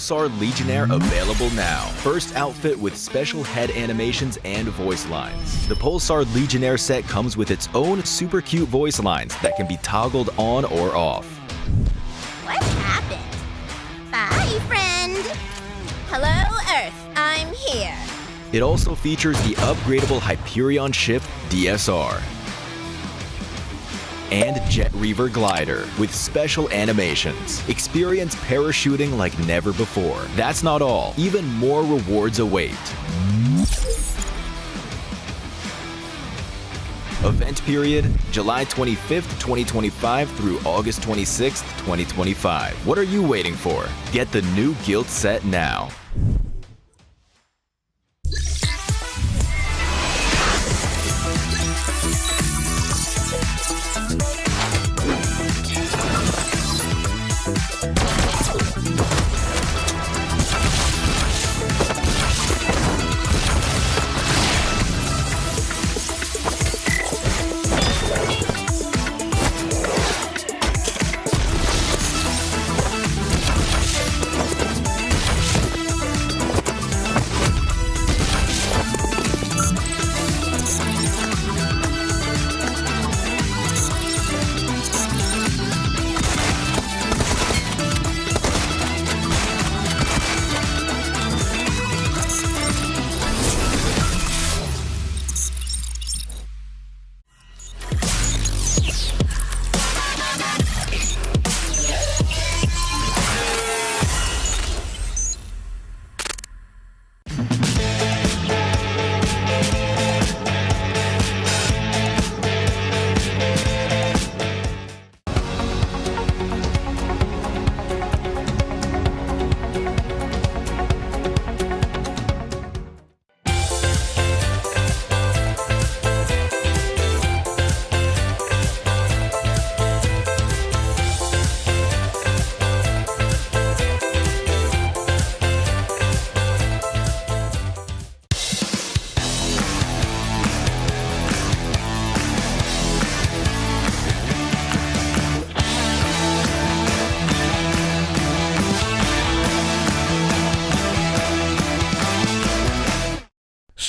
Pulsar Legionnaire available now. First outfit with special head animations and voice lines. The Pulsar Legionnaire set comes with its own super cute voice lines that can be toggled on or off. What happened? Bye, friend. Hello, Earth. I'm here. It also features the upgradable Hyperion ship DSR and Jet Reaver glider with special animations. Experience parachuting like never before. That's not all. Even more rewards await. Event period, July 25th, 2025 through August 26th, 2025. What are you waiting for? Get the new Guild set now.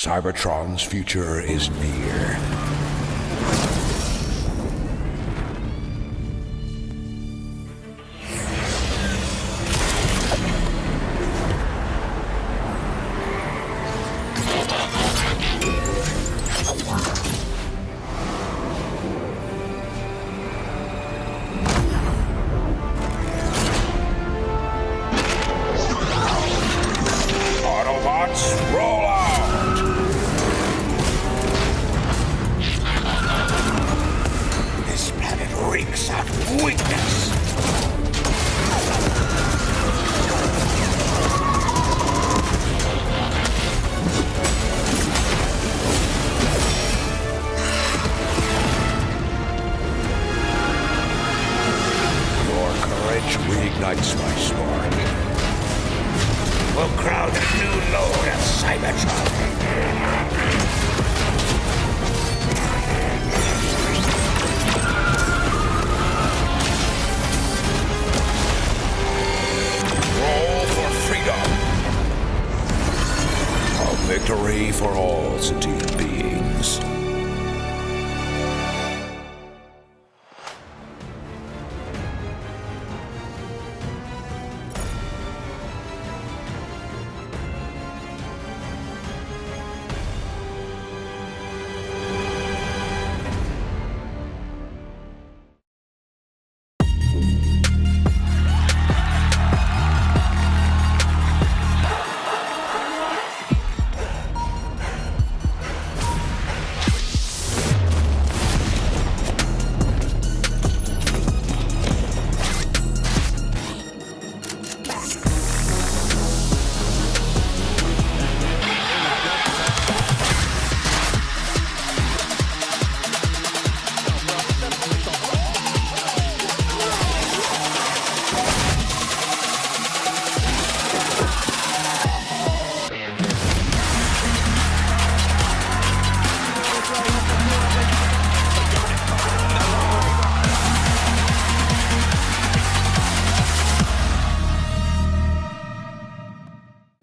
Cybertron's future is near. Autobots, roll out! Reeks of weakness. Your courage reignites my spark. We'll crown a new lord of Cybertron. Victory for all sentient beings.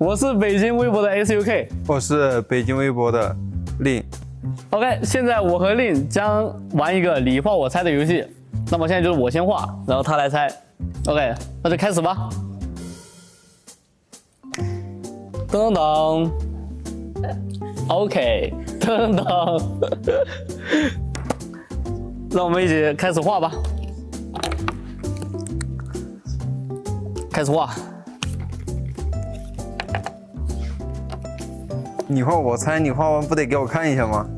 我是北京微博的 SUK， 我是北京微博的令。OK， 现在我和令将玩一个你画我猜的游戏。那么现在就是我先画，然后他来猜。OK， 那就开始吧。噔噔。OK， 噔噔。让我们一起开始画吧。开始画。你画我猜，你画完不得给我看一下吗？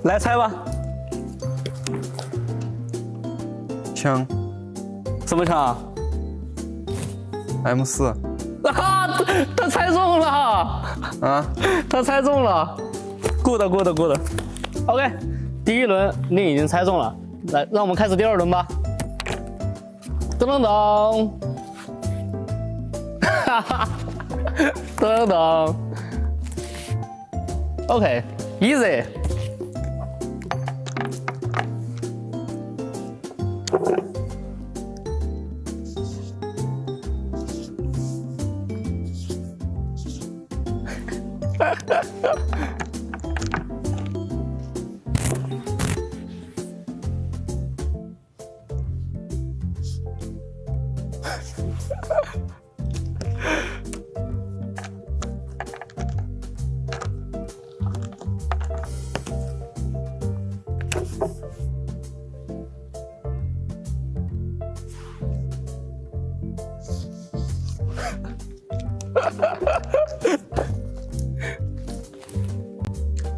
来猜吧。枪什么枪M4。啊，他猜中了啊！他猜中了 ，good。OK， 第一轮你已经猜中了，来，让我们开始第二轮吧。噔噔噔，哈哈，噔噔。OK，easy。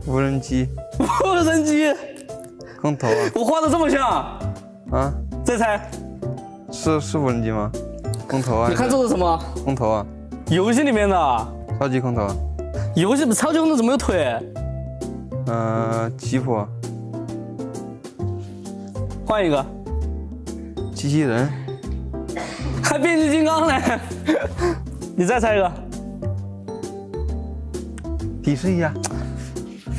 无人机，无人机，空投啊！我画的这么像啊，再猜，是无人机吗？空投啊！你看这是什么？空投啊！游戏里面的超级空投啊！游戏超级空投怎么有腿？吉普，换一个，机器人，还变形金刚呢？你再猜一个，提示一下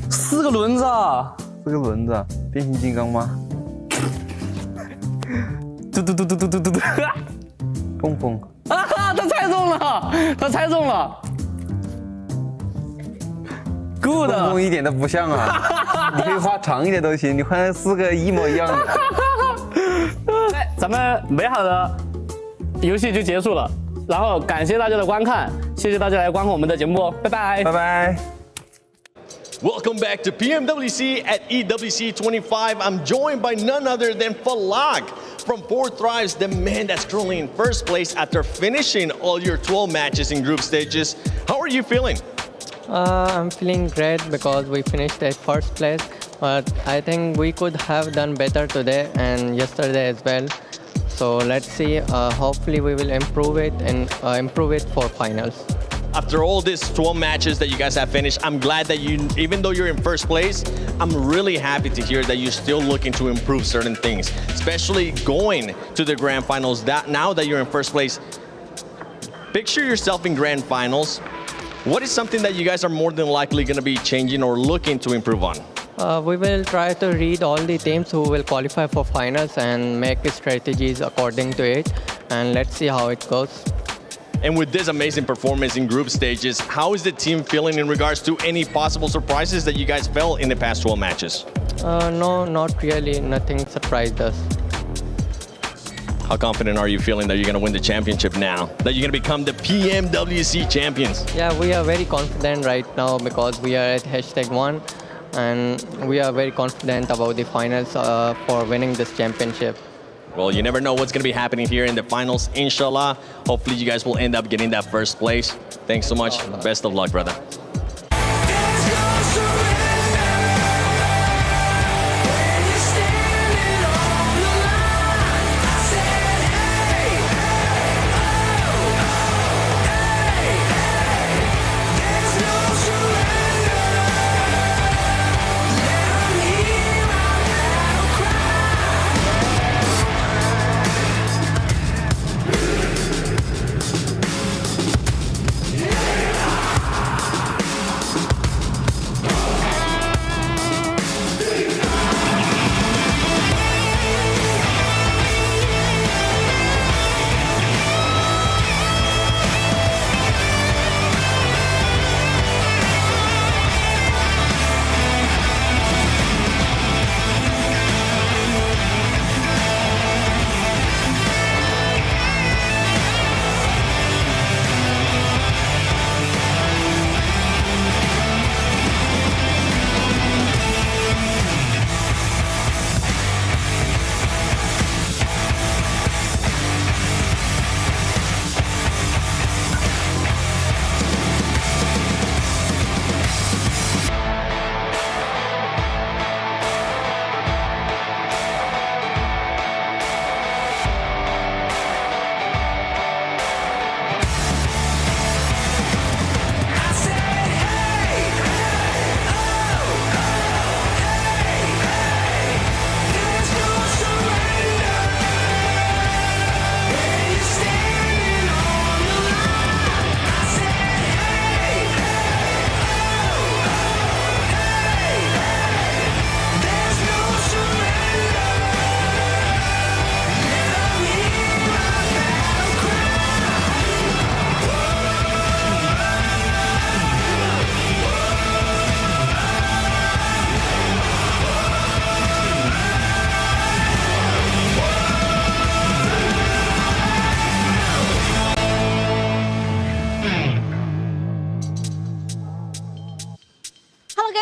4个轮子啊，4个轮子，变形金刚吗？嘟，蹦蹦啊！他猜中了，good。蹦蹦一点都不像啊！你可以画长一点都行，你画4个一模一样的。咱们美好的游戏就结束了，然后感谢大家的观看，谢谢大家来观看我们的节目，拜拜，拜拜。Welcome back to PMWC at EWC 25. I'm joined by none other than Falak from 4 Thrives, the man that's currently in first place after finishing all your 12 matches in group stages. How are you feeling? I'm feeling great because we finished at first place, but I think we could have done better today and yesterday as well. So let's see, hopefully we will improve it and improve it for finals. After all these 12 matches that you guys have finished, I'm glad that even though you're in first place, I'm really happy to hear that you're still looking to improve certain things, especially going to the grand finals. Now that you're in first place, picture yourself in grand finals. What is something that you guys are more than likely going to be changing or looking to improve on? We will try to read all the teams who will qualify for finals and make strategies according to it, and let's see how it goes. And with this amazing performance in group stages, how is the team feeling in regards to any possible surprises that you guys felt in the past 12 matches? No, not really. Nothing surprised us. How confident are you feeling that you're going to win the championship now? That you're going to become the PMWC champions? Yeah, we are very confident right now because we are at #1 and we are very confident about the finals for winning this championship. Well, you never know what's going to be happening here in the finals, inshallah. Hopefully you guys will end up getting that first place. Thanks so much. Best of luck, brother.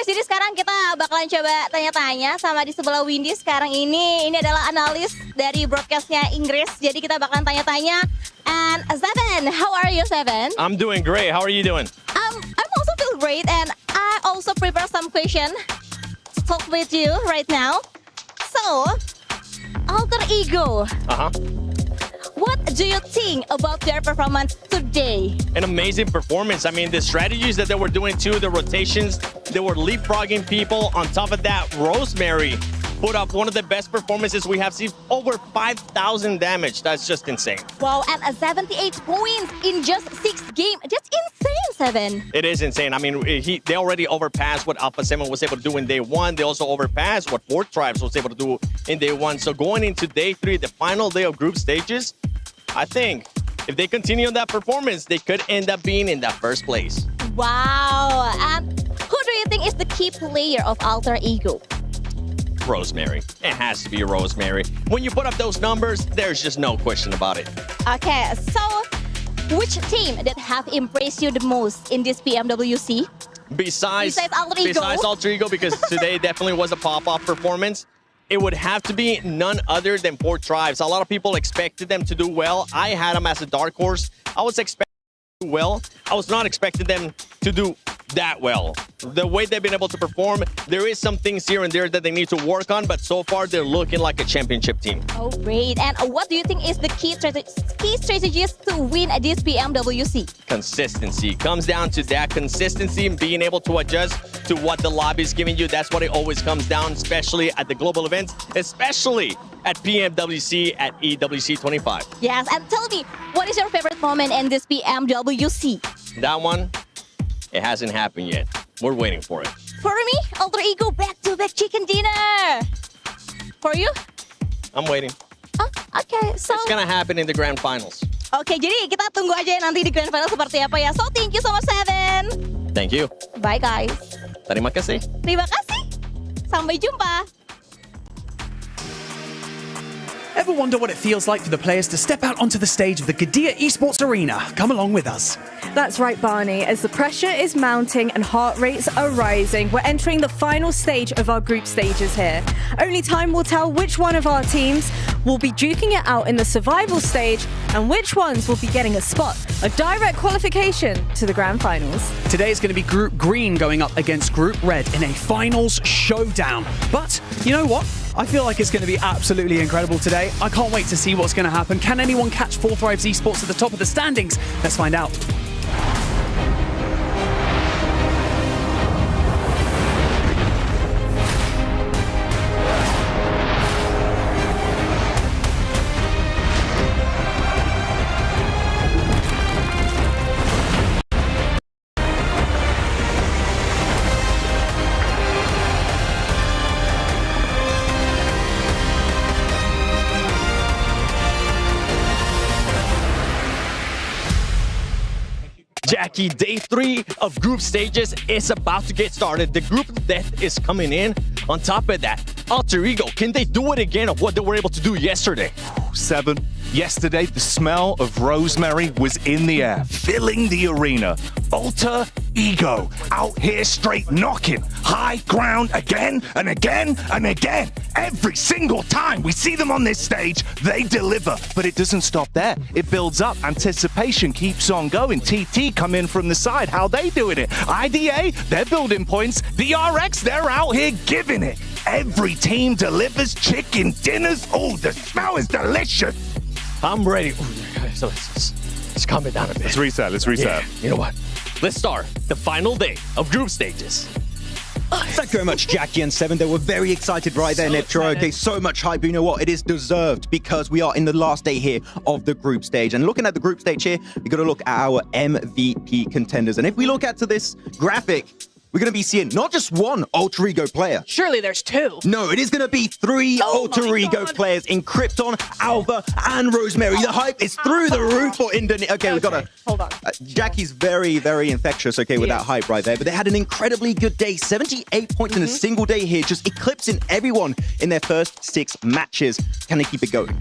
jadi sekarang kita bakalan coba tanya-tanya sama di sebelah Windy sekarang ini. Ini adalah analis dari broadcastnya Inggris. Jadi kita bakalan tanya-tanya. And Seven, how are you, Seven? I'm doing great. How are you doing? I'm also feel great, and I also prepare some question to talk with you right now. So, Alter Ego, what do you think about their performance today? An amazing performance. I mean, the strategies that they were doing too, the rotations, they were leapfrogging people. On top of that, Rosemary put up one of the best performances we have seen. Over 5,000 damage. That's just insane. Wow, and 78 points in just 6 games. That's insane, Seven. It is insane. I mean, they already overpassed what Alpha 7 was able to do in day 1. They also overpassed what Fourth Tribes was able to do in day 1. So going into day 3, the final day of group stages, I think if they continue on that performance, they could end up being in that first place. Wow. And who do you think is the key player of Alter Ego? Rosemary. It has to be Rosemary. When you put up those numbers, there's just no question about it. Okay, so which team that have impressed you the most in this PMWC? Besides Alter Ego? Besides Alter Ego, because today definitely was a pop-off performance, it would have to be none other than Four Tribes. A lot of people expected them to do well. I had them as a dark horse. I was expecting them to do well. I was not expecting them to do that well. The way they've been able to perform, there is some things here and there that they need to work on, but so far they're looking like a championship team. Oh, great. And what do you think is the key strategies to win this PMWC? Consistency. Comes down to that consistency and being able to adjust to what the lobby is giving you. That's what it always comes down, especially at the global events, especially at PMWC at EWC 25. Yes, and tell me, what is your favorite moment in this PMWC? That one, it hasn't happened yet. We're waiting for it. For me, Alter Ego back-to-back chicken dinner. For you? I'm waiting. Oh, okay, so... It's gonna happen in the grand finals. Oke, jadi kita tunggu aja nanti di grand final seperti apa ya. So, thank you so much, Seven. Thank you. Bye, guys. Terima kasih. Terima kasih. Sampai jumpa. Ever wonder what it feels like for the players to step out onto the stage of the Qiddiya Esports Arena? Come along with us. That's right, Barney. As the pressure is mounting and heart rates are rising, we're entering the final stage of our group stages here. Only time will tell which one of our teams will be duking it out in the survival stage and which ones will be getting a spot, a direct qualification to the grand finals. Today is going to be Group Green going up against Group Red in a finals showdown. But you know what? I feel like it's going to be absolutely incredible today. I can't wait to see what's going to happen. Can anyone catch Four Thrives Esports at the top of the standings? Let's find out. Jackie, day 3 of group stages is about to get started. The group of death is coming in. On top of that, Alter Ego, can they do it again of what they were able to do yesterday? 7. Yesterday, the smell of rosemary was in the air, filling the arena. Alter Ego out here straight knocking high ground again and again and again. Every single time we see them on this stage, they deliver. But it doesn't stop there. It builds up. Anticipation keeps on going. TT come in from the side. How they doing it? IDA, they're building points. DRX, they're out here giving it. Every team delivers chicken dinners. Oh, the smell is delicious. I'm ready. So let's calm it down a bit. Let's reset. Yeah, you know what? Let's start the final day of group stages. Thank you very much, Jackie and Seven. They were very excited right there, Netro. Okay, so much hype. You know what? It is deserved because we are in the last day here of the group stage. And looking at the group stage here, we got to look at our MVP contenders. And if we look at this graphic, we're going to be seeing not just one Alter Ego player. Surely there's 2. No, it is going to be 3 Alter Ego players in Krypton, Alva, and Rosemary. The hype is through the roof for Indonesia. Okay, we've got to... Hold on. Jackie's very, very infectious, okay, with that hype right there. But they had an incredibly good day. 78 points in a single day here, just eclipsing everyone in their first 6 matches. Can they keep it going?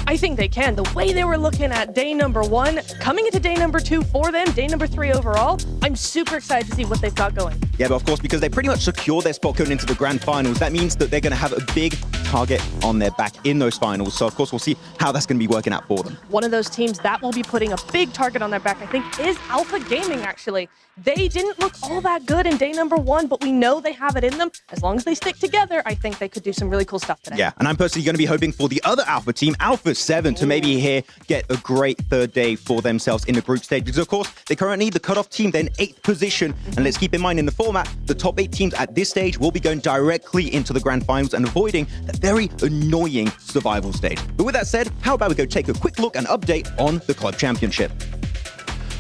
I think they can. The way they were looking at day number 1, coming into day number 2 for them, day number 3 overall, I'm super excited to see what they've got going. Yeah, but of course, because they pretty much secure their spot going into the grand finals, that means that they're going to have a big target on their back in those finals. So, of course, we'll see how that's going to be working out for them. One of those teams that will be putting a big target on their back, I think, is Alpha Gaming, actually. They didn't look all that good in day number 1, but we know they have it in them. As long as they stick together, I think they could do some really cool stuff today. Yeah, and I'm personally going to be hoping for the other Alpha team, Alpha 7, to maybe here get a great third day for themselves in the group stage. Because, of course, they currently the cutoff team, they're in 8th position. And let's keep in mind, in the format, the top 8 teams at this stage will be going directly into the grand finals and avoiding that very annoying survival stage. But with that said, how about we go take a quick look and update on the club championship?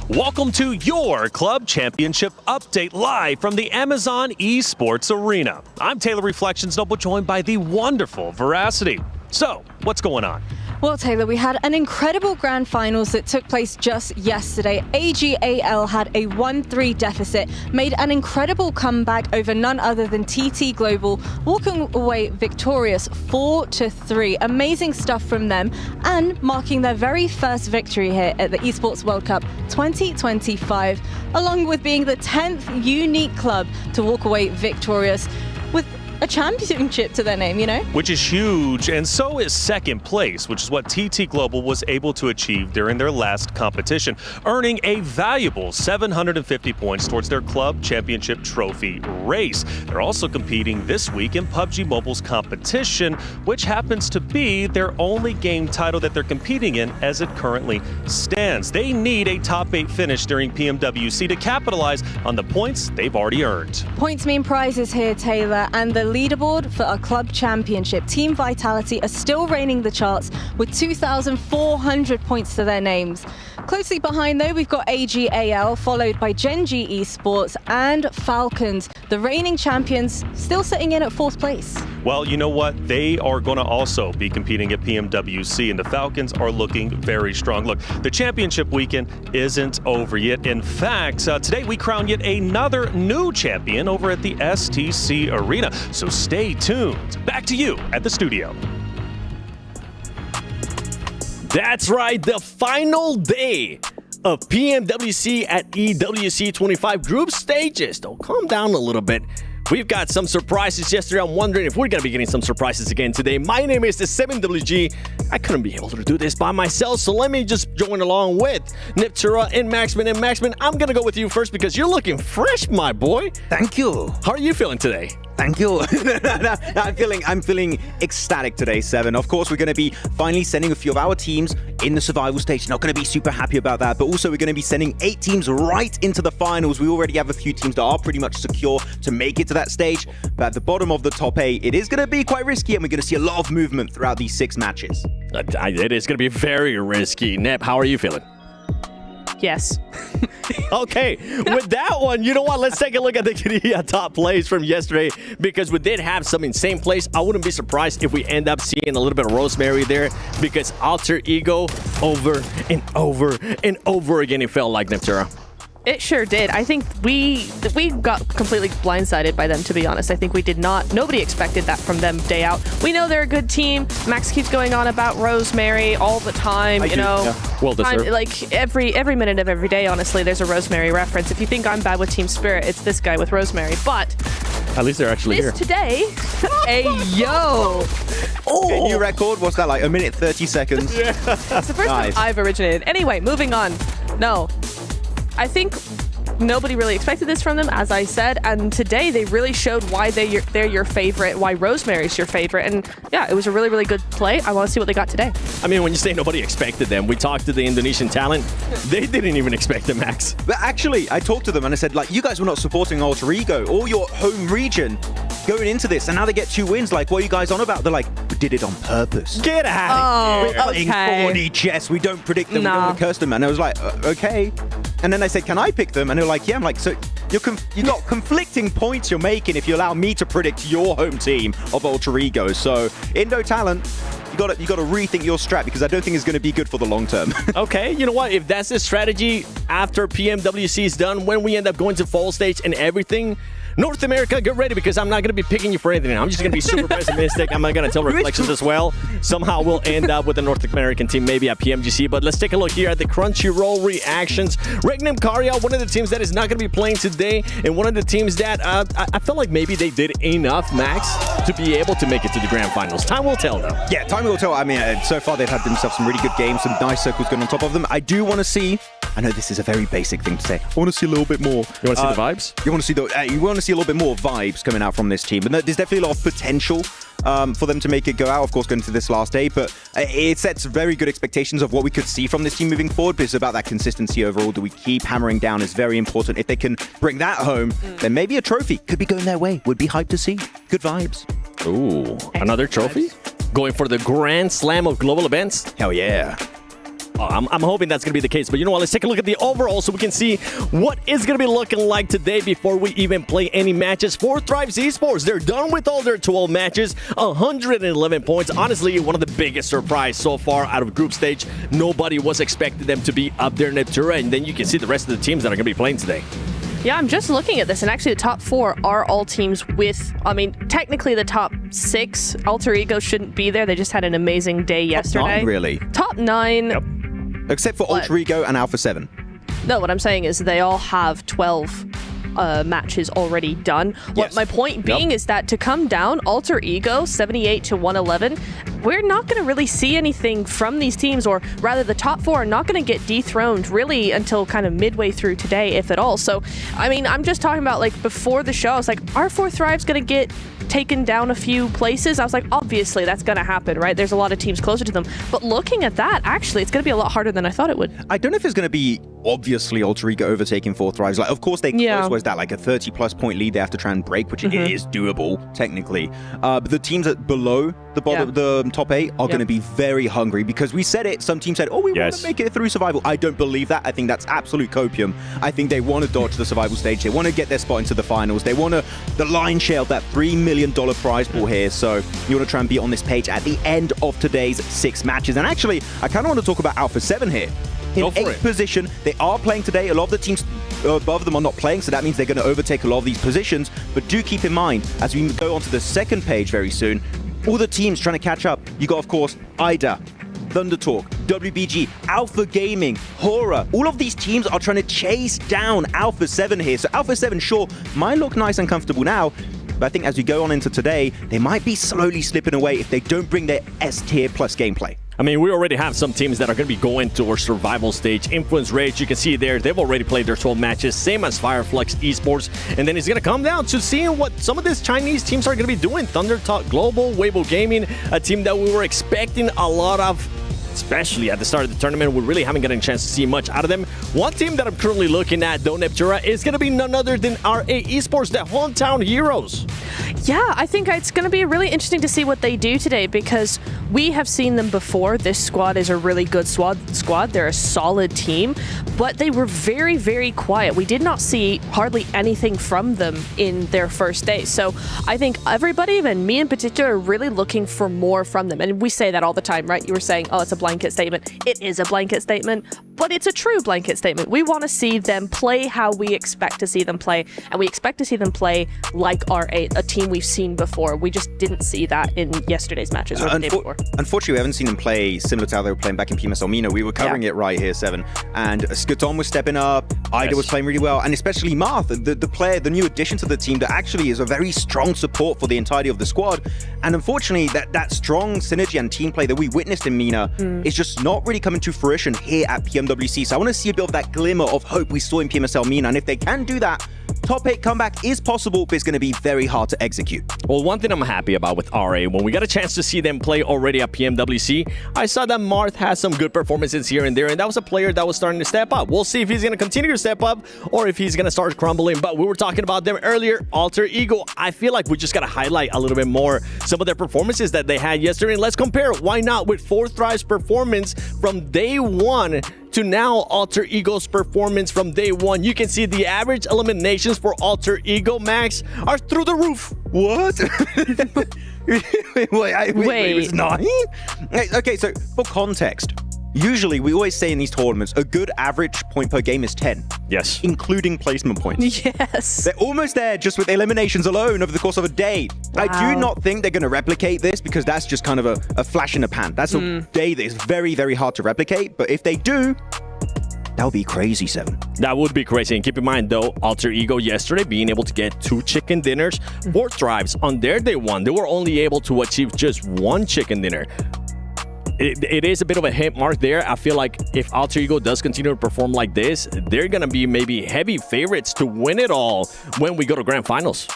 Welcome to your Club Championship update live from the Amazon Esports Arena. I'm Taylor Reflections Noble, joined by the wonderful Veracity. So, what's going on? Well, Taylor, we had an incredible grand finals that took place just yesterday. AGAL had a 1-3 deficit, made an incredible comeback over none other than TT Global, walking away victorious 4-3. Amazing stuff from them, and marking their very first victory here at the Esports World Cup 2025, along with being the 10th unique club to walk away victorious with a championship to their name, you know? Which is huge, and so is second place, which is what TT Global was able to achieve during their last competition, earning a valuable 750 points towards their club championship trophy race. They're also competing this week in PUBG Mobile's competition, which happens to be their only game title that they're competing in as it currently stands. They need a top 8 finish during PMWC to capitalize on the points they've already earned. Points mean prizes here, Taylor, and the leaderboard for our club championship. Team Vitality are still reigning the charts with 2,400 points to their names. Closely behind, though, we've got AGAL, followed by Genji Esports and Falcons, the reigning champions, still sitting in at 4th place. Well, you know what? They are going to also be competing at PMWC, and the Falcons are looking very strong. Look, the championship weekend isn't over yet. In fact, today we crown yet another new champion over at the STC Arena. So stay tuned. Back to you at the studio. That's right, the final day of PMWC at EWC 25 group stages. Don't calm down a little bit. We've got some surprises yesterday. I'm wondering if we're going to be getting some surprises again today. My name is the 7WG. I couldn't be able to do this by myself, so let me just join along with Niptura and Maxman. And Maxman, I'm going to go with you first because you're looking fresh, my boy. Thank you. How are you feeling today? Thank you. I'm feeling ecstatic today, Seven. Of course, we're going to be finally sending a few of our teams in the survival stage. Not going to be super happy about that, but also we're going to be sending 8 teams right into the finals. We already have a few teams that are pretty much secure to make it to that stage, but at the bottom of the top 8, it is going to be quite risky, and we're going to see a lot of movement throughout these 6 matches. It is going to be very risky. Nep, how are you feeling? Yes. Okay, with that one, you know what? Let's take a look at the top plays from yesterday because we did have some insane plays. I wouldn't be surprised if we end up seeing a little bit of Rosemary there because Alter Ego over and over and over again, it felt like, Neptura. It sure did. I think we got completely blindsided by them, to be honest. I think nobody expected that from them day out. We know they're a good team. Max keeps going on about Rosemary all the time, Yeah. Well deserved. Like every minute of every day, honestly, there's a Rosemary reference. If you think I'm bad with Team Spirit, it's this guy with Rosemary. But at least they're actually here. Today, hey, yo. Okay, new record. What's that, like 1 minute 30 seconds? Yeah. It's the first time I've originated. Anyway, moving on. No. I think nobody really expected this from them, as I said, and today they really showed why they're your favorite, why Rosemary's your favorite, and yeah, it was a really, really good play. I want to see what they got today. I mean, when you say nobody expected them, we talked to the Indonesian talent. They didn't even expect them, Max. But actually, I talked to them and I said, like, you guys were not supporting Alter Ego or your home region going into this, and now they get 2 wins. Like, what are you guys on about? They're like, we did it on purpose. Get out of here. We're playing 4D chess. We don't predict them. We don't want to curse them. And I was like, okay. And then I said, can I pick them? And they're like, yeah. I'm like, so you got conflicting points you're making if you allow me to predict your home team of Alter Ego. So Indo talent, you got to rethink your strat because I don't think it's going to be good for the long term. Okay, you know what? If that's the strategy after PMWC is done, when we end up going to fall stage and everything, North America, get ready because I'm not going to be picking you for anything. I'm just going to be super pessimistic. I'm not going to tell reflections as well. Somehow we'll end up with the North American team, maybe at PMGC. But let's take a look here at the Crunchyroll reactions. Regnum Karya, one of the teams that is not going to be playing today, and one of the teams that I feel like maybe they did enough, Max, to be able to make it to the grand finals. Time will tell, though. Yeah, time will tell. I mean, so far they've had themselves some really good games, some nice circles going on top of them. I do want to see, I know this is a very basic thing to say, I want to see a little bit more. You want to see the vibes? You want to see a little bit more vibes coming out from this team. But there's definitely a lot of potential for them to make it go out, of course, going into this last day. But it sets very good expectations of what we could see from this team moving forward. But it's about that consistency overall that we keep hammering down is very important. If they can bring that home, then maybe a trophy could be going their way. Would be hyped to see. Good vibes. Ooh, another trophy? Going for the Grand Slam of global events? Hell yeah. Oh, I'm hoping that's going to be the case. But you know what? Let's take a look at the overall so we can see what is going to be looking like today before we even play any matches. For Thrives Esports, they're done with all their 12 matches, 111 points. Honestly, one of the biggest surprise so far out of group stage. Nobody was expecting them to be up there in Neptura. And then you can see the rest of the teams that are going to be playing today. Yeah, I'm just looking at this, and actually the top 4 are all teams with, I mean, technically the top 6, Alter Ego shouldn't be there. They just had an amazing day yesterday. Top 9, really? Top 9. Yep. Except for Alter Ego and Alpha 7. No, what I'm saying is they all have 12 matches already done. What my point being is that to come down, Alter Ego, 78 to 111, we're not going to really see anything from these teams, or rather the top 4 are not going to get dethroned really until kind of midway through today, if at all. So, I mean, I'm just talking about like before the show, I was like, are 4 Thrives going to get taken down a few places? I was like, obviously that's going to happen, right? There's a lot of teams closer to them. But looking at that, actually, it's going to be a lot harder than I thought it would. I don't know if it's going to be obviously Alter Ego overtaking 4 Thrives. Like, of course, they close, was that like a 30-plus point lead they have to try and break, which it is doable, technically. But the teams that below the bottom, the top 8 are going to be very hungry because we said it. Some teams said, oh, we want to make it through survival. I don't believe that. I think that's absolute copium. I think they want to dodge the survival stage. They want to get their spot into the finals. They want the lion's share of that $3 million prize pool here. So you want to try and be on this page at the end of today's 6 matches. And actually, I kind of want to talk about Alpha 7 here. In 8th position, they are playing today. A lot of the teams above them are not playing, so that means they're going to overtake a lot of these positions. But do keep in mind, as we go onto the second page very soon, all the teams trying to catch up. You got, of course, IDA, Thunder Talk, WBG, Alpha Gaming, Horror. All of these teams are trying to chase down Alpha 7 here. So Alpha 7, sure, might look nice and comfortable now, but I think as we go on into today, they might be slowly slipping away if they don't bring their S-tier plus gameplay. I mean, we already have some teams that are going to be going to our survival stage. Influence Rage, you can see there, they've already played their 12 matches, same as Fireflex Esports. And then it's going to come down to seeing what some of these Chinese teams are going to be doing. Thunder Talk Global, Weibo Gaming, a team that we were expecting a lot of, especially at the start of the tournament. We really haven't gotten a chance to see much out of them. One team that I'm currently looking at, though, Neptura, is going to be none other than RA Esports, the hometown heroes. Yeah, I think it's going to be really interesting to see what they do today because we have seen them before. This squad is a really good squad. They're a solid team, but they were very, very quiet. We did not see hardly anything from them in their first day. So I think everybody, and me in particular, are really looking for more from them. And we say that all the time, right? You were saying, oh, it's a blanket statement. It is a blanket statement, but it's a true blanket statement. We want to see them play how we expect to see them play, and we expect to see them play like R8, a team we've seen before. We just didn't see that in yesterday's matches or the day before. Unfortunately, we haven't seen them play similar to how they were playing back in PMSL Mina. We were covering it right here, 7. And Skaton was stepping up, Ida was playing really well, and especially Marth, the player, the new addition to the team that actually is a very strong support for the entirety of the squad. And unfortunately, that strong synergy and team play that we witnessed in Mina is just not really coming to fruition here at PMWC. So I want to see a bit of that glimmer of hope we saw in PMSL Mina. And if they can do that, top 8 comeback is possible, but it's going to be very hard to execute. Well, one thing I'm happy about with RA, when we got a chance to see them play already at PMWC, I saw that Marth has some good performances here and there, and that was a player that was starting to step up. We'll see if he's going to continue to step up or if he's going to start crumbling, but we were talking about them earlier. Alter Ego, I feel like we just got to highlight a little bit more some of their performances that they had yesterday, and let's compare, why not, with 4 Thrive's performance from day 1 to now Alter Ego's performance from day 1. You can see the average eliminations for Alter Ego, Max, are through the roof. What? wait, it was 9? Okay, so for context, Usually, we always say in these tournaments, a good average point per game is 10. Yes. Including placement points. Yes. They're almost there just with eliminations alone over the course of a day. Wow. I do not think they're going to replicate this because that's just kind of a flash in the pan. That's a day that is very, very hard to replicate. But if they do, that would be crazy, 7. That would be crazy. And keep in mind, though, Alter Ego yesterday being able to get 2 chicken dinners, 4 drives on their day 1. They were only able to achieve just 1 chicken dinner. It is a bit of a hit mark there. I feel like if Alter Ego does continue to perform like this, they're going to be maybe heavy favorites to win it all when we go to grand finals.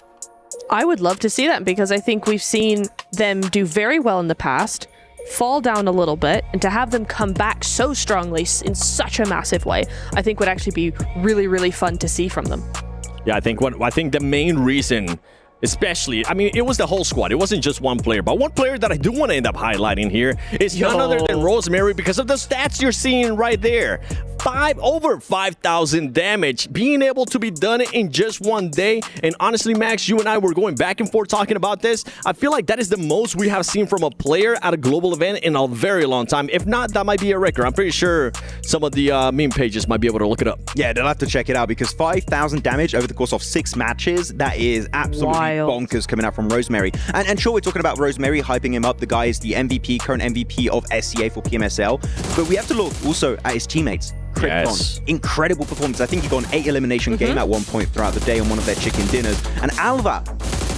I would love to see that because I think we've seen them do very well in the past, fall down a little bit, and to have them come back so strongly in such a massive way, I think would actually be really, really fun to see from them. Yeah, I think the main reason, especially, I mean, it was the whole squad. It wasn't just one player. But one player that I do want to end up highlighting here is none other than Rosemary because of the stats you're seeing right there. Over 5,000 damage, being able to be done in just one day. And honestly, Max, you and I were going back and forth talking about this. I feel like that is the most we have seen from a player at a global event in a very long time. If not, that might be a record. I'm pretty sure some of the meme pages might be able to look it up. Yeah, they'll have to check it out because 5,000 damage over the course of 6 matches, that is absolutely bonkers coming out from Rosemary. And sure, we're talking about Rosemary, hyping him up. The guy is the MVP, current MVP of SCA for PMSL. But we have to look also at his teammates. Yes. Incredible performance. I think he got an 8 elimination game at one point throughout the day on one of their chicken dinners. And Alva,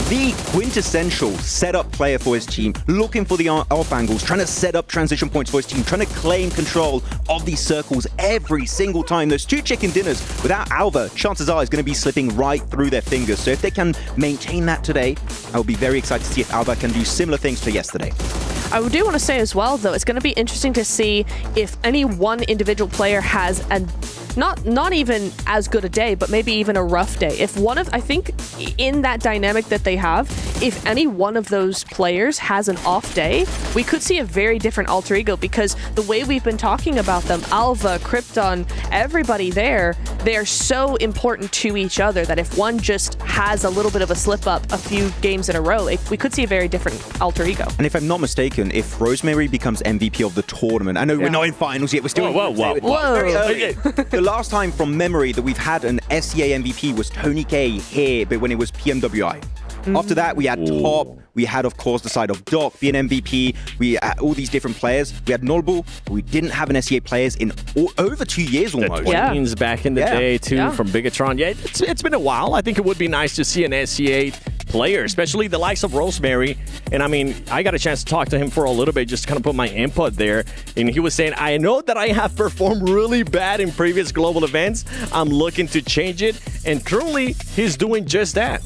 the quintessential setup player for his team, looking for the off angles, trying to set up transition points for his team, trying to claim control of these circles every single time. Those 2 chicken dinners without Alva, chances are, is going to be slipping right through their fingers. So if they can maintain that today, I will be very excited to see if Alva can do similar things to yesterday. I do want to say as well, though, it's going to be interesting to see if any one individual player has a not even as good a day, but maybe even a rough day. If one of, I think in that dynamic that they have, if any one of those players has an off day, we could see a very different Alter Ego because the way we've been talking about them, Alva, Krypton, everybody there, they're so important to each other that if one just has a little bit of a slip up a few games in a row, we could see a very different Alter Ego. And if I'm not mistaken, if Rosemary becomes MVP of the tournament, I know we're not in finals yet, we're still very early. The last time from memory that we've had an SCA MVP was Tony K here, but when it was PMWI. After that, we had Top. We had, of course, the side of Doc being MVP. We had all these different players. We had Nolbu. We didn't have an SCA players in over 2 years almost. The Twins back in the day, too, from Bigatron. Yeah, it's been a while. I think it would be nice to see an SCA player, especially the likes of Rosemary. And I mean, I got a chance to talk to him for a little bit, just to kind of put my input there. And he was saying, I know that I have performed really bad in previous global events. I'm looking to change it. And currently, he's doing just that.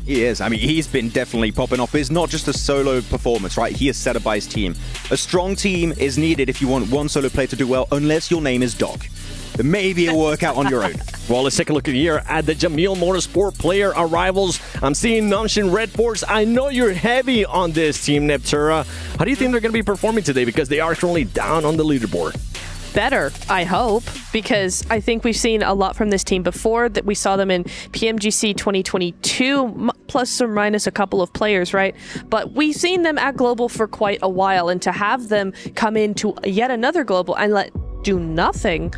He is. I mean, he's been definitely popping off. It's not just a solo performance, right? He is set up by his team. A strong team is needed if you want one solo player to do well, unless your name is Doc. Then maybe it'll work out on your own. Well, let's take a look here at the Jamil Motorsport player arrivals. I'm seeing Namshin Red Force. I know you're heavy on this team, Neptura. How do you think they're going to be performing today? Because they are currently down on the leaderboard. Better, I hope, because I think we've seen a lot from this team before. That we saw them in PMGC 2022, plus or minus a couple of players, right? But we've seen them at Global for quite a while, and to have them come into yet another Global and do nothing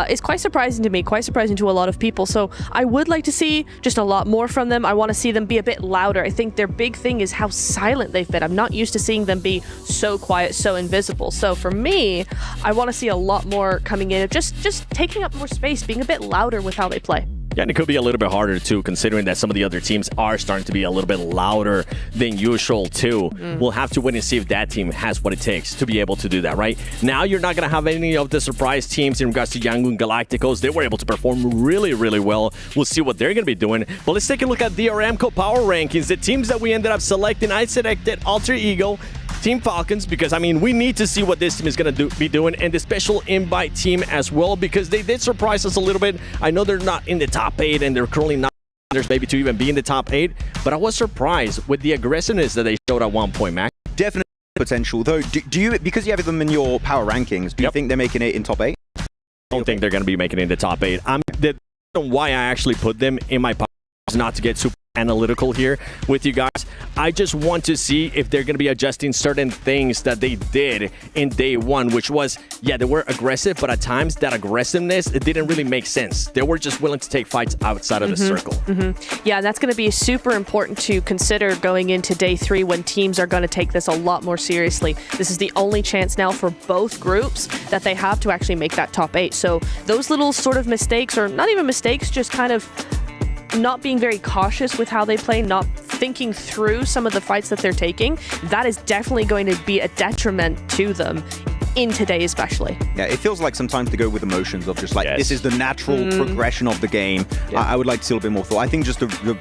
is quite surprising to me, quite surprising to a lot of people. So I would like to see just a lot more from them. I want to see them be a bit louder. I think their big thing is how silent they've been. I'm not used to seeing them be so quiet, so invisible. So for me, I want to see a lot more coming in, just taking up more space, being a bit louder with how they play. Yeah, and it could be a little bit harder, too, considering that some of the other teams are starting to be a little bit louder than usual, too. We'll have to wait and see if that team has what it takes to be able to do that, right? Now, you're not going to have any of the surprise teams in regards to Yangon Galacticos. They were able to perform really, really well. We'll see what they're going to be doing. But let's take a look at the Aramco Power Rankings. The teams that we ended up selecting, I selected Alter Ego, Team Falcons, because, I mean, we need to see what this team is going to be doing, and the special invite team as well, because they did surprise us a little bit. I know they're not in the top 8, and they're currently not maybe to even be in the top 8, but I was surprised with the aggressiveness that they showed at one point, Mac. Definitely potential, though. Do you, because you have them in your power rankings, do you think they're making it in top 8? I don't think they're going to be making it in the top 8. The reason why I actually put them in my power is not to get super analytical here with you guys. I just want to see if they're going to be adjusting certain things that they did in day one, which was, yeah, they were aggressive, but at times that aggressiveness, it didn't really make sense. They were just willing to take fights outside of the circle. Yeah, that's going to be super important to consider going into day 3 when teams are going to take this a lot more seriously. This is the only chance now for both groups that they have to actually make that top 8. So those little sort of mistakes, or not even mistakes, just kind of not being very cautious with how they play, not thinking through some of the fights that they're taking, that is definitely going to be a detriment to them in today especially. Yeah, it feels like sometimes they go with emotions of just like, this is the natural progression of the game. I would like to see a little bit more thought. I think just the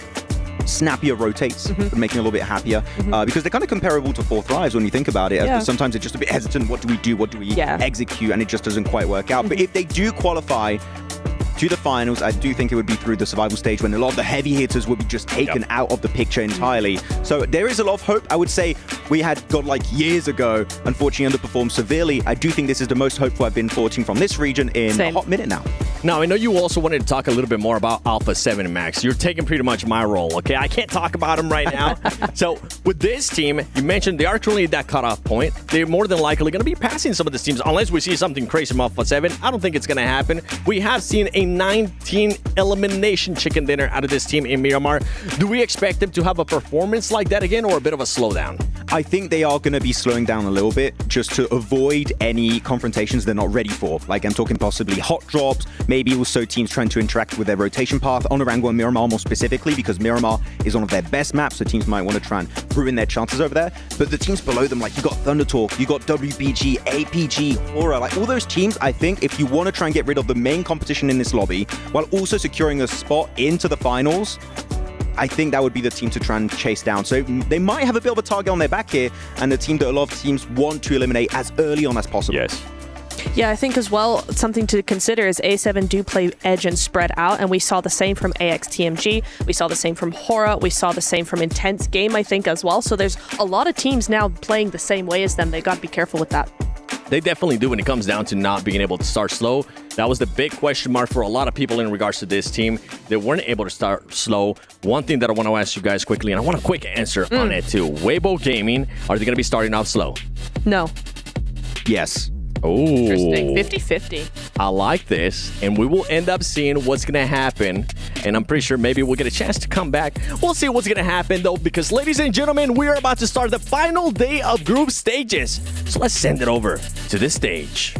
snappier rotates would make me a little bit happier because they're kind of comparable to 4Thrives when you think about it. Sometimes it's just a bit hesitant. What do we do? What do we execute? And it just doesn't quite work out. But if they do qualify to the finals, I do think it would be through the survival stage when a lot of the heavy hitters would be just taken out of the picture entirely. So there is a lot of hope. I would say we had got like years ago, unfortunately underperformed severely. I do think this is the most hopeful I've been watching from this region in a hot minute now. Now, I know you also wanted to talk a little bit more about Alpha 7 Max. You're taking pretty much my role, okay? I can't talk about them right now. So with this team, you mentioned they are currently at that cutoff point. They're more than likely going to be passing some of these teams unless we see something crazy from Alpha 7. I don't think it's going to happen. We have seen a 19 elimination chicken dinner out of this team in Miramar. Do we expect them to have a performance like that again or a bit of a slowdown? I think they are going to be slowing down a little bit just to avoid any confrontations they're not ready for. Like I'm talking possibly hot drops, maybe also teams trying to interact with their rotation path on Erangel and Miramar more specifically because Miramar is one of their best maps, so teams might want to try and ruin their chances over there. But the teams below them, like you got Thundertalk, you got WBG, APG, Aura, like all those teams, I think if you want to try and get rid of the main competition in this lobby while also securing a spot into the finals, I think that would be the team to try and chase down. So they might have a bit of a target on their back here, and the team that a lot of teams want to eliminate as early on as possible. Yes. Yeah, I think as well, something to consider is A7 do play edge and spread out, and we saw the same from AXTMG, we saw the same from Hora, we saw the same from Intense Game, I think, as well. So there's a lot of teams now playing the same way as them. They got to be careful with that. They definitely do when it comes down to not being able to start slow. That was the big question mark for a lot of people in regards to this team. They weren't able to start slow. One thing that I want to ask you guys quickly, and I want a quick answer on it too. Weibo Gaming, are they going to be starting off slow? No. Yes. Oh, interesting. 50-50. I like this, and we will end up seeing what's going to happen, and I'm pretty sure maybe we'll get a chance to come back. We'll see what's going to happen, though, because, ladies and gentlemen, we are about to start the final day of group stages. So let's send it over to this stage.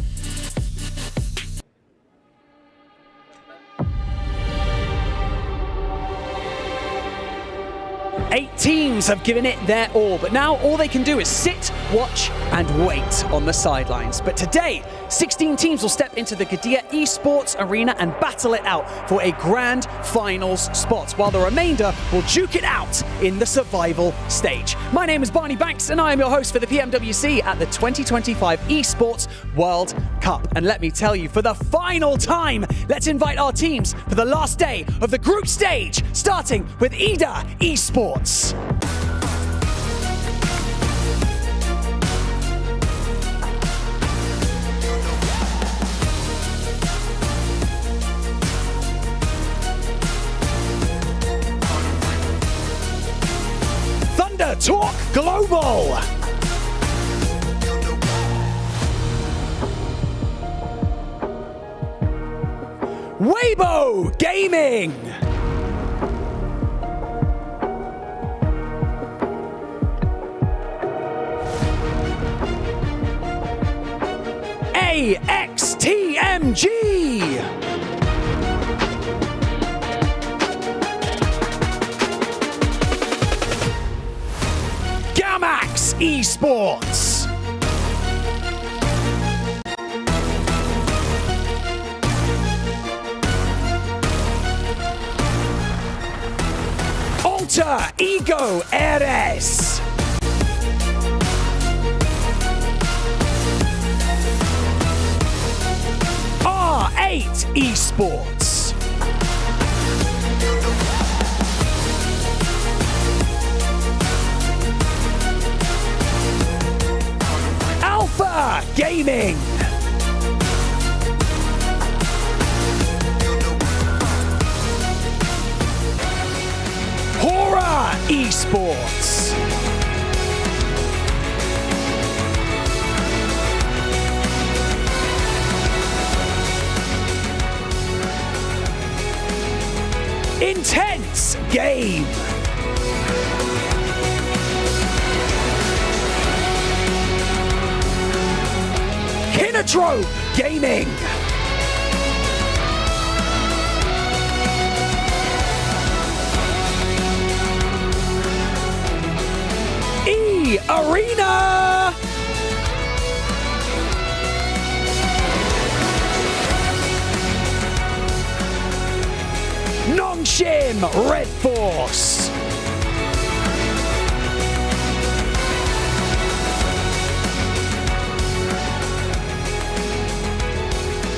Eight teams have given it their all, but now all they can do is sit, watch, and wait on the sidelines. But today, 16 teams will step into the Gadia Esports arena and battle it out for a grand finals spot, while the remainder will duke it out in the survival stage. My name is Barney Banks, and I am your host for the PMWC at the 2025 Esports World Cup. And let me tell you, for the final time, let's invite our teams for the last day of the group stage, starting with EWC Esports. Thundertalk Global. Weibo Gaming. AXTMG. Gamax Esports. Alter Ego Eres. R8 Esports. Alpha Gaming. Hora Esports. Intense game. Kinetro Gaming. Arena. Nongshim Red Force.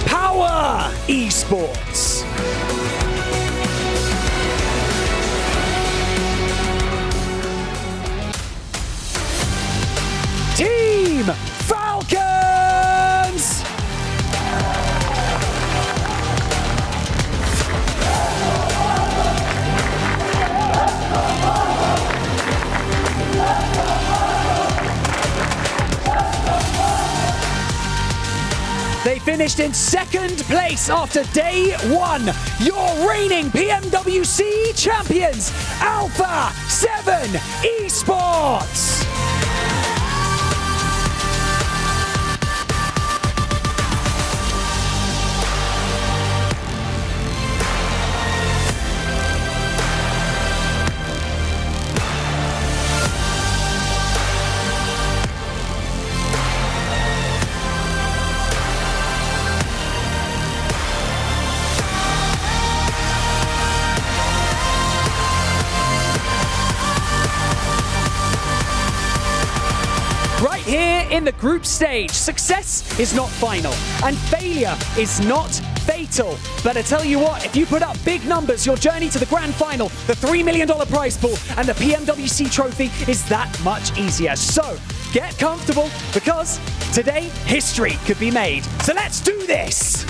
Power Esports. Team Falcons! They finished in second place after day one. Your reigning PMWC champions, Alpha 7 Esports! Here in the group stage, success is not final and failure is not fatal. But I tell you what, if you put up big numbers, your journey to the grand final, the $3 million prize pool and the PMWC trophy is that much easier. So get comfortable because today history could be made. So let's do this.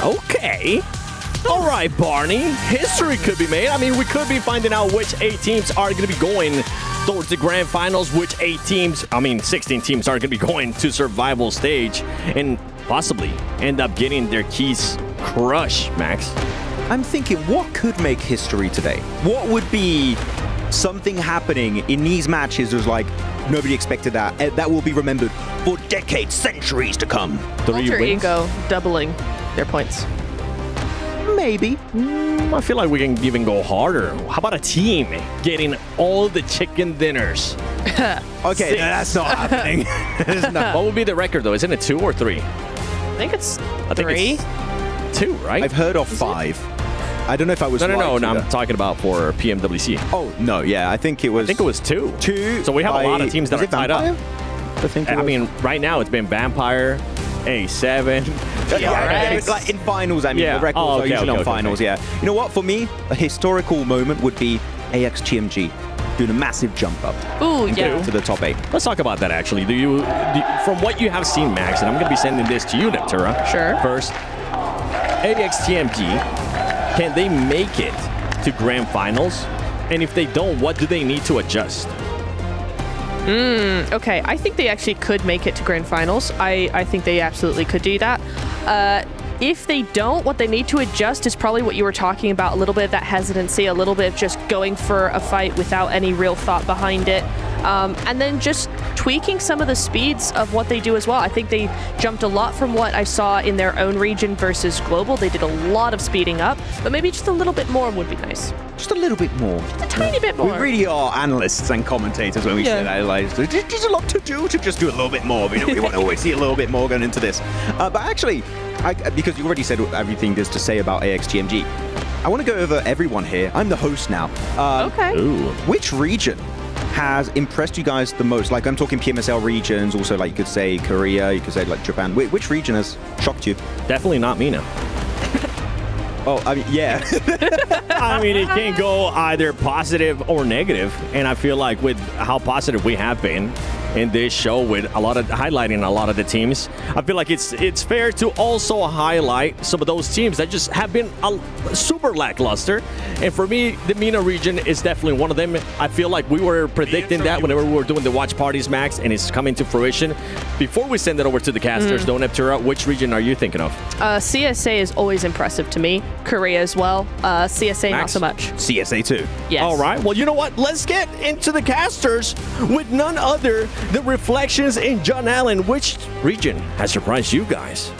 Okay. All right, Barney. History could be made. I mean, we could be finding out which 8 teams are going to be going towards the grand finals, which 16 teams are going to be going to survival stage and possibly end up getting their keys crushed, Max. I'm thinking, what could make history today? What would be something happening in these matches that was like, nobody expected that. That will be remembered for decades, centuries to come. Alter Ego doubling their points. Maybe. I feel like we can even go harder. How about a team getting all the chicken dinners? Okay, no, that's not happening. What would be the record, though? Isn't it 2 or 3? I think it's 3. It's 2, right? I've heard of 5. I don't know if I was No, I'm talking about for PMWC. Oh, no, yeah, I think it was 2. 2. So we have a lot of teams that are tied up. I mean, right now it's been Vampire, A7. Yeah, like in finals, I mean, the records are usually on finals, yeah. You know what, for me, a historical moment would be AXGMG doing a massive jump up. Ooh, yeah. To the top 8. Let's talk about that, actually. From what you have seen, Max, and I'm going to be sending this to you, Neptura. Sure. First, AXGMG, can they make it to grand finals? And if they don't, what do they need to adjust? Okay, I think they actually could make it to grand finals. I think they absolutely could do that. If they don't, what they need to adjust is probably what you were talking about, a little bit of that hesitancy, a little bit of just going for a fight without any real thought behind it. And then just tweaking some of the speeds of what they do as well. I think they jumped a lot from what I saw in their own region versus global. They did a lot of speeding up, but maybe just a little bit more would be nice. Just a little bit more. Just a tiny bit more. We really are analysts and commentators when we say that. Like, there's a lot to do to just do a little bit more. We want to always see a little bit more going into this. But actually, because you already said everything there's to say about AXGMG, I want to go over everyone here. I'm the host now. Okay. Ooh. Which region has impressed you guys the most? Like, I'm talking PMSL regions, also like you could say Korea, you could say like Japan. Which region has shocked you? Definitely not MENA. Oh, I mean, yeah. I mean, it can go either positive or negative, and I feel like with how positive we have been, in this show with highlighting a lot of the teams. I feel like it's fair to also highlight some of those teams that just have been super lackluster. And for me, the MENA region is definitely one of them. I feel like we were predicting that whenever we were doing the watch parties, Max, and it's coming to fruition. Before we send it over to the casters, though, Neptura, which region are you thinking of? CSA is always impressive to me. Korea as well. CSA, Max, not so much. CSA too. Yes. All right. Well, you know what? Let's get into the casters with none other than Reflections in John Allen. Which region has surprised you guys?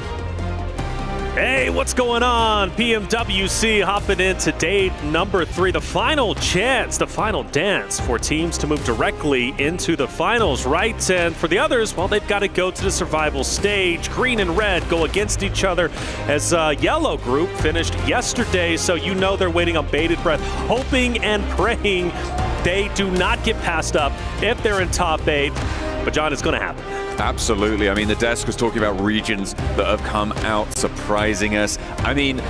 Hey, what's going on? PMWC hopping into day number 3, the final chance, the final dance for teams to move directly into the finals, right? And for the others, well, they've got to go to the survival stage. Green and red go against each other as yellow group finished yesterday, so you know they're waiting on bated breath, hoping and praying they do not get passed up if they're in top 8. But John, it's going to happen. Absolutely. I mean, the desk was talking about regions that have come out surprising us. I mean,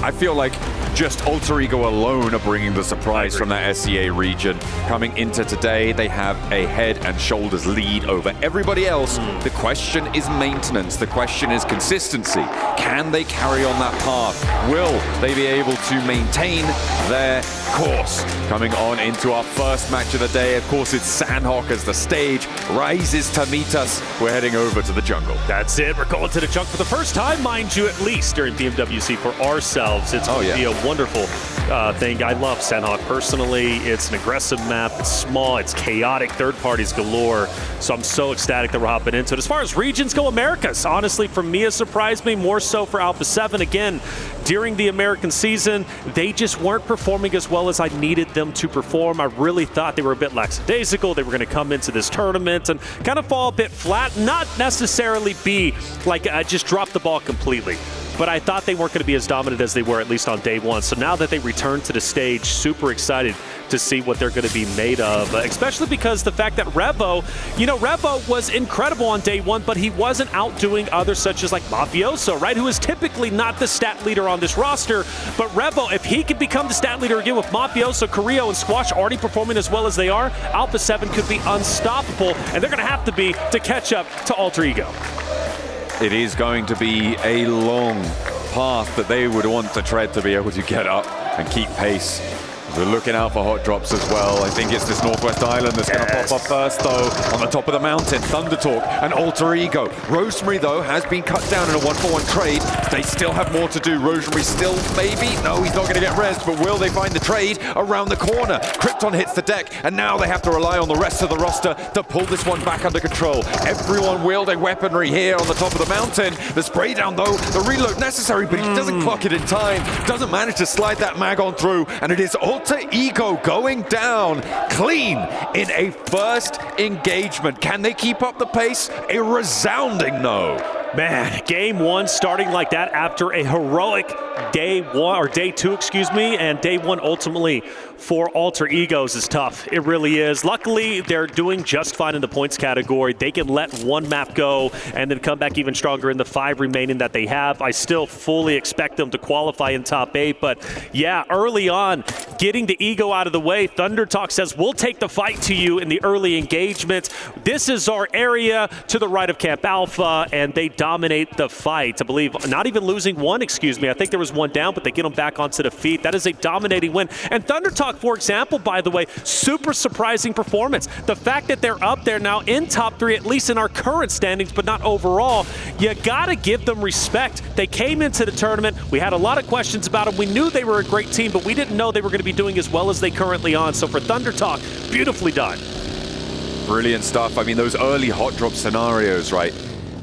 I feel like just Alter Ego alone are bringing the surprise from that SEA region. Coming into today, they have a head and shoulders lead over everybody else. The question is maintenance. The question is consistency. Can they carry on that path? Will they be able to maintain their course? Coming on into our first match of the day, of course, it's Sanhok as the stage rises to meet us. We're heading over to the jungle. That's it. We're going to the jungle for the first time, mind you, at least during PMWC for ourselves. It's going to be a wonderful thing. I love Sanhok personally. It's an aggressive map. It's small. It's chaotic. Third parties galore. So I'm so ecstatic that we're hopping into it. As far as regions go, Americas, honestly, for me, it surprised me more so for Alpha 7. Again, during the American season, they just weren't performing as well as I needed them to perform. I really thought they were a bit lackadaisical. They were going to come into this tournament and kind of fall a bit flat, not necessarily be like just drop the ball completely. But I thought they weren't going to be as dominant as they were, at least on day 1. So now that they return to the stage, super excited to see what they're going to be made of, especially because the fact that Revo, Revo was incredible on day 1, but he wasn't outdoing others such as like Mafioso, right? Who is typically not the stat leader on this roster. But Revo, if he could become the stat leader again with Mafioso, Carrillo, and Squash already performing as well as they are, Alpha 7 could be unstoppable, and they're going to have to be to catch up to Alter Ego. It is going to be a long path that they would want to tread to be able to get up and keep pace. We're looking out for hot drops as well. I think it's this Northwest Island that's going to pop up first, though. On the top of the mountain, Thunder Talk and Alter Ego. Rosemary, though, has been cut down in a 1-for-1 trade. They still have more to do. Rosemary still, maybe? No, he's not going to get rest, but will they find the trade around the corner? Krypton hits the deck, and now they have to rely on the rest of the roster to pull this one back under control. Everyone wielding weaponry here on the top of the mountain. The spray down, though, the reload necessary, but he doesn't clock it in time. Doesn't manage to slide that mag on through, and it is Alter Ego going down clean in a first engagement. Can they keep up the pace? A resounding no. Man, game 1 starting like that after a heroic day 2, and day 1 ultimately for Alter Egos is tough. It really is. Luckily, they're doing just fine in the points category. They can let one map go and then come back even stronger in the 5 remaining that they have. I still fully expect them to qualify in top 8, but yeah, early on, getting the ego out of the way, Thunder Talk says, we'll take the fight to you in the early engagement. This is our area to the right of Camp Alpha, and they dominate the fight. I believe not even losing one, I think there was one down, but they get them back onto the feet. That is a dominating win. And Thunder Talk, for example, by the way, super surprising performance. The fact that they're up there now in top 3, at least in our current standings, but not overall, you gotta give them respect. They came into the tournament. We had a lot of questions about them. We knew they were a great team, but we didn't know they were going to be doing as well as they currently are. So for Thunder Talk, beautifully done. Brilliant stuff. I mean, those early hot drop scenarios, right?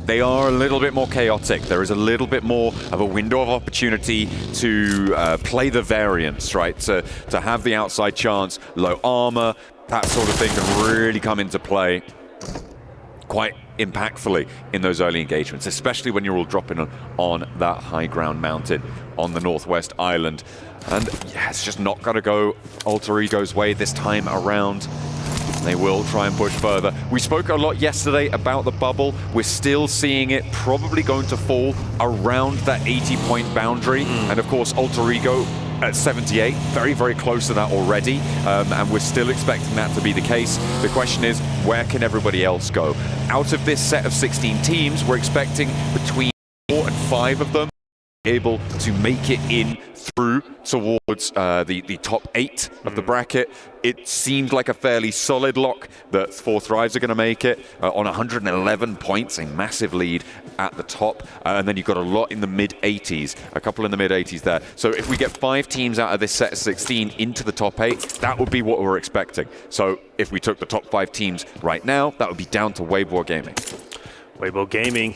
They are a little bit more chaotic. There is a little bit more of a window of opportunity to play the variance, right? To have the outside chance, low armor, that sort of thing can really come into play quite impactfully in those early engagements, especially when you're all dropping on that high ground mountain on the Northwest Island. And yeah, it's just not going to go Alter Ego's way this time around. They will try and push further. We spoke a lot yesterday about the bubble. We're still seeing it probably going to fall around that 80-point boundary. And of course, Alter Ego at 78, very, very close to that already, and we're still expecting that to be the case. The question is, where can everybody else go? Out of this set of 16 teams, we're expecting between 4 and 5 of them able to make it in through towards the top 8 of the bracket. It seemed like a fairly solid lock that 4 Thrives are going to make it on 111 points, a massive lead at the top, and then you've got a lot in the mid-80s, a couple in the mid-80s there. So if we get 5 teams out of this set of 16 into the top 8, that would be what we're expecting. So if we took the top 5 teams right now, that would be down to Weibo Gaming. Weibo Gaming,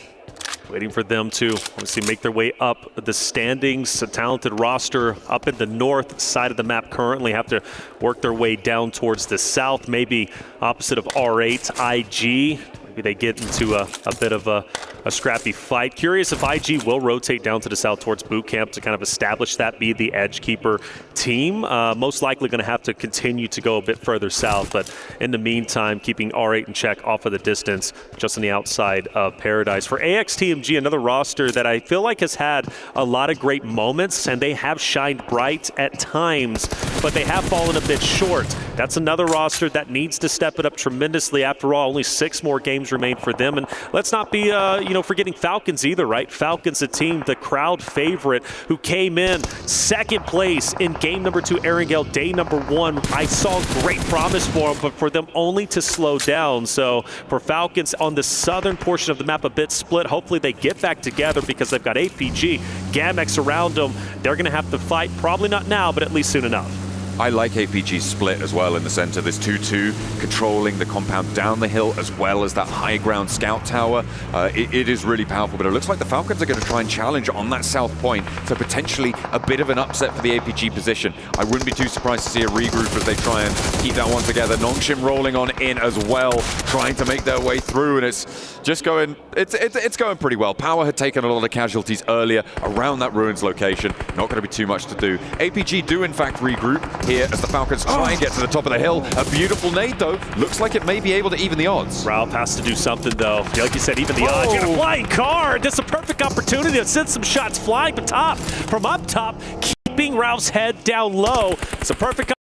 waiting for them to obviously make their way up the standings. A talented roster up in the north side of the map currently, have to work their way down towards the south, maybe opposite of R8, IG. Maybe they get into a bit of a scrappy fight. Curious if IG will rotate down to the south towards boot camp to kind of establish that, be the edge keeper team. Most likely going to have to continue to go a bit further south, but in the meantime, keeping R8 in check off of the distance, just on the outside of Paradise. For AXTMG, another roster that I feel like has had a lot of great moments, and they have shined bright at times, but they have fallen a bit short. That's another roster that needs to step it up tremendously. After all, only 6 more games remain for them, and let's not be forgetting Falcons either, right? Falcons, a team, the crowd favorite, who came in 2nd place in game number 2, Erangel, day number 1. I saw great promise for them, but for them only to slow down. So for Falcons on the southern portion of the map, a bit split. Hopefully they get back together because they've got APG, Gamex around them. They're going to have to fight, probably not now, but at least soon enough. I like APG's split as well in the center. There's 2-2 controlling the compound down the hill as well as that high ground scout tower. It is really powerful, but it looks like the Falcons are going to try and challenge on that south point, so potentially a bit of an upset for the APG position. I wouldn't be too surprised to see a regroup as they try and keep that one together. Nongshim rolling on in as well, trying to make their way through, and it's just going, it's going pretty well. Power had taken a lot of casualties earlier around that ruins location. Not going to be too much to do. APG do in fact regroup here as the Falcons try and get to the top of the hill. A beautiful nade though. Looks like it may be able to even the odds. Ralph has to do something though. Like you said, even the odds. You got a flying card. This is a perfect opportunity to send some shots flying to top. From up top, keeping Ralph's head down low. It's a perfect,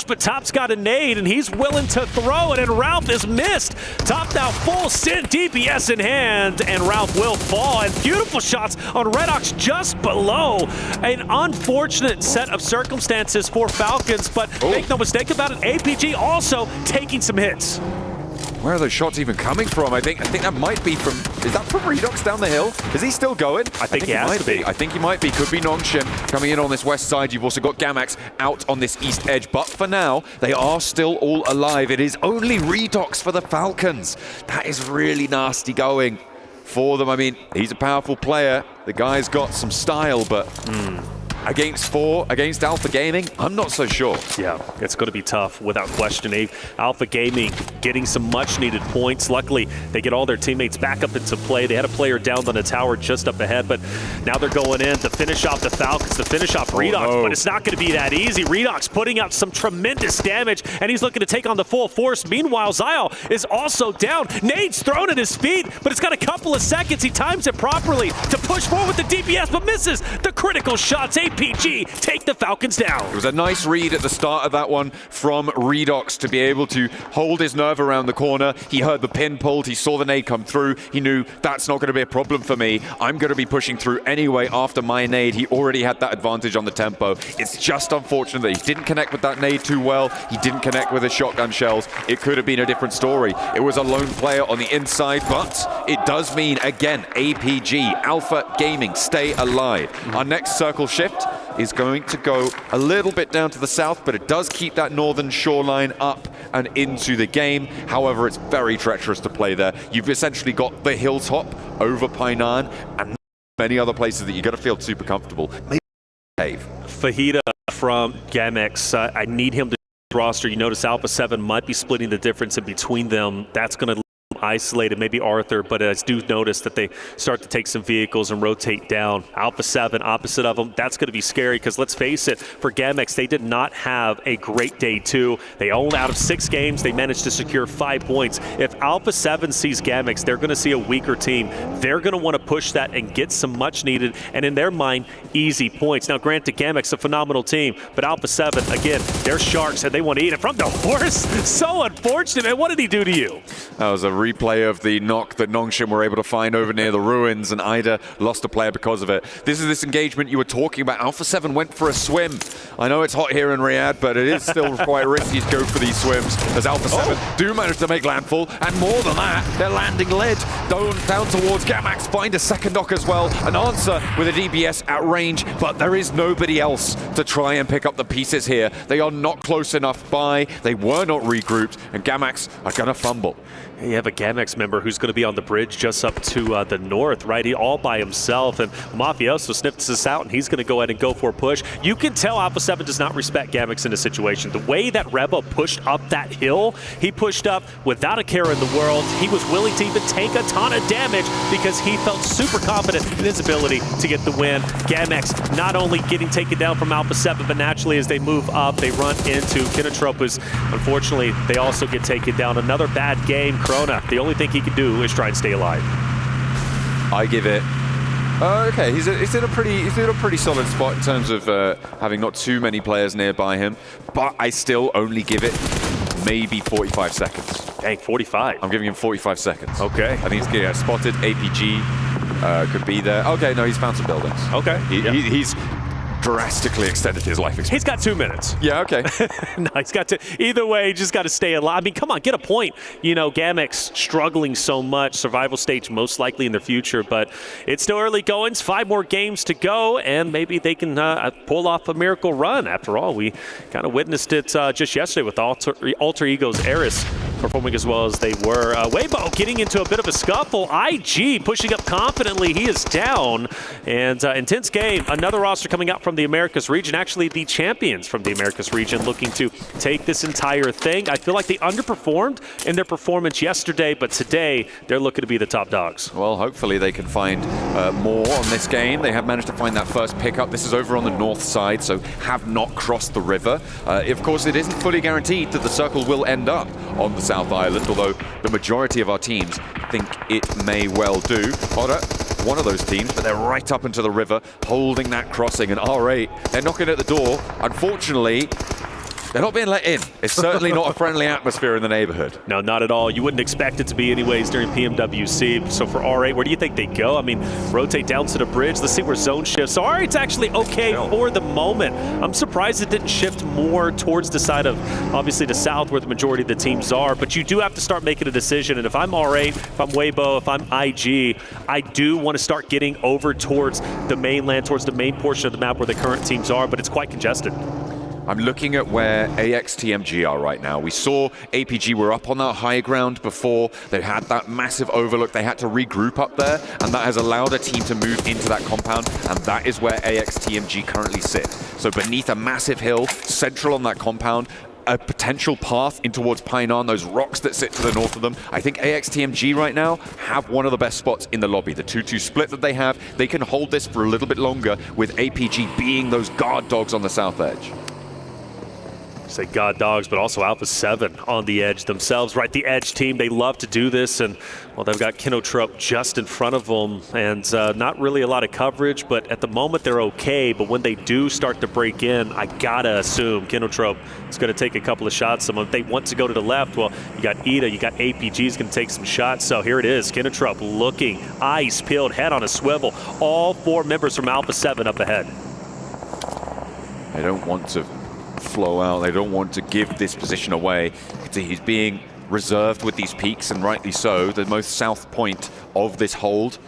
but Top's got a nade, and he's willing to throw it, and Ralph is missed. Top now full send, DPS in hand, and Ralph will fall. And beautiful shots on Redox just below. An unfortunate set of circumstances for Falcons, but make no mistake about it, APG also taking some hits. Where are those shots even coming from? I think that might be from, is that from Redox down the hill? Is he still going? I think he has to be. I think he might be. Could be Nongshim coming in on this west side. You've also got Gamax out on this east edge. But for now, they are still all alive. It is only Redox for the Falcons. That is really nasty going for them. I mean, he's a powerful player. The guy's got some style, but against 4, against Alpha Gaming, I'm not so sure. Yeah, it's going to be tough without question. Alpha Gaming getting some much needed points. Luckily, they get all their teammates back up into play. They had a player down on the tower just up ahead, but now they're going in to finish off the Falcons, to finish off Redox, but it's not going to be that easy. Redox putting out some tremendous damage, and he's looking to take on the full force. Meanwhile, Zyle is also down. Nade's thrown at his feet, but it's got a couple of seconds. He times it properly to push forward with the DPS, but misses the critical shots. APG take the Falcons down. It was a nice read at the start of that one from Redox to be able to hold his nerve around the corner. He heard the pin pulled, he saw the nade come through, he knew that's not going to be a problem for me. I'm going to be pushing through anyway after my nade. He already had that advantage on the tempo. It's just unfortunate that he didn't connect with that nade too well. He didn't connect with his shotgun shells. It could have been a different story. It was a lone player on the inside, but it does mean, again, APG, Alpha Gaming, stay alive. Our next circle shift is going to go a little bit down to the south, but it does keep that northern shoreline up and into the game. However, it's very treacherous to play there. You've essentially got the hilltop over Painan and many other places that you're going to feel super comfortable. Maybe cave. Fajita from Gamex, I need him to roster. You notice Alpha 7 might be splitting the difference in between them. That's going to isolated, maybe Arthur, but I do notice that they start to take some vehicles and rotate down. Alpha 7, opposite of them, that's going to be scary because let's face it, for Gamex, they did not have a great day 2. They only, out of 6 games, they managed to secure 5 points. If Alpha 7 sees Gamex, they're going to see a weaker team. They're going to want to push that and get some much needed, and in their mind, easy points. Now, granted, Gamex a phenomenal team, but Alpha 7, again, they're sharks and they want to eat it from the horse. So unfortunate, man. What did he do to you? That was a replay of the knock that Nongshim were able to find over near the ruins, and Ida lost a player because of it. This is this engagement you were talking about. Alpha 7 went for a swim. I know it's hot here in Riyadh, but it is still quite risky to go for these swims, as Alpha 7 do manage to make landfall, and more than that, they're landing lead down towards Gamax. Find a second knock as well. An answer with a DBS at range, but there is nobody else to try and pick up the pieces here. They are not close enough by. They were not regrouped, and Gamax are going to fumble. You have a Gamex member who's going to be on the bridge just up to the north, right? He all by himself, and Mafioso sniffs this out, and he's going to go ahead and go for a push. You can tell Alpha 7 does not respect Gamex in this situation. The way that Reba pushed up that hill, he pushed up without a care in the world. He was willing to even take a ton of damage because he felt super confident in his ability to get the win. Gamex not only getting taken down from Alpha 7, but naturally as they move up, they run into Kinotrope, who's unfortunately, they also get taken down. Another bad game. Corona, the only thing he can do is try and stay alive. I give it. Okay, he's in a pretty solid spot in terms of having not too many players nearby him, but I still only give it maybe 45 seconds. Dang, 45. I'm giving him 45 seconds. Okay. I think he's getting spotted. APG could be there. Okay, no, he's found some buildings. Okay. He's drastically extended his life expectancy. He's got 2 minutes. Yeah, okay. No, he's got to. Either way, he just got to stay alive. I mean, come on, get a point. You know, Gamex struggling so much, survival stage most likely in the future, but it's still early goings. 5 more games to go, and maybe they can pull off a miracle run. After all, we kind of witnessed it just yesterday with Alter Ego's Eris performing as well as they were. Weibo getting into a bit of a scuffle. IG pushing up confidently. He is down, and intense game. Another roster coming out from the Americas region, actually the champions from the Americas region, looking to take this entire thing. I feel like they underperformed in their performance yesterday, but today they're looking to be the top dogs. Well, hopefully they can find more on this game. They have managed to find that first pickup. This is over on the north side, so have not crossed the river. Of course, it isn't fully guaranteed that the circle will end up on the South Island, although the majority of our teams think it may well do. Oda, one of those teams, but they're right up into the river, holding that crossing, and R8, they're knocking at the door. Unfortunately, they're not being let in. It's certainly not a friendly atmosphere in the neighborhood. No, not at all. You wouldn't expect it to be anyways during PMWC. So for R8, where do you think they go? I mean, rotate down to the bridge. Let's see where zone shifts. So R8's actually okay for the moment. I'm surprised it didn't shift more towards the side of, obviously, the south where the majority of the teams are. But you do have to start making a decision. And if I'm R8, if I'm Weibo, if I'm IG, I do want to start getting over towards the mainland, towards the main portion of the map where the current teams are, but it's quite congested. I'm looking at where AXTMG are right now. We saw APG were up on that high ground before. They had that massive overlook. They had to regroup up there, and that has allowed a team to move into that compound, and that is where AXTMG currently sit. So beneath a massive hill, central on that compound, a potential path in towards Painan, those rocks that sit to the north of them. I think AXTMG right now have one of the best spots in the lobby. The 2-2 split that they have, they can hold this for a little bit longer with APG being those guard dogs on the south edge. Say God dogs, but also Alpha 7 on the edge themselves, right? The edge team, they love to do this, and well, they've got Kinotrope just in front of them, and not really a lot of coverage, but at the moment they're okay. But when they do start to break in, I gotta assume Kinotrope is going to take a couple of shots. If they want to go to the left, well, you got Ida, you got APG's going to take some shots. So here it is, Kinotrope looking, eyes peeled, head on a swivel. All 4 members from Alpha 7 up ahead. They don't want to flow out. They don't want to give this position away. He's being reserved with these peaks, and rightly so. The most south point of this hold.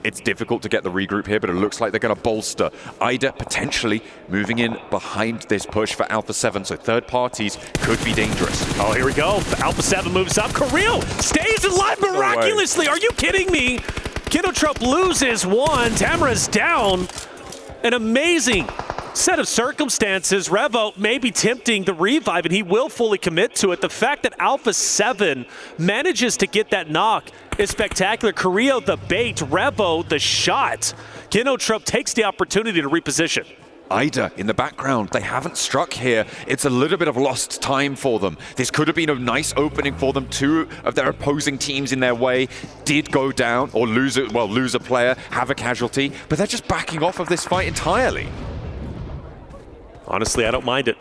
It's difficult to get the regroup here, but it looks like they're going to bolster. Ida potentially moving in behind this push for Alpha 7, so third parties could be dangerous. Oh, here we go. Alpha 7 moves up. Kirill stays alive miraculously. Are you kidding me? Kinotrope loses one. Tamara's down. An amazing set of circumstances, Revo may be tempting the revive, and he will fully commit to it. The fact that Alpha 7 manages to get that knock is spectacular. Carrillo the bait, Revo the shot. Kinotrop takes the opportunity to reposition. Ida in the background, they haven't struck here. It's a little bit of lost time for them. This could have been a nice opening for them. Two of their opposing teams in their way did go down or lose a player, have a casualty, but they're just backing off of this fight entirely. Honestly, I don't mind it.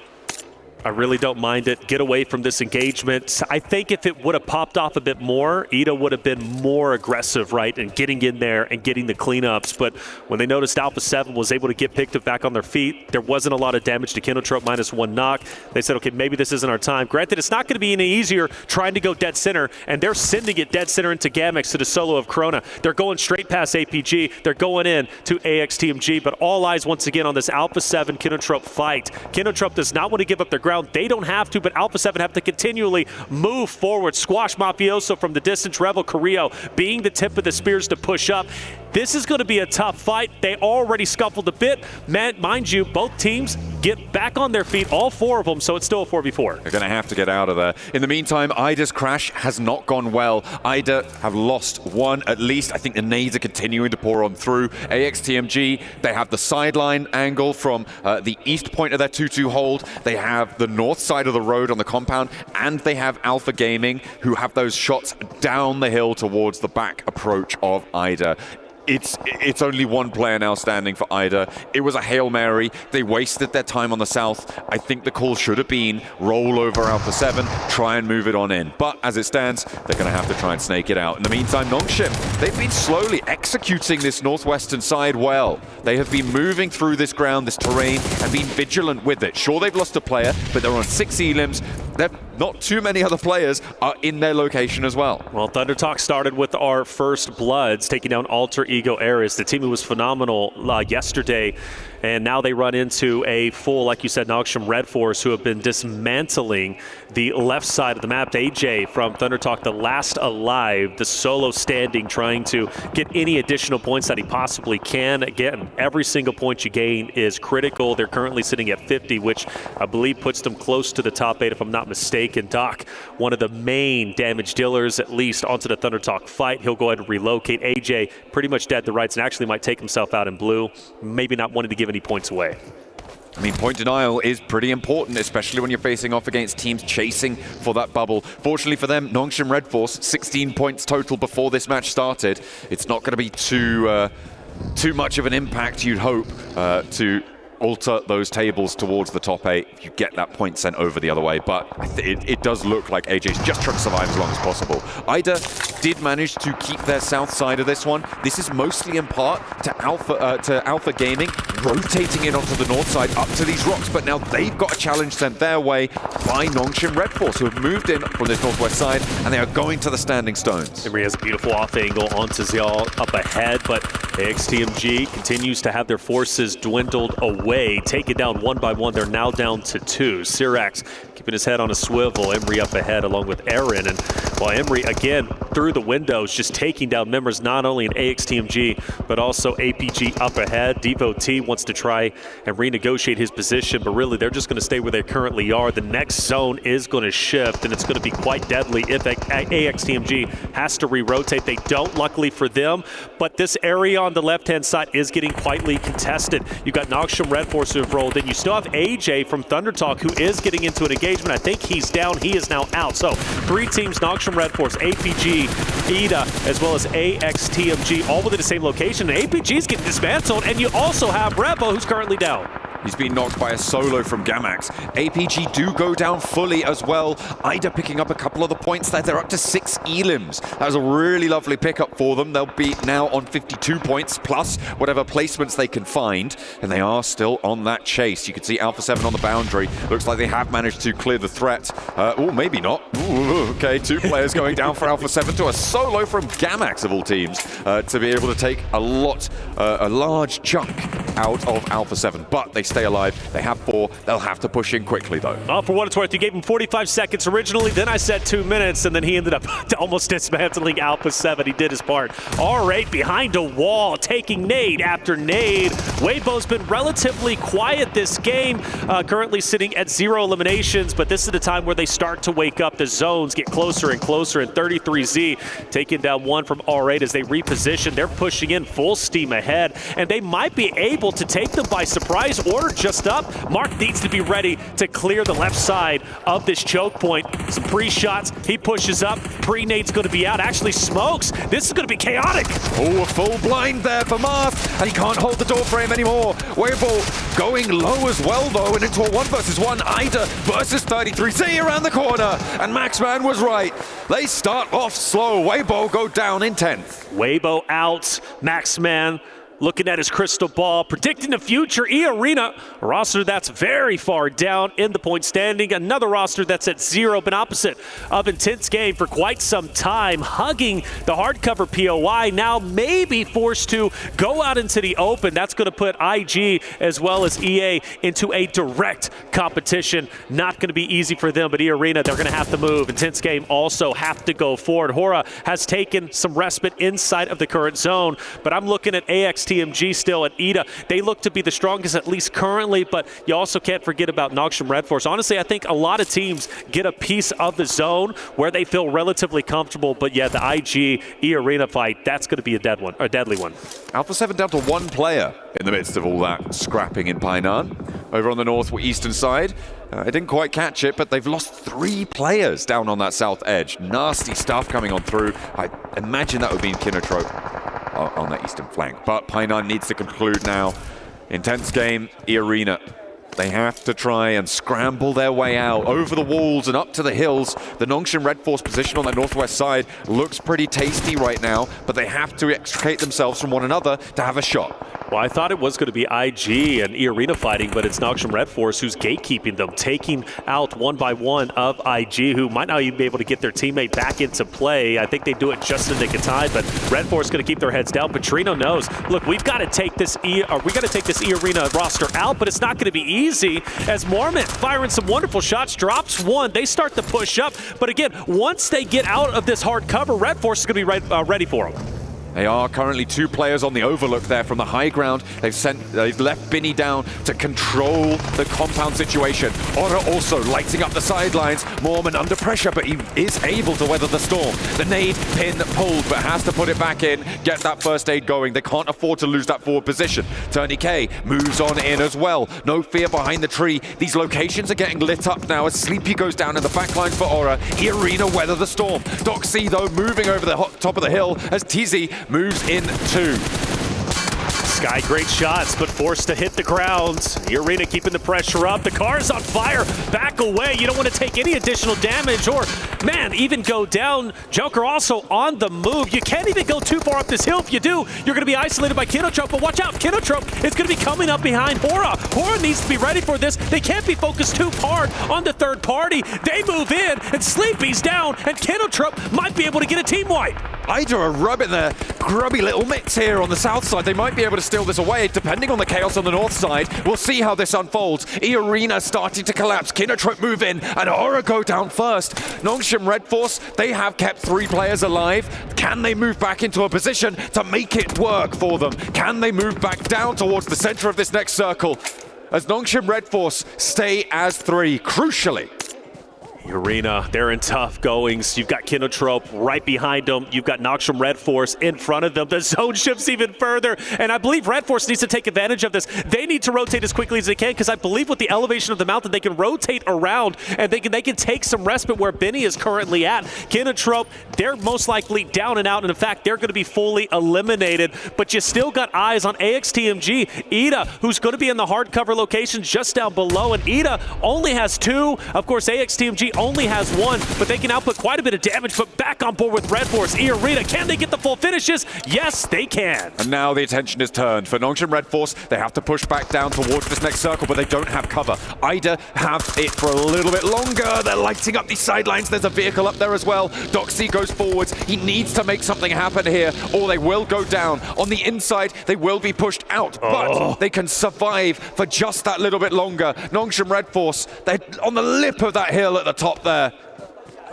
I really don't mind it. Get away from this engagement. I think if it would have popped off a bit more, Ida would have been more aggressive, right, and getting in there and getting the cleanups. But when they noticed Alpha 7 was able to get picked up back on their feet, there wasn't a lot of damage to Kinotrop, -1 knock. They said, okay, maybe this isn't our time. Granted, it's not going to be any easier trying to go dead center, and they're sending it dead center into Gamex to the solo of Corona. They're going straight past APG. They're going in to AXTMG, but all eyes once again on this Alpha 7 Kinotrop fight. Kinotrop does not want to give up their ground. They don't have to, but Alpha 7 have to continually move forward. Squash Mafioso from the distance. Revel Carrillo being the tip of the spears to push up. This is going to be a tough fight. They already scuffled a bit. Man, mind you, both teams get back on their feet, all four of them, so it's still a 4v4. They're going to have to get out of there. In the meantime, Ida's crash has not gone well. Ida have lost one at least. I think the nades are continuing to pour on through. AXTMG, they have the sideline angle from the east point of their 2-2 hold. They have the north side of the road on the compound, and they have Alpha Gaming, who have those shots down the hill towards the back approach of Ida. It's only one player now standing for Ida. It was a Hail Mary. They wasted their time on the south. I think the call should have been roll over Alpha 7, try and move it on in. But as it stands, they're going to have to try and snake it out. In the meantime, Nongshim, they've been slowly executing this northwestern side well. They have been moving through this ground, this terrain, and been vigilant with it. Sure, they've lost a player, but they're on 6 elims. Not too many other players are in their location as well. Well, Thunder Talk started with our first Bloods, taking down Alter Ego Ares, the team who was phenomenal yesterday. And now they run into a full, like you said, Nogsham Red Force, who have been dismantling the left side of the map. AJ from Thunder Talk, the last alive, the solo standing, trying to get any additional points that he possibly can. Again, every single point you gain is critical. They're currently sitting at 50, which I believe puts them close to the top 8, if I'm not mistaken. Doc, one of the main damage dealers, at least, onto the Thunder Talk fight. He'll go ahead and relocate. AJ pretty much dead to rights and actually might take himself out in blue. Maybe not wanting to give any points away. I mean, point denial is pretty important, especially when you're facing off against teams chasing for that bubble. Fortunately for them, Nongshim Red Force, 16 points total before this match started. It's not going to be too much of an impact, you'd hope, to alter those tables towards the top 8 if you get that point sent over the other way. But it does look like AJ's just trying to survive as long as possible. Ida did manage to keep their south side of this one. This is mostly in part to Alpha Gaming rotating in onto the north side up to these rocks, but now they've got a challenge sent their way by Nongshim Red Force, who have moved in from this northwest side, and they are going to the Standing Stones. Emery has a beautiful off angle onto Zial up ahead, but AXTMG continues to have their forces dwindled away, taken down one by one. They're now down to 2. Syrax keeping his head on a swivel. Emery up ahead along with Aaron, and while Emery again through the windows just taking down members not only in AXTMG but also APG up ahead. Devo T wants to try and renegotiate his position, but really they're just going to stay where they currently are. The next zone is going to shift, and it's going to be quite deadly if AXTMG has to re-rotate. They don't, luckily for them, but this area on the left-hand side is getting quietly contested. You've got Nogsham Red Force who have rolled in. You still have AJ from Thunder Talk, who is getting into an engagement. I think he's down. He is now out. So 3 teams, Nogsham Red Force, APG, Ida, as well as AXTMG, all within the same location. And APG is getting dismantled, and you also have Revo, who's currently down. He's been knocked by a solo from Gamax. APG do go down fully as well. Ida picking up a couple of the points there. They're up to 6 elims. That was a really lovely pickup for them. They'll be now on 52 points plus whatever placements they can find. And they are still on that chase. You can see Alpha 7 on the boundary. Looks like they have managed to clear the threat. Oh, maybe not. Ooh, okay, 2 players going down for Alpha 7 to a solo from Gamax of all teams to be able to take a large chunk out of Alpha 7, but they stay alive. They have 4. They'll have to push in quickly, though. For what it's worth, you gave him 45 seconds originally, then I said 2 minutes, and then he ended up almost dismantling Alpha 7. He did his part. R8 behind a wall, taking nade after nade. Weibo's been relatively quiet this game, currently sitting at 0 eliminations, but this is the time where they start to wake up. The zones get closer and closer, and 33Z taking down 1 from R8 as they reposition. They're pushing in full steam ahead, and they might be able to take them by surprise. Order just up. Mark needs to be ready to clear the left side of this choke point. Some pre-shots. He pushes up. Pre-nade's going to be out. Actually smokes. This is going to be chaotic. Oh, a full blind there for Marth, and he can't hold the door frame anymore. Weibo going low as well, though, and into a 1 versus 1. Ida versus 33Z around the corner, and Maxman was right. They start off slow. Weibo go down in 10th. Weibo out. Maxman looking at his crystal ball, predicting the future. E-Arena, a roster that's very far down in the point standing. Another roster that's at 0, been opposite of intense game for quite some time, hugging the hardcover POI, now maybe forced to go out into the open. That's going to put IG as well as EA into a direct competition. Not going to be easy for them, but E-Arena, they're going to have to move. Intense game also have to go forward. Hora has taken some respite inside of the current zone, but I'm looking at AXTMG still at Ida. They look to be the strongest, at least currently, but you also can't forget about Noxium Red Force. Honestly, I think a lot of teams get a piece of the zone where they feel relatively comfortable, but yeah, the IG E-Arena fight, that's going to be a deadly one. Alpha 7 down to 1 player in the midst of all that scrapping in Painan. Over on the northeastern side, I didn't quite catch it, but they've lost 3 players down on that south edge. Nasty stuff coming on through. I imagine that would be in Kinotrope on that eastern flank. But Painan needs to conclude now. Intense game, E-Arena. They have to try and scramble their way out over the walls and up to the hills. The Nongshan Red Force position on that northwest side looks pretty tasty right now, but they have to extricate themselves from one another to have a shot. Well, I thought it was going to be IG and E-Arena fighting, but it's Noxium Red Force who's gatekeeping them, taking out 1 by 1 of IG, who might not even be able to get their teammate back into play. I think they do it just in the nick of time, but Red Force is going to keep their heads down. Petrino knows, look, we've got to take this E-Arena roster out, but it's not going to be easy, as Mormont firing some wonderful shots, drops 1. They start to push up, but again, once they get out of this hard cover, Red Force is going to be ready for them. They are currently 2 players on the overlook there from the high ground. They've left Binny down to control the compound situation. Ora also lighting up the sidelines. Mormont under pressure, but he is able to weather the storm. The nade pin pulled, but has to put it back in, get that first aid going. They can't afford to lose that forward position. Turney K moves on in as well. No fear behind the tree. These locations are getting lit up now as Sleepy goes down in the back line for Ora. E-Arena weather the storm. Doc C, though, moving over the top of the hill as TZ moves in 2. Sky, great shots, but forced to hit the ground. E-Arena keeping the pressure up. The car's on fire. Back away. You don't want to take any additional damage or, man, even go down. Joker also on the move. You can't even go too far up this hill. If you do, you're going to be isolated by Kinotrope, but watch out. Kinotrope is going to be coming up behind Hora. Hora needs to be ready for this. They can't be focused too hard on the third party. They move in, and Sleepy's down, and Kinotrope might be able to get a team wipe. Ida are rubbing their grubby little mitts here on the south side. They might be able to steal this away, depending on the chaos on the north side. We'll see how this unfolds. E-Arena starting to collapse. Kinotrope move in, and Ora go down first. Nongshan Red Force, they have kept 3 players alive. Can they move back into a position to make it work for them? Can they move back down towards the center of this next circle? As Nongshan Red Force stay as 3, crucially. Arena, they're in tough goings. You've got Kinotrope right behind them. You've got Noxium Red Force in front of them. The zone shifts even further, and I believe Red Force needs to take advantage of this. They need to rotate as quickly as they can, because I believe with the elevation of the mountain, they can rotate around, and they can take some respite where Benny is currently at. Kinotrope, they're most likely down and out, and in fact, they're going to be fully eliminated, but you still got eyes on AXTMG. Ida, who's going to be in the hardcover locations just down below, and Ida only has 2. Of course, AXTMG only has one, but they can output quite a bit of damage. But back on board with Red Force, Arena, can they get the full finishes? Yes, they can. And now the attention is turned. For Nongshim Red Force, they have to push back down towards this next circle, but they don't have cover. Ida have it for a little bit longer. They're lighting up these sidelines. There's a vehicle up there as well. Doxy goes forwards. He needs to make something happen here, or they will go down. On the inside, they will be pushed out, but they can survive for just that little bit longer. Nongshim Red Force, they're on the lip of that hill at the top there.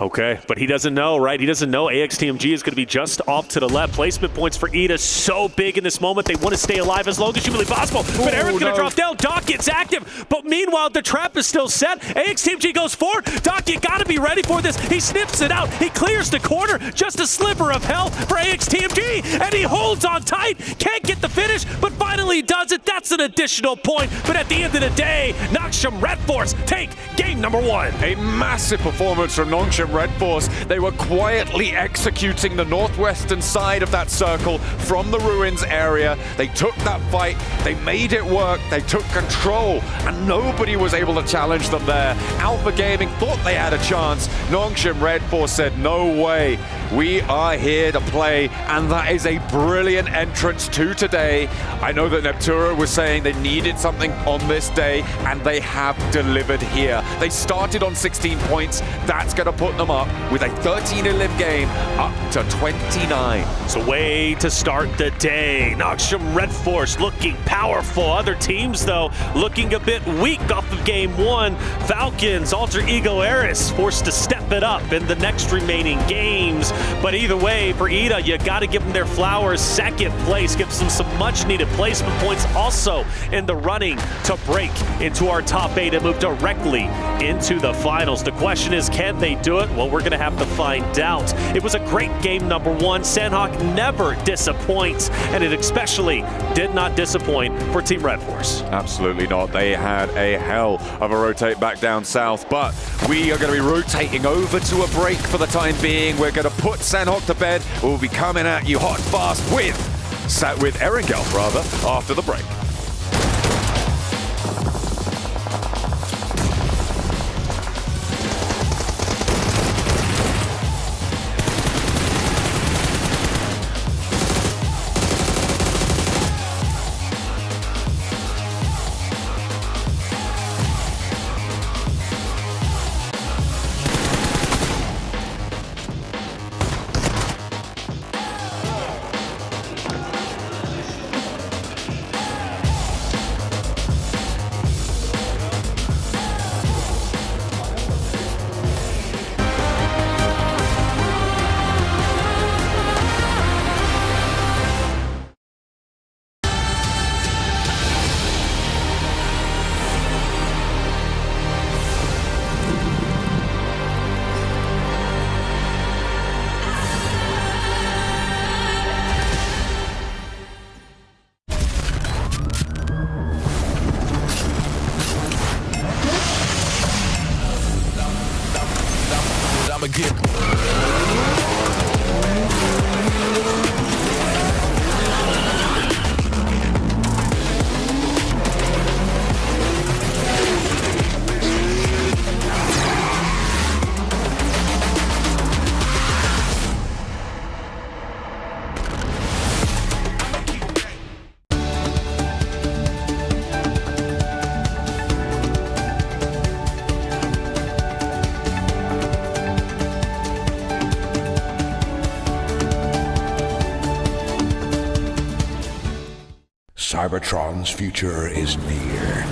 Okay, but he doesn't know, right? He doesn't know AXTMG is going to be just off to the left. Placement points for Ida so big in this moment. They want to stay alive as long as humanly possible. But Aaron's going to drop down. Doc gets active. But meanwhile, the trap is still set. AXTMG goes forward. Doc, you got to be ready for this. He snips it out. He clears the corner. Just a sliver of hell for AXTMG. And he holds on tight. Can't get the finish, but finally does it. That's an additional point. But at the end of the day, Nongshim Red Force take game number 1. A massive performance from Nongshim Red Force. They were quietly executing the northwestern side of that circle from the ruins area. They took that fight, they made it work, they took control, and nobody was able to challenge them there. Alpha Gaming thought they had a chance. Nongshim Red Force said, no way. We are here to play, and that is a brilliant entrance to today. I know that Neptura was saying they needed something on this day, and they have delivered here. They started on 16 points. That's going to put them up with a 13-elim game up to 29. So way to start the day. Nongshim Red Force looking powerful. Other teams, though, looking a bit weak off of game 1. Falcons, Alter Ego Eris forced to step it up in the next remaining games. But either way, for Ida, you got to give them their flowers. Second place gives them some much-needed placement points. Also in the running to break into our top 8 and move directly into the finals. The question is, can they do it? Well, we're going to have to find out. It was a great game number 1. Sanhok never disappoints, and it especially did not disappoint for Team Red Force. Absolutely not. They had a hell of a rotate back down south, but we are going to be rotating over to a break for the time being. We're going to put Sanhok to bed. We'll be coming at you hot and fast with Erangel, rather, after the break. Cybertron's future is near.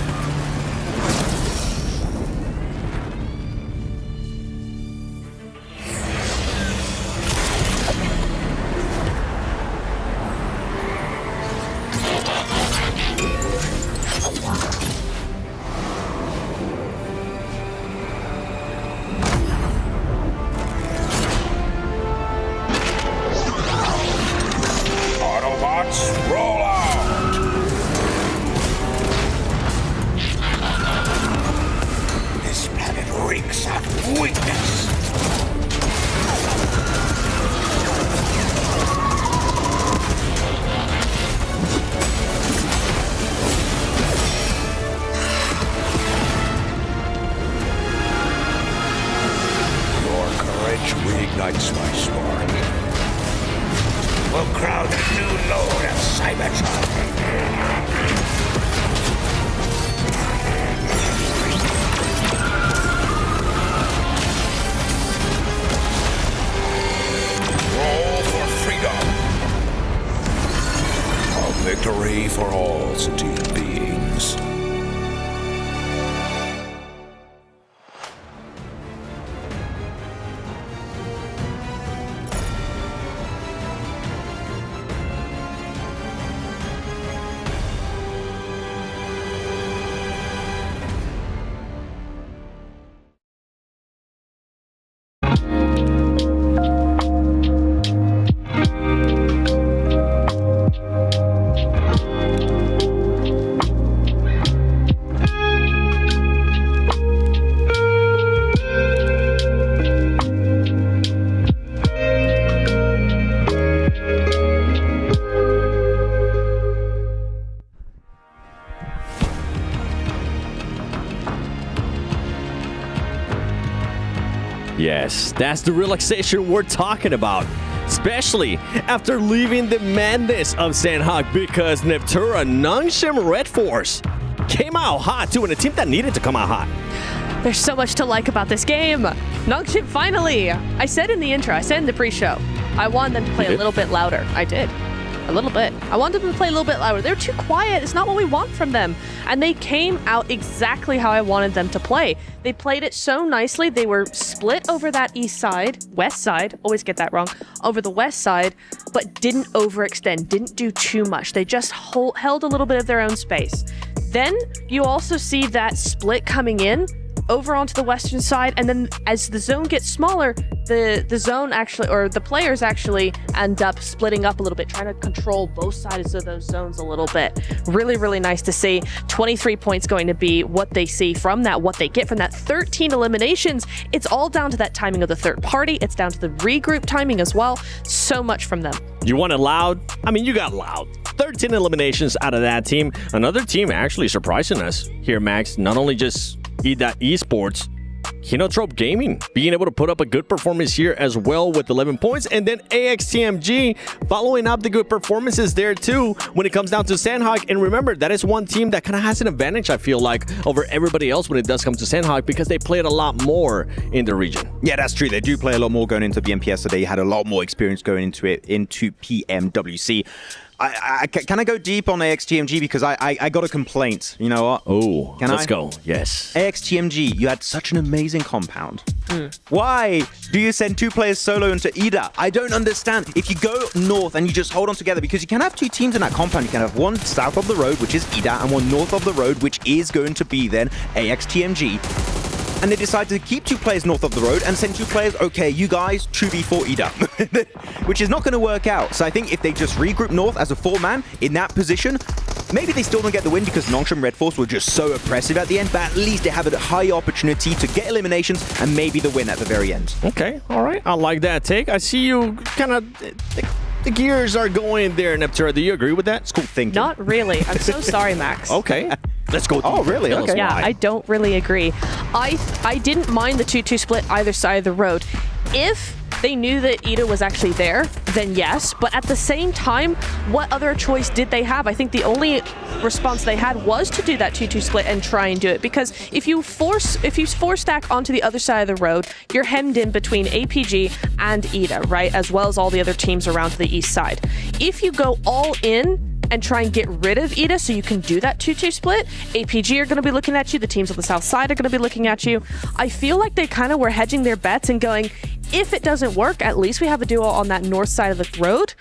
Autobots, roll out! for all sentient beings. Yes, that's the relaxation we're talking about. Especially after leaving the madness of Sanhok, because Neptura Nongshim Red Force came out hot too, and a team that needed to come out hot. There's so much to like about this game. Nongshim finally. I said in the intro, I said in the pre-show, I wanted them to play a little bit louder. I did. A little bit. I wanted them to play a little bit louder. They're too quiet. It's not what we want from them. And they came out exactly how I wanted them to play. They played it so nicely. They were split over that west side, always get that wrong, over the west side, but didn't overextend, didn't do too much. They just held a little bit of their own space. Then you also see that split coming in over onto the western side, and then as the zone gets smaller, the zone actually, or the players actually end up splitting up a little bit, trying to control both sides of those zones a little bit. Really, really nice to see. 23 points going to be what they see from that, what they get from that. 13 eliminations. It's all down to that timing of the third party. It's down to the regroup timing as well. So much from them. You want it loud? I mean, you got loud. 13 eliminations out of that team. Another team actually surprising us here, Max. Not only just Esports, Kinotrope Gaming being able to put up a good performance here as well with 11 points, and then AXTMG following up the good performances there too when it comes down to Sanhok. And remember, that is one team that kind of has an advantage, I feel like, over everybody else when it does come to Sanhok, because they played a lot more in the region. Yeah, that's true. They do play a lot more going into BMPS, so they had a lot more experience going into it, into PMWC. Can I go deep on AXTMG, because I got a complaint. You know what? Oh, let's go. Yes. AXTMG, you had such an amazing compound. Why do you send two players solo into Ida? I don't understand. If you go north and you just hold on together, because you can have two teams in that compound. You can have one south of the road, which is Ida, and one north of the road, which is going to be then AXTMG. And they decided to keep two players north of the road and send two players, okay, you guys, 2v4 Ida, which is not going to work out. So I think if they just regroup north as a four-man in that position, maybe they still don't get the win because Nongshim Red Force were just so oppressive at the end, but at least they have a high opportunity to get eliminations and maybe the win at the very end. Okay, all right. I like that take. I see you kind of... The gears are going there, Neptura. Do you agree with that? It's cool thinking. Not really. I'm so sorry, Max. Okay. Let's go. Oh, really? Okay. Yeah, I don't really agree. I didn't mind the 2-2 split either side of the road. If they knew that Ida was actually there, then yes. But at the same time, what other choice did they have? I think the only response they had was to do that 2-2 split and try and do it. Because if you force stack onto the other side of the road, you're hemmed in between APG and Ida, right? As well as all the other teams around to the east side. If you go all in and try and get rid of Ida so you can do that 2-2 split, APG are going to be looking at you, the teams on the south side are going to be looking at you. I feel like they kind of were hedging their bets and going, if it doesn't work, at least we have a duo on that north side of the road.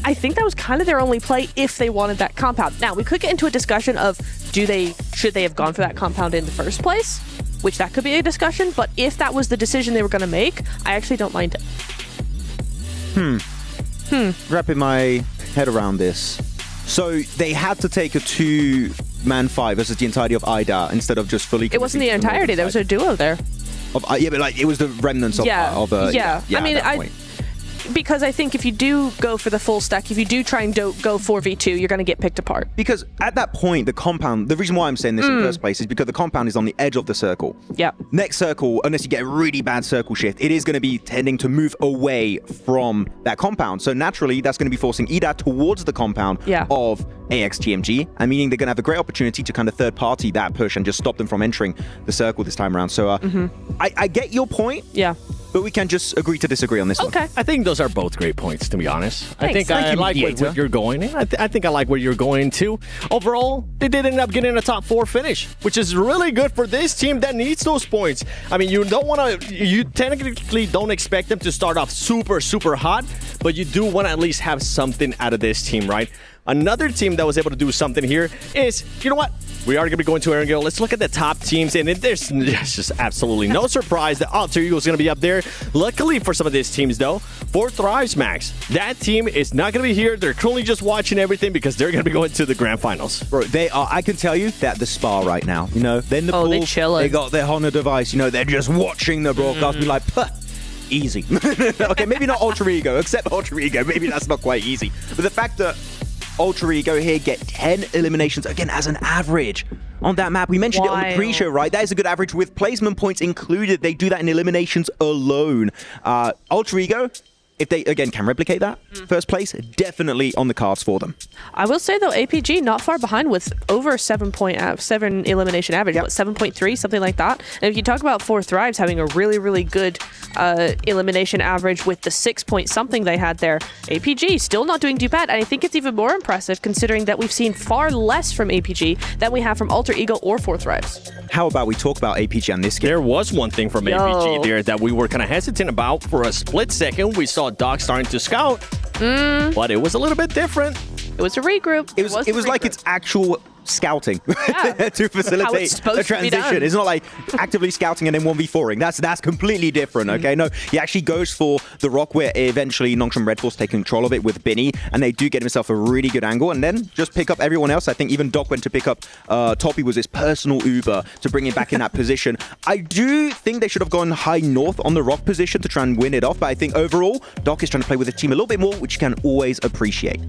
I think that was kind of their only play if they wanted that compound. Now, we could get into a discussion of should they have gone for that compound in the first place, which that could be a discussion, but if that was the decision they were going to make, I actually don't mind it. Wrapping my head around this. So they had to take a two-man five versus the entirety of Ida instead of just fully... It wasn't the entirety. There was a duo there. Yeah, but like it was the remnants of... Yeah. I mean, because I think if you do go for the full stack, if you do try and go 4v2, you're going to get picked apart. Because at that point, the compound... The reason why I'm saying this in the first place is because the compound is on the edge of the circle. Yeah. Next circle, unless you get a really bad circle shift, it is going to be tending to move away from that compound. So naturally, that's going to be forcing Ida towards the compound of AXTMG, and meaning they're going to have a great opportunity to kind of third-party that push and just stop them from entering the circle this time around. So I get your point. Yeah. But we can just agree to disagree on this one. I think those are both great points, to be honest. Thanks. I think I like where you're going. I think I like where you're going, too. Overall, they did end up getting a top 4 finish, which is really good for this team that needs those points. I mean, you technically don't expect them to start off super, super hot, but you do want to at least have something out of this team, right? Another team that was able to do something here is, you know what? We are going to be going to Erangel. Let's look at the top teams, and there's just absolutely no surprise that Alter Ego is going to be up there. Luckily for some of these teams, though, 4 Thrives, Max. That team is not going to be here. They're currently just watching everything because they're going to be going to the grand finals. Bro, they are. I can tell you that the spa right now, you know, then the pool, they're chilling. They got their Honor device, you know, they're just watching the broadcast, be like, puh. Easy. Okay, maybe not Alter Ego, except Alter Ego. Maybe that's not quite easy. But the fact that Alter Ego here get 10 eliminations, again, as an average on that map. We mentioned it on the pre-show, right? That is a good average with placement points included. They do that in eliminations alone. Alter Ego, if they, again, can replicate that first place, definitely on the cards for them. I will say, though, APG not far behind with over 7 elimination average, what, 7.3, something like that. And if you talk about 4 Thrives having a really, really good elimination average with the 6 point something they had there, APG still not doing too bad. And I think it's even more impressive considering that we've seen far less from APG than we have from Alter Ego or 4 Thrives. How about we talk about APG on this game? There was one thing from APG there that we were kind of hesitant about. For a split second, we saw Doc starting to scout, but it was a little bit different. It was a regroup. It was like it's actual scouting to facilitate a transition. It's not like actively scouting and then 1v4ing. That's completely different, okay? No, he actually goes for the rock where eventually Nongshim Red Force take control of it with Binny, and they do get himself a really good angle and then just pick up everyone else. I think even Doc went to pick up Toppy was his personal Uber to bring him back in that position. I do think they should have gone high north on the rock position to try and win it off, but I think overall, Doc is trying to play with the team a little bit more, which you can always appreciate.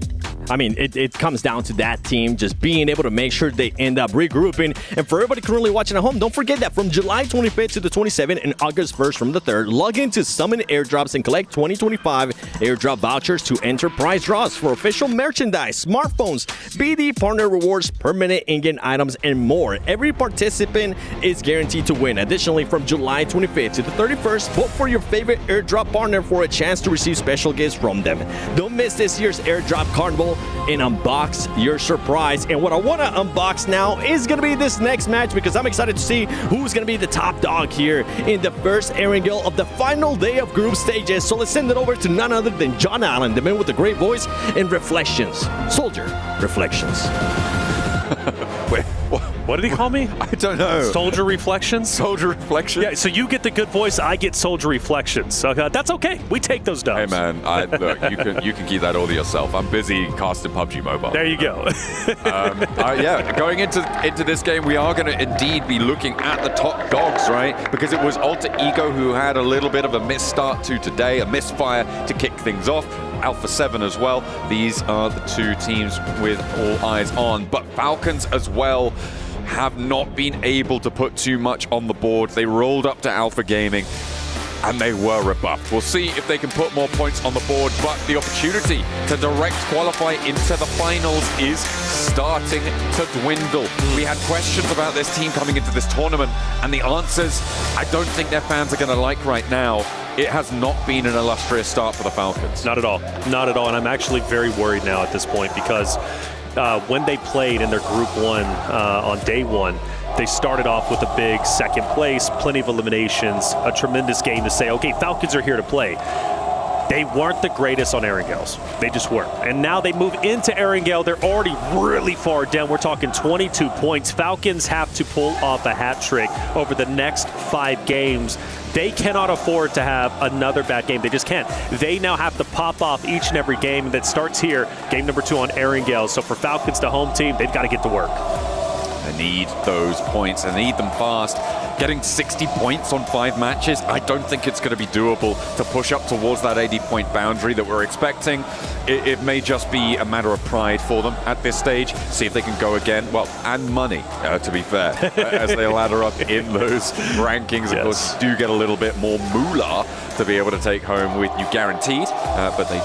I mean, it comes down to that team just being able to make sure they end up regrouping. And for everybody currently watching at home, don't forget that from July 25th to the 27th and August 1st from the 3rd, log into Summon Airdrops and collect 2025 airdrop vouchers to enter prize draws for official merchandise, smartphones, BD partner rewards, permanent in-game items, and more. Every participant is guaranteed to win. Additionally, from July 25th to the 31st, vote for your favorite airdrop partner for a chance to receive special gifts from them. Don't miss this year's airdrop carnival and unbox your surprise. And what I want to unbox now is going to be this next match because I'm excited to see who's going to be the top dog here in the first Erangel of the final day of group stages. So let's send it over to none other than John Allen, the man with the great voice and Reflections. Soldier Reflections. Wait, what did he call me? I don't know. Soldier Reflections? Soldier Reflections? Yeah, so you get the good voice, I get Soldier Reflections. So that's okay. We take those dubs. Hey, man, look, you can keep that all to yourself. I'm busy casting PUBG Mobile. There you go. Yeah, going into this game, we are going to indeed be looking at the top dogs, right? Because it was Alter Ego who had a little bit of a misstart to today, a misfire to kick things off. Alpha 7 as well. These are the two teams with all eyes on. But Falcons as well have not been able to put too much on the board. They rolled up to Alpha Gaming and they were rebuffed. We'll see if they can put more points on the board, but the opportunity to direct qualify into the finals is starting to dwindle. We had questions about this team coming into this tournament, and the answers I don't think their fans are going to like right now. It has not been an illustrious start for the Falcons. Not at all. Not at all. And I'm actually very worried now at this point because when they played in their Group 1 on day 1, they started off with a big second place, plenty of eliminations, a tremendous game to say, okay, Falcons are here to play. They weren't the greatest on Erangels. They just weren't. And now they move into Erangel. They're already really far down. We're talking 22 points. Falcons have to pull off a hat trick over the next 5 games. They cannot afford to have another bad game. They just can't. They now have to pop off each and every game, and that starts here, game number 2 on Erangel. So for Falcons, the home team, they've got to get to work. They need those points. They need them fast. Getting 60 points on 5 matches, I don't think it's going to be doable to push up towards that 80-point boundary that we're expecting. It may just be a matter of pride for them at this stage. See if they can go again. Well, and money, to be fair, as they ladder up in those rankings. Of course, do get a little bit more moolah to be able to take home with you guaranteed, but they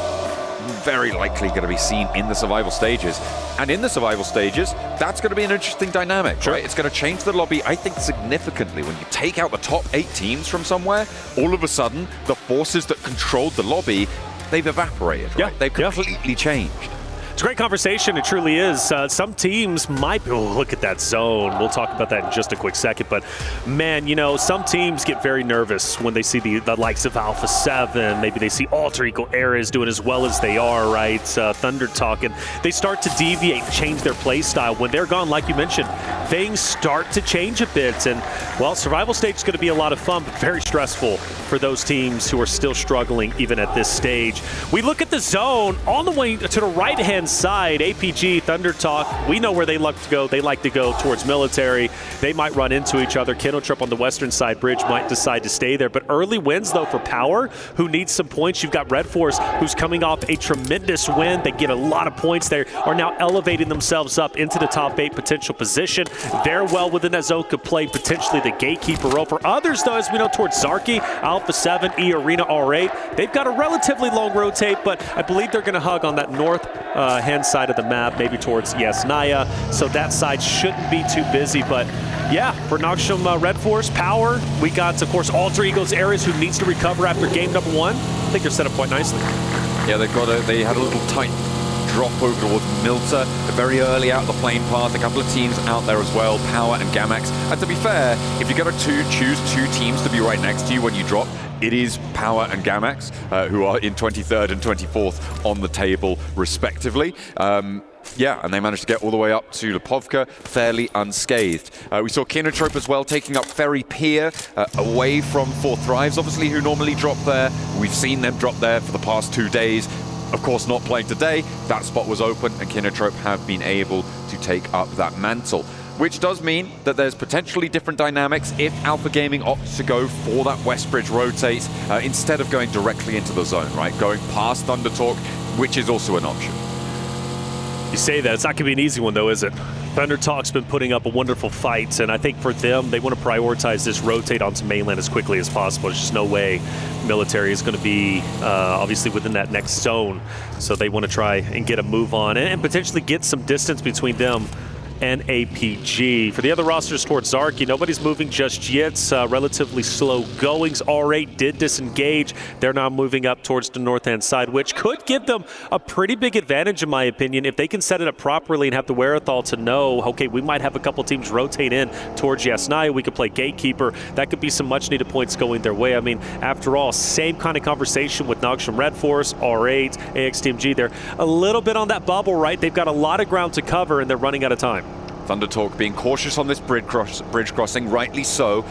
very likely going to be seen in the survival stages. And in the survival stages, that's going to be an interesting dynamic, right? It's going to change the lobby, I think, significantly. When you take out the top 8 teams from somewhere, all of a sudden, the forces that controlled the lobby, they've evaporated, right? They've completely changed. It's a great conversation. It truly is. Some teams might be, look at that zone. We'll talk about that in just a quick second. But, man, you know, some teams get very nervous when they see the likes of Alpha 7. Maybe they see Alter Ego Ares doing as well as they are, right? Thunder Talk. And they start to deviate and change their play style. When they're gone, like you mentioned, things start to change a bit. And, well, survival stage is going to be a lot of fun, but very stressful for those teams who are still struggling even at this stage. We look at the zone on the way to the right-hand side. APG, Thunder Talk, we know where they like to go. They like to go towards military. They might run into each other. Kenotrip on the western side bridge might decide to stay there. But early wins, though, for Power, who needs some points. You've got Red Force, who's coming off a tremendous win. They get a lot of points. They are now elevating themselves up into the top 8 potential position. They're well within that zone, could play potentially the gatekeeper role. For others, though, as we know, towards Zarky, Alpha 7, E Arena R8, they've got a relatively long rotate, but I believe they're going to hug on that north hand side of the map, maybe towards Yasnaya. So that side shouldn't be too busy. But yeah, for Noksham Red Force, Power, we got, of course, Alter Ego's Ares, who needs to recover after game number 1. I think they're set up quite nicely. Yeah, they had a little tight drop over towards Milta very early out of the plane path. A couple of teams out there as well, Power and Gamax. And to be fair, if you're going to choose 2 teams to be right next to you when you drop, it is Power and Gamax, who are in 23rd and 24th on the table, respectively. Yeah, and they managed to get all the way up to Lipovka fairly unscathed. We saw Kinotrope as well taking up Ferry Pier away from 4 Thrives, obviously, who normally drop there. We've seen them drop there for the past 2 days. Of course, not playing today. That spot was open, and Kinotrope have been able to take up that mantle, which does mean that there's potentially different dynamics if Alpha Gaming opts to go for that West Bridge rotate instead of going directly into the zone, right? Going past Thunder Talk, which is also an option. You say that, it's not going to be an easy one, though, is it? Thunder Talk's been putting up a wonderful fight, and I think for them, they want to prioritize this rotate onto mainland as quickly as possible. There's just no way military is going to be obviously within that next zone, so they want to try and get a move on and potentially get some distance between them and APG. For the other rosters towards Zarky, nobody's moving just yet. Relatively slow goings. R8 did disengage. They're now moving up towards the north-hand side, which could give them a pretty big advantage, in my opinion, if they can set it up properly and have the wherewithal to know, okay, we might have a couple teams rotate in towards Yasnaya. We could play gatekeeper. That could be some much-needed points going their way. I mean, after all, same kind of conversation with Noksham Red Force, R8, AXTMG. They're a little bit on that bubble, right? They've got a lot of ground to cover, and they're running out of time. Thunder Talk being cautious on this bridge crossing, rightly so.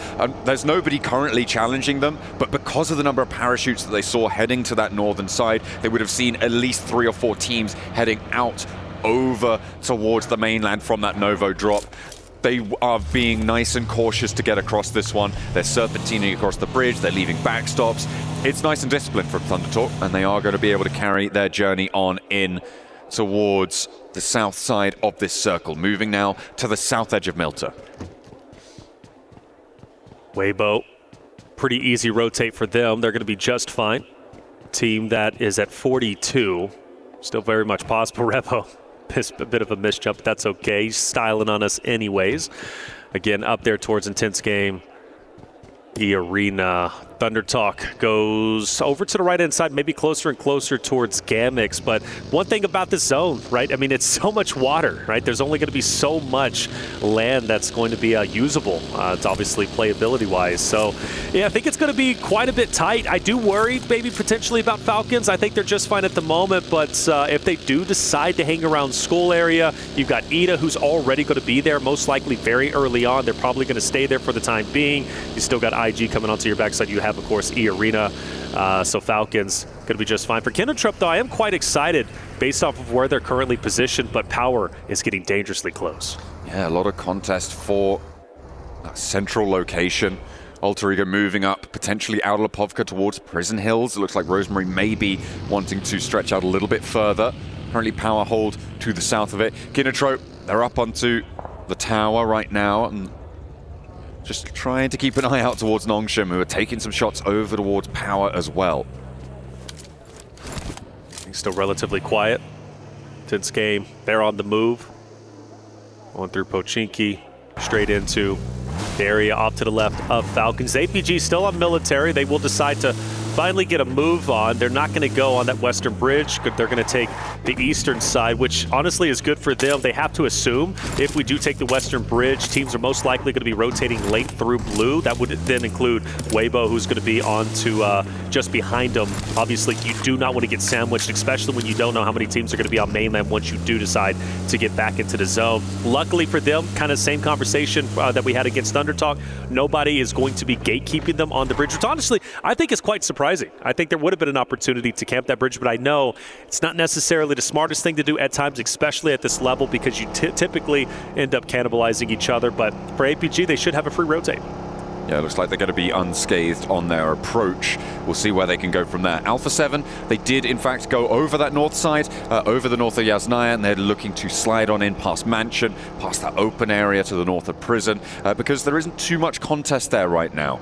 There's nobody currently challenging them, but because of the number of parachutes that they saw heading to that northern side, they would have seen at least 3 or 4 teams heading out over towards the mainland from that Novo drop. They are being nice and cautious to get across this one. They're serpentining across the bridge, they're leaving backstops. It's nice and disciplined from Thunder Talk, and they are going to be able to carry their journey on in towards the south side of this circle, moving now to the south edge of Milta. Weibo, pretty easy rotate for them. They're going to be just fine. Team that is at 42, still very much possible. Revo, a bit of a misjump, but that's okay. He's styling on us anyways. Again, up there towards intense game. E Arena. Thunder Talk goes over to the right-hand side, maybe closer and closer towards Gamix. But one thing about this zone, right? I mean, it's so much water, right? There's only going to be so much land that's going to be usable. It's obviously playability-wise. So, yeah, I think it's going to be quite a bit tight. I do worry maybe potentially about Falcons. I think they're just fine at the moment. But if they do decide to hang around school area, you've got Ida, who's already going to be there, most likely very early on. They're probably going to stay there for the time being. You still got IG coming onto your backside. You have, of course, E Arena. So Falcons going to be just fine. For Kinotrip, though, I am quite excited based off of where they're currently positioned, but Power is getting dangerously close. Yeah, a lot of contest for that central location. Alter Ego moving up, potentially out of Lipovka towards Prison Hills. It looks like Rosemary may be wanting to stretch out a little bit further. Currently Power hold to the south of it. Kinotrope, they're up onto the tower right now, and just trying to keep an eye out towards Nongshim, who are taking some shots over towards Power as well. He's still relatively quiet. Tense game. They're on the move. Going through Pochinki, straight into the area off to the left of Falcons. APG still on military. They will decide to finally get a move on. They're not going to go on that western bridge. They're going to take the eastern side, which honestly is good for them. They have to assume if we do take the western bridge, teams are most likely going to be rotating late through blue. That would then include Weibo, who's going to be on to just behind them. Obviously, you do not want to get sandwiched, especially when you don't know how many teams are going to be on mainland once you do decide to get back into the zone. Luckily for them, kind of same conversation that we had against Thundertalk. Nobody is going to be gatekeeping them on the bridge, which honestly, I think is quite surprising. I think there would have been an opportunity to camp that bridge, but I know it's not necessarily the smartest thing to do at times, especially at this level, because you typically end up cannibalizing each other. But for APG, they should have a free rotate. Yeah, it looks like they're going to be unscathed on their approach. We'll see where they can go from there. Alpha 7, they did in fact go over that north side, over the north of Yasnaya, and they're looking to slide on in past Mansion, past that open area to the north of Prison, because there isn't too much contest there right now.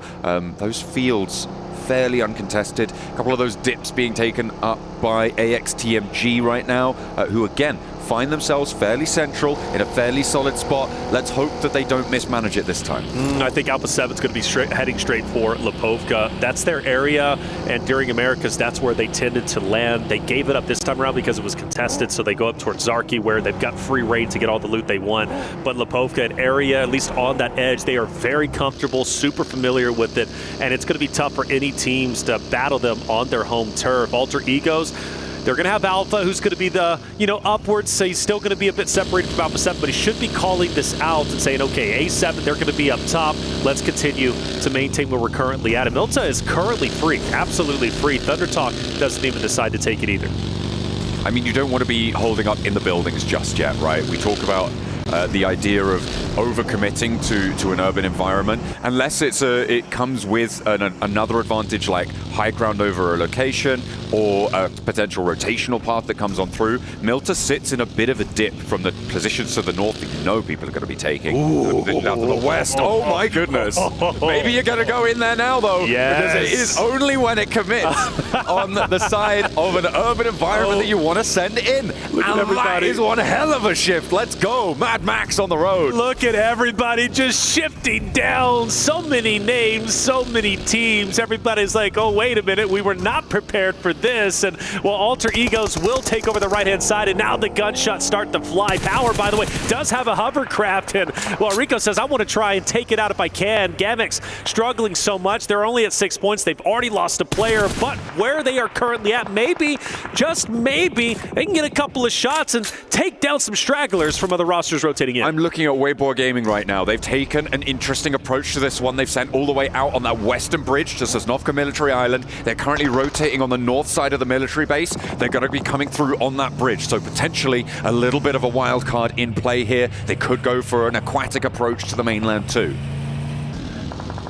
Those fields fairly uncontested. A couple of those dips being taken up by AXTMG right now, who again find themselves fairly central in a fairly solid spot. Let's hope that they don't mismanage it this time. I think Alpha 7's going to be heading straight for Lipovka. That's their area, and during Americas, that's where they tended to land. They gave it up this time around because it was contested, so they go up towards Zarki, where they've got free reign to get all the loot they want. But Lipovka, an area, at least on that edge, they are very comfortable, super familiar with it, and it's going to be tough for any teams to battle them on their home turf. Alter Egos, they're going to have Alpha, who's going to be the, upwards, so he's still going to be a bit separated from Alpha 7, but he should be calling this out and saying, okay, A7, they're going to be up top. Let's continue to maintain where we're currently at. And Milta is currently free, absolutely free. Thundertalk doesn't even decide to take it either. I mean, you don't want to be holding up in the buildings just yet, right? We talk about the idea of overcommitting to an urban environment, unless it comes with another advantage like high ground over a location or a potential rotational path that comes on through. Milta sits in a bit of a dip from the positions to the north that people are going to be taking. Down to the west. Oh my goodness. Maybe you're going to go in there now though. Yes. Because it is only when it commits on the side of an urban environment that you want to send in. Look at everybody. That is one hell of a shift. Let's go. Mad Max on the road. Look at everybody just shifting down. So many names, so many teams. Everybody's like, oh, wait a minute. We were not prepared for this. And well, Alter Egos will take over the right-hand side, and now the gunshots start to fly. Power, by the way, does have a hovercraft, and well, Rico says, I want to try and take it out if I can. Gamix struggling so much. They're only at 6 points. They've already lost a player, but where they are currently at, maybe, just maybe, they can get a couple of shots and take down some stragglers from other rosters rotating in. I'm looking at Weibo Gaming right now. They've taken an interesting approach to this one. They've sent all the way out on that western bridge to Sosnovka Military Island. They're currently rotating on the north side of the military base. They're going to be coming through on that bridge, so potentially a little bit of a wild card in play here. They could go for an aquatic approach to the mainland too.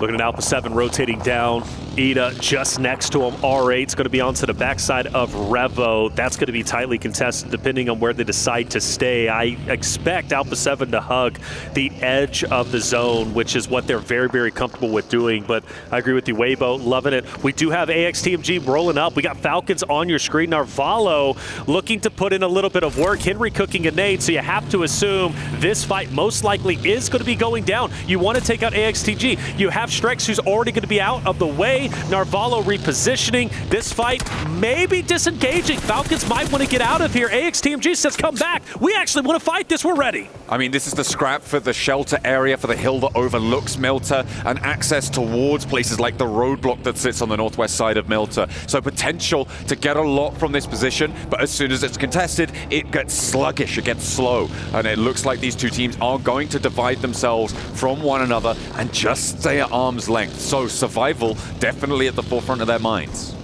Looking at Alpha 7 rotating down. Ida just next to him. R8's going to be onto the backside of Revo. That's going to be tightly contested depending on where they decide to stay. I expect Alpha 7 to hug the edge of the zone, which is what they're very, very comfortable with doing. But I agree with you, Weibo, loving it. We do have AXTMG rolling up. We got Falcons on your screen. Narvalo looking to put in a little bit of work. Henry cooking a nade, so you have to assume this fight most likely is going to be going down. You want to take out AXTG. You have Strex, who's already going to be out of the way. Narvalo repositioning. This fight may be disengaging. Falcons might want to get out of here. AXTMG says, come back. We actually want to fight this. We're ready. I mean, this is the scrap for the shelter area for the hill that overlooks Milta and access towards places like the roadblock that sits on the northwest side of Milta. So potential to get a lot from this position, but as soon as it's contested, it gets sluggish, it gets slow. And it looks like these two teams are going to divide themselves from one another and just stay at arm's length. So survival definitely at the forefront of their minds.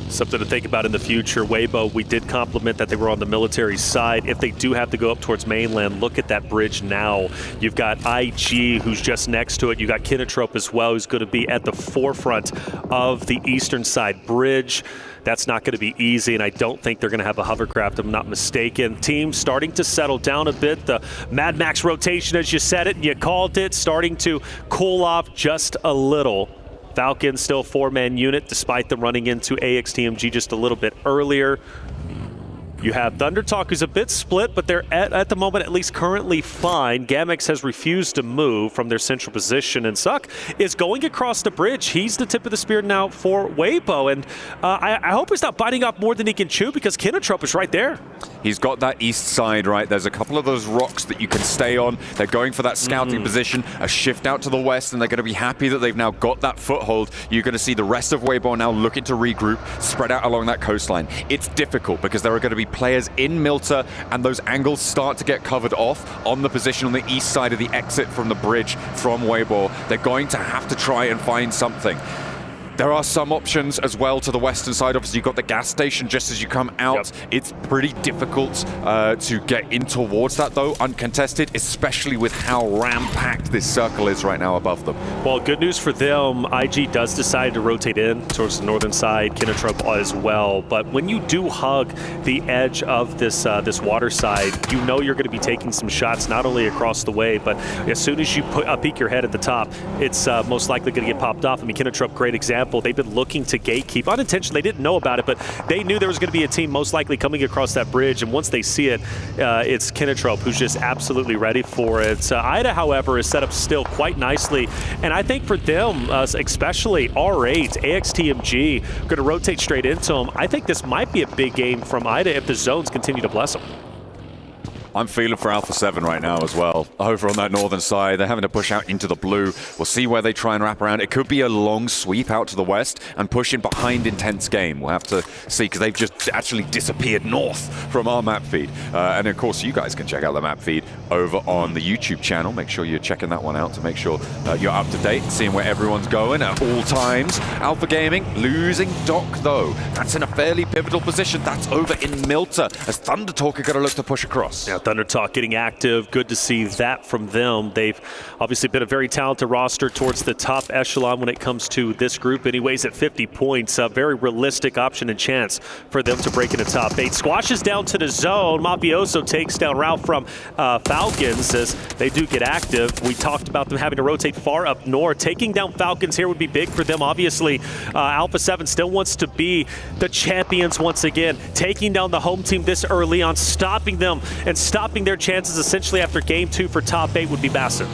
Something to think about in the future. Weibo, we did compliment that they were on the military side. If they do have to go up towards mainland, look at that bridge now. You've got IG, who's just next to it. You got Kinotrope as well, who's going to be at the forefront of the eastern side bridge. That's not going to be easy, and I don't think they're going to have a hovercraft, if I'm not mistaken. Team starting to settle down a bit. The Mad Max rotation, as you said it and you called it, starting to cool off just a little. Falcons still 4-man unit, despite them running into AXTMG just a little bit earlier. You have ThunderTalk, who's a bit split, but they're at the moment at least currently fine. Gamix has refused to move from their central position, and Suck is going across the bridge. He's the tip of the spear now for Weibo, and I hope he's not biting off more than he can chew, because Kinotrop is right there. He's got that east side, right? There's a couple of those rocks that you can stay on. They're going for that scouting position, a shift out to the west, and they're going to be happy that they've now got that foothold. You're going to see the rest of Weibo now looking to regroup, spread out along that coastline. It's difficult because there are going to be players in Milta, and those angles start to get covered off on the position on the east side of the exit from the bridge from Weibo. They're going to have to try and find something. There are some options as well to the western side. Obviously, you've got the gas station just as you come out. Yep. It's pretty difficult to get in towards that, though, uncontested, especially with how ram-packed this circle is right now above them. Well, good news for them. IG does decide to rotate in towards the northern side, Kinotrop as well. But when you do hug the edge of this this water side, you know you're going to be taking some shots, not only across the way, but as soon as you peek your head at the top, it's most likely going to get popped off. I mean, Kinotrop, great example. They've been looking to gatekeep. Unintentionally, they didn't know about it, but they knew there was going to be a team most likely coming across that bridge, and once they see it, it's Kinotrop who's just absolutely ready for it. IDA, however, is set up still quite nicely, and I think for them, especially R8, AXTMG, going to rotate straight into them. I think this might be a big game from IDA if the zones continue to bless them. I'm feeling for Alpha 7 right now as well. Over on that northern side, they're having to push out into the blue. We'll see where they try and wrap around. It could be a long sweep out to the west and push in behind Intense Game. We'll have to see, because they've just actually disappeared north from our map feed. And of course, you guys can check out the map feed over on the YouTube channel. Make sure you're checking that one out to make sure you're up to date, seeing where everyone's going at all times. Alpha Gaming losing Doc, though. That's in a fairly pivotal position. That's over in Milta, as ThunderTalk are going to look to push across. Yeah, ThunderTalk getting active. Good to see that from them. They've obviously been a very talented roster towards the top echelon when it comes to this group. Anyways, at 50 points, a very realistic option and chance for them to break into top 8. Squashes down to the zone. Mafioso takes down Ralph from Falcons as they do get active. We talked about them having to rotate far up north. Taking down Falcons here would be big for them. Obviously, Alpha 7 still wants to be the champions once again. Taking down the home team this early on, stopping them and stopping their chances essentially after game 2 for top 8 would be massive.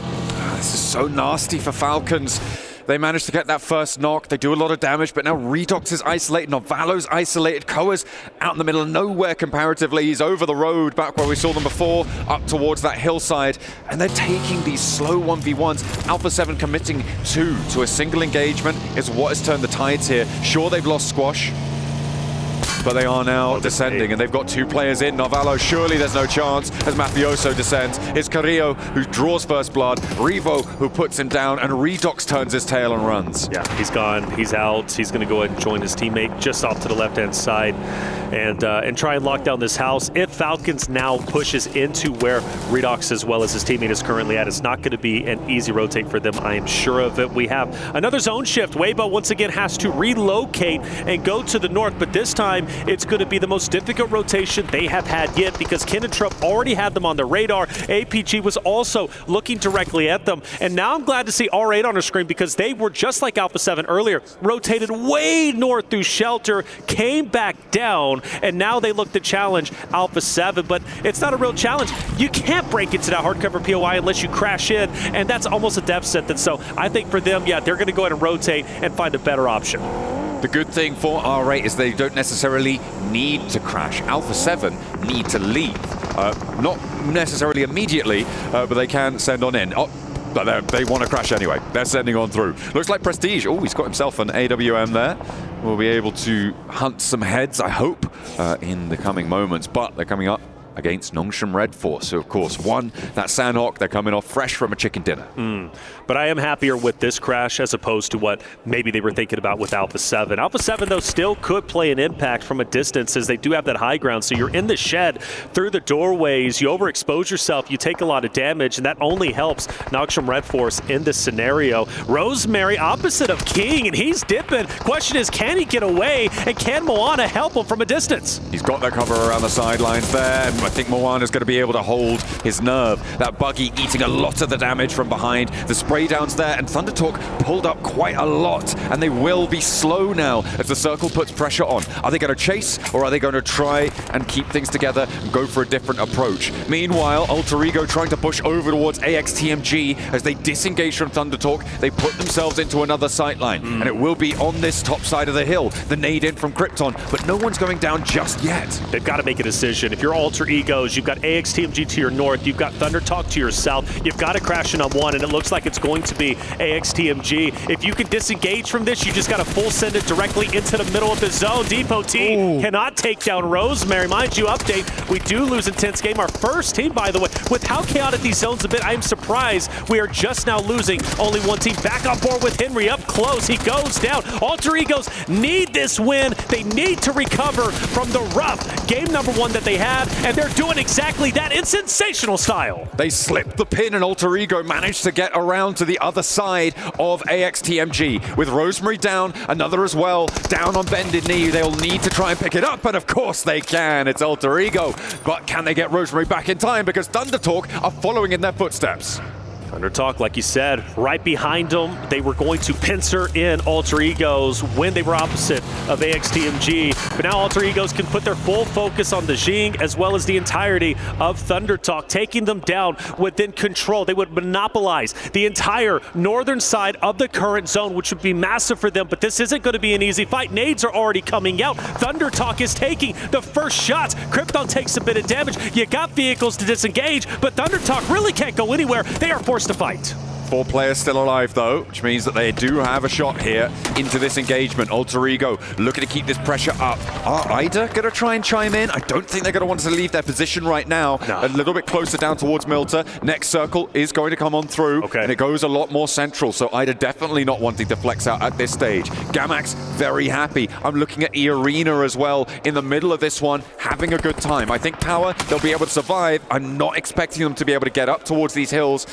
This is so nasty for Falcons. They managed to get that first knock. They do a lot of damage, but now Redox is isolated. Novalo's isolated. Koa's out in the middle of nowhere comparatively. He's over the road, back where we saw them before, up towards that hillside. And they're taking these slow 1v1s. Alpha 7 committing 2 to a single engagement is what has turned the tides here. Sure, they've lost Squash, but they are now descending, and they've got 2 players in. Novalo, surely there's no chance as Mafioso descends. It's Carrillo who draws first blood, Revo who puts him down, and Redox turns his tail and runs. Yeah, he's gone, he's out. He's going to go ahead and join his teammate just off to the left-hand side and try and lock down this house. If Falcons now pushes into where Redox as well as his teammate is currently at, it's not going to be an easy rotate for them, I am sure of it. We have another zone shift. Weibo once again has to relocate and go to the north, but this time it's going to be the most difficult rotation they have had yet, because Kinotrop already had them on the radar. APG was also looking directly at them. And now I'm glad to see R8 on the screen, because they were just like Alpha 7 earlier, rotated way north through shelter, came back down, and now they look to challenge Alpha 7. But it's not a real challenge. You can't break into that hardcover POI unless you crash in, and that's almost a death sentence. So I think for them, yeah, they're going to go ahead and rotate and find a better option. The good thing for R8 is they don't necessarily need to crash. Alpha 7 need to leave. Not necessarily immediately, but they can send on in. Oh, but they want to crash anyway. They're sending on through. Looks like Prestige. Oh, he's got himself an AWM there. We'll be able to hunt some heads, I hope, in the coming moments. But they're coming up against Nongshim Red Force, who of course won that Sanhok. They're coming off fresh from a chicken dinner. But I am happier with this crash as opposed to what maybe they were thinking about with Alpha 7. Alpha 7, though, still could play an impact from a distance, as they do have that high ground. So you're in the shed, through the doorways, you overexpose yourself, you take a lot of damage, and that only helps Nongshim Red Force in this scenario. Rosemary, opposite of King, and he's dipping. Question is, can he get away, and can Moana help him from a distance? He's got that cover around the sidelines there. I think Moana's going to be able to hold his nerve. That buggy eating a lot of the damage from behind. The spray down's there, and ThunderTalk pulled up quite a lot, and they will be slow now as the circle puts pressure on. Are they going to chase, or are they going to try and keep things together and go for a different approach? Meanwhile, Alter Ego trying to push over towards AXTMG as they disengage from ThunderTalk. They put themselves into another sightline, and it will be on this top side of the hill. The nade in from Krypton, but no one's going down just yet. They've got to make a decision. If you're Alter Egos, you've got AXTMG to your north, you've got ThunderTalk to your south, you've got to crash in on one, and it looks like it's going to be AXTMG. If you can disengage from this, you just got to full send it directly into the middle of the zone. Depot T cannot take down Rosemary. Mind you, update, we do lose Intense Game, our first team, by the way. With how chaotic these zones have been, I am surprised we are just now losing only one team. Back on board with Henry, up close, he goes down. Alter Egos need this win. They need to recover from the rough game number one that they had, and they're doing exactly that in sensational style. They slipped the pin, and Alter Ego managed to get around to the other side of AXTMG. With Rosemary down, another as well, down on bended knee. They'll need to try and pick it up, and of course they can. It's Alter Ego, but can they get Rosemary back in time? Because ThunderTalk are following in their footsteps. ThunderTalk, like you said, right behind them. They were going to pincer in Alter Egos when they were opposite of AXTMG. But now Alter Egos can put their full focus on the Jing as well as the entirety of ThunderTalk. Taking them down would then control. They would monopolize the entire northern side of the current zone, which would be massive for them. But this isn't going to be an easy fight. Nades are already coming out. ThunderTalk is taking the first shots. Krypton takes a bit of damage. You got vehicles to disengage, but ThunderTalk really can't go anywhere. They are forced to fight. 4 players still alive though, which means that they do have a shot here into this engagement. Alter Ego looking to keep this pressure up. Are Ida going to try and chime in? I don't think they're going to want to leave their position right now. No. A little bit closer down towards Milta. Next circle is going to come on through, and it goes a lot more central, so Ida definitely not wanting to flex out at this stage. Gamax very happy. I'm looking at E-Arena as well in the middle of this one, having a good time. I think Power, they'll be able to survive. I'm not expecting them to be able to get up towards these hills,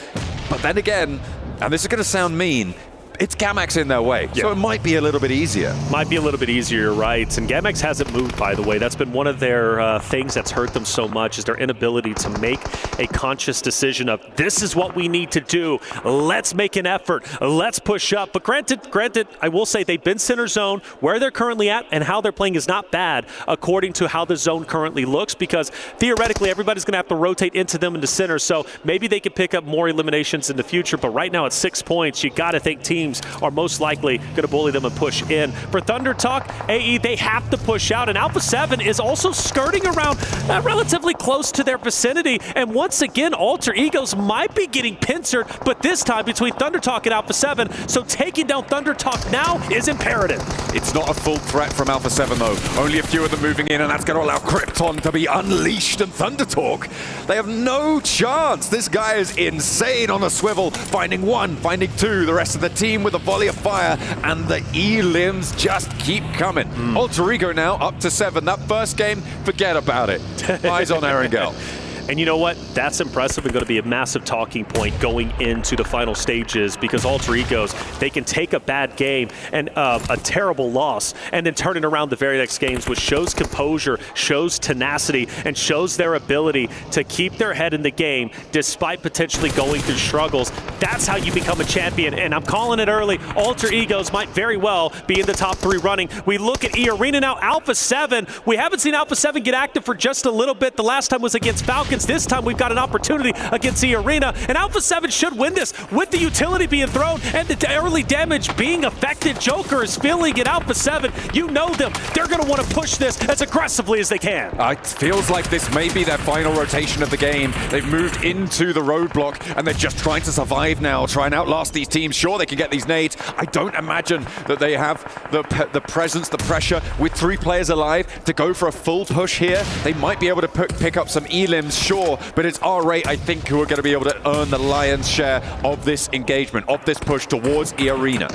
but then again, and this is going to sound mean, it's Gamax in their way, so it might be a little bit easier. Might be a little bit easier, right? And Gamax hasn't moved, by the way. That's been one of their things that's hurt them so much, is their inability to make a conscious decision of, this is what we need to do. Let's make an effort. Let's push up. But granted, I will say they've been center zone. Where they're currently at and how they're playing is not bad according to how the zone currently looks, because theoretically everybody's going to have to rotate into them into center, so maybe they could pick up more eliminations in the future. But right now at 6 points, you got to think teams are most likely going to bully them and push in. For ThunderTalk, AE, they have to push out, and Alpha 7 is also skirting around relatively close to their vicinity, and once again, Alter Egos might be getting pincered, but this time between ThunderTalk and Alpha 7, so taking down ThunderTalk now is imperative. It's not a full threat from Alpha 7 though. Only a few of them moving in, and that's going to allow Krypton to be unleashed, and ThunderTalk, they have no chance. This guy is insane on a swivel, finding one, finding two, the rest of the team with a volley of fire, and the E-limbs just keep coming. Alter Ego now up to 7. That first game, forget about it. Eyes on Erangel. And you know what? That's impressive and going to be a massive talking point going into the final stages, because Alter Egos, they can take a bad game and a terrible loss and then turn it around the very next games, which shows composure, shows tenacity, and shows their ability to keep their head in the game despite potentially going through struggles. That's how you become a champion, and I'm calling it early. Alter Egos might very well be in the top 3 running. We look at E-Arena now, Alpha 7. We haven't seen Alpha 7 get active for just a little bit. The last time was against Falcons. This time we've got an opportunity against E-Arena, and Alpha 7 should win this with the utility being thrown and the early damage being affected. Joker is feeling it. Alpha 7, you know them. They're going to want to push this as aggressively as they can. It feels like this may be their final rotation of the game. They've moved into the roadblock, and they're just trying to survive now, try and outlast these teams. Sure, they can get these nades. I don't imagine that they have the presence, the pressure, with 3 players alive to go for a full push here. They might be able to pick up some E-limbs, sure, but it's R8, I think, who are going to be able to earn the lion's share of this engagement, of this push towards E-Arena.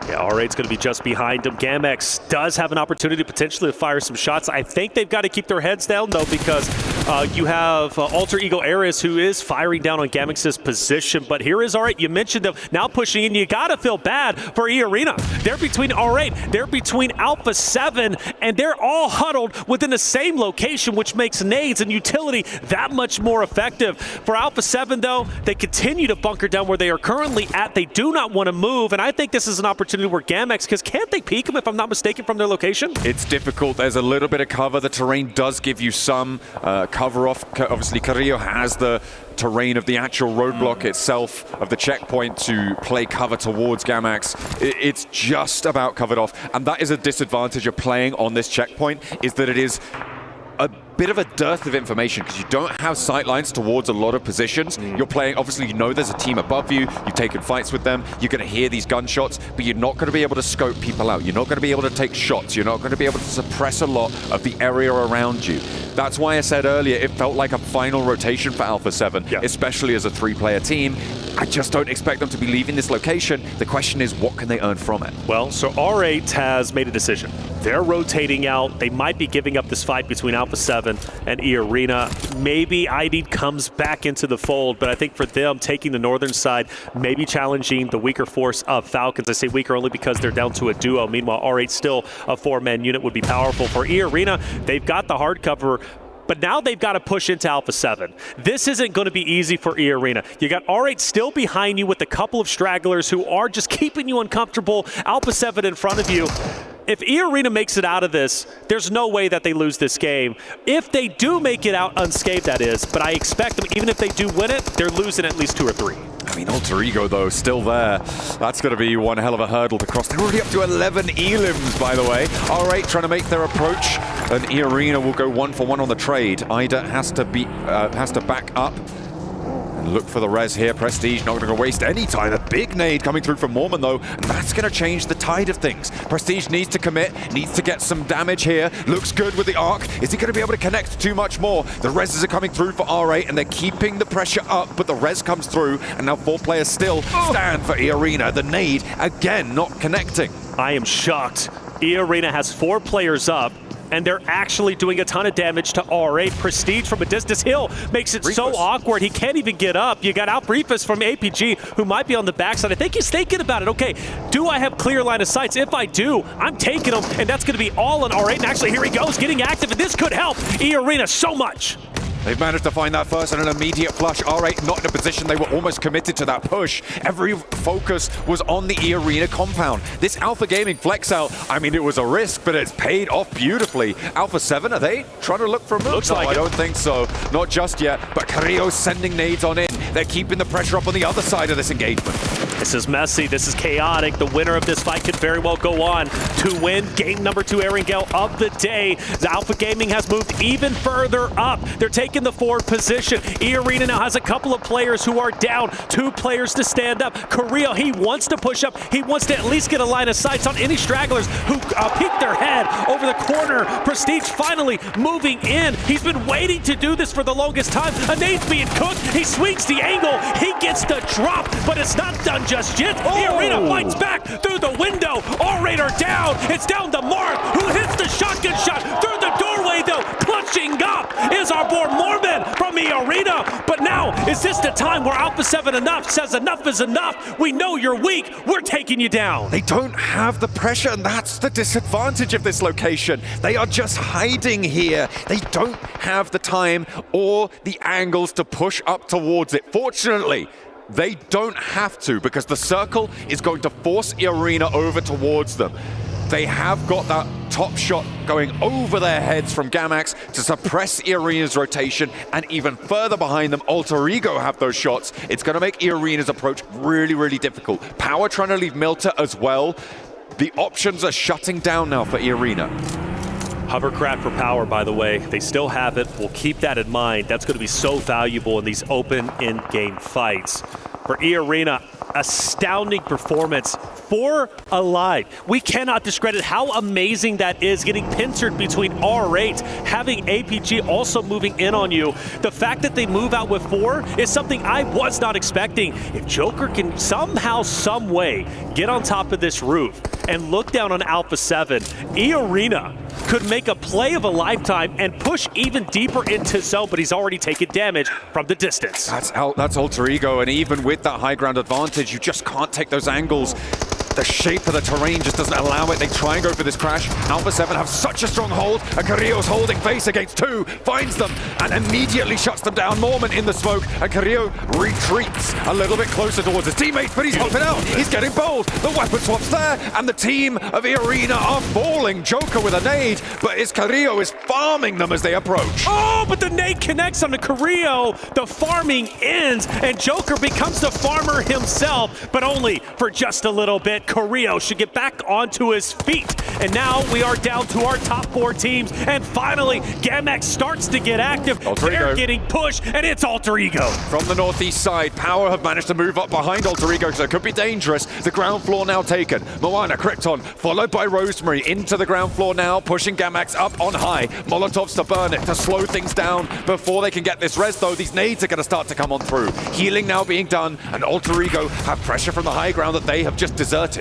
Yeah, R8's going to be just behind him. Gamex does have an opportunity potentially to fire some shots. I think they've got to keep their heads down, though, because you have Alter Ego Ares, who is firing down on Gamex's position. But here is R8. You mentioned them now pushing in. You got to feel bad for E-Arena. They're between R8, they're between Alpha 7, and they're all huddled within the same location, which makes nades and utility that much more effective. For Alpha 7, though, they continue to bunker down where they are currently at. They do not want to move, and I think this is an opportunity where Gamex, because can't they peek them, if I'm not mistaken, from their location? It's difficult. There's a little bit of cover. The terrain does give you some cover off. Obviously, Carrillo has the terrain of the actual roadblock itself, of the checkpoint to play cover towards Gamex. It's just about covered off, and that is a disadvantage of playing on this checkpoint, is that it is a bit of a dearth of information because you don't have sight lines towards a lot of positions. You're playing, obviously you know there's a team above you, you've taken fights with them, you're going to hear these gunshots, but you're not going to be able to scope people out. You're not going to be able to take shots. You're not going to be able to suppress a lot of the area around you. That's why I said earlier it felt like a final rotation for Alpha 7, especially as a 3-player team. I just don't expect them to be leaving this location. The question is, what can they earn from it? Well, so R8 has made a decision. They're rotating out. They might be giving up this fight between Alpha 7 and E-Arena. Maybe ID comes back into the fold, but I think for them, taking the northern side, maybe challenging the weaker force of Falcons. I say weaker only because they're down to a duo. Meanwhile, R8 still a 4-man unit would be powerful. For E-Arena, they've got the hard cover, but now they've got to push into Alpha 7. This isn't going to be easy for E-Arena. You got R8 still behind you with a couple of stragglers who are just keeping you uncomfortable. Alpha 7 in front of you. If E-Arena makes it out of this, there's no way that they lose this game. If they do make it out unscathed, that is, but I expect them, even if they do win it, they're losing at least 2 or 3. I mean, Alter Ego, though, still there. That's going to be one hell of a hurdle to cross. They're already up to 11 elims, by the way. R8 trying to make their approach, and E-Arena will go 1-for-1 on the trade. Ida has to back up and look for the res here. Prestige not going to waste any time. A big nade coming through from Mormon, though, and that's going to change the tide of things. Prestige needs to commit, needs to get some damage here. Looks good with the arc. Is he going to be able to connect too much more? The reses are coming through for R8, and they're keeping the pressure up, but the res comes through, and now 4 players still stand for E-Arena. The nade, again, not connecting. I am shocked. E-Arena has 4 players up, and they're actually doing a ton of damage to R8. Prestige from a distance. Hill makes it so awkward. He can't even get up. You got Outbriefus from APG, who might be on the backside. I think he's thinking about it. Okay, do I have clear line of sights? If I do, I'm taking him, and that's going to be all on R8. And actually, here he goes, getting active, and this could help E-Arena so much. They've managed to find that first and an immediate flush. R8 not in a position. They were almost committed to that push. Every focus was on the E-Arena compound. This Alpha Gaming flex out, I mean, it was a risk, but it's paid off beautifully. Alpha 7, are they trying to look for a move? Looks no, like I don't think so. Not just yet, but Carrillo's sending nades on in. They're keeping the pressure up on the other side of this engagement. This is messy. This is chaotic. The winner of this fight could very well go on to win game number 2 Erangel of the day. The Alpha Gaming has moved even further up. They're taking the forward position. E-Arena now has a couple of players who are down. 2 players to stand up. Carrillo, he wants to push up. He wants to at least get a line of sight on any stragglers who peek their head over the corner. Prestige finally moving in. He's been waiting to do this for the longest time. A nade's being cooked. He swings the angle. He gets the drop, but it's not done just yet. E-Arena fights back through the window. R8 are down. It's down to Mark, who hits the shotgun shot through the doorway, though. Clutching up is our boy Mormon from E-Arena. But now, is this the time where Alpha 7 says enough is enough? We know you're weak. We're taking you down. They don't have the pressure, and that's the disadvantage of this location. They are just hiding here. They don't have the time or the angles to push up towards it. Fortunately, they don't have to, because the circle is going to force E-Arena over towards them. They have got that top shot going over their heads from Gamex to suppress E-Arena's rotation, and even further behind them, Alter Ego have those shots. It's going to make E-Arena's approach really, really difficult. Power trying to leave Milta as well. The options are shutting down now for E-Arena. Hovercraft for power, by the way. They still have it. We'll keep that in mind. That's going to be so valuable in these open in-game fights. for E-Arena. Astounding performance for Alive. We cannot discredit how amazing that is, getting pincered between R8, having APG also moving in on you. The fact that they move out with 4 is something I was not expecting. If Joker can somehow, some way get on top of this roof and look down on Alpha 7, E-Arena could make a play of a lifetime and push even deeper into zone, but he's already taken damage from the distance. That's Alter Ego, and even with that high ground advantage, you just can't take those angles. The shape of the terrain just doesn't allow it. They try and go for this crash. Alpha 7 have such a strong hold, and Carrillo's holding face against 2, finds them, and immediately shuts them down. Mormon in the smoke, and Carrillo retreats a little bit closer towards his teammates, but he's hopping out. He's getting bold. The weapon swap's there, and the team of E-Arena are falling. Joker with a nade, but Carrillo is farming them as they approach. Oh, but the nade connects on the Carrillo. The farming ends, and Joker becomes the farmer himself, but only for just a little bit. Carrillo should get back onto his feet. And now we are down to our top 4 teams. And finally, Gamex starts to get active. They're getting pushed, and it's Alter Ego. From the northeast side, Power have managed to move up behind Alter Ego, so it could be dangerous. The ground floor now taken. Moana, Krypton, followed by Rosemary into the ground floor now, pushing Gamex up on high. Molotovs to burn it, to slow things down before they can get this res, though. These nades are going to start to come on through. Healing now being done, and Alter Ego have pressure from the high ground that they have just deserted.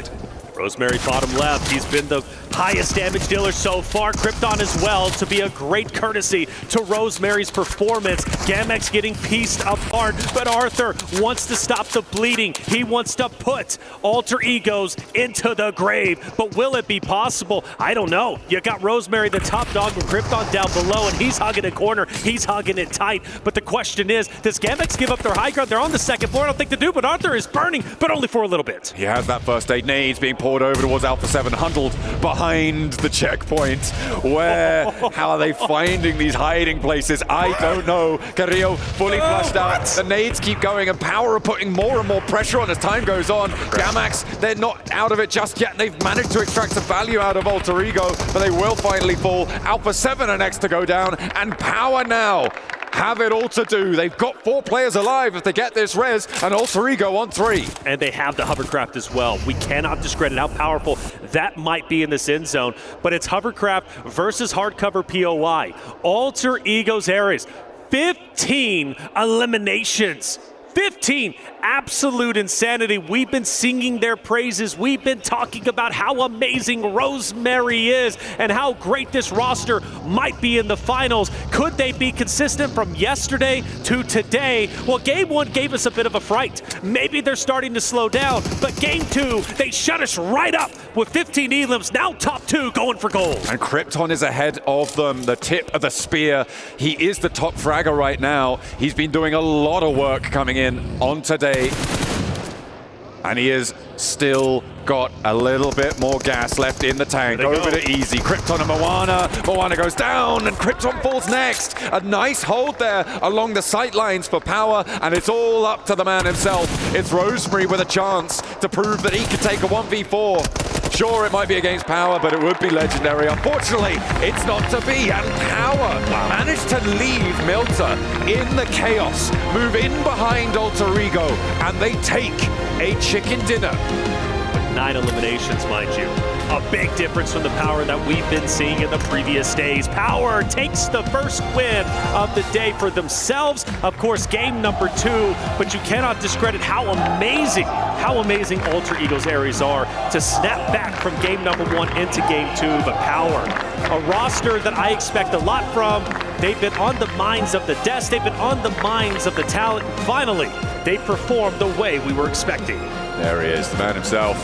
Rosemary bottom left. He's been the highest damage dealer so far. Krypton as well, to be a great courtesy to Rosemary's performance. Gamex getting pieced apart, but Arthur wants to stop the bleeding. He wants to put Alter Egos into the grave, but will it be possible? I don't know. You got Rosemary, the top dog, with Krypton down below, and he's hugging a corner. He's hugging it tight, but the question is, does Gamex give up their high ground? They're on the second floor. I don't think they do, but Arthur is burning, but only for a little bit. He has that first aid. Nades being poured over towards Alpha 7, huddled behind the checkpoint. Where? How are they finding these hiding places? I don't know. Carrillo fully flushed out. The nades keep going, and Power are putting more and more pressure on as time goes on. Gamex, they're not out of it just yet. They've managed to extract some value out of Alter Ego, but they will finally fall. Alpha 7 are next to go down, and Power now have it all to do. They've got 4 players alive if they get this res, and Alter Ego on 3. And they have the hovercraft as well. We cannot discredit how powerful that might be in this end zone, but it's hovercraft versus hardcover POI. Alter Ego's areas, 15 eliminations. 15, absolute insanity. We've been singing their praises. We've been talking about how amazing Rosemary is and how great this roster might be in the finals. Could they be consistent from yesterday to today? Well, game 1 gave us a bit of a fright. Maybe they're starting to slow down, but game 2, they shut us right up with 15 elims, now top 2 going for gold. And Krypton is ahead of them, the tip of the spear. He is the top fragger right now. He's been doing a lot of work coming in on today, and he has still got a little bit more gas left in the tank. Over to Easy. Krypton and Moana. Moana goes down, and Krypton falls next. A nice hold there along the sight lines for Power, and it's all up to the man himself. It's Rosemary with a chance to prove that he can take a 1v4. Sure, it might be against Power, but it would be legendary. Unfortunately, it's not to be, and Power managed to leave Milta in the chaos, move in behind Alter Ego, and they take a chicken dinner. 9 eliminations, mind you. A big difference from the Power that we've been seeing in the previous days. Power takes the first win of the day for themselves. Of course, game number 2, but you cannot discredit how amazing Alter Ego's areas are to snap back from game number 1 into game 2. But Power, a roster that I expect a lot from. They've been on the minds of the Des, they've been on the minds of the talent. Finally, they performed the way we were expecting. There he is, the man himself.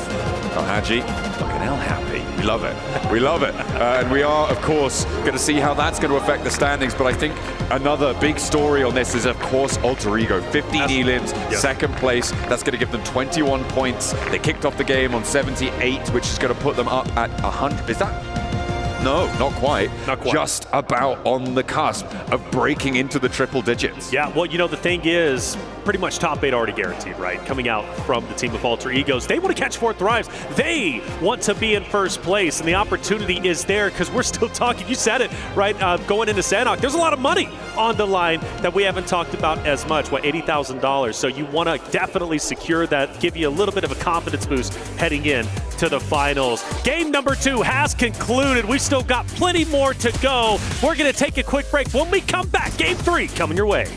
Oh, Haji, looking hell happy. We love it. We love it. And we are, of course, going to see how that's going to affect the standings. But I think another big story on this is, of course, Alter Ego. 15 elims, second place. That's going to give them 21 points. They kicked off the game on 78, which is going to put them up at 100. Is that? No, not quite. Not quite. Just about on the cusp of breaking into the triple digits. Yeah, well, you know, the thing is, pretty much top 8 already guaranteed, right? Coming out from the team of Alter Egos. They want to catch 4 Thrives. They want to be in first place, and the opportunity is there because we're still talking. You said it, right? Going into Sanhok, there's a lot of money on the line that we haven't talked about as much. What, $80,000? So you want to definitely secure that, give you a little bit of a confidence boost heading in to the finals. Game number 2 has concluded. We've still got plenty more to go. We're going to take a quick break. When we come back, game 3 coming your way.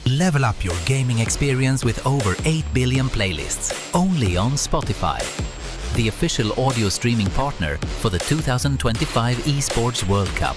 Level up your gaming experience with over 8 billion playlists, only on Spotify, the official audio streaming partner for the 2025 Esports World Cup.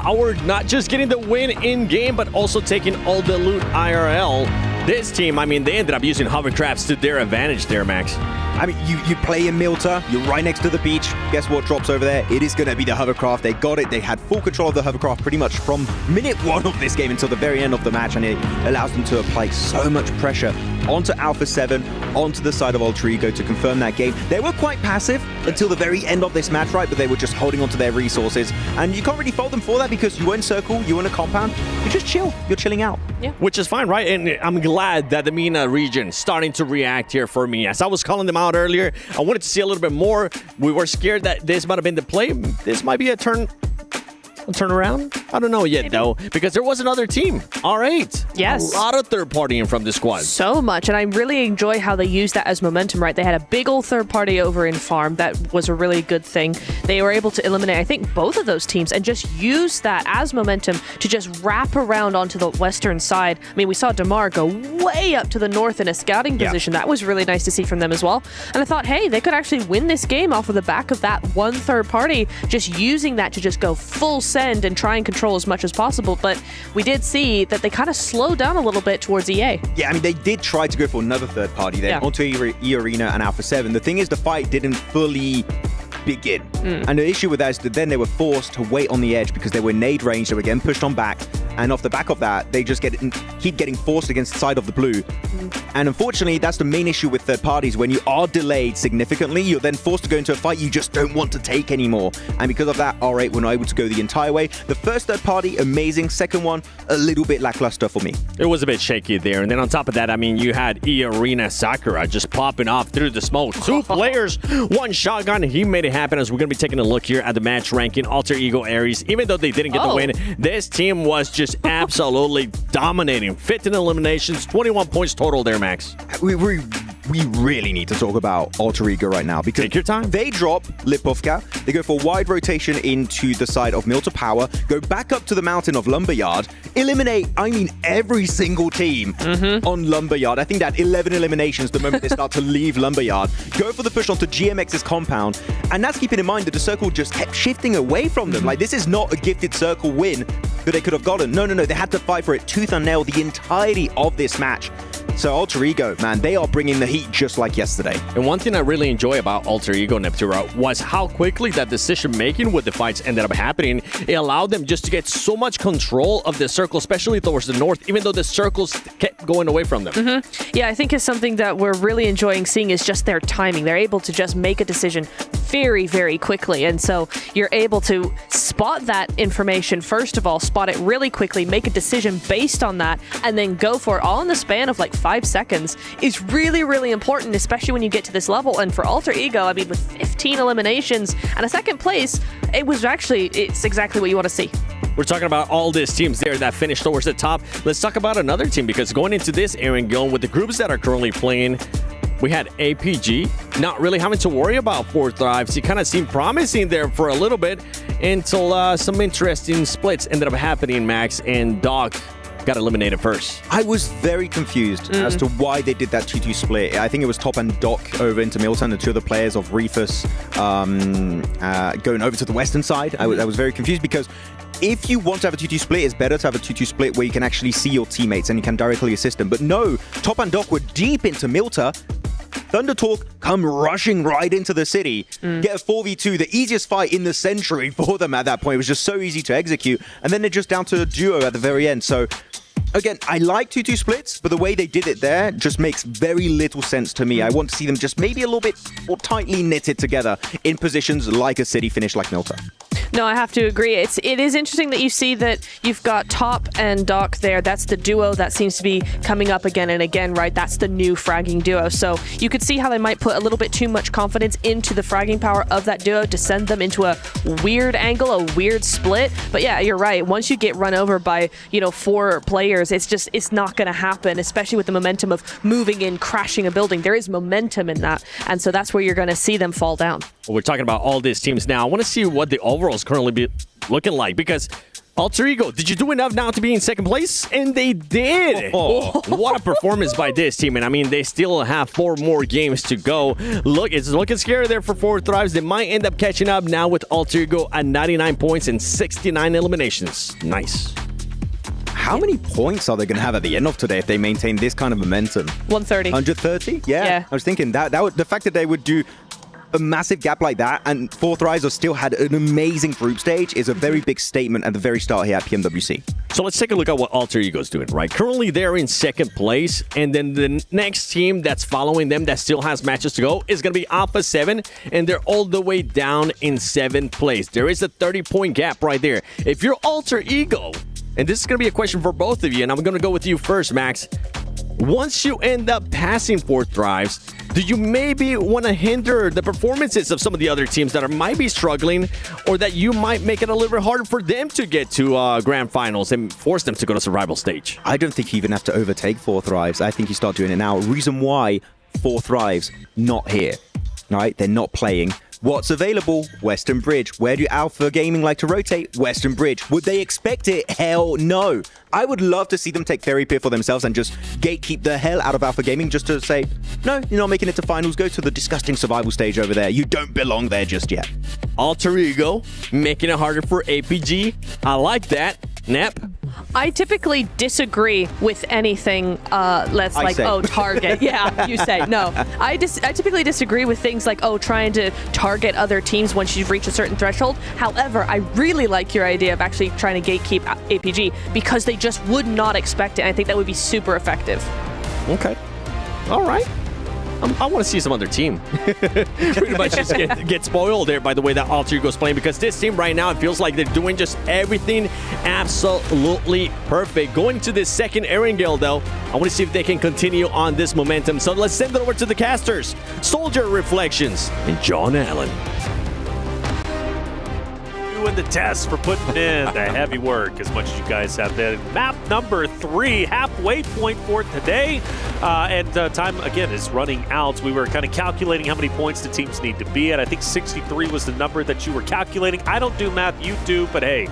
Howard not just getting the win in game, but also taking all the loot IRL. This team, I mean, they ended up using hovercrafts to their advantage there, Max. I mean, you play in Milta, you're right next to the beach. Guess what drops over there? It is going to be the hovercraft. They got it. They had full control of the hovercraft pretty much from minute 1 of this game until the very end of the match, and it allows them to apply so much pressure onto Alpha 7, onto the side of Alter Ego to confirm that game. They were quite passive until the very end of this match, right? But they were just holding onto their resources, and you can't really fault them for that because you were in circle, you were in a compound, you just chill. You're chilling out. Yeah. Which is fine, right? And I'm glad that the MENA region starting to react here for me. As I was calling them out earlier, I wanted to see a little bit more. We were scared that this might have been the play. This might be a turnaround. I don't know yet, though, because there was another team. R8. Yes. A lot of third partying from the squad. So much, and I really enjoy how they used that as momentum, right? They had a big old third party over in Farm. That was a really good thing. They were able to eliminate, I think, both of those teams and just use that as momentum to just wrap around onto the western side. I mean, we saw Damar go way up to the north in a scouting position. That was really nice to see from them as well. And I thought, hey, they could actually win this game off of the back of that one third party, just using that to just go full send and try and control as much as possible. But we did see that they kind of slowed down a little bit towards EA. Yeah, I mean, they did try to go for another third party there onto E Arena and Alpha 7. The thing is, the fight didn't fully begin. And the issue with that is that then they were forced to wait on the edge because they were nade range. They were getting pushed on back. And off the back of that, they just keep getting forced against the side of the blue. And unfortunately, that's the main issue with third parties. When you are delayed significantly, you're then forced to go into a fight you just don't want to take anymore. And because of that, R8 were not able to go the entire way. The first third party, amazing. Second one, a little bit lackluster for me. It was a bit shaky there. And then on top of that, I mean, you had E-Arena Sakura just popping off through the smoke. 2 players, 1 shotgun. He made it happen as we're going to be taking a look here at the match ranking. Alter Ego Aries, even though they didn't get the win, this team was just absolutely dominating. 15 eliminations, 21 points total there, Max. We really need to talk about Alter Ego right now because take your time. They drop Lipovka, they go for wide rotation into the side of Milta Power, go back up to the mountain of Lumberyard, eliminate, I mean, every single team on Lumberyard. I think that 11 eliminations the moment they start to leave Lumberyard, go for the push onto GMX's compound, and that's keeping in mind that the circle just kept shifting away from them. Like, this is not a gifted circle win that they could have gotten. No, they had to fight for it tooth and nail the entirety of this match. So Alter Ego, man, they are bringing the heat just like yesterday. And one thing I really enjoy about Alter Ego Neptura was how quickly that decision-making with the fights ended up happening. It allowed them just to get so much control of the circle, especially towards the north, even though the circles kept going away from them. Yeah, I think it's something that we're really enjoying seeing is just their timing. They're able to just make a decision very, very quickly. And so you're able to spot that information, first of all, spot it really quickly, make a decision based on that, and then go for it all in the span of like 5 seconds is really, really important, especially when you get to this level. And for Alter Ego, I mean, with 15 eliminations and a second place, it's exactly what you want to see. We're talking about all these teams there that finished towards the top. Let's talk about another team, because going into this Erangel with the groups that are currently playing, we had APG not really having to worry about 4 thrives. He kind of seemed promising there for a little bit until some interesting splits ended up happening, Max, and Doc got eliminated first. I was very confused as to why they did that 2-2 split. I think it was Top and Doc over into Milton, the 2 other players of Refus going over to the western side. I was very confused because if you want to have a 2-2 split, it's better to have a 2-2 split where you can actually see your teammates and you can directly assist them. But no, Top and Doc were deep into Milta. Thunder Talk come rushing right into the city, get a 4v2, the easiest fight in the century for them at that point. It was just so easy to execute. And then they're just down to a duo at the very end. So again, I like 2-2 splits, but the way they did it there just makes very little sense to me. I want to see them just maybe a little bit more tightly knitted together in positions like a city finish like Milta. No, I have to agree. It is interesting that you see that you've got Top and Doc there. That's the duo that seems to be coming up again and again, right? That's the new fragging duo. So you could see how they might put a little bit too much confidence into the fragging power of that duo to send them into a weird angle, a weird split. But yeah, you're right. Once you get run over by, 4 players, it's not going to happen, especially with the momentum of moving in, crashing a building. There is momentum in that. And so that's where you're going to see them fall down. Well, we're talking about all these teams now. I want to see what the overalls currently be looking like, because Alter Ego, did you do enough now to be in second place? And they did. What a performance by this team. And I mean, they still have 4 more games to go. Look, it's looking scary there for 4 thrives. They might end up catching up now with Alter Ego at 99 points and 69 eliminations. Nice. How many points are they going to have at the end of today if they maintain this kind of momentum? 130. 130? Yeah. I was thinking that would, the fact that they would do a massive gap like that, and Fourth Riser still had an amazing group stage, is a very big statement at the very start here at PMWC. So let's take a look at what Alter Ego's doing, right? Currently, they're in second place, and then the next team that's following them that still has matches to go is going to be Alpha 7, and they're all the way down in 7th place. There is a 30-point gap right there. If you're Alter Ego, and this is going to be a question for both of you, and I'm going to go with you first, Max. Once you end up passing Fourth Drives, do you maybe want to hinder the performances of some of the other teams that might be struggling, or that you might make it a little bit harder for them to get to grand finals and force them to go to survival stage? I don't think you even have to overtake Fourth Rives. I think you start doing it now. Reason why Fourth Rives not here, right? They're not playing. What's available? Western Bridge. Where do Alpha Gaming like to rotate? Western Bridge. Would they expect it? Hell no. I would love to see them take Fairy Pier for themselves and just gatekeep the hell out of Alpha Gaming just to say, no, you're not making it to finals. Go to the disgusting survival stage over there. You don't belong there just yet. Alter Ego, making it harder for APG. I like that. Nep? I typically disagree with anything target. Yeah, you say. No. I typically disagree with things like, trying to target other teams once you've reached a certain threshold. However, I really like your idea of actually trying to gatekeep APG because they just would not expect it. And I think that would be super effective. Okay. All right. I want to see some other team. Pretty much just get spoiled there by the way that Alter Ego's playing, because this team right now, it feels like they're doing just everything absolutely perfect. Going to this second Erangel, though, I want to see if they can continue on this momentum. So let's send it over to the casters. Soldier Reflections and John Allen. Doing the test for putting in the heavy work as much as you guys have been. Map number 3, halfway point for today. Time, again, is running out. We were kind of calculating how many points the teams need to be at. I think 63 was the number that you were calculating. I don't do math, you do, but hey,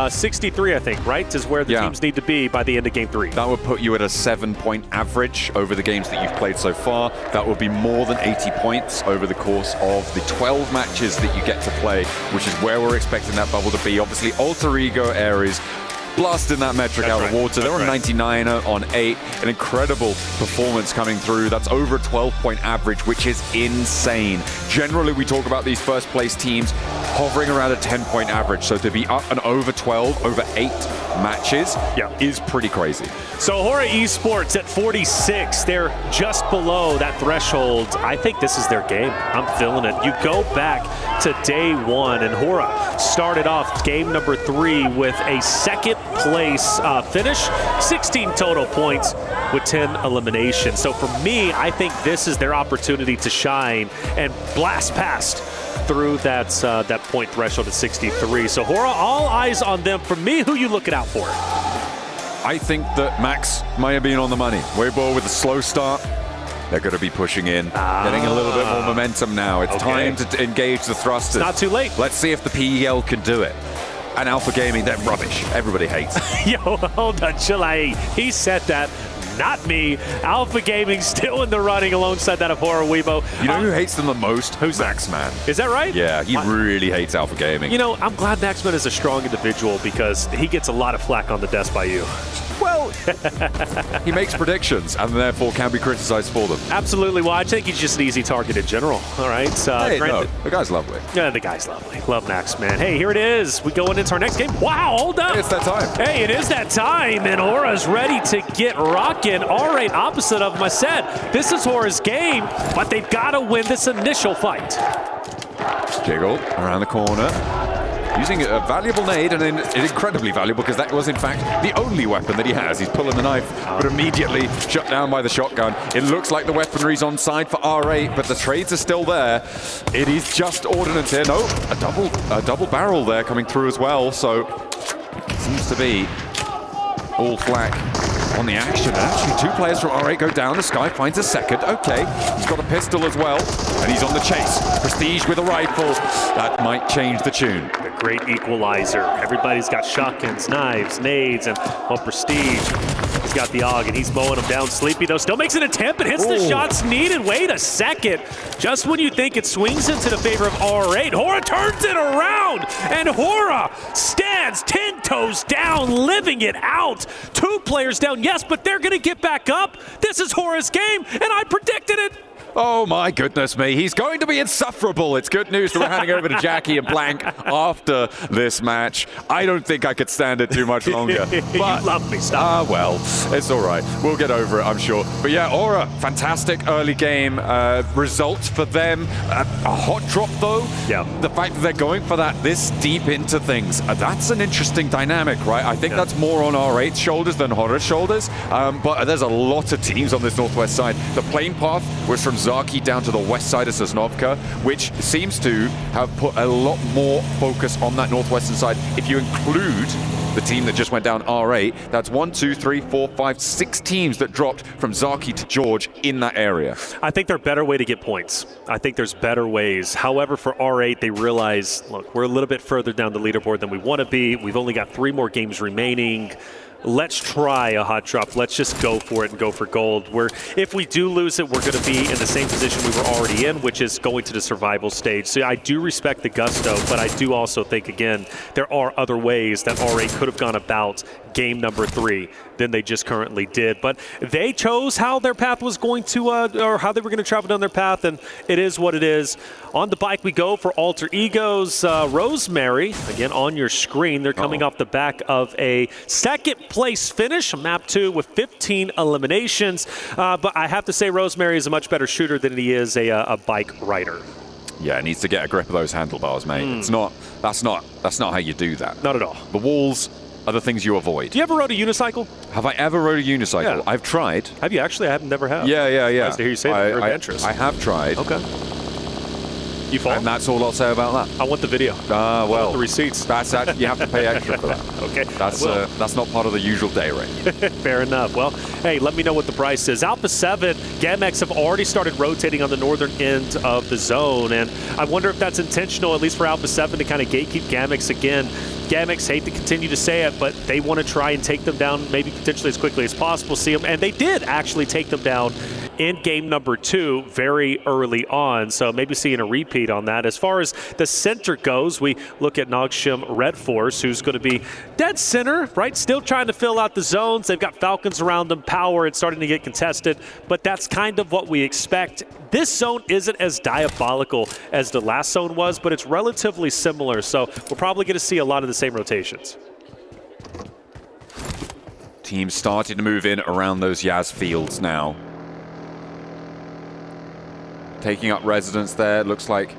63, I think, right, is where the teams need to be by the end of Game 3. That would put you at a 7-point average over the games that you've played so far. That would be more than 80 points over the course of the 12 matches that you get to play, which is where we're expecting that bubble to be. Obviously, Alter Ego Ares blasting that metric out of water. They're on 99 on 8. An incredible performance coming through. That's over a 12-point average, which is insane. Generally, we talk about these first place teams hovering around a 10-point average. So to be up and over 12, over 8 matches is pretty crazy. So Hora Esports at 46, they're just below that threshold. I think this is their game. I'm feeling it. You go back to day 1, and Hora started off game number 3 with a second place finish, 16 total points with 10 eliminations. So for me, I think this is their opportunity to shine and blast past through that point threshold at 63. So Hora, all eyes on them. For me, who you looking out for? I think that Max might have been on the money. Weibo with a slow start. They're going to be pushing in, getting a little bit more momentum now. It's time to engage the thrusters. It's not too late. Let's see if the PEL can do it. And Alpha Gaming, they're rubbish. Everybody hates it. Yo, hold on, chill out. He said that, not me. Alpha Gaming still in the running alongside that of Hora Weibo. You know who hates them the most? Who's Maxman? Is that right? Yeah, he really hates Alpha Gaming. You know, I'm glad Maxman is a strong individual because he gets a lot of flack on the desk by you. Well, he makes predictions and therefore can be criticized for them. Absolutely. Well, I think he's just an easy target in general. All right. Hey, no, the guy's lovely. Yeah, the guy's lovely. Love Max, man. Hey, here it is. We going into our next game. Wow, hold up. It's that time. Hey, it is that time, and Hora's ready to get rocking. All right, opposite of my set. This is Hora's game, but they've got to win this initial fight. Jiggle around the corner. Using a valuable nade, and then incredibly valuable because that was in fact the only weapon that he has. He's pulling the knife, but immediately shut down by the shotgun. It looks like the weaponry's on side for R8, but the trades are still there. It is just ordnance here. No, a double barrel there coming through as well. So seems to be all flak on the action. Actually, 2 players from R8 go down. The Sky finds a second. Okay, he's got a pistol as well, and he's on the chase. Prestige with a rifle. That might change the tune. A great equalizer. Everybody's got shotguns, knives, nades, and Prestige He's got the AUG, and he's mowing him down. Sleepy, though, still makes an attempt and hits the shots needed. Wait a second. Just when you think it swings into the favor of R8, Hora turns it around, and Hora stands 10 toes down, living it out. 2 players down, yes, but they're going to get back up. This is Hora's game, and I predicted it. Oh my goodness me, he's going to be insufferable. It's good news that we're handing over to Jackie and Blank after this match. I don't think I could stand it too much longer. But, you love me, stop. well, it's all right. We'll get over it, I'm sure. But yeah, Aura, fantastic early game result for them. A hot drop, though. Yeah. The fact that they're going for that this deep into things, that's an interesting dynamic, right? I think that's more on R8's shoulders than Hora's shoulders. But there's a lot of teams on this northwest side. The plane path was from Zaki down to the west side of Sosnovka, which seems to have put a lot more focus on that northwestern side. If you include the team that just went down R8, that's 1, 2, 3, 4, 5, 6 teams that dropped from Zaki to George in that area. I think there's a better way to get points. I think there's better ways. However, for R8, they realize, look, we're a little bit further down the leaderboard than we want to be. We've only got 3 more games remaining. Let's try a hot drop. Let's just go for it and go for gold. If we do lose it, we're going to be in the same position we were already in, which is going to the survival stage. So I do respect the gusto, but I do also think, again, there are other ways that R8 could have gone about game number 3 than they just currently did. But they chose how their path was going to, or how they were going to travel down their path, and it is what it is. On the bike we go for Alter Ego's Rosemary. Again, on your screen, they're coming off the back of a second place finish, map 2 with 15 eliminations. But I have to say Rosemary is a much better shooter than he is a bike rider. Yeah, needs to get a grip of those handlebars, mate. It's not. That's not how you do that. Not at all. The walls are the things you avoid. Do you ever rode a unicycle? Have I ever rode a unicycle? Yeah. I've tried. Have you actually? I never have. Yeah. Nice to hear you say that. You're adventurous. I have tried. Okay. You fall? And that's all I'll say about that. I want the video. Well, I want the receipts. That's actually, you have to pay extra for that. Okay. That's not part of the usual day rate. Fair enough. Well, hey, let me know what the price is. Alpha 7, Gamex have already started rotating on the northern end of the zone, and I wonder if that's intentional, at least for Alpha 7, to kind of gatekeep Gamex again. Gamex, hate to continue to say it, but they want to try and take them down maybe potentially as quickly as possible. See them, and they did actually take them down in game number 2 very early on, so maybe seeing a repeat on that. As far as the center goes, we look at Nogshim Red Force, who's going to be dead center, right? Still trying to fill out the zones. They've got Falcons around them. Power, it's starting to get contested, but that's kind of what we expect. This zone isn't as diabolical as the last zone was, but it's relatively similar, so we're probably going to see a lot of the same rotations. Teams starting to move in around those Yaz fields now. Taking up residence there, looks like,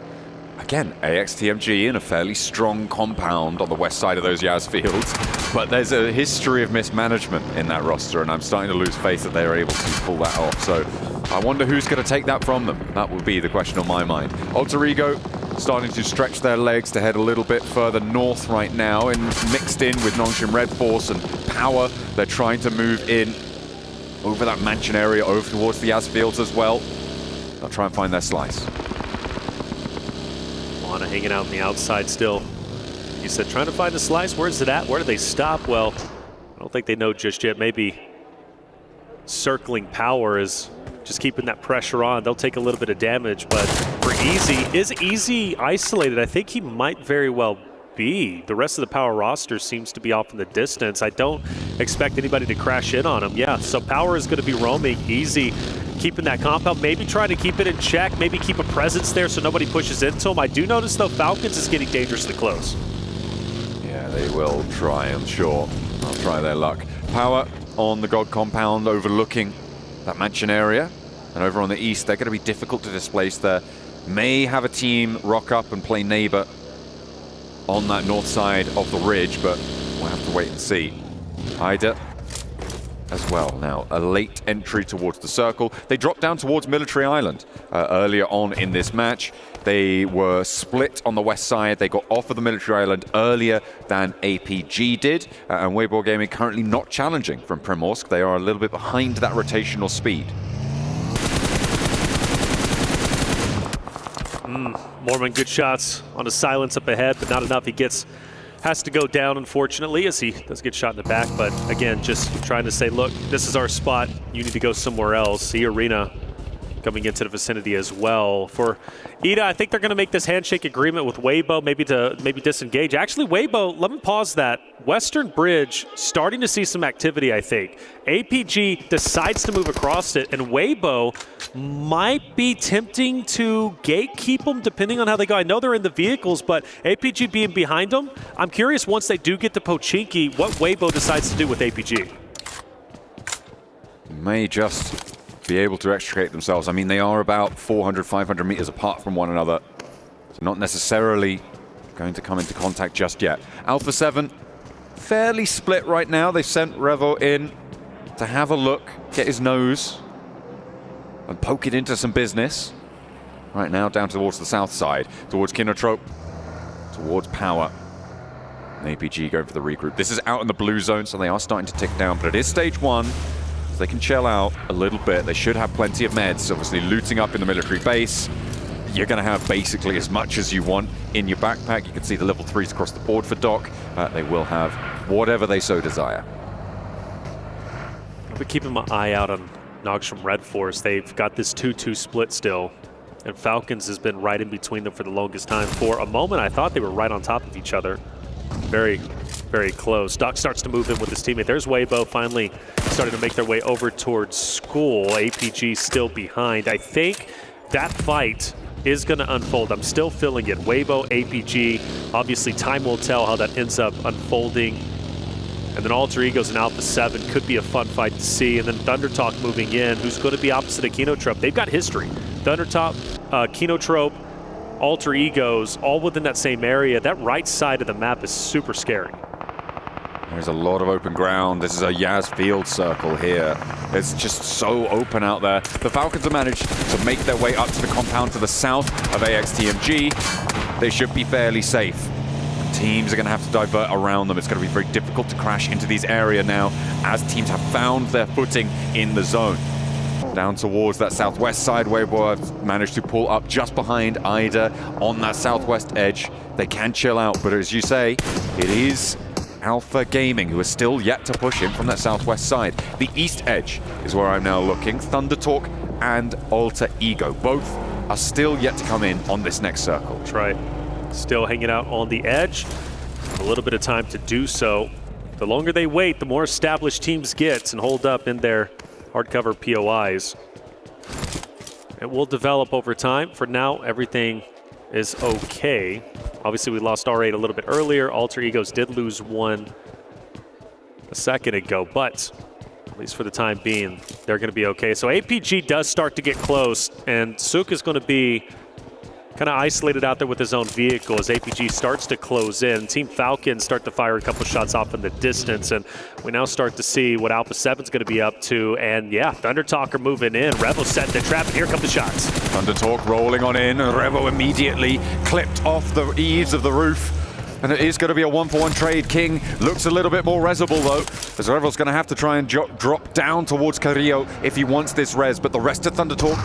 again, AXTMG in a fairly strong compound on the west side of those Yaz fields. But there's a history of mismanagement in that roster, and I'm starting to lose faith that they're able to pull that off. So I wonder who's going to take that from them. That will be the question on my mind. Alter Ego starting to stretch their legs to head a little bit further north right now, and mixed in with Nongshim Red Force and Power. They're trying to move in over that mansion area, over towards the Yaz fields as well. They'll try and find their slice. Lana hanging out on the outside still. You said trying to find a slice. Where's it at? Where do they stop? Well, I don't think they know just yet. Maybe circling Power is just keeping that pressure on. They'll take a little bit of damage, but for Easy, is Easy isolated? I think he might very well be. The rest of the Power roster seems to be off in the distance. I don't expect anybody to crash in on him. Yeah, so Power is going to be roaming. Easy keeping that compound, maybe trying to keep it in check, maybe keep a presence there so nobody pushes into him. I do notice, though, Falcons is getting dangerously close. Yeah, they will try, I'm sure. They'll try their luck. Power on the God compound overlooking that mansion area. And over on the east, they're going to be difficult to displace there. May have a team rock up and play neighbor on that north side of the ridge, but we'll have to wait and see. Ida as well now, a late entry towards the circle. They dropped down towards Military Island earlier on in this match. They were split on the west side. They got off of the Military Island earlier than APG did, and Weibo Gaming currently not challenging from Primorsk. They are a little bit behind that rotational speed. Mormon, good shots on a silence up ahead, but not enough. He gets has to go down, unfortunately, as he does get shot in the back. But again, just trying to say, look, this is our spot. You need to go somewhere else. The Arena coming into the vicinity as well. For Ida, I think they're going to make this handshake agreement with Weibo, maybe disengage. Actually, Weibo, let me pause that. Western Bridge starting to see some activity, I think. APG decides to move across it, and Weibo might be tempting to gatekeep them depending on how they go. I know they're in the vehicles, but APG being behind them, I'm curious once they do get to Pochinki, what Weibo decides to do with APG. May just be able to extricate themselves. I mean, they are about 400, 500 meters apart from one another, so not necessarily going to come into contact just yet. Alpha 7, fairly split right now. They've sent Revo in to have a look, get his nose, and poke it into some business. Right now, down towards the south side, towards Kinotrope, towards Power. And APG going for the regroup. This is out in the blue zone, so they are starting to tick down, but it is stage 1. They can chill out a little bit. They should have plenty of meds. Obviously, looting up in the military base. You're going to have basically as much as you want in your backpack. You can see the level 3s across the board for Doc. They will have whatever they so desire. I'll be keeping my eye out on Nogs from Red Force. They've got this 2-2 split still, and Falcons has been right in between them for the longest time. For a moment, I thought they were right on top of each other. Very, very close. Doc starts to move in with his teammate. There's Weibo finally starting to make their way over towards school. APG still behind. I think that fight is going to unfold. I'm still feeling it. Weibo, APG. Obviously, time will tell how that ends up unfolding. And then Alter Egos and Alpha 7 could be a fun fight to see. And then Thundertalk moving in, who's going to be opposite of Kinotrope. They've got history. Thundertalk, Kinotrope, Alter Egos, all within that same area. That right side of the map is super scary. There's a lot of open ground. This is a Yaz field circle here. It's just so open out there. The Falcons have managed to make their way up to the compound to the south of AXTMG. They should be fairly safe. Teams are going to have to divert around them. It's going to be very difficult to crash into these areas now as teams have found their footing in the zone. Down towards that southwest side, Weibo have managed to pull up just behind Ida on that southwest edge. They can chill out, but as you say, it is Alpha Gaming who is still yet to push in from that southwest side. The east edge is where I'm now looking. Thundertalk and Alter Ego, both are still yet to come in on this next circle. That's right. Still hanging out on the edge. A little bit of time to do so. The longer they wait, the more established teams get and hold up in their hardcover POIs. It will develop over time. For now, everything is okay. Obviously, we lost R8 a little bit earlier. Alter Egos did lose one a second ago, but at least for the time being, they're going to be okay. So APG does start to get close, and Suk is going to be kind of isolated out there with his own vehicle as APG starts to close in. Team Falcons start to fire a couple shots off in the distance, and we now start to see what Alpha 7's going to be up to. And yeah, Thundertalk are moving in. Revo set the trap, and here come the shots. Thundertalk rolling on in. Revo immediately clipped off the eaves of the roof. And it is going to be a 1-for-1 trade. King looks a little bit more resable, though, as Revel's going to have to try and drop down towards Carrillo if he wants this res. But the rest of Thundertalk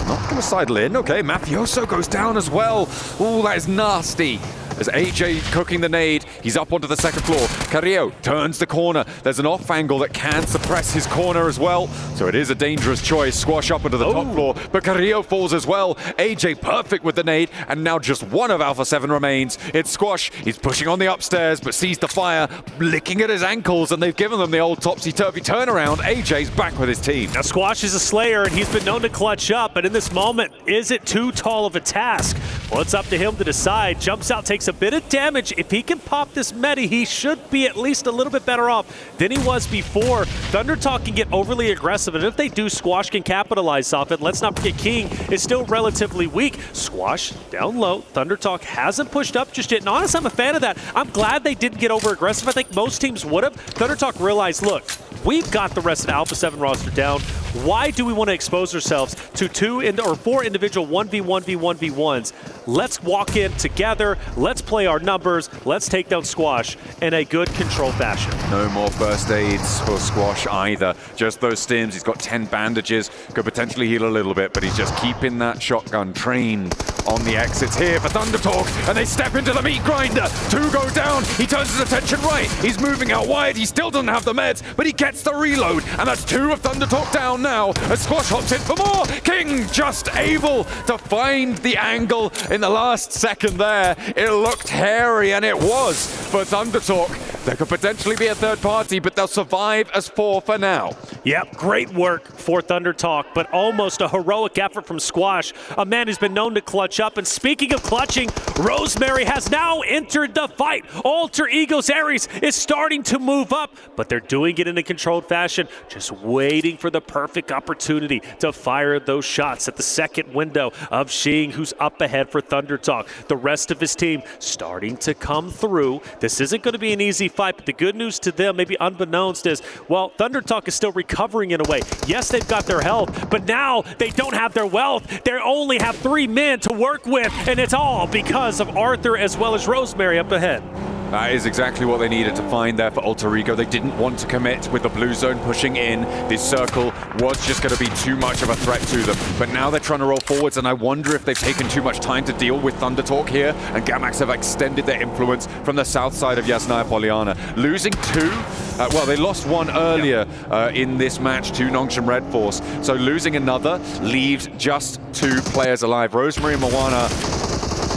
not going to sidle in. Okay, Mafioso goes down as well. Ooh, that is nasty. As AJ cooking the nade, he's up onto the second floor. Carrillo turns the corner. There's an off angle that can suppress his corner as well. So it is a dangerous choice. Squash up onto the top floor, but Carrillo falls as well. AJ perfect with the nade, and now just one of Alpha 7 remains. It's Squash. He's pushing on the upstairs, but sees the fire, licking at his ankles, and they've given them the old topsy-turvy turnaround. AJ's back with his team. Now Squash is a slayer, and he's been known to clutch up, but in this moment, is it too tall of a task? Well, it's up to him to decide. Jumps out, takes a bit of damage. If he can pop this meta, he should be at least a little bit better off than he was before. Thundertalk can get overly aggressive, and if they do, Squash can capitalize off it. Let's not forget King is still relatively weak. Squash down low. Thundertalk hasn't pushed up just yet, and honestly, I'm a fan of that. I'm glad they didn't get over aggressive. I think most teams would have. Thundertalk realized, look, we've got the rest of the Alpha 7 roster down. Why do we want to expose ourselves to 4 individual 1v1v1v1s? Let's walk in together. Let's play our numbers. Let's take down Squash in a good control fashion. No more first aids for Squash either. Just those stims. He's got 10 bandages. Could potentially heal a little bit, but he's just keeping that shotgun trained on the exits here for Thundertalk, and they step into the meat grinder. 2 go down. He turns his attention right. He's moving out wide. He still doesn't have the meds, but he gets the reload, and that's 2 of Thundertalk down now as Squash hops in for more. King just able to find the angle in the last second there. It looked hairy, and it was for Thundertalk. There could potentially be a third party, but they'll survive as 4 for now. Yep, great work for Thundertalk, but almost a heroic effort from Squash, a man who's been known to clutch up. And speaking of clutching, Rosemary has now entered the fight. Alter Ego's Ares is starting to move up, but they're doing it in a controlled fashion, just waiting for the perfect opportunity to fire those shots at the second window of Shing, who's up ahead for Thundertalk. The rest of his team starting to come through. This isn't going to be an easy fight, but the good news to them, maybe unbeknownst, is, well, Thundertalk is still recovering in a way. Yes, they've got their health, but now they don't have their wealth. They only have 3 men to work with, and it's all because of Arthur as well as Rosemary up ahead. That is exactly what they needed to find there for Alter Ego. They didn't want to commit with the blue zone pushing in. This circle was just going to be too much of a threat to them. But now they're trying to roll forwards, and I wonder if they've taken too much time to deal with Thundertalk here, and Gamax have extended their influence from the south side of Yasnaya Polyana. Losing 2, well, they lost 1 earlier in this match to Nongshim Red Force. So losing another leaves just 2 players alive. Rosemary and Moana,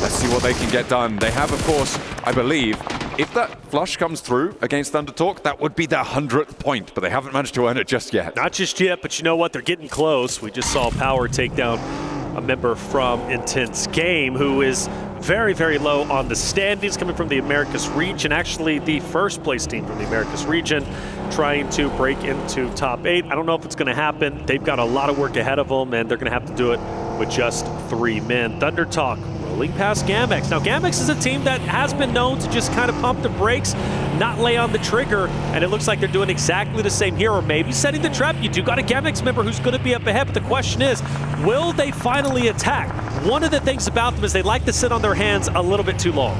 let's see what they can get done. They have, of course, I believe, if that flush comes through against Thundertalk, that would be their 100th point, but they haven't managed to earn it just yet. Not just yet, but you know what? They're getting close. We just saw Power take down a member from Intense Game who is very, very low on the standings, coming from the Americas region, actually the first place team from the Americas region, trying to break into top 8. I don't know if it's going to happen. They've got a lot of work ahead of them, and they're going to have to do it with just 3 men. Thundertalk rolling past Gamex. Now, Gamex is a team that has been known to just kind of pump the brakes, not lay on the trigger, and it looks like they're doing exactly the same here, or maybe setting the trap. You do got a Gamex member who's going to be up ahead, but the question is, will they finally attack? One of the things about them is they like to sit on their hands a little bit too long.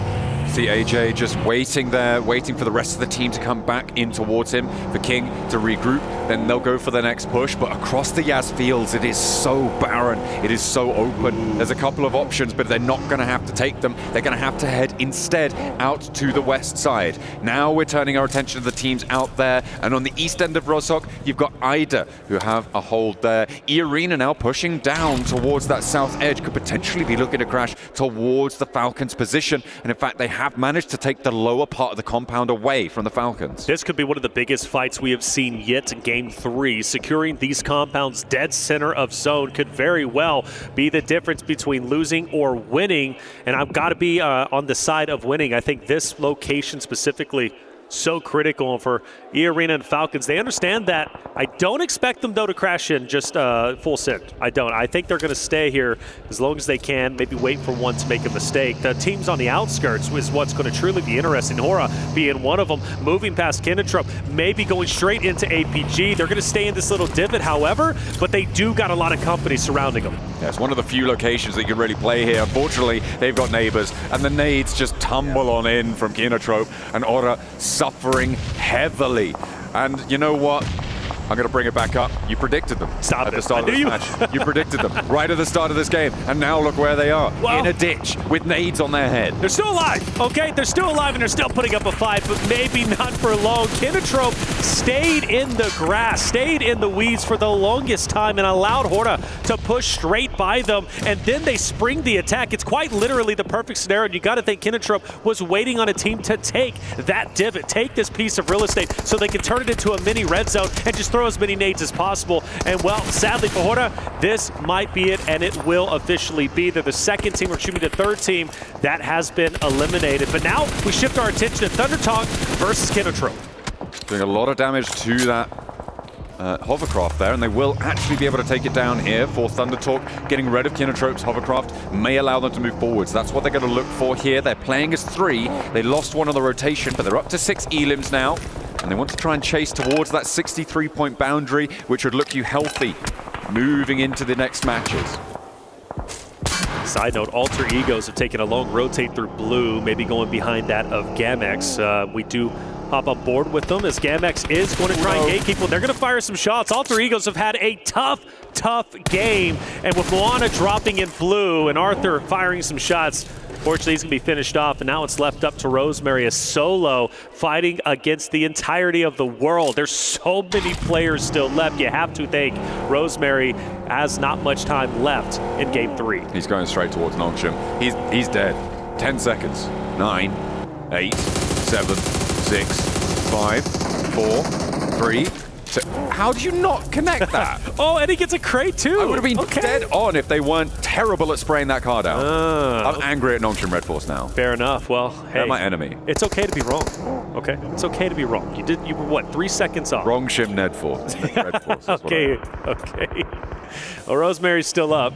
See AJ just waiting there, waiting for the rest of the team to come back in towards him, for King to regroup, then they'll go for the next push. But across the Yas fields, it is so barren, it is so open. There's a couple of options, but they're not going to have to take them. They're going to have to head instead out to the west side. Now we're turning our attention to the teams out there, and on the east end of Rozhok, you've got Ida, who have a hold there. E-Arena now pushing down towards that south edge, could potentially be looking to crash towards the Falcons' position, and in fact, they have managed to take the lower part of the compound away from the Falcons. This could be one of the biggest fights we have seen yet in Game 3. Securing these compounds dead center of zone could very well be the difference between losing or winning, and I've got to be on the side of winning. I think this location specifically so critical for E-Arena and Falcons. They understand that. I don't expect them, though, to crash in just full send. I don't. I think they're going to stay here as long as they can, maybe wait for one to make a mistake. The teams on the outskirts is what's going to truly be interesting. Hora being one of them, moving past Kinnetrop, maybe going straight into APG. They're going to stay in this little divot, however, but they do got a lot of company surrounding them. Yeah, it's one of the few locations that you can really play here. Unfortunately, they've got neighbors, and the nades just tumble on in from Kinnetrop, and Ora suffering heavily. And you know what? I'm going to bring it back up. You predicted them at the start of this match. You predicted them right at the start of this game. And now look where they are, in a ditch with nades on their head. They're still alive, okay? They're still alive and they're still putting up a fight, but maybe not for long. Kinnetrop stayed in the grass, stayed in the weeds for the longest time and allowed Hora to push straight by them. And then they spring the attack. It's quite literally the perfect scenario. You got to think Kinnetrop was waiting on a team to take that divot, take this piece of real estate so they can turn it into a mini red zone and just throw as many nades as possible. And well, sadly for Hora, this might be it, and it will officially be. They're the second team, or excuse me, the third team that has been eliminated. But now we shift our attention to Thundertalk versus Kinnetrop. Doing a lot of damage to that hovercraft there, and they will actually be able to take it down here for Thundertalk. Getting rid of Kinnetrop's hovercraft may allow them to move forwards. That's what they're going to look for here. They're playing as 3. They lost one on the rotation, but they're up to 6 elims now. And they want to try and chase towards that 63-point boundary, which would look you healthy moving into the next matches. Side note, Alter Egos have taken a long rotate through blue, maybe going behind that of Gamex. We do hop on board with them as Gamex is going to try and gatekeep. Well, they're going to fire some shots. Alter Egos have had a tough tough game. And with Moana dropping in blue and Arthur firing some shots, fortunately, he's going to be finished off, and now it's left up to Rosemary, a solo, fighting against the entirety of the world. There's so many players still left. You have to think Rosemary has not much time left in Game 3. He's going straight towards Nongshim. He's dead. 10 seconds. 9, 8, 7, 6, 5, 4, 3, 2. How did you not connect that? Oh, and he gets a crate too. I would have been dead on if they weren't terrible at spraying that car down. I'm angry at Nongshim Red Force now. Fair enough. Well, hey, they're my enemy. It's okay to be wrong. Okay, it's okay to be wrong. You were what, 3 seconds off? Wrong Shim Ned Force. Red Force. Okay. Well, Rosemary's still up.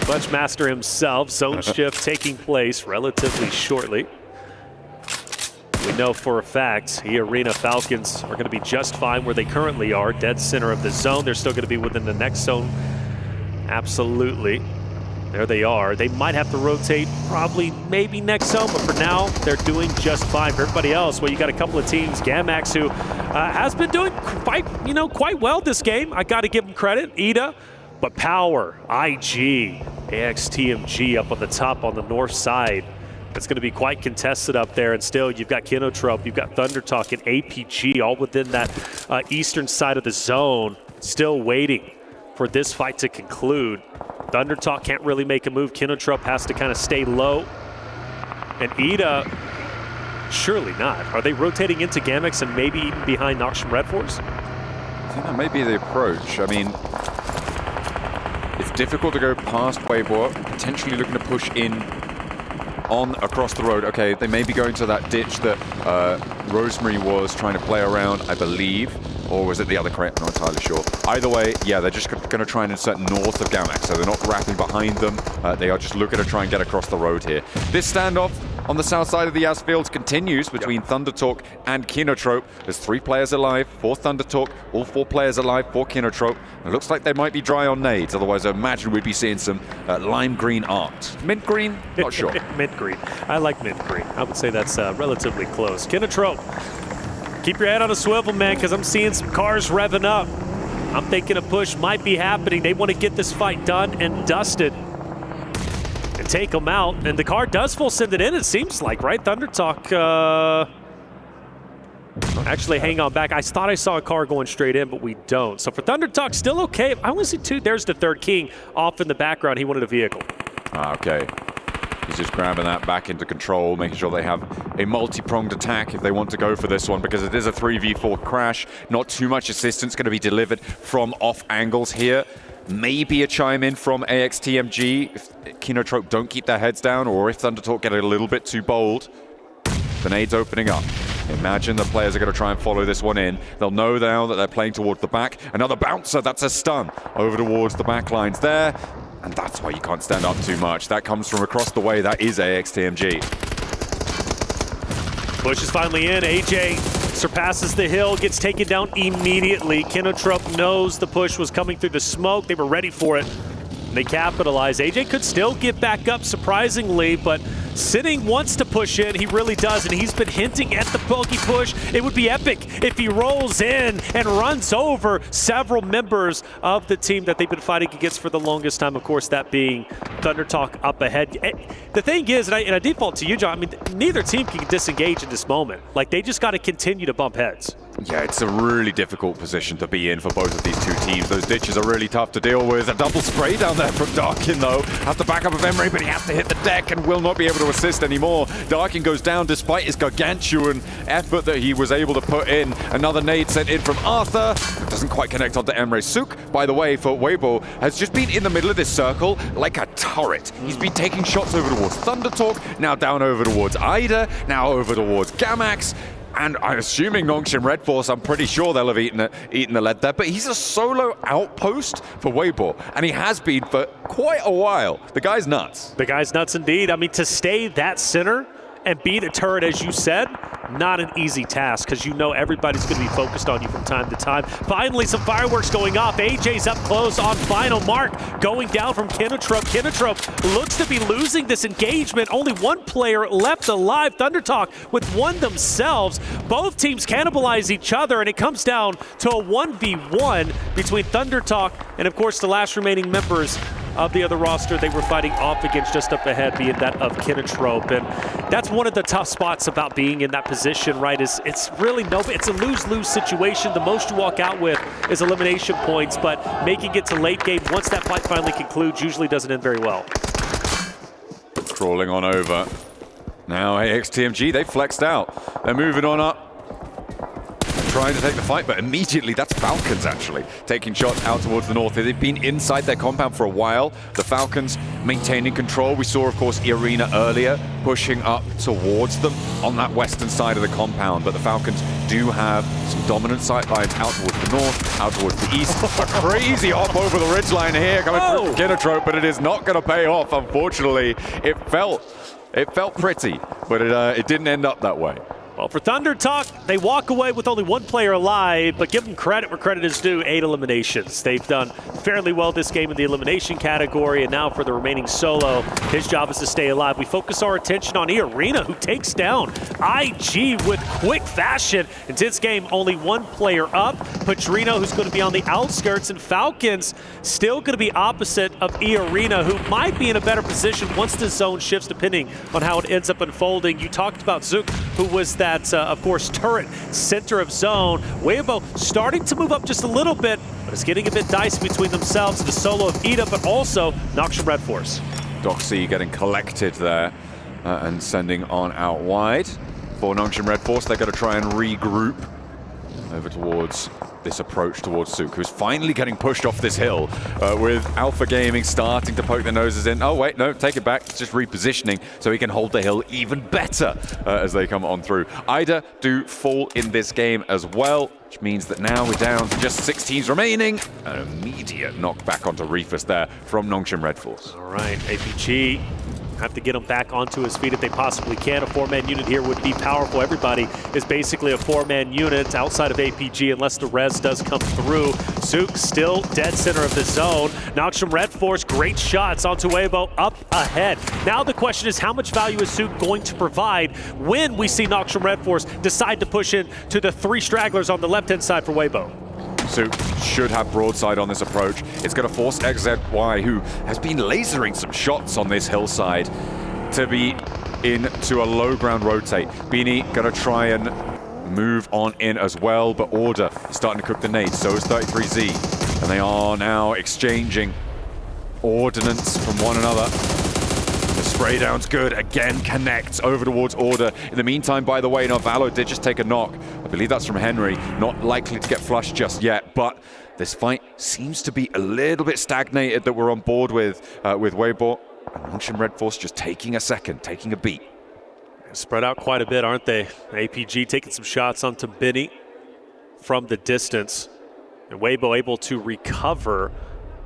Bunchmaster himself. Zone shift taking place relatively shortly. We know for a fact the Arena Falcons are going to be just fine where they currently are, dead center of the zone. They're still going to be within the next zone. Absolutely. There they are. They might have to rotate probably maybe next zone, but for now, they're doing just fine. For everybody else, well, you got a couple of teams. Gamax, who has been doing quite well this game. I got to give them credit. Ida, but Power, IG, AXTMG up on the top on the north side. It's going to be quite contested up there, and still you've got Kinotrope, you've got Thundertalk and APG all within that eastern side of the zone, still waiting for this fight to conclude. Thundertalk can't really make a move. Kinotrope has to kind of stay low. And Ida, surely not. Are they rotating into Gamex and maybe even behind Nongshim Red Force? I think that may be the approach. I mean, it's difficult to go past Weibo, potentially looking to push in on across the road. Okay, they may be going to that ditch that Rosemary was trying to play around, I believe. Or was it the other crate? I'm not entirely sure. Either way, yeah, they're just going to try and insert north of Gamax, so they're not wrapping behind them. They are just looking to try and get across the road here. This standoff on the south side of the Asfields continues between Thundertalk and Kinotrope. There's 3 players alive for Thundertalk, all 4 players alive for Kinotrope. It looks like they might be dry on nades, otherwise I imagine we'd be seeing some lime green art. Mint green? Not sure. Mint green. I like mint green. I would say that's relatively close. Kinotrope, keep your head on a swivel, man, because I'm seeing some cars revving up. I'm thinking a push might be happening. They want to get this fight done and dusted and take them out. And the car does full send it in, it seems like, right? Thundertalk, actually, hang on back. I thought I saw a car going straight in, but we don't. So for Thundertalk, still okay. I only see 2. There's the third king off in the background. He wanted a vehicle. Okay. He's just grabbing that back into control, making sure they have a multi-pronged attack if they want to go for this one, because it is a 3v4 crash. Not too much assistance going to be delivered from off angles here. Maybe a chime in from AXTMG if Kinotrope don't keep their heads down, or if Thundertalk get a little bit too bold. The nade's opening up. Imagine the players are going to try and follow this one in. They'll know now that they're playing towards the back. Another bouncer, that's a stun over towards the back lines there. And that's why you can't stand up too much. That comes from across the way. That is AXTMG. Push is finally in. AJ surpasses the hill, gets taken down immediately. Kinotrope knows the push was coming through the smoke. They were ready for it. They capitalize. AJ could still get back up, surprisingly, but Sitting wants to push in. He really does, and he's been hinting at the bogey push. It would be epic if he rolls in and runs over several members of the team that they've been fighting against for the longest time. Of course, that being Thundertalk up ahead. The thing is, and I default to you, John, I mean, neither team can disengage in this moment. Like, they just got to continue to bump heads. Yeah, it's a really difficult position to be in for both of these two teams. Those ditches are really tough to deal with. A double spray down there from Darkin, though. Has the backup of Emery, but he has to hit the deck and will not be able to assist anymore. Darkin goes down despite his gargantuan effort that he was able to put in. Another nade sent in from Arthur. It doesn't quite connect onto Emre. Sook, by the way, for Weibo, has just been in the middle of this circle like a turret. He's been taking shots over towards Thundertalk, now down over towards Ida, now over towards Gamax. And I'm assuming Nongshim Red Force, I'm pretty sure they'll have eaten the lead there. But he's a solo outpost for Weibo, and he has been for quite a while. The guy's nuts. The guy's nuts indeed. I mean, to stay that center and beat a turret, as you said, not an easy task, because you know everybody's going to be focused on you from time to time. Finally, some fireworks going off. AJ's up close on final mark, going down from Kinotrope. Kinotrope looks to be losing this engagement. Only one player left alive. Thundertalk with one themselves. Both teams cannibalize each other, and it comes down to a 1v1 between Thundertalk and, of course, the last remaining members of the other roster they were fighting off against just up ahead, being that of Kinotrope. And that's one of the tough spots about being in that position, right? It's really it's a lose-lose situation. The most you walk out with is elimination points, but making it to late game, once that fight finally concludes, usually doesn't end very well. Crawling on over. Now AXTMG, they flexed out. They're moving on up. Trying to take the fight, but immediately that's Falcons actually taking shots out towards the north. They've been inside their compound for a while. The Falcons maintaining control. We saw, of course, Arena earlier pushing up towards them on that western side of the compound, but the Falcons do have some dominant sight lines out towards the north, out towards the east. A crazy hop over the ridgeline here coming through Kinotrope, but it is not going to pay off, unfortunately. It felt pretty, but it didn't end up that way. Well, for Thundertalk, they walk away with only one player alive, but give them credit where credit is due, 8 eliminations. They've done fairly well this game in the elimination category, and now for the remaining solo, his job is to stay alive. We focus our attention on Arena, who takes down IG with quick fashion. In this game, only one player up, Padrino, who's going to be on the outskirts, and Falcons still going to be opposite of Arena, who might be in a better position once the zone shifts, depending on how it ends up unfolding. You talked about Zook, who was that of course, turret, center of zone. Weibo starting to move up just a little bit, but it's getting a bit dicey between themselves, the solo of Ida, but also Noxian Red Force. Doxy getting collected there and sending on out wide. For Noxian Red Force, they're going to try and regroup over towards this approach towards Sook, who's finally getting pushed off this hill with Alpha Gaming starting to poke their noses in. Oh, wait, no, take it back. It's just repositioning so he can hold the hill even better as they come on through. Ida do fall in this game as well, which means that now we're down to just 6 teams remaining. An immediate knockback onto Reefus there from Noxian Red Force. All right, APG have to get him back onto his feet if they possibly can. A 4-man unit here would be powerful. Everybody is basically a 4-man unit outside of APG unless the res does come through. Zook still dead center of the zone. Noxian Red Force, great shots onto Weibo up ahead. Now the question is, how much value is Zook going to provide when we see Noxian Red Force decide to push in to the 3 stragglers on the left-hand side for Weibo? Zook should have broadside on this approach. It's going to force XZY, who has been lasering some shots on this hillside, to be into a low ground rotate. Beanie going to try and move on in as well, but Order is starting to cook the nades. So is 33Z, and they are now exchanging ordnance from one another. The spray down's good. Again, connects over towards Order. In the meantime, by the way, Narvalo did just take a knock. I believe that's from Henry. Not likely to get flushed just yet, but this fight seems to be a little bit stagnated that we're on board with Weibo. And Noxian Red Force just taking a second, taking a beat. Spread out quite a bit, aren't they? APG taking some shots onto Benny from the distance. And Weibo able to recover.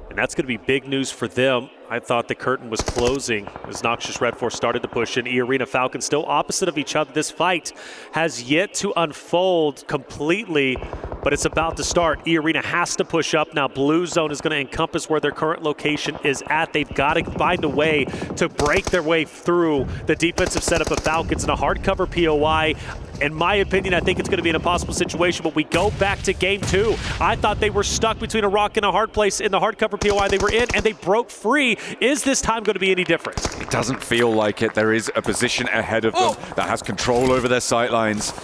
And that's going to be big news for them. I thought the curtain was closing as Noxious Red Force started to push in. E-Arena Falcons still opposite of each other. This fight has yet to unfold completely, but it's about to start. E-Arena has to push up now. Blue Zone is going to encompass where their current location is at. They've got to find a way to break their way through the defensive setup of Falcons in a hardcover POI. In my opinion, I think it's going to be an impossible situation, but we go back to game 2. I thought they were stuck between a rock and a hard place in the hardcover POI they were in, and they broke free. Is this time going to be any different? It doesn't feel like it. There is a position ahead of them that has control over their sightlines,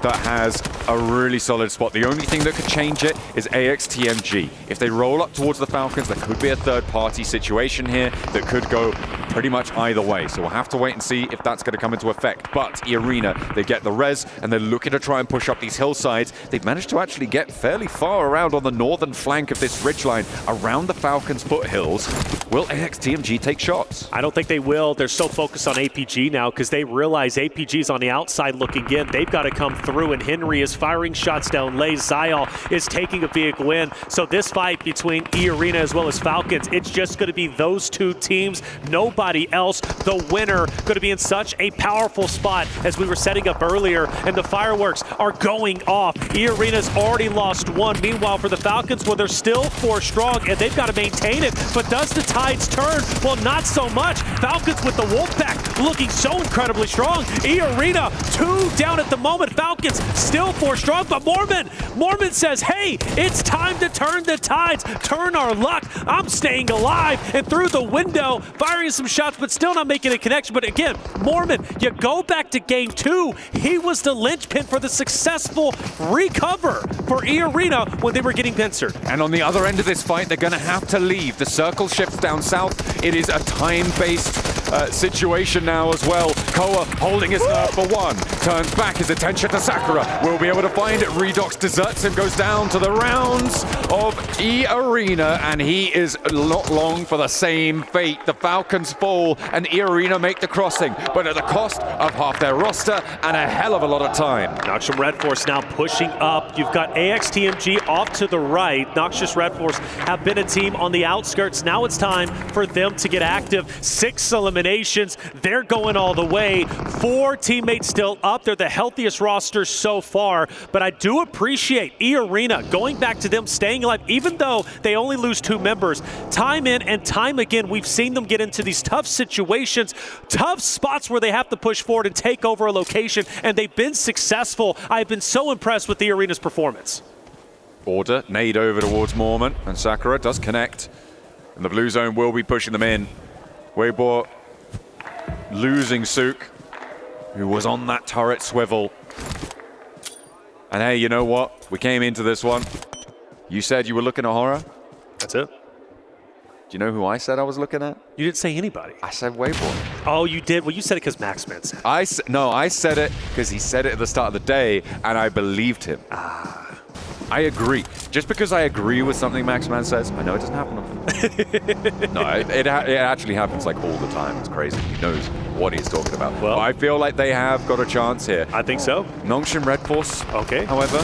that has a really solid spot. The only thing that could change it is AXTMG. If they roll up towards the Falcons, there could be a third-party situation here that could go pretty much either way. So we'll have to wait and see if that's going to come into effect. But E-Arena, they get the res, and they're looking to try and push up these hillsides. They've managed to actually get fairly far around on the northern flank of this ridgeline, around the Falcons' foothills. Will AXTMG take shots? I don't think they will. They're so focused on APG now because they realize APG's on the outside looking in. They've got to come through, and Henry is firing shots down lane. Zyal is taking a vehicle in. So this fight between E-Arena as well as Falcons, it's just going to be those two teams. Nobody anybody else. The winner going to be in such a powerful spot as we were setting up earlier, and the fireworks are going off. E-Arena's already lost one. Meanwhile, for the Falcons, well, they're still 4 strong, and they've got to maintain it. But does the tides turn? Well, not so much. Falcons with the Wolfpack looking so incredibly strong. E-Arena 2 down at the moment. Falcons still 4 strong, but Mormon says, hey, it's time to turn the tides, turn our luck. I'm staying alive, and through the window, firing some shots, but still not making a connection. But again, Mormon, you go back to game 2. He was the linchpin for the successful recover for E-Arena when they were getting pincered. And on the other end of this fight, they're going to have to leave. The circle shifts down south. It is a time-based situation now as well. Koa holding his nerve for 1. Turns back his attention to Sakura. Will be able to find it. Redox deserts him, goes down to the rounds of E-Arena, and he is not long for the same fate. The Falcons fall, and E-Arena make the crossing, but at the cost of half their roster and a hell of a lot of time. Noxious Red Force now pushing up. You've got AXTMG off to the right. Noxious Red Force have been a team on the outskirts. Now it's time for them to get active. 6 eliminations. They're going all the way. 4 teammates still up. They're the healthiest roster so far, but I do appreciate E-Arena going back to them staying alive, even though they only lose 2 members. Time in and time again, we've seen them get into these tough situations, tough spots where they have to push forward and take over a location, and they've been successful. I've been so impressed with E-Arena's performance. Order, nade over towards Mormon, and Sakura does connect. And the blue zone will be pushing them in. Weibo losing Sook, who was on that turret swivel. And hey, you know what? We came into this one. You said you were looking at horror. That's it. Do you know who I said I was looking at? You didn't say anybody. I said Weibo. Oh, you did? Well, you said it because Maxman said it. No, I said it because he said it at the start of the day, and I believed him. I agree. Just because I agree with something Maxman says, I know it doesn't happen often. No, it actually happens like all the time. It's crazy. He knows what he's talking about. Well, but I feel like they have got a chance here. I think so. Nongshin Red Force, okay. However,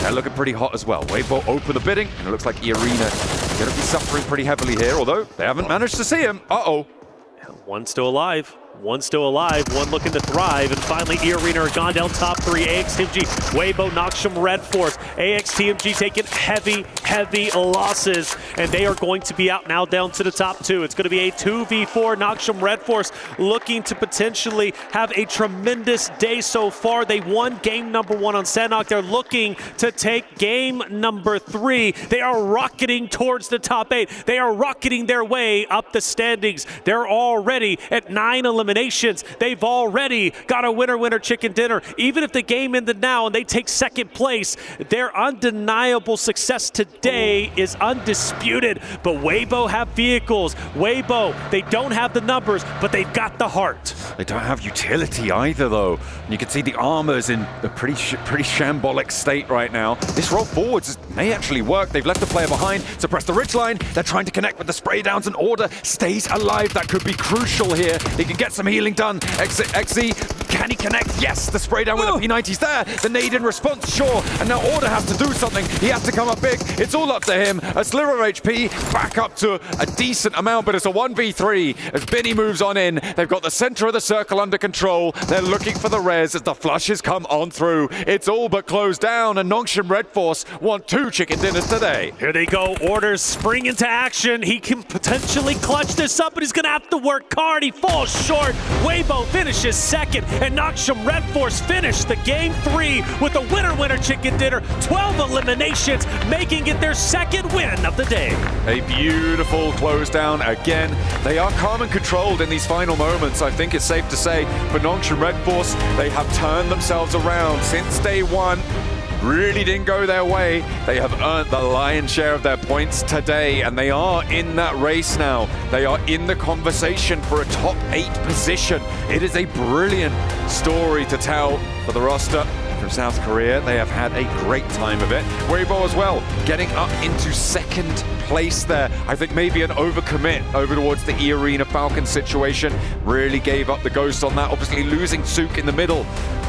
they're looking pretty hot as well. Weibo open the bidding, and it looks like E-Arena is going to be suffering pretty heavily here, although they haven't managed to see him. Uh-oh. One still alive. One still alive, one looking to thrive, and finally E-Arena are gone down top 3. AXTMG, Weibo, Noxious Red Force. AXTMG taking heavy losses, and they are going to be out now down to the top 2. It's going to be a 2v4. Noxious Red Force looking to potentially have a tremendous day so far. They won game number 1 on Sanhok. They're looking to take game number 3. They are rocketing towards the top 8. They are rocketing their way up the standings. They're already at 9 eliminations. They've already got a winner chicken dinner. Even if the game ended now and they take 2nd place, their undeniable success today is undisputed. But Weibo have vehicles. Weibo, they don't have the numbers, but they've got the heart. They don't have utility either, though. And you can see the armor's in a pretty shambolic state right now. This roll forwards may actually work. They've left the player behind, suppressed the ridgeline. They're trying to connect with the spray downs, and Order stays alive. That could be crucial here. He can get some healing done. XZ, can he connect? Yes, the spray down with the P90's there. The nade in response, sure. And now Order has to do something. He has to come up big. It's all up to him. A sliver of HP, back up to a decent amount, but it's a 1v3 as Binny moves on in. They've got the center of the circle under control. They're looking for the res as the flushes come on through. It's all but closed down, and Nongshin Red Force want 2 chicken dinners today. Here they go. Order's spring into action. He can potentially clutch this up, but he's going to have to work hard. He falls short. Weibo finishes 2nd, and Noxious Red Force finished the game 3 with a winner chicken dinner. 12 eliminations, making it their 2nd win of the day. A beautiful close down again. They are calm and controlled in these final moments. I think it's safe to say for Nongshin Red Force, they have turned themselves around since day 1. Really didn't go their way. They have earned the lion's share of their points today, and they are in that race now. They are in the conversation for a top 8 position. It is a brilliant story to tell for the roster from South Korea. They have had a great time of it. Weibo as well, getting up into 2nd place there. I think maybe an overcommit over towards the E-Arena Falcon situation. Really gave up the ghost on that. Obviously losing Sook in the middle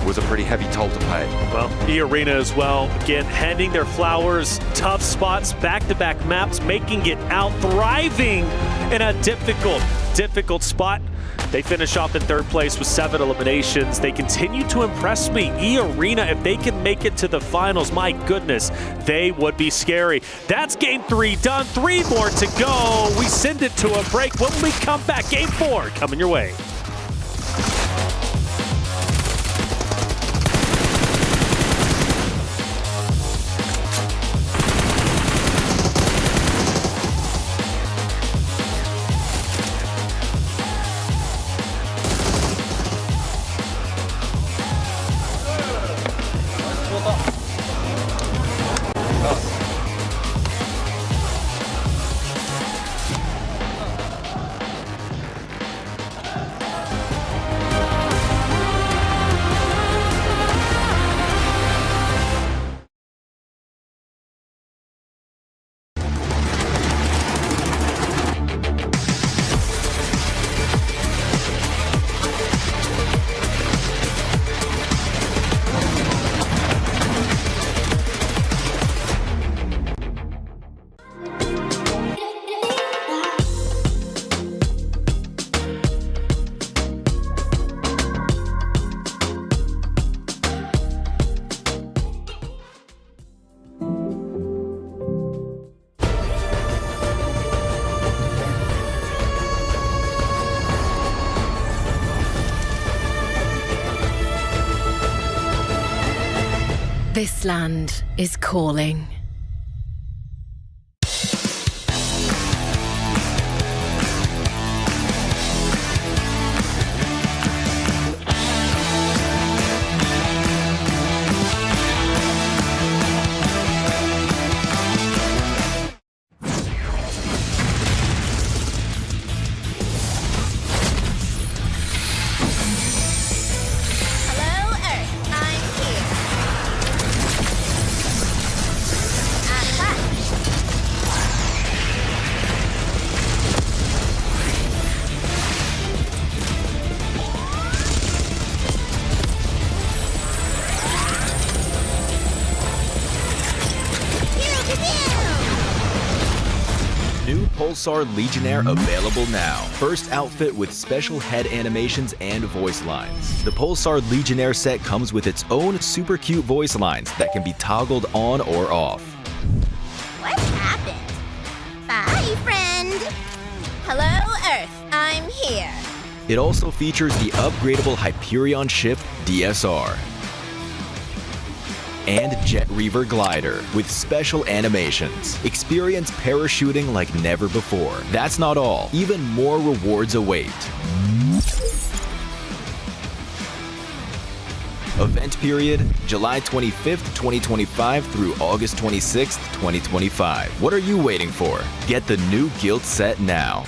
was a pretty heavy toll to pay. Well, the arena as well, again, handing their flowers, tough spots, back-to-back maps, making it out, thriving in a difficult spot. They finish off in third place with 7 eliminations. They continue to impress me. E-Arena, if they can make it to the finals, my goodness, they would be scary. That's game 3 done, 3 more to go. We send it to a break. When we come back, game 4 coming your way. This land is calling. Pulsar Legionnaire available now. First outfit with special head animations and voice lines. The Pulsar Legionnaire set comes with its own super cute voice lines that can be toggled on or off. What happened? Bye, friend. Hello, Earth. I'm here. It also features the upgradable Hyperion ship DSR and Jet Reaver glider with special animations. Experience parachuting like never before. That's not all. Even more rewards await. Event period, July 25th, 2025 through August 26th, 2025. What are you waiting for? Get the new Guild set now.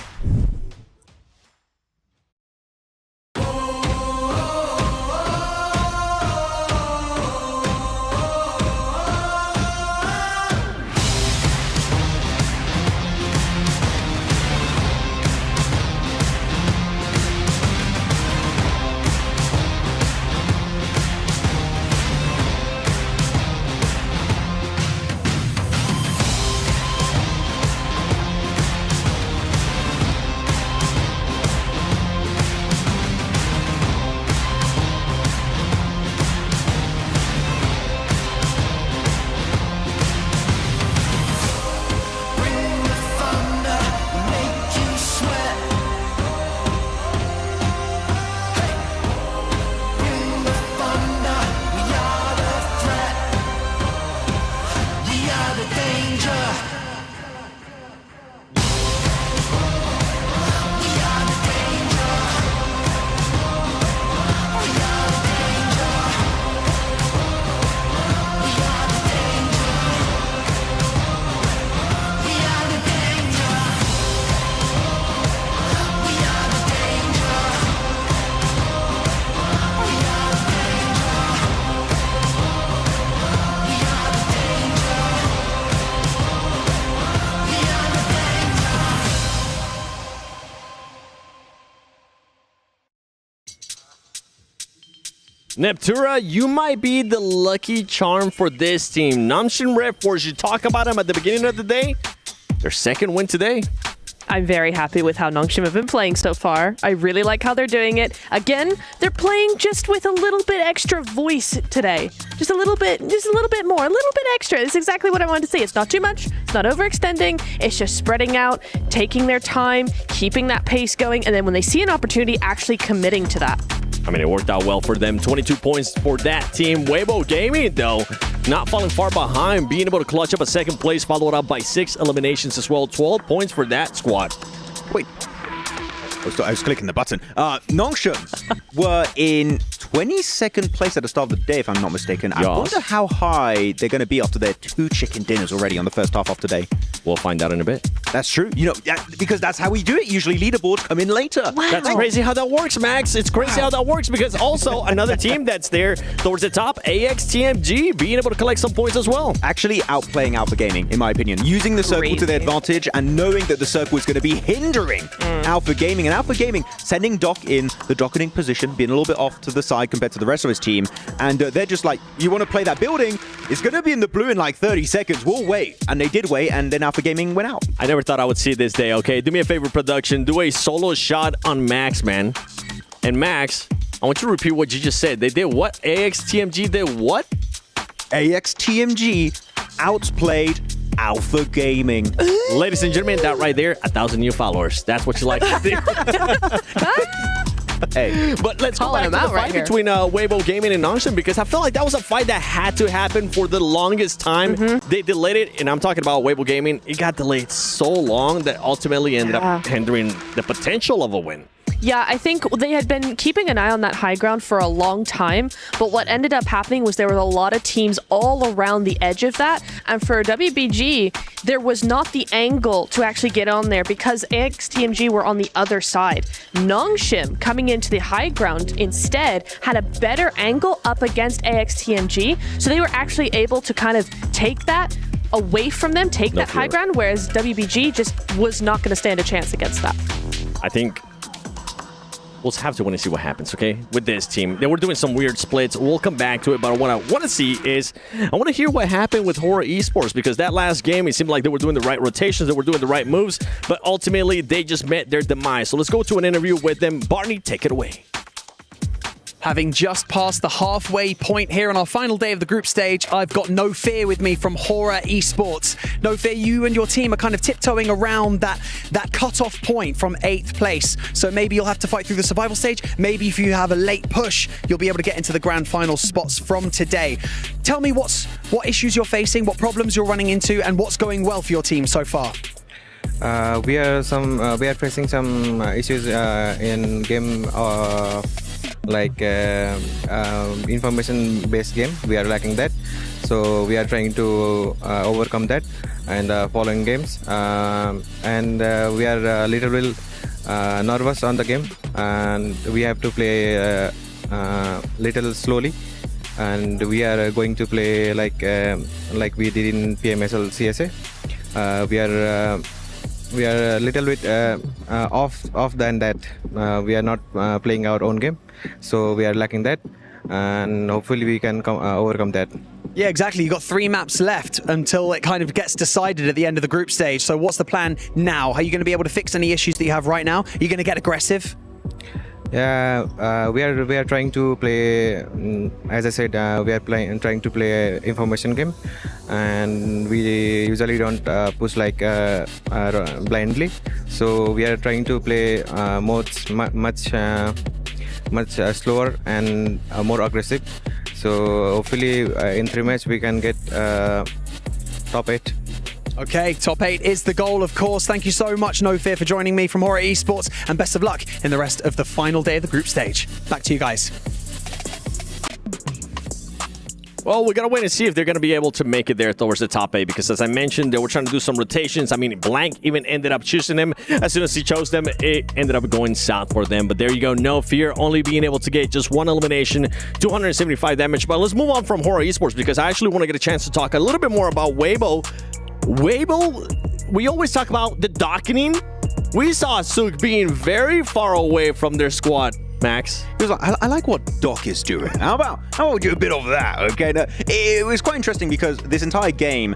Neptura, you might be the lucky charm for this team. Namshin Red Force, you talk about them at the beginning of the day. Their second win today. I'm very happy with how Nongshim have been playing so far. I really like how they're doing it. Again, they're playing just with a little bit extra voice today. Just a little bit more, a little bit extra. It's exactly what I wanted to see. It's not too much, it's not overextending, it's just spreading out, taking their time, keeping that pace going, and then when they see an opportunity, actually committing to that. I mean, it worked out well for them. 22 points for that team. Weibo Gaming, though, not falling far behind, being able to clutch up a second place, followed up by 6 eliminations as well. 12 points for that squad. Wait. I was clicking the button. Nongshim were in 22nd place at the start of the day, if I'm not mistaken. I wonder how high they're going to be after their 2 chicken dinners already on the first half of today. We'll find out in a bit. That's true. You know, because that's how we do it. Usually leaderboards come in later. Wow. That's crazy how that works, Max. It's crazy how that works because also another team that's there towards the top, AXTMG, being able to collect some points as well. Actually outplaying Alpha Gaming, in my opinion. Using the circle to their advantage and knowing that the circle is going to be hindering Alpha Gaming. And Alpha Gaming sending Doc in the docketing position, being a little bit off to the side compared to the rest of his team. And they're just like, you want to play that building? It's going to be in the blue in like 30 seconds. We'll wait. And they did wait, and then Alpha Gaming went out. I never thought I would see this day, okay? Do me a favor, production. Do a solo shot on Max, man. And Max, I want you to repeat what you just said. They did what? AXTMG did what? AXTMG outplayed Alpha Gaming. Ladies and gentlemen, that right there, 1,000 new followers. That's what you like to see. Hey, but let's go back to the fight between Weibo Gaming and Nongshim because I feel like that was a fight that had to happen for the longest time. They delayed it, and I'm talking about Weibo Gaming. It got delayed so long that ultimately ended up hindering the potential of a win. Yeah, I think they had been keeping an eye on that high ground for a long time, but what ended up happening was there were a lot of teams all around the edge of that, and for WBG, there was not the angle to actually get on there because AXTMG were on the other side. Nongshim, coming into the high ground instead, had a better angle up against AXTMG, so they were actually able to kind of take that away from them, take that high ground, whereas WBG just was not going to stand a chance against that. I think we'll have to want to see what happens, okay, with this team. They were doing some weird splits. We'll come back to it, but what I want to see is I want to hear what happened with Horror Esports because that last game, it seemed like they were doing the right rotations, they were doing the right moves, but ultimately they just met their demise. So let's go to an interview with them. Barney, take it away. Having just passed the halfway point here on our final day of the group stage, I've got No Fear with me from Horror Esports. No Fear, you and your team are kind of tiptoeing around that cut-off point from 8th place. So maybe you'll have to fight through the survival stage. Maybe if you have a late push, you'll be able to get into the grand final spots from today. Tell me what issues you're facing, what problems you're running into, and what's going well for your team so far. We are facing some issues in game like information-based game. We are lacking that, so we are trying to overcome that and following games. And we are a little bit nervous on the game, and we have to play little slowly. And we are going to play like we did in PMSL CSA. We are a little bit off than that. We are not playing our own game, so we are lacking that, and hopefully we can overcome that. Yeah, exactly. You've got 3 maps left until it kind of gets decided at the end of the group stage. So what's the plan now? Are you going to be able to fix any issues that you have right now? Are you going to get aggressive? Yeah, we are trying to play. As I said, we are trying to play an information game, and we usually don't push like blindly. So we are trying to play much slower and more aggressive. So hopefully in 3 matches we can get top 8. Okay, top 8 is the goal, of course. Thank you so much, No Fear, for joining me from Horror Esports, and best of luck in the rest of the final day of the group stage. Back to you guys. Well, we got to wait and see if they're going to be able to make it there towards the top 8 because, as I mentioned, they were trying to do some rotations. I mean, Blank even ended up choosing them. As soon as he chose them, it ended up going south for them. But there you go. No Fear, only being able to get just 1 elimination, 275 damage. But let's move on from Horror Esports because I actually want to get a chance to talk a little bit more about Weibo. Weibo, we always talk about the docketing. We saw Suk being very far away from their squad. Max? He was like, I like what Doc is doing. How about we do a bit of that, okay? Now, it was quite interesting because this entire game,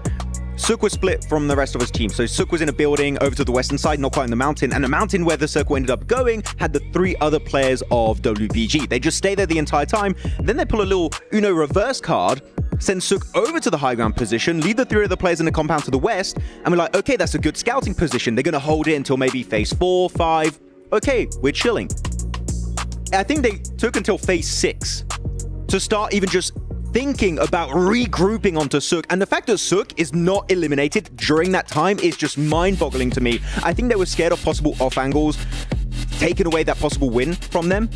Sook was split from the rest of his team. So Sook was in a building over to the western side, not quite in the mountain. And the mountain where the circle ended up going had the 3 other players of WBG. They just stay there the entire time. Then they pull a little Uno reverse card, send Sook over to the high ground position, lead the 3 other players in the compound to the west. And we're like, okay, that's a good scouting position. They're going to hold it until maybe phase 4, 5. Okay, we're chilling. I think they took until phase 6 to start even just thinking about regrouping onto Sook. And the fact that Sook is not eliminated during that time is just mind-boggling to me. I think they were scared of possible off angles, taking away that possible win from them.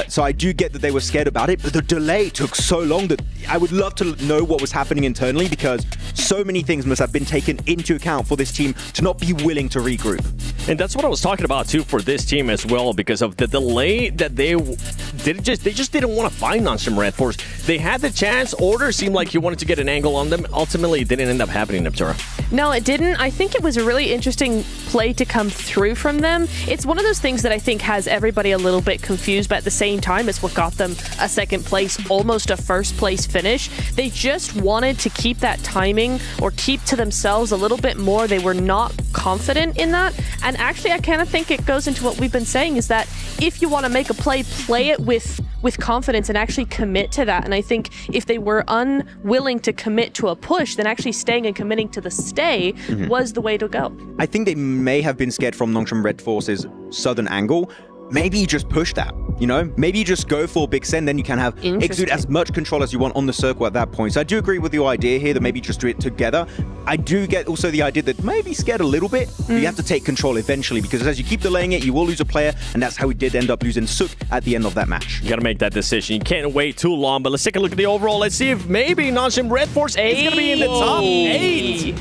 So I do get that they were scared about it, but the delay took so long that I would love to know what was happening internally, because so many things must have been taken into account for this team to not be willing to regroup. And that's what I was talking about too for this team as well, because of the delay that they just didn't want to find non-sim Red Force. They had the chance. Order seemed like he wanted to get an angle on them. Ultimately, it didn't end up happening, Neptura. No, it didn't. I think it was a really interesting play to come through from them. It's one of those things that I think has everybody a little bit confused, but at the same time, it's what got them a second place, almost a first place finish. They just wanted to keep that timing or keep to themselves a little bit more. They were not confident in that. And actually, I kind of think it goes into what we've been saying, is that if you want to make a play it with confidence and actually commit to that. And I think if they were unwilling to commit to a push, then actually staying and committing to the stay was the way to go. I think they may have been scared from Nongshim Red Force's southern angle. Maybe you just push that, you know? Maybe you just go for Big Sen, then you can have exude as much control as you want on the circle at that point. So I do agree with your idea here that maybe just do it together. I do get also the idea that maybe scared a little bit, but you have to take control eventually, because as you keep delaying it, you will lose a player, and that's how we did end up losing Sook at the end of that match. You got to make that decision. You can't wait too long, but let's take a look at the overall. Let's see if maybe Nongshim Red Force is going to be in the top 8.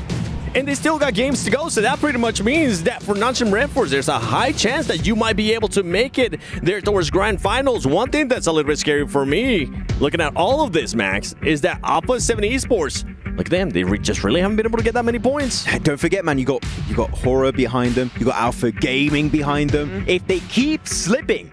And they still got games to go, so that pretty much means that for Nongshim Red Force, there's a high chance that you might be able to make it there towards Grand Finals. One thing that's a little bit scary for me, looking at all of this, Max, is that Alpha 7 Esports, look at them, they just really haven't been able to get that many points. Don't forget, man, you got Horror behind them, you got Alpha Gaming behind them. If they keep slipping,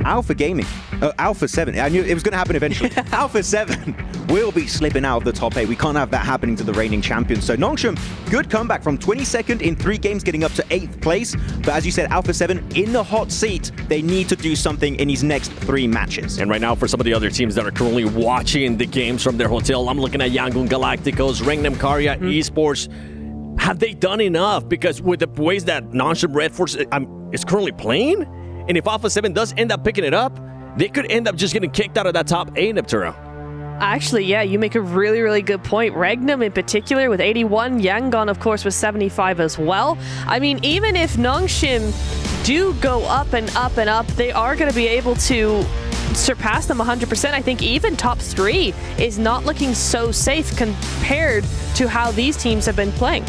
Alpha 7, I knew it was going to happen eventually. Alpha 7 will be slipping out of the top 8. We can't have that happening to the reigning champions. So Nongshim, good comeback from 22nd in 3 games, getting up to 8th place. But as you said, Alpha 7 in the hot seat. They need to do something in these next 3 matches. And right now, for some of the other teams that are currently watching the games from their hotel, I'm looking at Yangon Galacticos, Rengnam Karya, Esports. Have they done enough? Because with the ways that Nongshim Red Force is currently playing, and if Alpha 7 does end up picking it up, they could end up just getting kicked out of that top 8, Neptura. Actually, yeah, you make a really, really good point. Regnum in particular with 81, Yangon, of course, with 75 as well. I mean, even if Nongshim do go up and up and up, they are going to be able to surpass them 100%. I think even top 3 is not looking so safe compared to how these teams have been playing.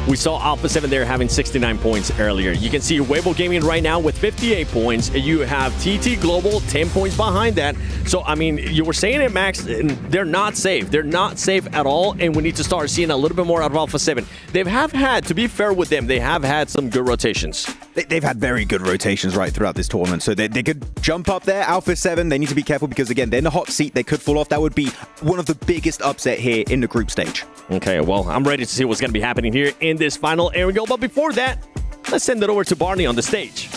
We saw Alpha 7 there having 69 points earlier. You can see Weibo Gaming right now with 58 points. You have TT Global 10 points behind that. So, I mean, you were saying it, Max, they're not safe. They're not safe at all, and we need to start seeing a little bit more out of Alpha 7. They have had, to be fair with them, they have had some good rotations. They've had very good rotations right throughout this tournament, so they could jump up there. Alpha 7, they need to be careful because, again, they're in the hot seat. They could fall off. That would be one of the biggest upset here in the group stage. Okay, well, I'm ready to see what's going to be happening here in this final Erangel. But before that, let's send it over to Barney on the stage.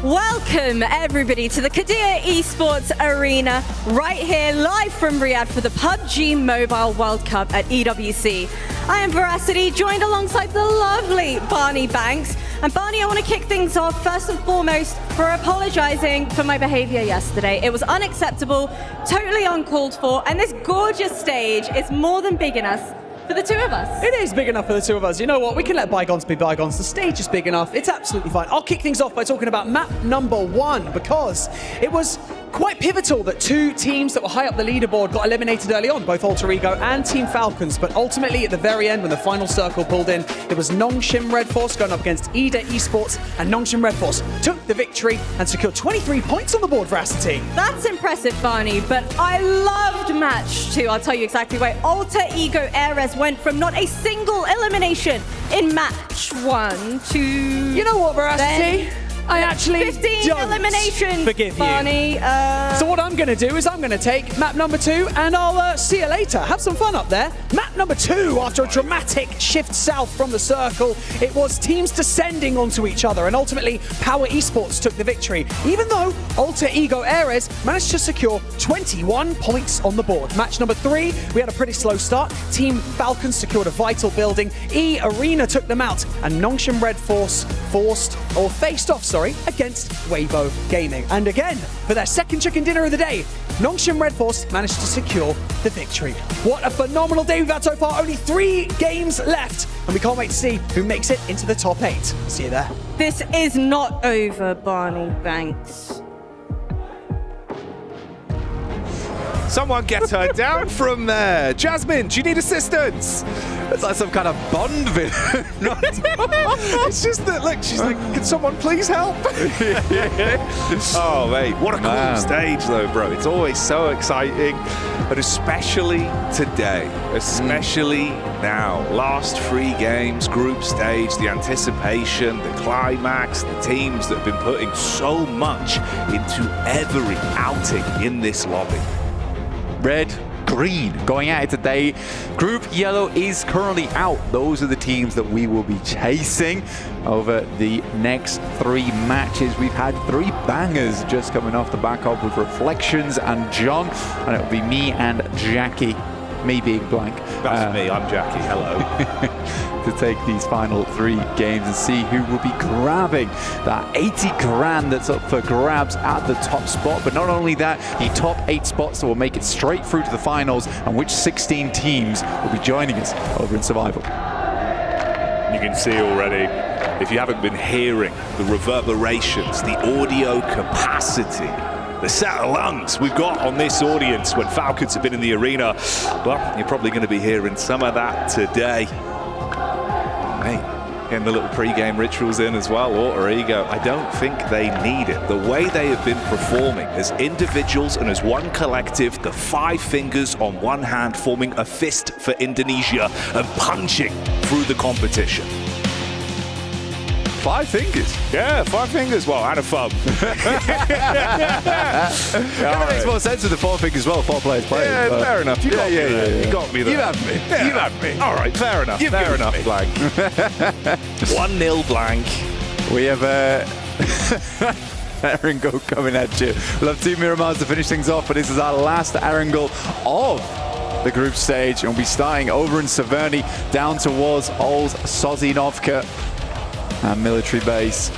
Welcome, everybody, to the Qiddiya Esports Arena, right here, live from Riyadh for the PUBG Mobile World Cup at EWC. I am Veracity, joined alongside the lovely Barney Banks. And Barney, I want to kick things off, first and foremost, for apologizing for my behavior yesterday. It was unacceptable, totally uncalled for, and this gorgeous stage is more than big enough for the 2 of us. It is big enough for the 2 of us. You know what? We can let bygones be bygones. The stage is big enough. It's absolutely fine. I'll kick things off by talking about map number 1 because it was quite pivotal that two teams that were high up the leaderboard got eliminated early on, both Alter Ego and Team Falcons. But ultimately, at the very end, when the final circle pulled in, it was Nongshim Red Force going up against Esports, and Nongshim Red Force took the victory and secured 23 points on the board for Veracity. That's impressive, Barney, but I loved match 2. I'll tell you exactly why. Alter Ego Ares went from not a single elimination in match 1 to... You know what, Veracity? I actually 15 eliminations, forgive Barney. So what I'm going to do is I'm going to take map number 2 and I'll see you later. Have some fun up there. Map number 2, after a dramatic shift south from the circle, it was teams descending onto each other, and ultimately Power Esports took the victory, even though Alter Ego Ares managed to secure 21 points on the board. Match number 3, we had a pretty slow start. Team Falcons secured a vital building. Arena took them out, and Nongshim Red Force faced off against Weibo Gaming. And again, for their second chicken dinner of the day, Nongshim Red Force managed to secure the victory. What a phenomenal day we've had so far. Only 3 games left, and we can't wait to see who makes it into the top 8. See you there. This is not over, Barney Banks. Someone get her down from there. Jasmine, do you need assistance? It's like some kind of Bond villain. It's just that, look, she's like, can someone please help? Oh, mate, what a cool stage, though, bro. It's always so exciting, but especially today, especially now. Last 3 games, group stage, the anticipation, the climax, the teams that have been putting so much into every outing in this lobby. Red, green going at it today. Group yellow is currently out. Those are the teams that we will be chasing over the next 3 matches. We've had 3 bangers just coming off the back of with Reflections and John, and it'll be me and Jackie. Me being blank. That's me, I'm Jackie, hello. To take these final 3 games and see who will be grabbing that 80 grand that's up for grabs at the top spot. But not only that, the top 8 spots that will make it straight through to the finals, and which 16 teams will be joining us over in Survival. You can see already, if you haven't been hearing the reverberations, the audio capacity, the set of lungs we've got on this audience when Falcons have been in the arena, well, you're probably going to be hearing some of that today. Hey, getting the little pre-game rituals in as well. Alter Ego, I don't think they need it. The way they have been performing as individuals and as one collective, the 5 fingers on one hand forming a fist for Indonesia and punching through the competition. 5 fingers? Yeah, 5 fingers. Well, and a thumb. It makes more sense with the 4 fingers as well. 4 players playing. Yeah, fair enough. You got me there. You got me there. You had me. Yeah. You had me. All right, fair enough. Fair enough, Blank. 1-0 Blank. We have Erangel coming at you. We'll have 2 Miramars to finish things off, but this is our last Erangel of the group stage, and we'll be starting over in Severny down towards Old Sozinovka and military base.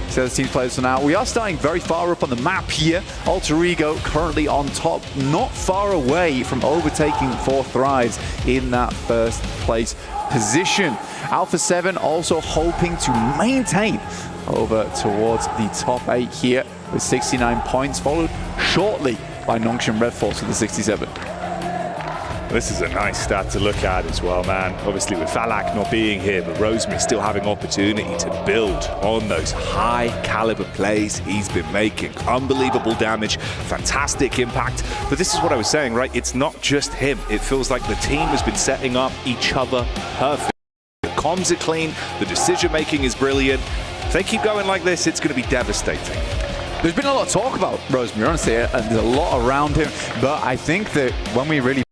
So the team players for now. We are starting very far up on the map here. Alter Ego currently on top, not far away from overtaking 4 Thrives in that first place position. Alpha 7 also hoping to maintain over towards the top 8 here with 69 points, followed shortly by Nongshim Red Force with the 67. This is a nice stat to look at as well, man. Obviously with Falak not being here, but Rosemary still having opportunity to build on those high caliber plays he's been making. Unbelievable damage, fantastic impact. But this is what I was saying, right? It's not just him. It feels like the team has been setting up each other perfect. The comms are clean, the decision making is brilliant. If they keep going like this, it's going to be devastating. There's been a lot of talk about Rosemary, honestly, and there's a lot around him, but I think that when we really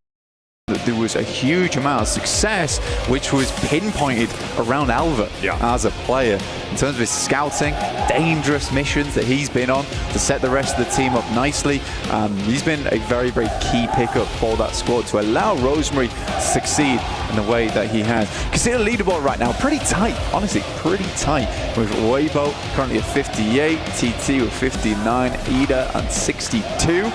there was a huge amount of success which was pinpointed around Alva as a player in terms of his scouting, dangerous missions that he's been on to set the rest of the team up nicely. He's been a very, very key pickup for that squad to allow Rosemary to succeed in the way that he has. Consider the leaderboard right now pretty tight, honestly, pretty tight, with Weibo currently at 58, TT with 59, Ida at 62.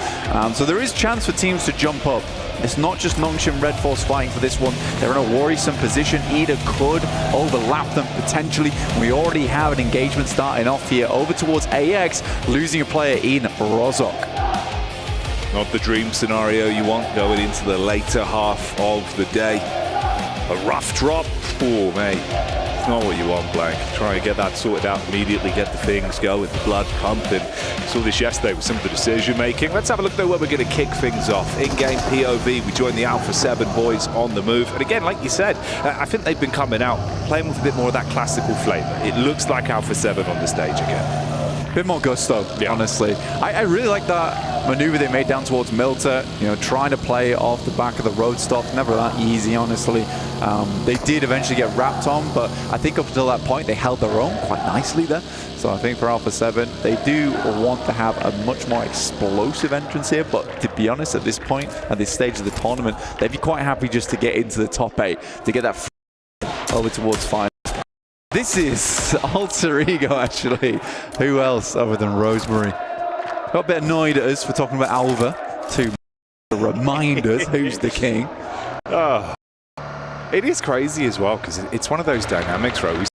So there is chance for teams to jump up. It's not just Nongshim Red Force fighting for this one. They're in a worrisome position. Ida could overlap them potentially. We already have an engagement starting off here over towards AX, losing a player in Rozok. Not the dream scenario you want going into the later half of the day. A rough drop, oh mate, it's not what you want, Blank. Try and get that sorted out immediately, get the things going, the blood pumping. Saw this yesterday with some of the decision making. Let's have a look though where we're going to kick things off. In-game POV, we join the Alpha 7 boys on the move. And again, like you said, I think they've been coming out, playing with a bit more of that classical flavour. It looks like Alpha 7 on the stage again. Bit more gusto, honestly. I really like that maneuver they made down towards Milter, you know, trying to play off the back of the road stop. Never that easy, honestly. They did eventually get wrapped on, but I think up until that point, they held their own quite nicely there. So I think for Alpha 7, they do want to have a much more explosive entrance here, but to be honest, at this point, at this stage of the tournament, they'd be quite happy just to get into the top 8, to get that over towards final. This is Alter Ego, actually. Who else other than Rosemary? Got a bit annoyed at us for talking about Alva to remind us who's the king. Oh, it is crazy as well, because it's one of those dynamics, right?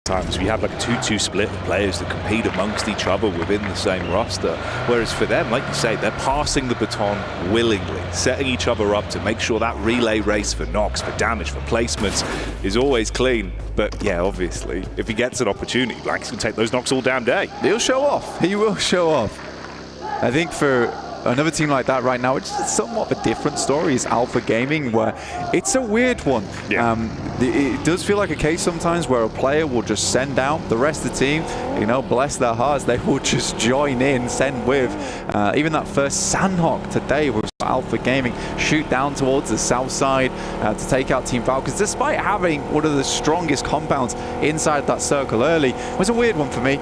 Sometimes we have like a 2-2 split of players that compete amongst each other within the same roster. Whereas for them, like you say, they're passing the baton willingly, setting each other up to make sure that relay race for knocks, for damage, for placements is always clean. But yeah, obviously, if he gets an opportunity, Blank's going to take those knocks all damn day. He'll show off. He will show off. I think for another team like that right now, it's somewhat of a different story, is Alpha Gaming, where it's a weird one. Yeah. It does feel like a case sometimes where a player will just send out the rest of the team, you know, bless their hearts, they will just join in, send with. Even that first Sanhok today was Alpha Gaming, shoot down towards the south side to take out Team Falcons, despite having one of the strongest compounds inside that circle early. It was a weird one for me.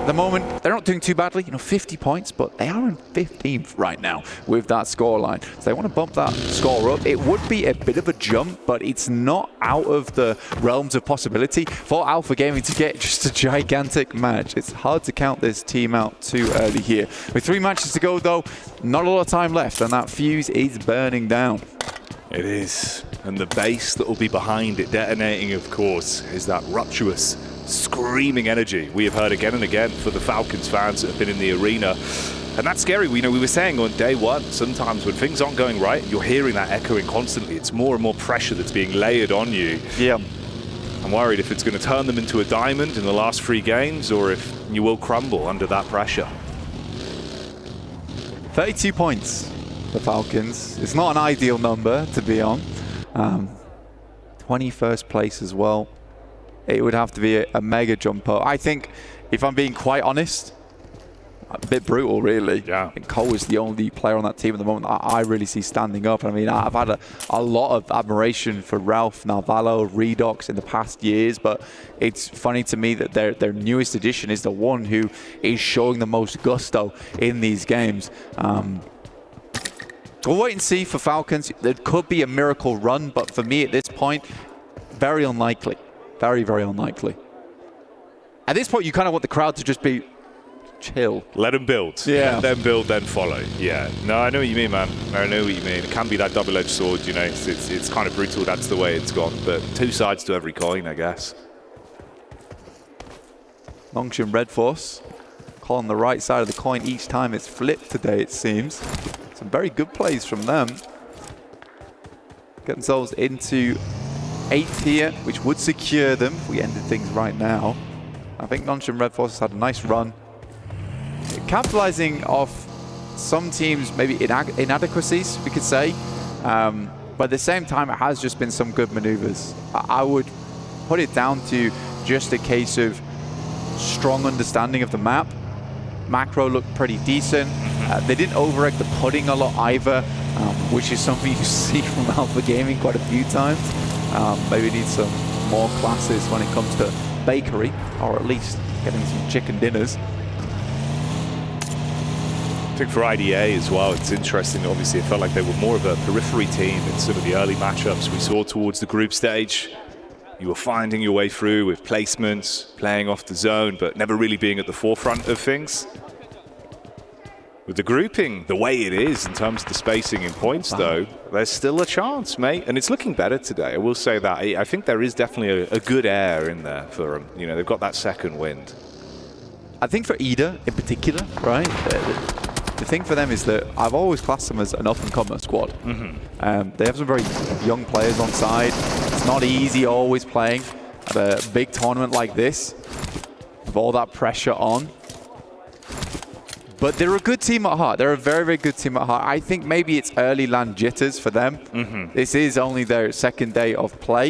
The moment, they're not doing too badly, you know, 50 points, but they are in 15th right now with that scoreline. So they want to bump that score up. It would be a bit of a jump, but it's not out of the realms of possibility for Alpha Gaming to get just a gigantic match. It's hard to count this team out too early here. With 3 matches to go, though, not a lot of time left, and that fuse is burning down. It is. And the base that will be behind it detonating, of course, is that rapturous, screaming energy we have heard again and again for the Falcons fans that have been in the arena. And that's scary. We were saying on day one, sometimes when things aren't going right, you're hearing that echoing constantly. It's more and more pressure that's being layered on you. Yeah. I'm worried if it's going to turn them into a diamond in the last 3 games, or if you will crumble under that pressure. 32 points for Falcons. It's not an ideal number to be on. 21st place as well. It would have to be a mega jump up. I think, if I'm being quite honest, a bit brutal, really. Yeah. I think Cole is the only player on that team at the moment I really see standing up. I mean, I've had a lot of admiration for Ralph, Narvalo, Redox in the past years, but it's funny to me that their newest addition is the one who is showing the most gusto in these games. We'll wait and see for Falcons. There could be a miracle run, but for me at this point, very unlikely. Very, very unlikely. At this point, you kind of want the crowd to just be chill. Let them build. Yeah. Let them build, then follow. Yeah. No, I know what you mean, man. I know what you mean. It can be that double-edged sword, you know. It's kind of brutal. That's the way it's gone. But 2 sides to every coin, I guess. Longshin Red Force calling the right side of the coin each time it's flipped today, it seems. Some very good plays from them. Get themselves into 8th here, which would secure them if we ended things right now. I think Longshin Red Force has had a nice run. Capitalizing off some teams' maybe inadequacies, we could say. But at the same time, it has just been some good maneuvers. I would put it down to just a case of strong understanding of the map. Macro looked pretty decent. They didn't overegg the pudding a lot either, which is something you see from Alpha Gaming quite a few times. Maybe need some more classes when it comes to bakery, or at least getting some chicken dinners. I think for IDA as well, it's interesting. Obviously, it felt like they were more of a periphery team in some of the early matchups we saw towards the group stage. You were finding your way through with placements, playing off the zone, but never really being at the forefront of things. With the grouping the way it is in terms of the spacing in points, though, there's still a chance, mate. And it's looking better today, I will say that. I think there is definitely a good air in there for them. You know, they've got that second wind. I think for Ida in particular, right? the thing for them is that I've always classed them as an up-and-comer squad. They have some very young players on side. It's not easy always playing at a big tournament like this with all that pressure on. But they're a good team at heart. They're a very, very good team at heart. I think maybe it's early land jitters for them. This is only their second day of play.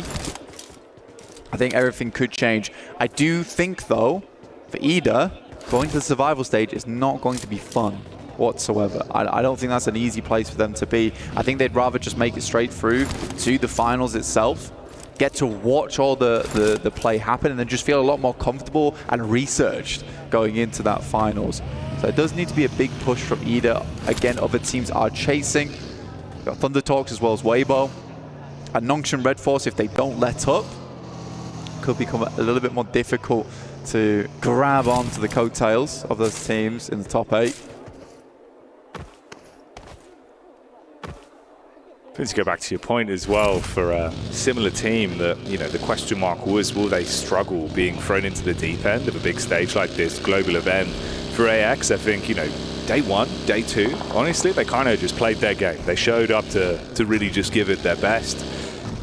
I think everything could change. I do think, though, for Ida, going to the survival stage is not going to be fun whatsoever. I don't think that's an easy place for them to be. I think they'd rather just make it straight through to the finals itself, get to watch all the play happen, and then just feel a lot more comfortable and researched going into that finals. So it does need to be a big push from Ida. Again, other teams are chasing. We've got Thunder Talks as well as Weibo. And Nongshan Red Force, if they don't let up, could become a little bit more difficult to grab onto the coattails of those teams in the top 8. To go back to your point as well, for a similar team that, you know, the question mark was, will they struggle being thrown into the deep end of a big stage like this global event? For AX, I think, you know, day 1, day 2, honestly, they kind of just played their game. They showed up to really just give it their best.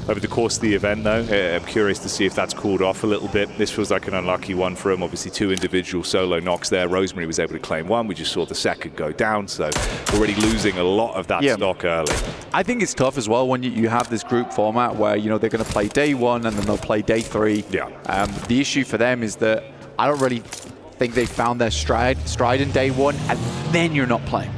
Over the course of the event, though, I'm curious to see if that's cooled off a little bit. This feels like an unlucky one for him. Obviously, 2 individual solo knocks there. Rosemary was able to claim 1. We just saw the second go down, so already losing a lot of that stock early. I think it's tough as well when you have this group format where, you know, they're going to play day 1 and then they'll play day 3. The issue for them is that I don't really think they found their stride in day 1, and then you're not playing.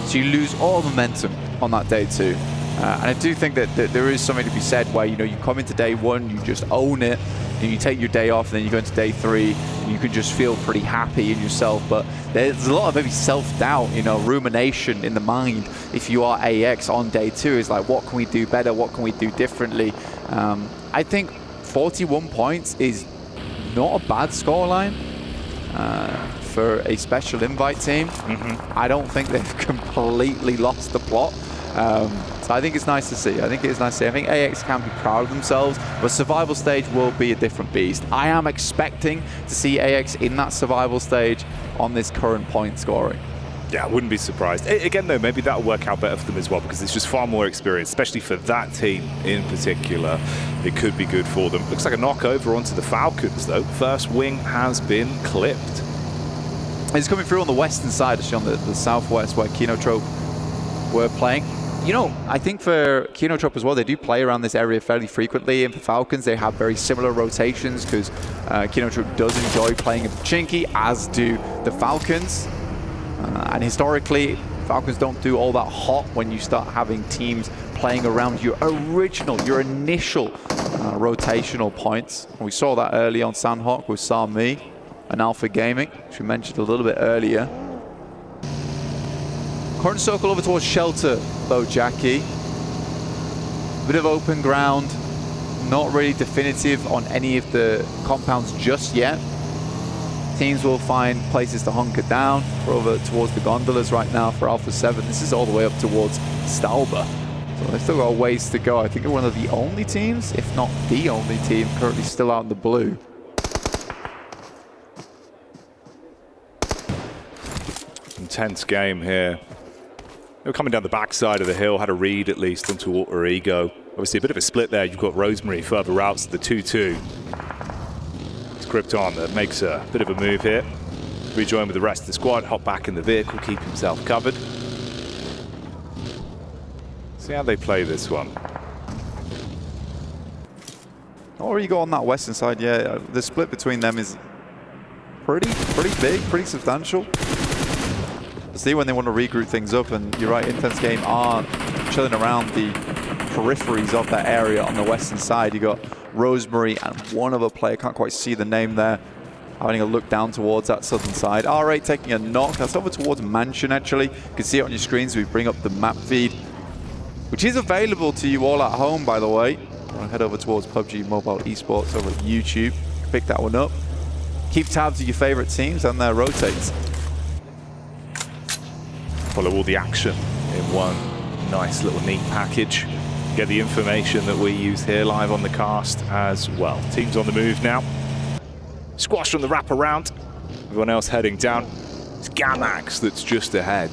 So you lose all momentum on that day 2. And I do think that there is something to be said where, you know, you come into day 1, you just own it, and you take your day off, and then you go into day 3, and you can just feel pretty happy in yourself. But there's a lot of maybe self-doubt, you know, rumination in the mind if you are AX on day 2. It's like, what can we do better? What can we do differently? I think 41 points is not a bad scoreline for a special invite team. I don't think they've completely lost the plot. So I think it's nice to see. I think AX can be proud of themselves, but survival stage will be a different beast. I am expecting to see AX in that survival stage on this current point scoring. Yeah, I wouldn't be surprised. Again, though, maybe that'll work out better for them as well, because it's just far more experience, especially for that team in particular. It could be good for them. Looks like a knock over onto the Falcons, though. First wing has been clipped. It's coming through on the western side, actually on the southwest, where Kinotrope were playing. You know, I think for Kinotrope as well, they do play around this area fairly frequently, and for Falcons, they have very similar rotations, because Kinotrope does enjoy playing in Pachinki, as do the Falcons. And historically, Falcons don't do all that hot when you start having teams playing around your initial rotational points. And we saw that early on Sanhok with Sami and Alpha Gaming, which we mentioned a little bit earlier. Current circle over towards Shelter, though, Jackie. Bit of open ground, not really definitive on any of the compounds just yet. Teams will find places to hunker down. We're over towards the gondolas right now for Alpha 7. This is all the way up towards Stalba. So they've still got a ways to go. I think they're one of the only teams, if not the only team, currently still out in the blue. Intense game here. They were coming down the backside of the hill, had a read at least onto Alter Ego. Obviously a bit of a split there. You've got Rosemary further out to the 2-2. It's Krypton that makes a bit of a move here. Rejoin with the rest of the squad, hop back in the vehicle, keep himself covered. See how they play this one. Alter Ego on that western side, yeah. The split between them is pretty big, pretty substantial. See when they want to regroup things up, and you're right, Intense Game are chilling around the peripheries of that area on the western side. You got Rosemary and one other player, can't quite see the name there, having a look down towards that southern side. R8 taking a knock, that's over towards Mansion actually. You can see it on your screens, we bring up the map feed, which is available to you all at home, by the way. I'll head over towards PUBG Mobile Esports over at YouTube, pick that one up. Keep tabs of your favorite teams and their rotates. Follow all the action in one nice little neat package. Get the information that we use here live on the cast as well. Teams on the move now. Squash from the wraparound. Everyone else heading down. It's Gamax that's just ahead.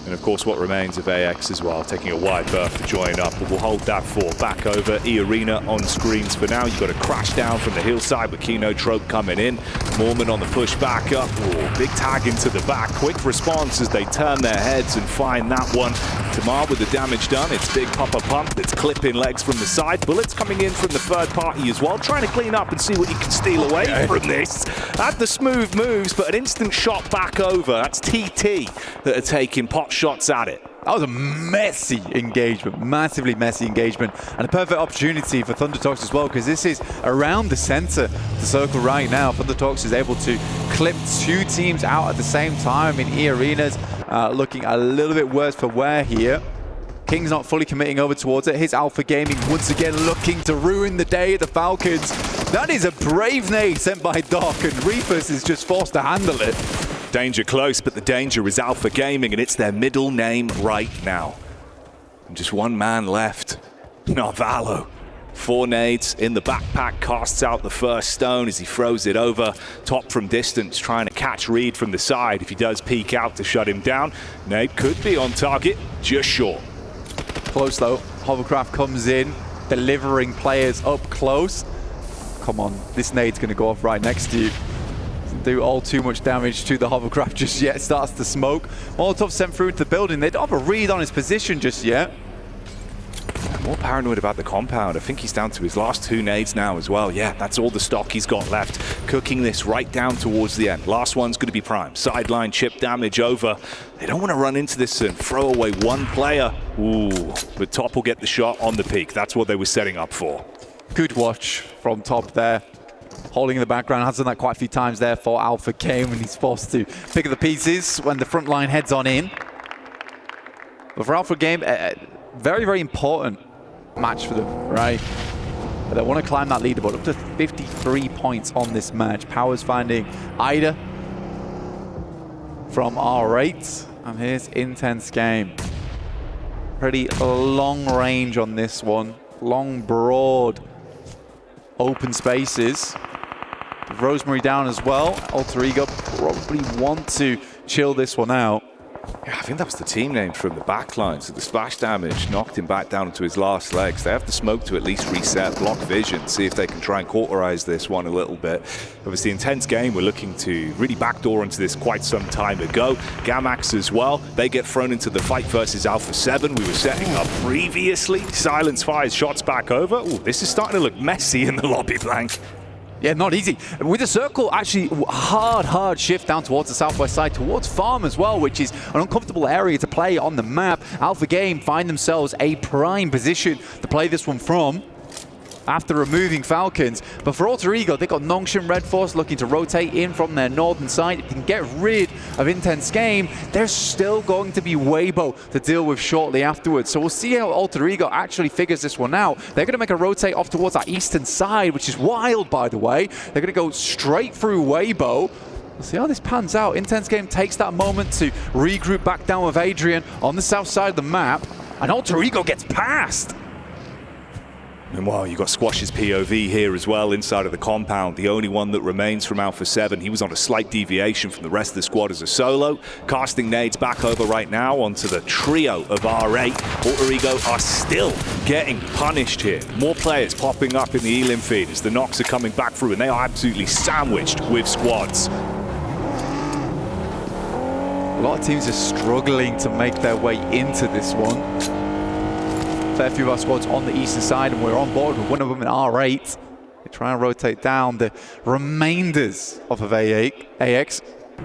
And of course what remains of AX as well, taking a wide berth to join up, but we'll hold that for back over. E-Arena on screens for now. You've got a crash down from the hillside with Kino Trope coming in. Mormon on the push back up. Ooh, big tag into the back. Quick response as they turn their heads and find that one. Tamar with the damage done. It's Big Papa Pump that's clipping legs from the side. Bullets coming in from the third party as well. Trying to clean up and see what you can steal away from this. Had the smooth moves, but an instant shot back over. That's TT that are taking pot shots at it. That was a messy engagement, massively messy engagement, and a perfect opportunity for Thunder Talks as well, because this is around the center of the circle right now. Thunder Talks is able to clip two teams out at the same time. I mean, E-Arena's looking a little bit worse for wear here. King's not fully committing over towards it. His Alpha Gaming once again looking to ruin the day of the Falcons. That is a brave nade sent by Doc, and Reefus is just forced to handle it. Danger close, but the danger is Alpha Gaming, and it's their middle name right now. And just one man left, Narvalo. 4 nades in the backpack, casts out the first stone as he throws it over. Top from distance, trying to catch Reed from the side. If he does peek out to shut him down, nade could be on target, just short. Close though, Hovercraft comes in, delivering players up close. Come on, this nade's gonna go off right next to you. Doesn't do all too much damage to the Hovercraft just yet, starts to smoke. Molotov sent through into the building. They don't have a read on his position just yet. More paranoid about the compound. I think he's down to his last 2 nades now as well. Yeah, that's all the stock he's got left. Cooking this right down towards the end. Last one's going to be prime. Sideline chip damage over. They don't want to run into this and throw away one player. Ooh, but Top will get the shot on the peak. That's what they were setting up for. Good watch from Top there. Holding in the background, has done that quite a few times there for Alpha Game when he's forced to pick up the pieces when the front line heads on in. But for Alpha Game, very, very important match for them, right? They want to climb that leaderboard up to 53 points on this match. Powers finding Ida from R8, and here's Intense Game. Pretty long range on this one. Long, broad, open spaces. Rosemary down as well. Alter Ego probably want to chill this one out. Yeah, I think that was the team name from the backline. So the splash damage knocked him back down into his last legs. They have the smoke to at least reset, block vision, see if they can try and cauterize this one a little bit. Obviously, Intense Game, we're looking to really backdoor into this quite some time ago. Gamax as well, they get thrown into the fight versus Alpha 7. We were setting up previously. Silence fires shots back over. Ooh, this is starting to look messy in the lobby blank. Yeah, not easy. With the circle, actually hard shift down towards the southwest side, towards Farm as well, which is an uncomfortable area to play on the map. Alpha Game find themselves a prime position to play this one from after removing Falcons. But for Alter Ego, they got Nongshan Red Force looking to rotate in from their northern side. If they can get rid of Intense Game, there's still going to be Weibo to deal with shortly afterwards. So we'll see how Alter Ego actually figures this one out. They're going to make a rotate off towards that eastern side, which is wild, by the way. They're going to go straight through Weibo. We'll see how this pans out. Intense Game takes that moment to regroup back down with Adrian on the south side of the map, and Alter Ego gets past. Meanwhile, you've got Squash's POV here as well inside of the compound. The only one that remains from Alpha 7. He was on a slight deviation from the rest of the squad as a solo. Casting nades back over right now onto the trio of R8. Alter Ego are still getting punished here. More players popping up in the Elim feed as the knocks are coming back through, and they are absolutely sandwiched with squads. A lot of teams are struggling to make their way into this one. Fair few of our squads on the eastern side, and we're on board with one of them in R8. They try and rotate down. The remainders of AX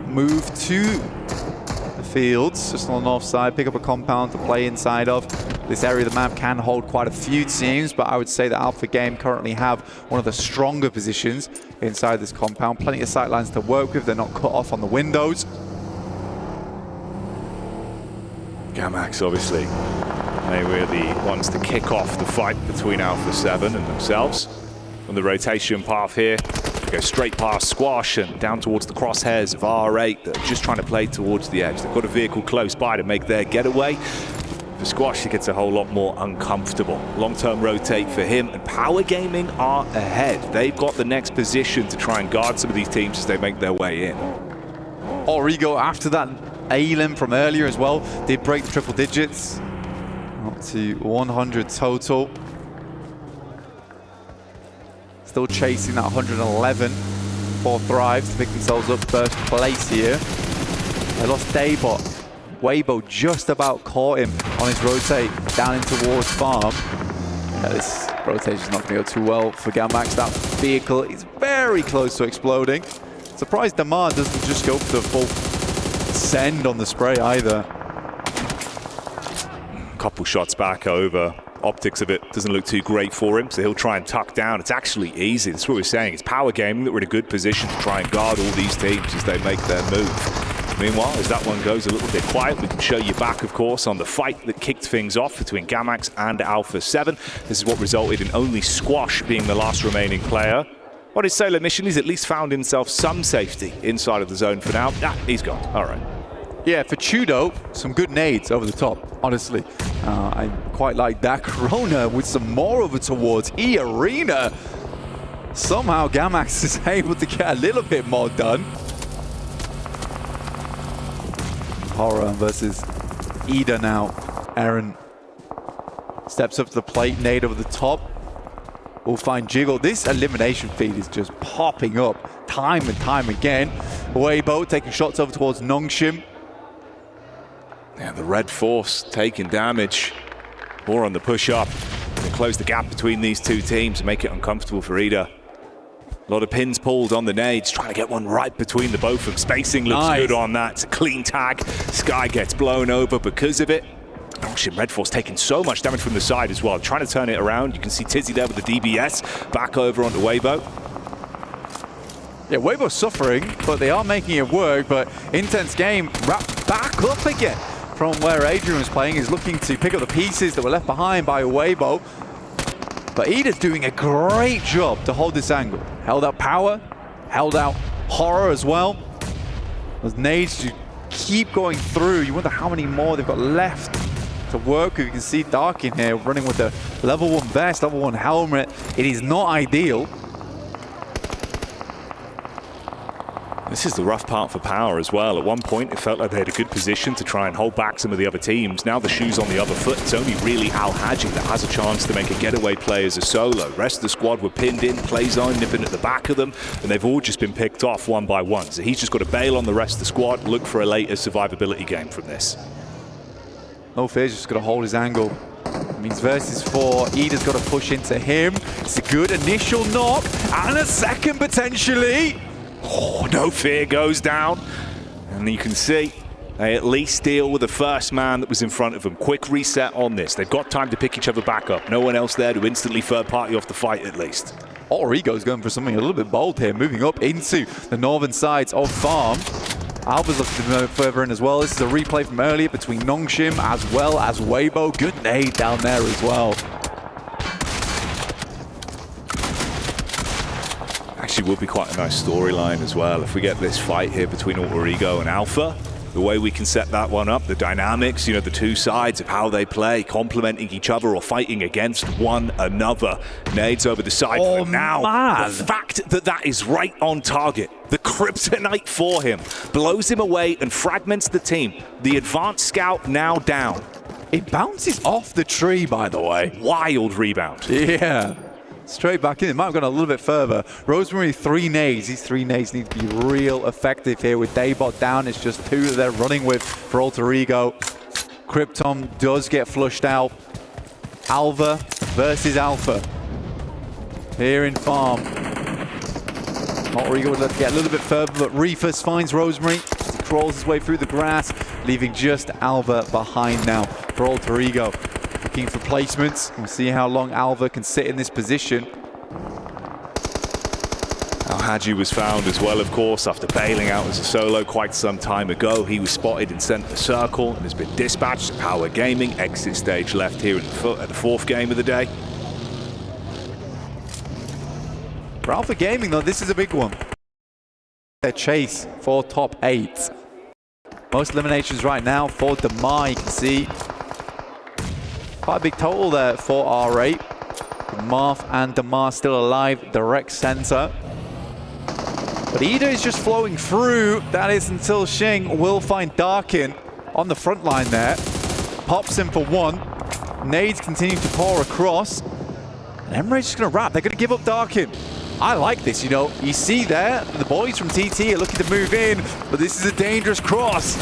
move to the fields, just on the north side, pick up a compound to play inside of. This area of the map can hold quite a few teams, but I would say that Alpha Game currently have one of the stronger positions inside this compound. Plenty of sightlines to work with. They're not cut off on the windows. Gamax, obviously. They were the ones to kick off the fight between Alpha 7 and themselves. On the rotation path here, they go straight past Squash and down towards the crosshairs of R8 that are just trying to play towards the edge. They've got a vehicle close by to make their getaway. For Squash, it gets a whole lot more uncomfortable. Long-term rotate for him, and Power Gaming are ahead. They've got the next position to try and guard some of these teams as they make their way in. Origo, after that A-limb from earlier as well, did break the triple digits. Up to 100 total. Still chasing that 111 for Thrive to pick themselves up first place here. They lost Daybot. Weibo just about caught him on his rotate down in towards Farm. Yeah, this rotation's not going to go too well for Gamax. That vehicle is very close to exploding. Surprised Damar doesn't just go for the full send on the spray either. Couple shots back over. Optics of it doesn't look too great for him, so he'll try and tuck down. It's actually easy. That's what we're saying. It's power gaming that we're in a good position to try and guard all these teams as they make their move. Meanwhile, as that one goes a little bit quiet, we can show you back, of course, on the fight that kicked things off between Gamax and Alpha 7. This is what resulted in only Squash being the last remaining player. On his solo mission, he's at least found himself some safety inside of the zone for now. Ah, he's gone. All right. Yeah, for Chudo, some good nades over the top, honestly. I quite like that. Corona with some more over towards E-Arena. Somehow Gamax is able to get a little bit more done. Horror versus Ida now. Aaron steps up to the plate, nade over the top. We'll find Jiggle. This elimination feed is just popping up time and time again. Weibo taking shots over towards Nongshim. Yeah, the Red Force taking damage. More on the push-up. They close the gap between these two teams and make it uncomfortable for Ida. A lot of pins pulled on the nades, trying to get one right between the both of them. Spacing looks good on that. It's a clean tag. Sky gets blown over because of it. Nongshim, Red Force taking so much damage from the side as well. Trying to turn it around. You can see Tizzy there with the DBS. Back over onto Weibo. Yeah, Weibo's suffering, but they are making it work. But intense game, wrapped back up again from where Adrian was playing. He's looking to pick up the pieces that were left behind by Weibo. But Ida's doing a great job to hold this angle. Held out power, held out horror as well. Those nades to keep going through. You wonder how many more they've got left to work with. You can see Dark in here running with the level 1 vest, level 1 helmet. It is not ideal. This is the rough part for Power as well. At one point, it felt like they had a good position to try and hold back some of the other teams. Now the shoe's on the other foot. It's only really Al Haji that has a chance to make a getaway play as a solo. Rest of the squad were pinned in, play zone nipping at the back of them, and they've all just been picked off one by one. So he's just got to bail on the rest of the squad, look for a later survivability game from this. No fear, just got to hold his angle. It means versus 4. Ida's got to push into him. It's a good initial knock, and a second potentially. Oh, No Fear goes down, and you can see they at least deal with the first man that was in front of them. Quick reset on this. They've got time to pick each other back up. No one else there to instantly third party off the fight at least. Origo's going for something a little bit bold here, moving up into the northern sides of Farm. Alba's looking to move further in as well. This is a replay from earlier between Nongshim as well as Weibo. Good nade down there as well. Actually would be quite a nice storyline as well if we get this fight here between Origo and Alpha. The way we can set that one up, the dynamics, you know, the two sides of how they play, complementing each other or fighting against one another. Nades over the side for now. Man. The fact that that is right on target, the kryptonite for him, blows him away and fragments the team. The advanced scout now down. It bounces off the tree, by the way. Wild rebound. Yeah. Straight back in. It might have gone a little bit further. Rosemary, 3 nades. These 3 nades need to be real effective here. With Daybot down, it's just 2 that they're running with for Alter Ego. Krypton does get flushed out. Alva versus Alpha. Here in Farm. Alter Ego would let to get a little bit further, but Reefus finds Rosemary as he crawls his way through the grass, leaving just Alva behind now for Alter Ego. Looking for placements. We'll see how long Alva can sit in this position. Al Haji was found as well, of course, after bailing out as a solo quite some time ago. He was spotted in center circle and has been dispatched to Power Gaming. Exit stage left here at the 4th game of the day. For Alpha Gaming, though, this is a big one. Their chase for top 8. Most eliminations right now for Damar, you can see. Quite a big total there for R8. Marth and Damar still alive, direct center. But Ida is just flowing through. That is until Xing will find Darkin on the front line there. Pops him for one. Nades continue to pour across. And Emre's just going to wrap. They're going to give up Darkin. I like this, you know. You see there, the boys from TT are looking to move in, but this is a dangerous cross.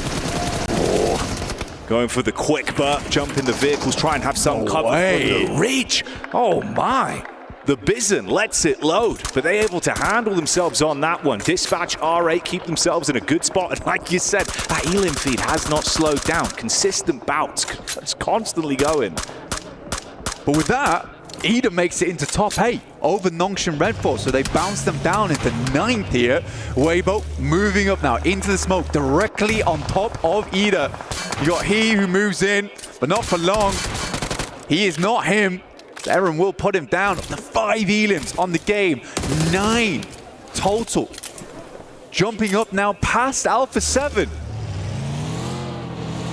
Going for the quick but jump in the vehicles, try and have some cover from the reach. Oh my. The Bison lets it load, but they're able to handle themselves on that one. Dispatch R8 keep themselves in a good spot, and like you said, that Elim feed has not slowed down. Consistent bouts, it's constantly going. But with that, Ida makes it into top 8 over Nongshan Red Force, so they bounce them down into 9th here. Weibo moving up now into the smoke directly on top of Ida. You got he who moves in, but not for long. He is not him. Eren will put him down. The 5 Elims on the game. 9 total. Jumping up now past Alpha 7.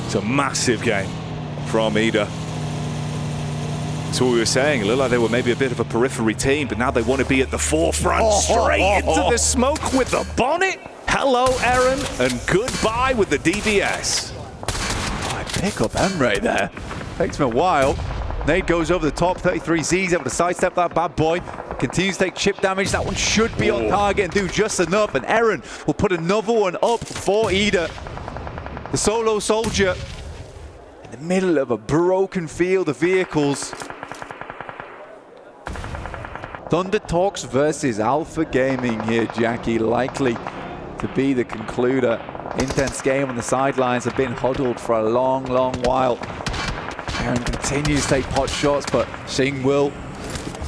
It's a massive game from Ida. That's what we were saying. It looked like they were maybe a bit of a periphery team, but now they want to be at the forefront. Straight into the smoke with the bonnet. Hello, Eren, and goodbye with the DBS. I pick up Emre there. Takes him a while. Nade goes over the top. 33Z's able to sidestep that bad boy. Continues to take chip damage. That one should be on target and do just enough. And Eren will put another one up for Ida. The solo soldier in the middle of a broken field of vehicles. Thunder Talks versus Alpha Gaming here, Jackie. Likely to be the concluder. Intense game on the sidelines. Have been huddled for a long, long while. Eren continues to take pot shots, but Xing will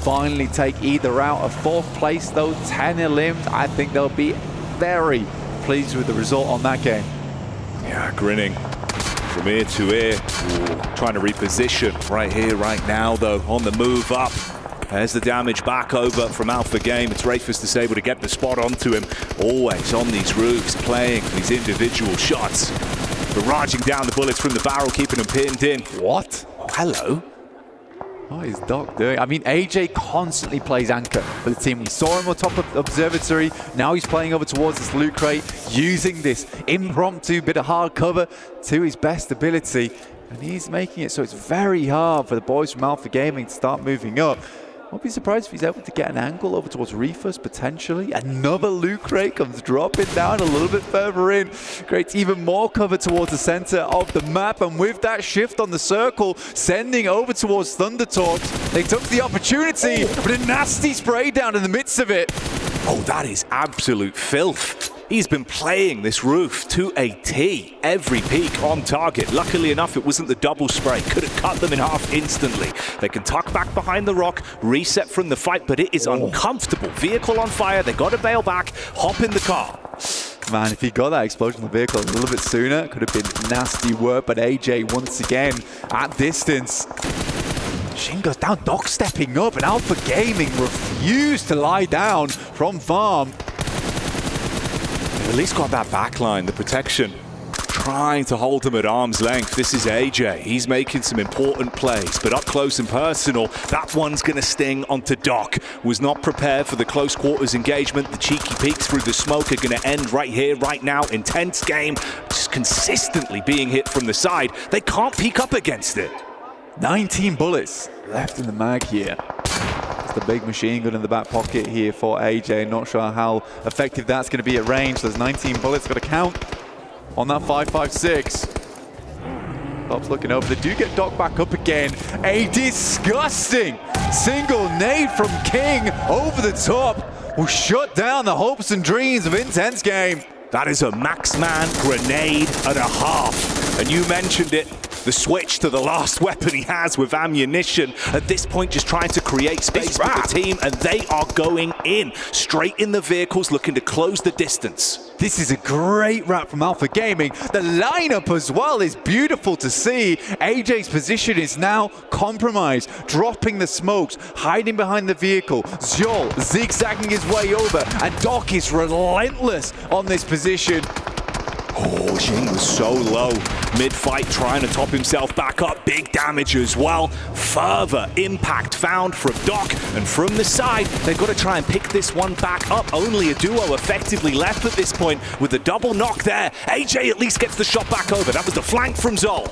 finally take Ida out of 4th place, though 10 elims. I think they'll be very pleased with the result on that game. Yeah, grinning from ear to ear. Trying to reposition right here, right now, though, on the move up. There's the damage back over from Alpha Game. It's Rayfus that's able to get the spot onto him. Always on these roofs, playing these individual shots. Barraging down the bullets from the barrel, keeping them pinned in. What? Oh, hello. What is Doc doing? I mean, AJ constantly plays anchor for the team. We saw him on top of Observatory. Now he's playing over towards this loot crate, using this impromptu bit of hard cover to his best ability. And he's making it so it's very hard for the boys from Alpha Gaming to start moving up. I'll be surprised if he's able to get an angle over towards Reefus, potentially. Another loot crate comes dropping down a little bit further in. Creates even more cover towards the center of the map. And with that shift on the circle, sending over towards Thunder Talks, they took the opportunity, but a nasty spray down in the midst of it. Oh, that is absolute filth. He's been playing this roof to a T. Every peak on target. Luckily enough, it wasn't the double spray. Could have cut them in half instantly. They can tuck back behind the rock, reset from the fight, but it is uncomfortable. Vehicle on fire. They got to bail back, hop in the car. Man, if he got that explosion in the vehicle a little bit sooner, could have been nasty work. But AJ, once again, at distance. Xing goes down, Doc stepping up, and Alpha Gaming refused to lie down from farm. They've at least got that backline, the protection, trying to hold them at arm's length. This is AJ. He's making some important plays, but up close and personal, that one's going to sting onto Doc. Was not prepared for the close quarters engagement. The cheeky peeks through the smoke are going to end right here, right now. Intense game, just consistently being hit from the side. They can't peek up against it. 19 bullets left in the mag here. It's the big machine gun in the back pocket here for AJ. Not sure how effective that's going to be at range. There's 19 bullets, got to count on that 5.56. Top's looking over. They do get Doc back up again. A disgusting single nade from King over the top will shut down the hopes and dreams of Intense Game. That is a max man grenade and a half. And you mentioned it. The switch to the last weapon he has with ammunition. At this point, just trying to create space for the team, and they are going in. Straight in the vehicles, looking to close the distance. This is a great wrap from Alpha Gaming. The lineup as well is beautiful to see. AJ's position is now compromised, dropping the smokes, hiding behind the vehicle. Zhol zigzagging his way over, and Doc is relentless on this position. Oh, Jing was so low. Mid-fight, trying to top himself back up. Big damage as well. Further impact found from Doc. And from the side, they've got to try and pick this one back up. Only a duo effectively left at this point with the double knock there. AJ at least gets the shot back over. That was the flank from Zol.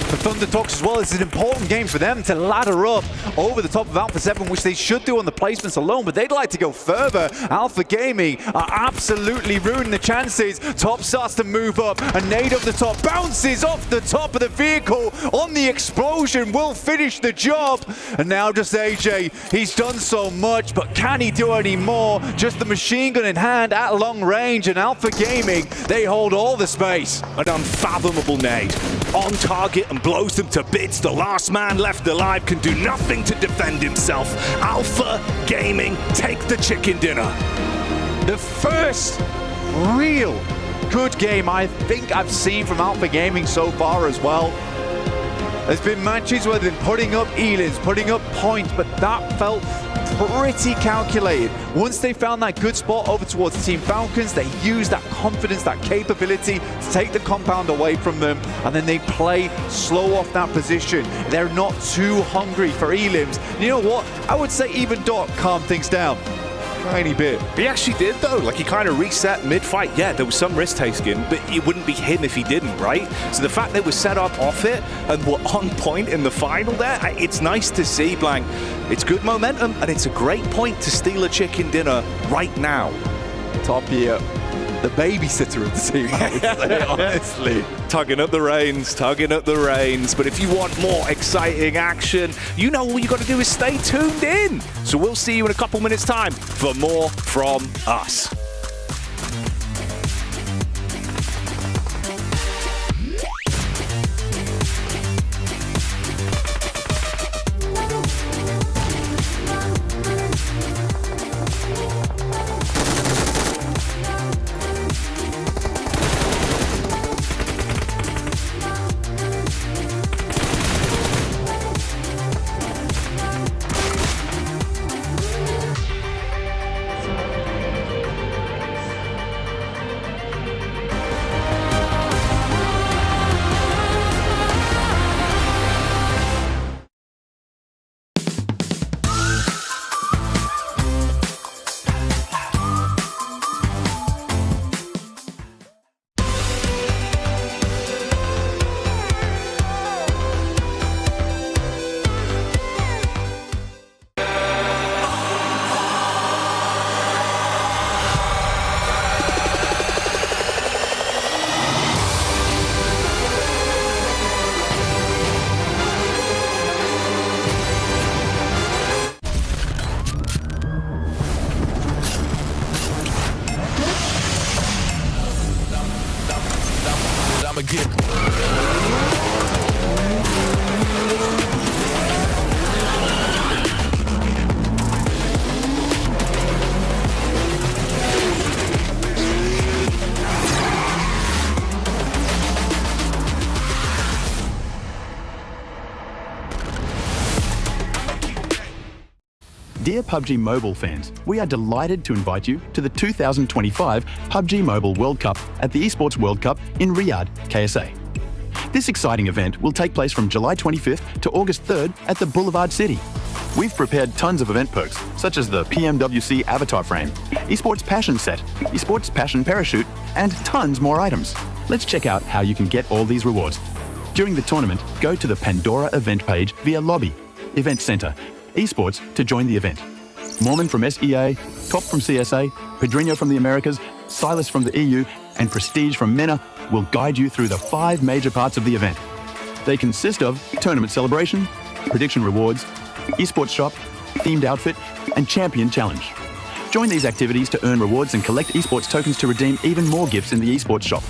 For Thunder Talks as well, it's an important game for them to ladder up over the top of Alpha 7, which they should do on the placements alone, but they'd like to go further. Alpha Gaming are absolutely ruining the chances. Top starts to move up, a nade up the top, bounces off the top of the vehicle on the explosion, will finish the job. And now just AJ, he's done so much, but can he do any more? Just the machine gun in hand at long range, and Alpha Gaming, they hold all the space. An unfathomable nade on target and blows them to bits. The last man left alive can do nothing to defend himself. Alpha Gaming take the chicken dinner. The first real good game I think I've seen from Alpha Gaming so far as well. There's been matches where they've been putting up elims, putting up points, but that felt pretty calculated. Once they found that good spot over towards Team Falcons, they used that confidence, that capability to take the compound away from them, and then they play slow off that position. They're not too hungry for elims. And you know what? I would say even Doc calmed things down. Tiny bit. He actually did though, like he kind of reset mid-fight. Yeah, there was some risk taking, but it wouldn't be him if he didn't, right? So the fact that we set up off it and were on point in the final there, it's nice to see, Blank. It's good momentum and it's a great point to steal a chicken dinner right now. Top here. The babysitter of the team, I would say, honestly. Tugging up the reins, tugging up the reins. But if you want more exciting action, you know all you got to do is stay tuned in. So we'll see you in a couple minutes' time for more from us. Dear PUBG Mobile fans, we are delighted to invite you to the 2025 PUBG Mobile World Cup at the Esports World Cup in Riyadh, KSA. This exciting event will take place from July 25th to August 3rd at the Boulevard City. We've prepared tons of event perks, such as the PMWC Avatar Frame, Esports Passion Set, Esports Passion Parachute, and tons more items. Let's check out how you can get all these rewards. During the tournament, go to the Pandora event page via Lobby, Event Center, Esports to join the event. Mormon from SEA, Top from CSA, Pedrinho from the Americas, Silas from the EU, and Prestige from MENA will guide you through the 5 major parts of the event. They consist of Tournament Celebration, Prediction Rewards, Esports Shop, Themed Outfit, and Champion Challenge. Join these activities to earn rewards and collect esports tokens to redeem even more gifts in the Esports Shop.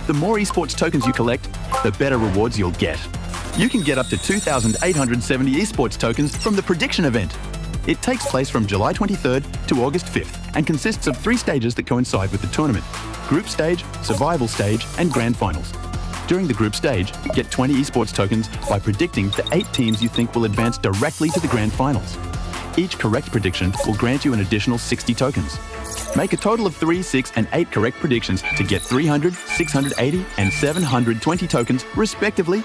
The more esports tokens you collect, the better rewards you'll get. You can get up to 2,870 esports tokens from the Prediction event. It takes place from July 23rd to August 5th and consists of 3 stages that coincide with the tournament: Group Stage, Survival Stage, and Grand Finals. During the Group Stage, get 20 esports tokens by predicting the 8 teams you think will advance directly to the Grand Finals. Each correct prediction will grant you an additional 60 tokens. Make a total of 3, 6, and 8 correct predictions to get 300, 680, and 720 tokens, respectively.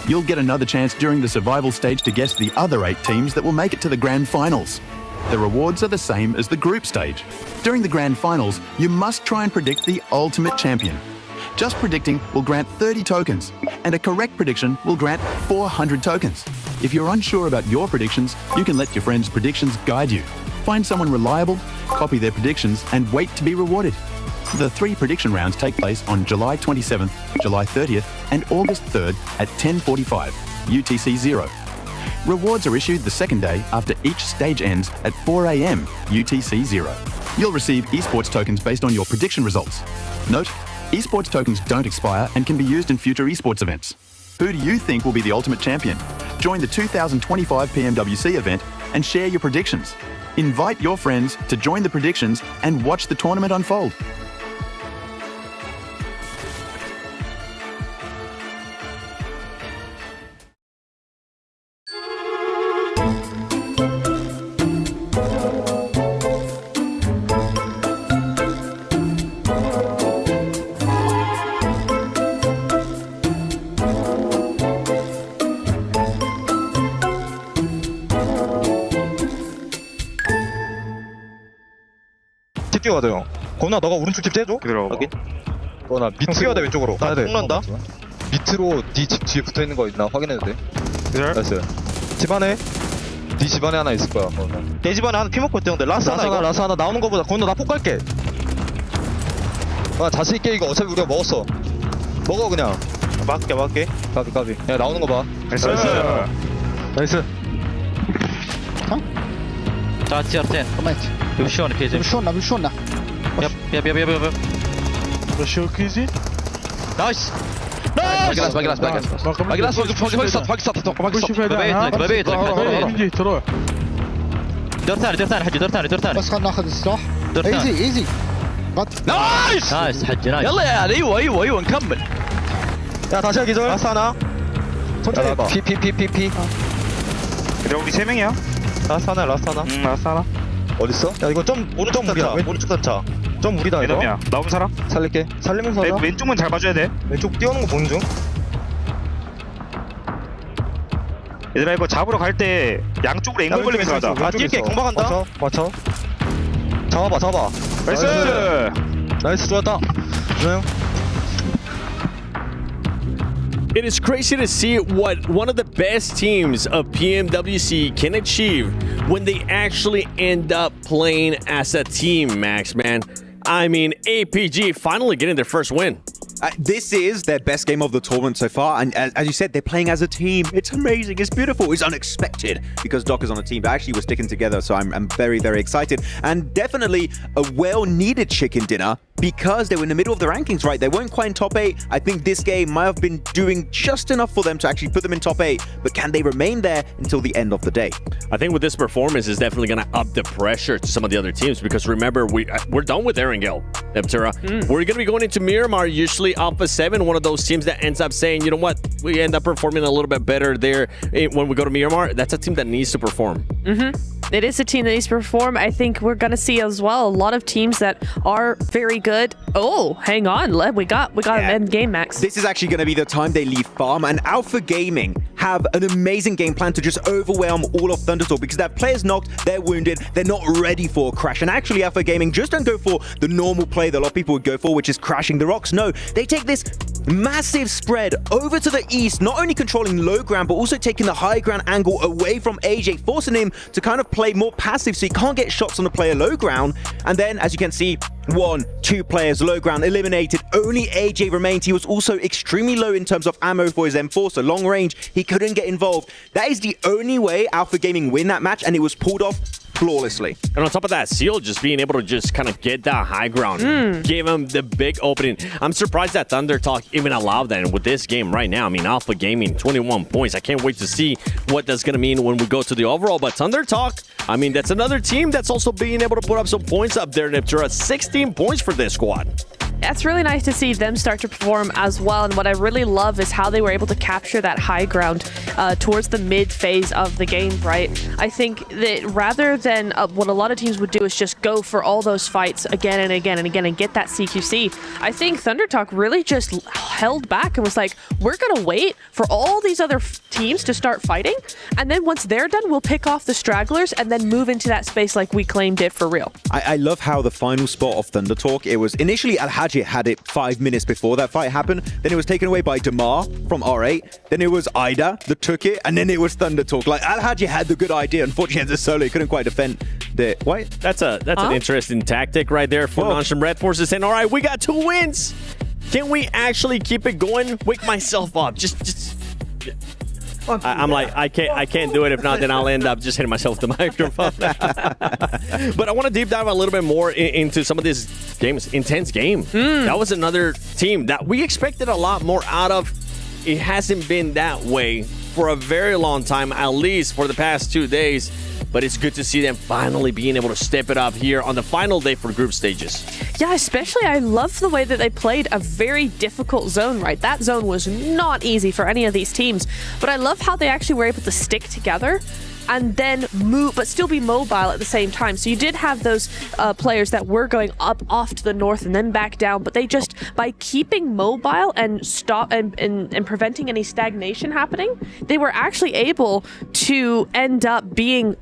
You'll get another chance during the survival stage to guess the other 8 teams that will make it to the grand finals. The rewards are the same as the group stage. During the grand finals, you must try and predict the ultimate champion. Just predicting will grant 30 tokens, and a correct prediction will grant 400 tokens. If you're unsure about your predictions, you can let your friends' predictions guide you. Find someone reliable, copy their predictions, and wait to be rewarded. The 3 prediction rounds take place on July 27th, July 30th, and August 3rd at 10:45 UTC 0. Rewards are issued the second day after each stage ends at 4 AM UTC 0. You'll receive esports tokens based on your prediction results. Note, esports tokens don't expire and can be used in future esports events. Who do you think will be the ultimate champion? Join the 2025 PMWC event and share your predictions. Invite your friends to join the predictions and watch the tournament unfold. 집 뛰어야 돼요. 건우야 너가 오른쪽 집 째줘. 기다려. 확인. 건우야 밑으로 뛰어야 돼 왼쪽으로. 나 폭난다. 밑으로 네 집 뒤에 붙어 있는 거 있나 확인해도 돼. 기다려. 나이스. 집 안에 네 집 안에 하나 있을 거야. 내 집 안에 하나 피 먹고 있대. 근데 라스 하나 나오는 거보다 건우 나 폭 갈게. 아 자신 있게 이거 어차피 우리가 먹었어. 먹어 그냥. 막게. 까비. 야 나오는 거 봐. 나이스. تعال سيارتين بمشون كيزي بمشونا يب بمشون كيزي نايس باقي فوق سطح ببيت لك تروح دور ثاني حجي دور ثاني بس خلنا ناخذ السلاح دور ثاني ايزي نايس حجي نايس يلا يا ايوه نكمل 야 다시 하기 전 라스 하나 천천히 해봐 피 그래 우리 3명이야 라스 하나 라스 하나 어딨어? 야 이거 좀 오른쪽 단차 오른쪽 단차 좀 무리다 이거 야 나오는 사람? 살릴게 살리면서 하자 왼쪽만 잘 봐줘야 돼 왼쪽 뛰어오는 거 보는 중 얘들아 이거 잡으러 갈 때 양쪽으로 앵글 걸리면서 하자 아 뛸게 금방 간다 맞춰 잡아 나이스 좋았다 준호 It is crazy to see what one of the best teams of PMWC can achieve when they actually end up playing as a team, Max, man. I mean, APG finally getting their first win. This is their best game of the tournament so far, and as you said, they're playing as a team. It's amazing, it's beautiful, it's unexpected because Doc is on a team, but actually we're sticking together, so I'm very, very excited. And definitely a well-needed chicken dinner because they were in the middle of the rankings, right? They weren't quite in top 8. I think this game might have been doing just enough for them to actually put them in top 8, but can they remain there until the end of the day? I think with this performance is definitely going to up the pressure to some of the other teams because remember, we're done with Erangel, Neptura. We're going to be going into Miramar, usually Alpha 7, one of those teams that ends up saying, you know what, we end up performing a little bit better there when we go to Miramar. That's a team that needs to perform. It is a team that needs to perform. I think we're going to see as well a lot of teams that are very good. Oh, hang on. We got an end game, Max. This is actually going to be the time they leave farm, and Alpha Gaming have an amazing game plan to just overwhelm all of Thunderstorm because their players knocked, they're wounded, they're not ready for a crash. And actually, Alpha Gaming just don't go for the normal play that a lot of people would go for, which is crashing the rocks. No, they take this massive spread over to the east, not only controlling low ground, but also taking the high ground angle away from AJ, forcing him to kind of play more passive so he can't get shots on the player low ground. And then, as you can see, 1, 2 players low ground eliminated. Only AJ remains. He was also extremely low in terms of ammo for his M4, so long range, he couldn't get involved. That is the only way Alpha Gaming win that match, and it was pulled off flawlessly. And on top of that, Seal just being able to just kind of get that high ground, gave him the big opening. I'm surprised that Thunder Talk even allowed that with this game right now. I mean, Alpha Gaming, 21 points. I can't wait to see what that's going to mean when we go to the overall. But Thunder Talk, I mean, that's another team that's also being able to put up some points up there, Niptura. 16 points for this squad. It's really nice to see them start to perform as well. And what I really love is how they were able to capture that high ground towards the mid phase of the game, right? I think that rather than what a lot of teams would do is just go for all those fights again and again and again and get that CQC, I think ThunderTalk really just held back and was like, we're going to wait for all these other teams to start fighting. And then once they're done, we'll pick off the stragglers and then move into that space like we claimed it for real. I love how the final spot of ThunderTalk, it was initially Al-Hadji had it 5 minutes before that fight happened. Then it was taken away by Damar from R8. Then it was Ida that took it. And then it was ThunderTalk. Like, Al-Hadji had the good idea. Unfortunately, as a solo, he couldn't quite defend the... What? That's an interesting tactic right there for Nonchalant Red Forces saying, all right, we got 2 wins. Can we actually keep it going? Wake myself up. I'm like, I can't do it. If not, then I'll end up just hitting myself with the microphone. But I want to deep dive a little bit more into some of this games. Intense game. That was another team that we expected a lot more out of. It hasn't been that way for a very long time, at least for the past 2 days. But it's good to see them finally being able to step it up here on the final day for group stages. Yeah, especially I love the way that they played a very difficult zone, right? That zone was not easy for any of these teams, but I love how they actually were able to stick together and then move, but still be mobile at the same time. So you did have those players that were going up off to the north and then back down, but they just, by keeping mobile and stop and preventing any stagnation happening, they were actually able to end up being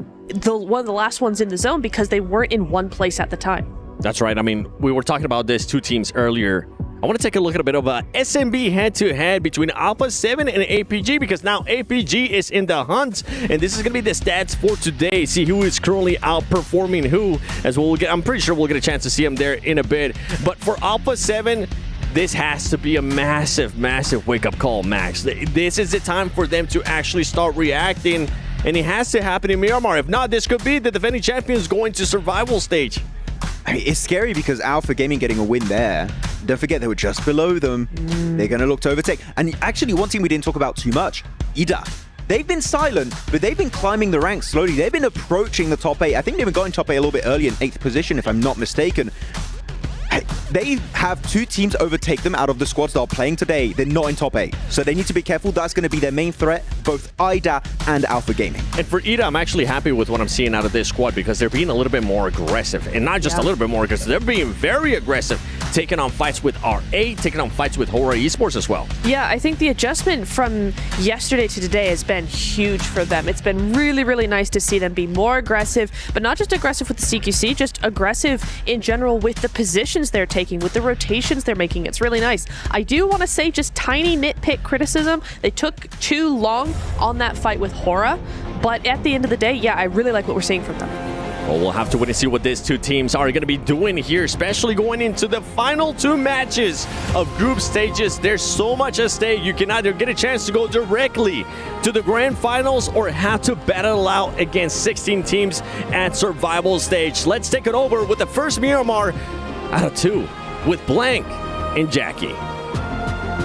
one of the last ones in the zone because they weren't in one place at the time. That's right. I mean, we were talking about this 2 teams earlier. I want to take a look at a bit of a SMB head-to-head between Alpha 7 and APG because now APG is in the hunt, and this is going to be the stats for today. See who is currently outperforming who, as well. I'm pretty sure we'll get a chance to see them there in a bit. But for Alpha 7, this has to be a massive, massive wake-up call, Max. This is the time for them to actually start reacting, and it has to happen in Miramar. If not, this could be the defending champions going to survival stage. I mean, it's scary because Alpha Gaming getting a win there. Don't forget, they were just below them. They're going to look to overtake. And actually, one team we didn't talk about too much, EDA. They've been silent, but they've been climbing the ranks slowly. They've been approaching the top 8. I think they've been going top 8 a little bit early in 8th position, if I'm not mistaken. They have 2 teams overtake them out of the squads that are playing today. They're not in top 8. So they need to be careful. That's going to be their main threat, both IDA and Alpha Gaming. And for IDA, I'm actually happy with what I'm seeing out of this squad because they're being a little bit more aggressive. And not just a little bit more aggressive, they're being very aggressive, taking on fights with R8, taking on fights with Hora Esports as well. Yeah, I think the adjustment from yesterday to today has been huge for them. It's been really, really nice to see them be more aggressive, but not just aggressive with the CQC, just aggressive in general with the positions they're taking, with the rotations they're making. It's really nice. I do want to say just tiny nitpick criticism. They took too long on that fight with Hora, but at the end of the day, yeah, I really like what we're seeing from them. Well, we'll have to wait and see what these 2 teams are going to be doing here, especially going into the final 2 matches of group stages. There's so much at stake. You can either get a chance to go directly to the grand finals or have to battle out against 16 teams at survival stage. Let's take it over with the first Miramar out of 2 with Blank and Jackie.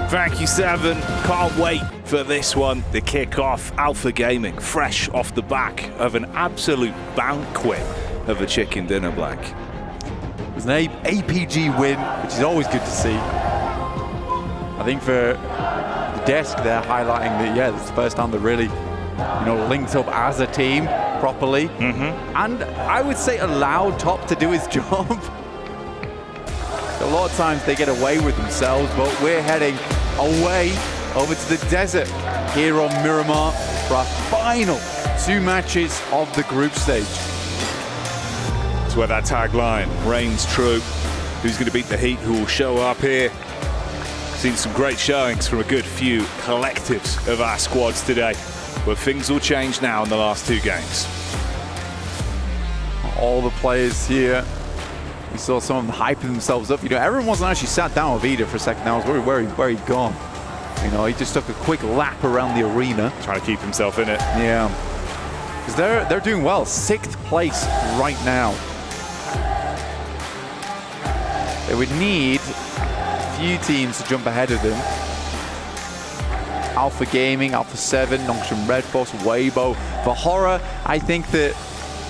Thank you, Seven. Can't wait for this one to kick off. Alpha Gaming, fresh off the back of an absolute banquet of a chicken dinner, Black. It was an APG win, which is always good to see. I think for the desk, they're highlighting that, yeah, this is the first time they're really, linked up as a team properly. And I would say allowed Top to do his job. A lot of times they get away with themselves, but we're heading away over to the desert here on Miramar for our final 2 matches of the group stage. That's where that tagline reigns true. Who's going to beat the heat? Who will show up here? Seen some great showings from a good few collectives of our squads today, but things will change now in the last 2 games. All the players here. We saw some of them hyping themselves up. Everyone wasn't actually sat down with Ida for a second. I was worried where he'd gone. He just took a quick lap around the arena. Trying to keep himself in it. Yeah. Because they're doing well. 6th place right now. They would need a few teams to jump ahead of them. Alpha Gaming, Alpha 7, Nonchalant Red Force, Weibo. For Hora, I think that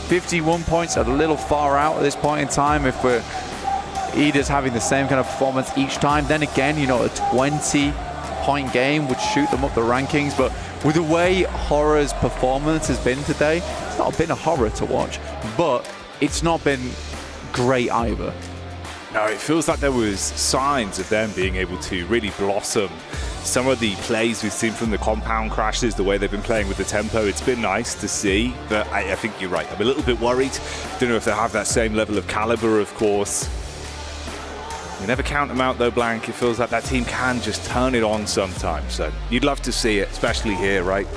51 points are a little far out at this point in time. If Ida's having the same kind of performance each time. Then again, you know, a 20-point game would shoot them up the rankings. But with the way Horror's performance has been today, it's not been a horror to watch, but it's not been great either. No, it feels like there was signs of them being able to really blossom. Some of the plays we've seen from the compound crashes, the way they've been playing with the tempo, it's been nice to see, but I think you're right. I'm a little bit worried. Don't know if they have that same level of caliber, of course. You never count them out though, Blank. It feels like that team can just turn it on sometimes. So you'd love to see it, especially here, right?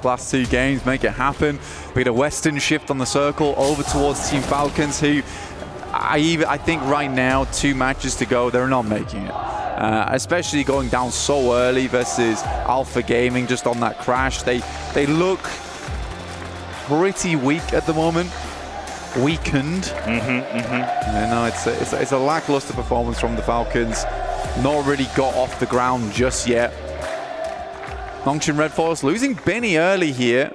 Last 2 games make it happen. We get a Western shift on the circle over towards Team Falcons, who I think right now, 2 matches to go, they're not making it. Especially going down so early versus Alpha Gaming just on that crash. They look pretty weak at the moment. Weakened. I know it's a lackluster performance from the Falcons. Not really got off the ground just yet. Nongshim Red Force losing Benny early here.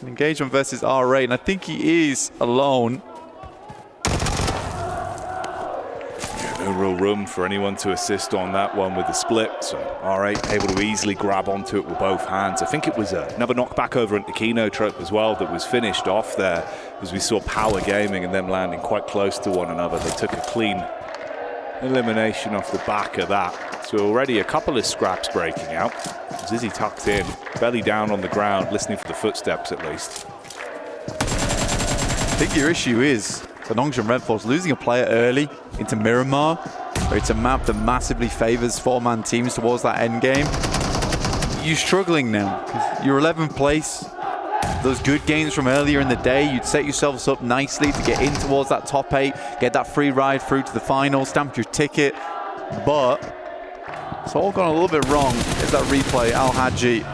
An engagement versus R8, and I think he is alone. No real room for anyone to assist on that one with the split, so R8 able to easily grab onto it with both hands. I think it was another knockback over into Kino Trope as well that was finished off there, as we saw Power Gaming and them landing quite close to one another. They took a clean elimination off the back of that. So already a couple of scraps breaking out. Zizzy tucked in, belly down on the ground, listening for the footsteps at least. I think your issue is the Nongshim Red Force losing a player early into Miramar, where it's a map that massively favors 4-man teams towards that end game. You're struggling now. You're 11th place. Those good games from earlier in the day, you'd set yourselves up nicely to get in towards that top 8, get that free ride through to the final, stamp your ticket. But it's all gone a little bit wrong. There's that replay, Al Haji.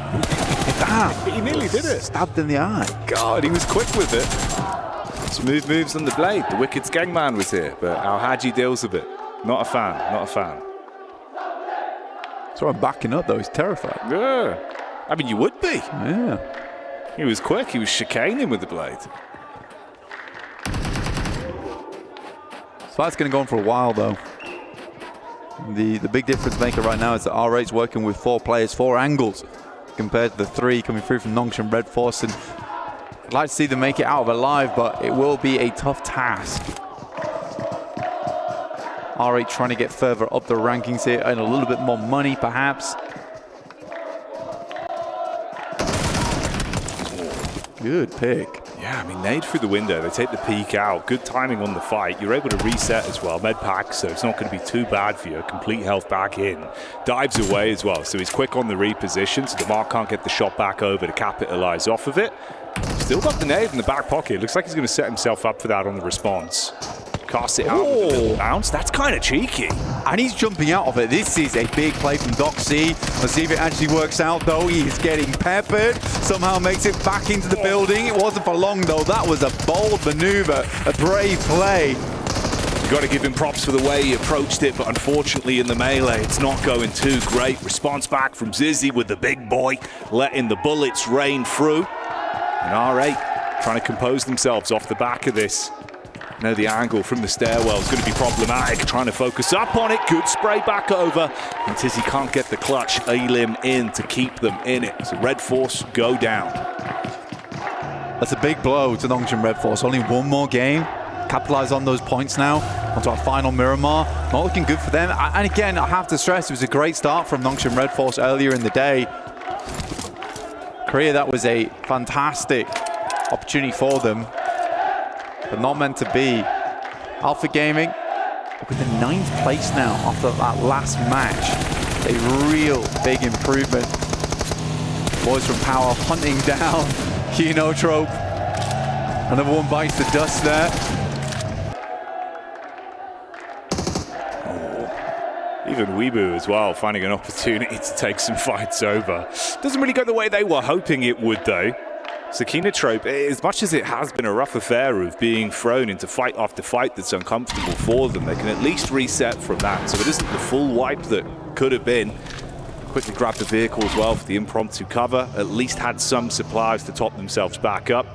He nearly did it. Stabbed in the eye. God, he was quick with it. Smooth moves on the blade. The Wicked Skengman was here, but Al Haji deals with it. Not a fan, not a fan. So I'm backing up though, he's terrified. Yeah. I mean, you would be. Yeah. He was quick, he was chicaning with the blade. So that's going to go on for a while though. The big difference maker right now is that R8's working with 4 players, 4 angles, compared to the 3 coming through from Nongshim Red Force. And I'd like to see them make it out of alive, but it will be a tough task. R8 trying to get further up the rankings here and a little bit more money perhaps. Good pick. Yeah, I mean, nade through the window. They take the peek out. Good timing on the fight. You're able to reset as well. Med pack, so it's not going to be too bad for you. Complete health back in. Dives away as well, so he's quick on the reposition, so DeMar can't get the shot back over to capitalize off of it. Still got the nade in the back pocket. Looks like he's going to set himself up for that on the response. Cast it out with a little bounce. That's kind of cheeky. And he's jumping out of it. This is a big play from Doc C. Let's see if it actually works out, though. He's getting peppered. Somehow makes it back into the building. It wasn't for long, though. That was a bold maneuver, a brave play. You've got to give him props for the way he approached it, but unfortunately in the melee, it's not going too great. Response back from Zizzy with the big boy, letting the bullets rain through. And R8 trying to compose themselves off the back of this. Now the angle from the stairwell is going to be problematic. Trying to focus up on it. Good spray back over. And Tizzy can't get the clutch Elim in to keep them in it. So Red Force go down. That's a big blow to Nongshim Red Force. Only 1 more game. Capitalize on those points now. Onto our final Miramar. Not looking good for them. And again, I have to stress, it was a great start from Nongshim Red Force earlier in the day. Korea, that was a fantastic opportunity for them. But not meant to be. Alpha Gaming with the 9th place now after that last match. A real big improvement. Boys from Power hunting down Kino Trope. Another one bites the dust there. Even Weebu as well, finding an opportunity to take some fights over. Doesn't really go the way they were hoping it would, though. Sakina Trope, as much as it has been a rough affair of being thrown into fight after fight that's uncomfortable for them, they can at least reset from that. So it isn't the full wipe that could have been. Quickly grabbed the vehicle as well for the impromptu cover. At least had some supplies to top themselves back up.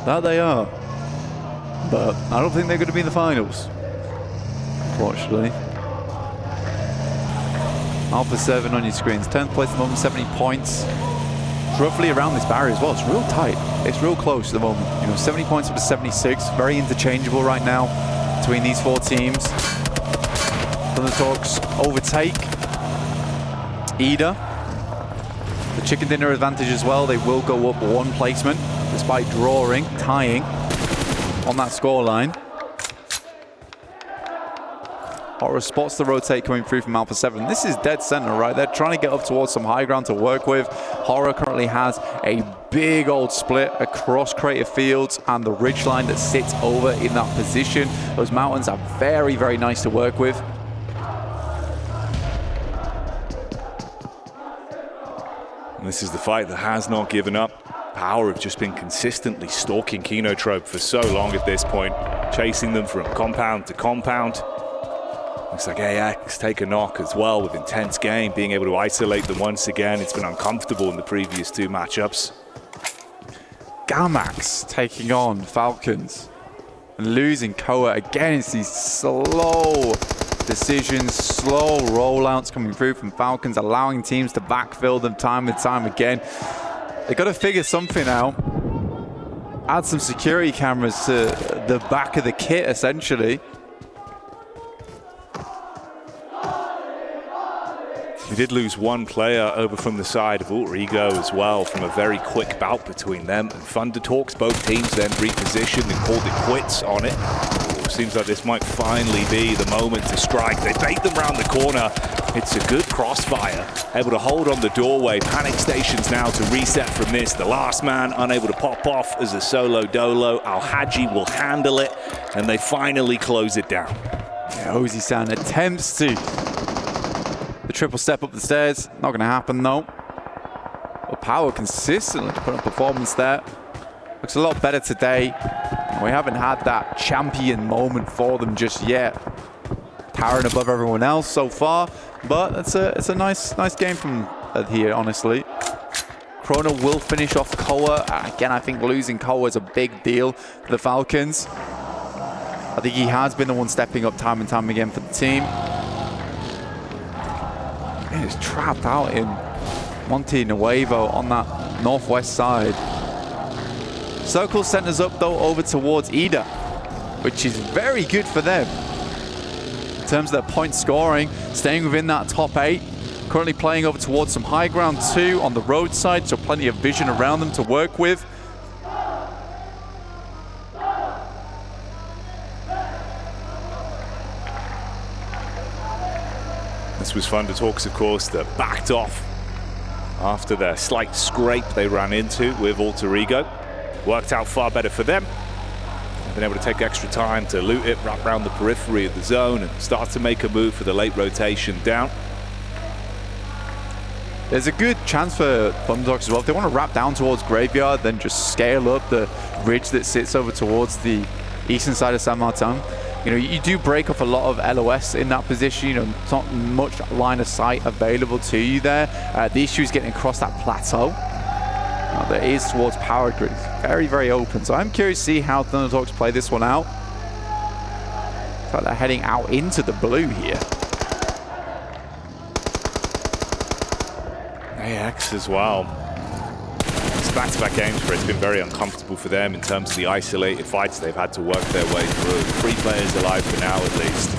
That they are. But I don't think they're going to be in the finals, unfortunately. Alpha 7 on your screens. 10th place at the moment, 70 points. It's roughly around this barrier as well. It's real tight. It's real close at the moment. You know, 70 points up to 76. Very interchangeable right now between these 4 teams. Thundertalks overtake Ida. The chicken dinner advantage as well. They will go up 1 placement despite tying on that scoreline. Horror spots the rotate coming through from Alpha 7. This is dead center, right? They're trying to get up towards some high ground to work with. Horror currently has a big old split across Crater Fields and the ridgeline that sits over in that position. Those mountains are very, very nice to work with. And this is the fight that has not given up. Power have just been consistently stalking Kenotrope for so long at this point, chasing them from compound to compound. Looks like AX take a knock as well with intense game, being able to isolate them once again. It's been uncomfortable in the previous 2 matchups. Gamax taking on Falcons and losing Koa against these slow decisions, slow rollouts coming through from Falcons, allowing teams to backfill them time and time again. They got to figure something out. Add some security cameras to the back of the kit, essentially. We did lose 1 player over from the side of Alter Ego as well, from a very quick bout between them and Thundertalks. Both teams then repositioned and called it quits on it. Seems like this might finally be the moment to strike. They bait them round the corner. It's a good crossfire. Able to hold on the doorway. Panic stations now to reset from this. The last man unable to pop off as a solo dolo. Al-Haji will handle it, and they finally close it down. Yeah, Ozi-san attempts to the triple step up the stairs. Not going to happen though. But Power consistently put up performance there. Looks a lot better today. We haven't had that champion moment for them just yet. Towering above everyone else so far, but it's a nice game from here, honestly. Chrono will finish off Koa. Again, I think losing Koa is a big deal for the Falcons. I think he has been the one stepping up time and time again for the team. He's trapped out in Monte Nuevo on that northwest side. Circle centers up though over towards Ida, which is very good for them in terms of their point scoring, staying within that top 8. Currently playing over towards some high ground too on the roadside, so plenty of vision around them to work with. This was Thundertalks, of course, that backed off after their slight scrape they ran into with Alter Ego. Worked out far better for them. They've been able to take extra time to loot it, wrap around the periphery of the zone and start to make a move for the late rotation down. There's a good chance for Thundertalks as well. If they want to wrap down towards Graveyard, then just scale up the ridge that sits over towards the eastern side of San Martin. You know, you do break off a lot of LOS in that position. You know, it's not much line of sight available to you there. The issue is getting across that plateau. That is towards Power Grid. Very, very open. So I'm curious to see how Thundertalks play this one out. Looks like they're heading out into the blue here. AX as well. It's back-to-back games where it's been very uncomfortable for them in terms of the isolated fights they've had to work their way through. 3 players alive for now at least.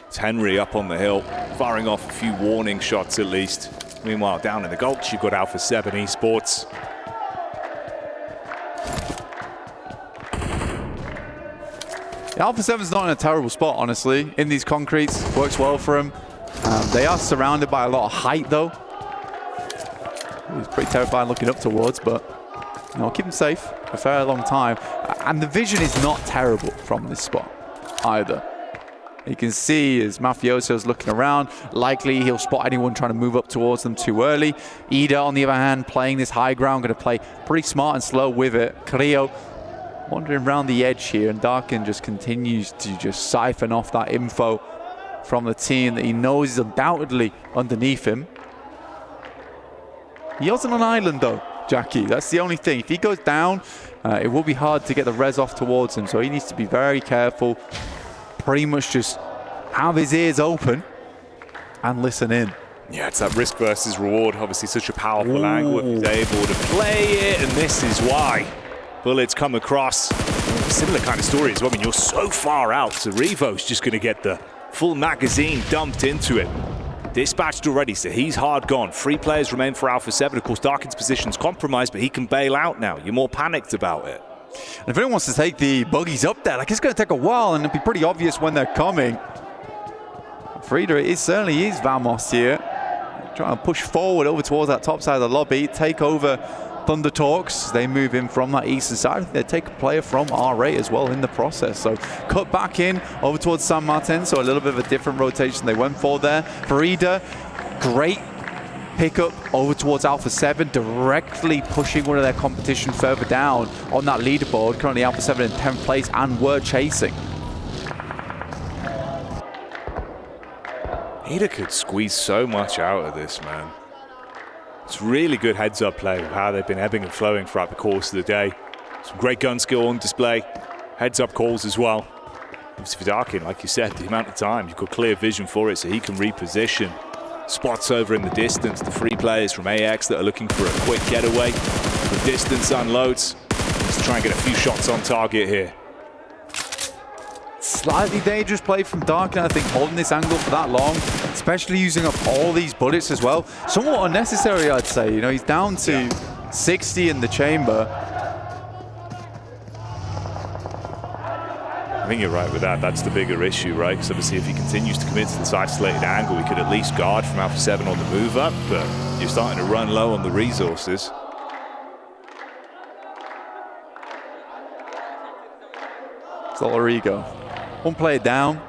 It's Henry up on the hill, firing off a few warning shots at least. Meanwhile, down in the Gulch, you've got Alpha 7 Esports. Yeah, Alpha 7's not in a terrible spot, honestly. In these concretes, works well for them. They are surrounded by a lot of height, though. It's pretty terrifying looking up towards, but you know, keep them safe for a fair long time. And the vision is not terrible from this spot either. You can see as Mafioso's looking around, likely he'll spot anyone trying to move up towards them too early. Ida, on the other hand, playing this high ground, going to play pretty smart and slow with it. Carrillo wandering around the edge here, and Darkin just continues to just siphon off that info from the team that he knows is undoubtedly underneath him. He wasn't on island though. Jackie. That's the only thing. If he goes down, it will be hard to get the res off towards him, so he needs to be very careful. Pretty much just have his ears open and listen in. Yeah, it's that risk versus reward. Obviously, such a powerful angle if he's able to play it, and this is why. Bullets come across. Similar kind of story as well. I mean, you're so far out, so Revo's just going to get the full magazine dumped into it. Dispatched already, so he's hard gone. 3 players remain for Alpha 7. Of course, Darkin's position's compromised, but he can bail out now. You're more panicked about it. And if anyone wants to take the buggies up there, like, it's going to take a while, and it'll be pretty obvious when they're coming. Frida, it certainly is Vamos here. Trying to push forward over towards that top side of the lobby, take over Thunder Talks. They move in from that eastern side. They take a player from R8 as well in the process. So cut back in over towards San Martin. So a little bit of a different rotation they went for there. Frida, great pickup over towards Alpha 7, directly pushing one of their competition further down on that leaderboard. Currently Alpha 7 in 10th place, and we're chasing. Frida could squeeze so much out of this, man. It's really good heads-up play of how they've been ebbing and flowing throughout the course of the day. Some great gun skill on display. Heads-up calls as well. Obviously for Darkin, like you said, the amount of time, you've got clear vision for it, so he can reposition. Spots over in the distance, the 3 players from AX that are looking for a quick getaway. The distance unloads. Let's try and get a few shots on target here. Slightly dangerous play from Darkin, I think, holding this angle for that long, especially using up all these bullets as well. Somewhat unnecessary, I'd say. You know, he's down to 60 in the chamber. I think you're right with that. That's the bigger issue, right? Because obviously if he continues to commit to this isolated angle, he could at least guard from Alpha 7 on the move up, but you're starting to run low on the resources. Solarigo. One player down.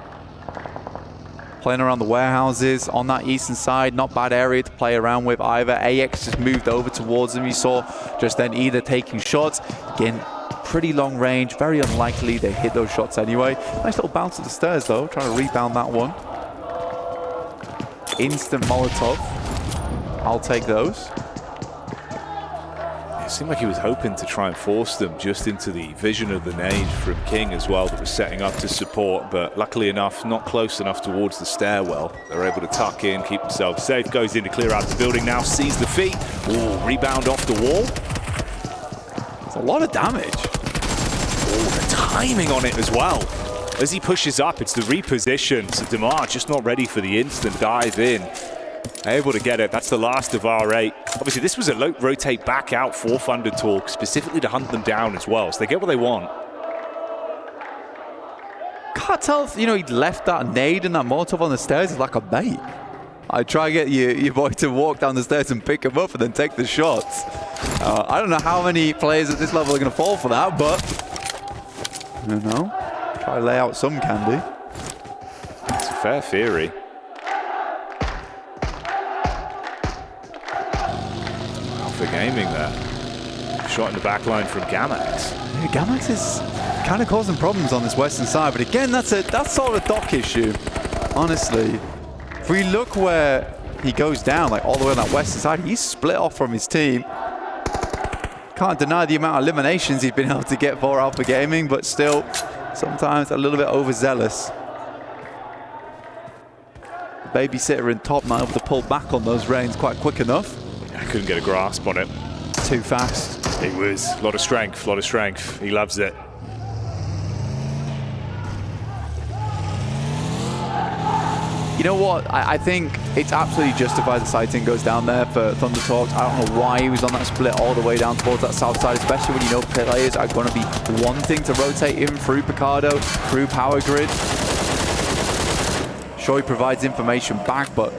Playing around the warehouses on that eastern side. Not bad area to play around with either. AX just moved over towards him. You saw just then either taking shots. Again, pretty long range. Very unlikely they hit those shots anyway. Nice little bounce at the stairs though. Trying to rebound that one. Instant Molotov. I'll take those. It seemed like he was hoping to try and force them just into the vision of the nade from King as well that was setting up to support, but luckily enough, not close enough towards the stairwell. They're able to tuck in, keep themselves safe. Goes in to clear out the building now, sees the feet. Ooh, rebound off the wall. It's a lot of damage. Ooh, the timing on it as well. As he pushes up, it's the reposition. So Demar just not ready for the instant dive in. Able to get it. That's the last of R8. Obviously, this was a rotate back out for Thunder Talk, specifically to hunt them down as well. So they get what they want. Can't tell if, you know, he'd left that nade and that Molotov on the stairs is like a bait. I try to get your boy to walk down the stairs and pick him up and then take the shots. I don't know how many players at this level are going to fall for that, but I don't know. Try to lay out some candy. It's a fair theory. For gaming there. Shot in the back line from Gamax. Yeah, Gamax is kind of causing problems on this western side, but again, that's sort of a dock issue, honestly. If we look where he goes down, like all the way on that western side, he's split off from his team. Can't deny the amount of eliminations he's been able to get for Alpha Gaming, but still, sometimes a little bit overzealous. The babysitter in top not able to pull back on those reins quite quick enough. I couldn't get a grasp on it. Too fast. It was a lot of strength, a lot of strength. He loves it. You know what? I think it's absolutely justified the sighting goes down there for Thunder Talks. I don't know why he was on that split all the way down towards that south side, especially when you know players are going to be wanting to rotate him through Picardo, through Power Grid. Sure, he provides information back, but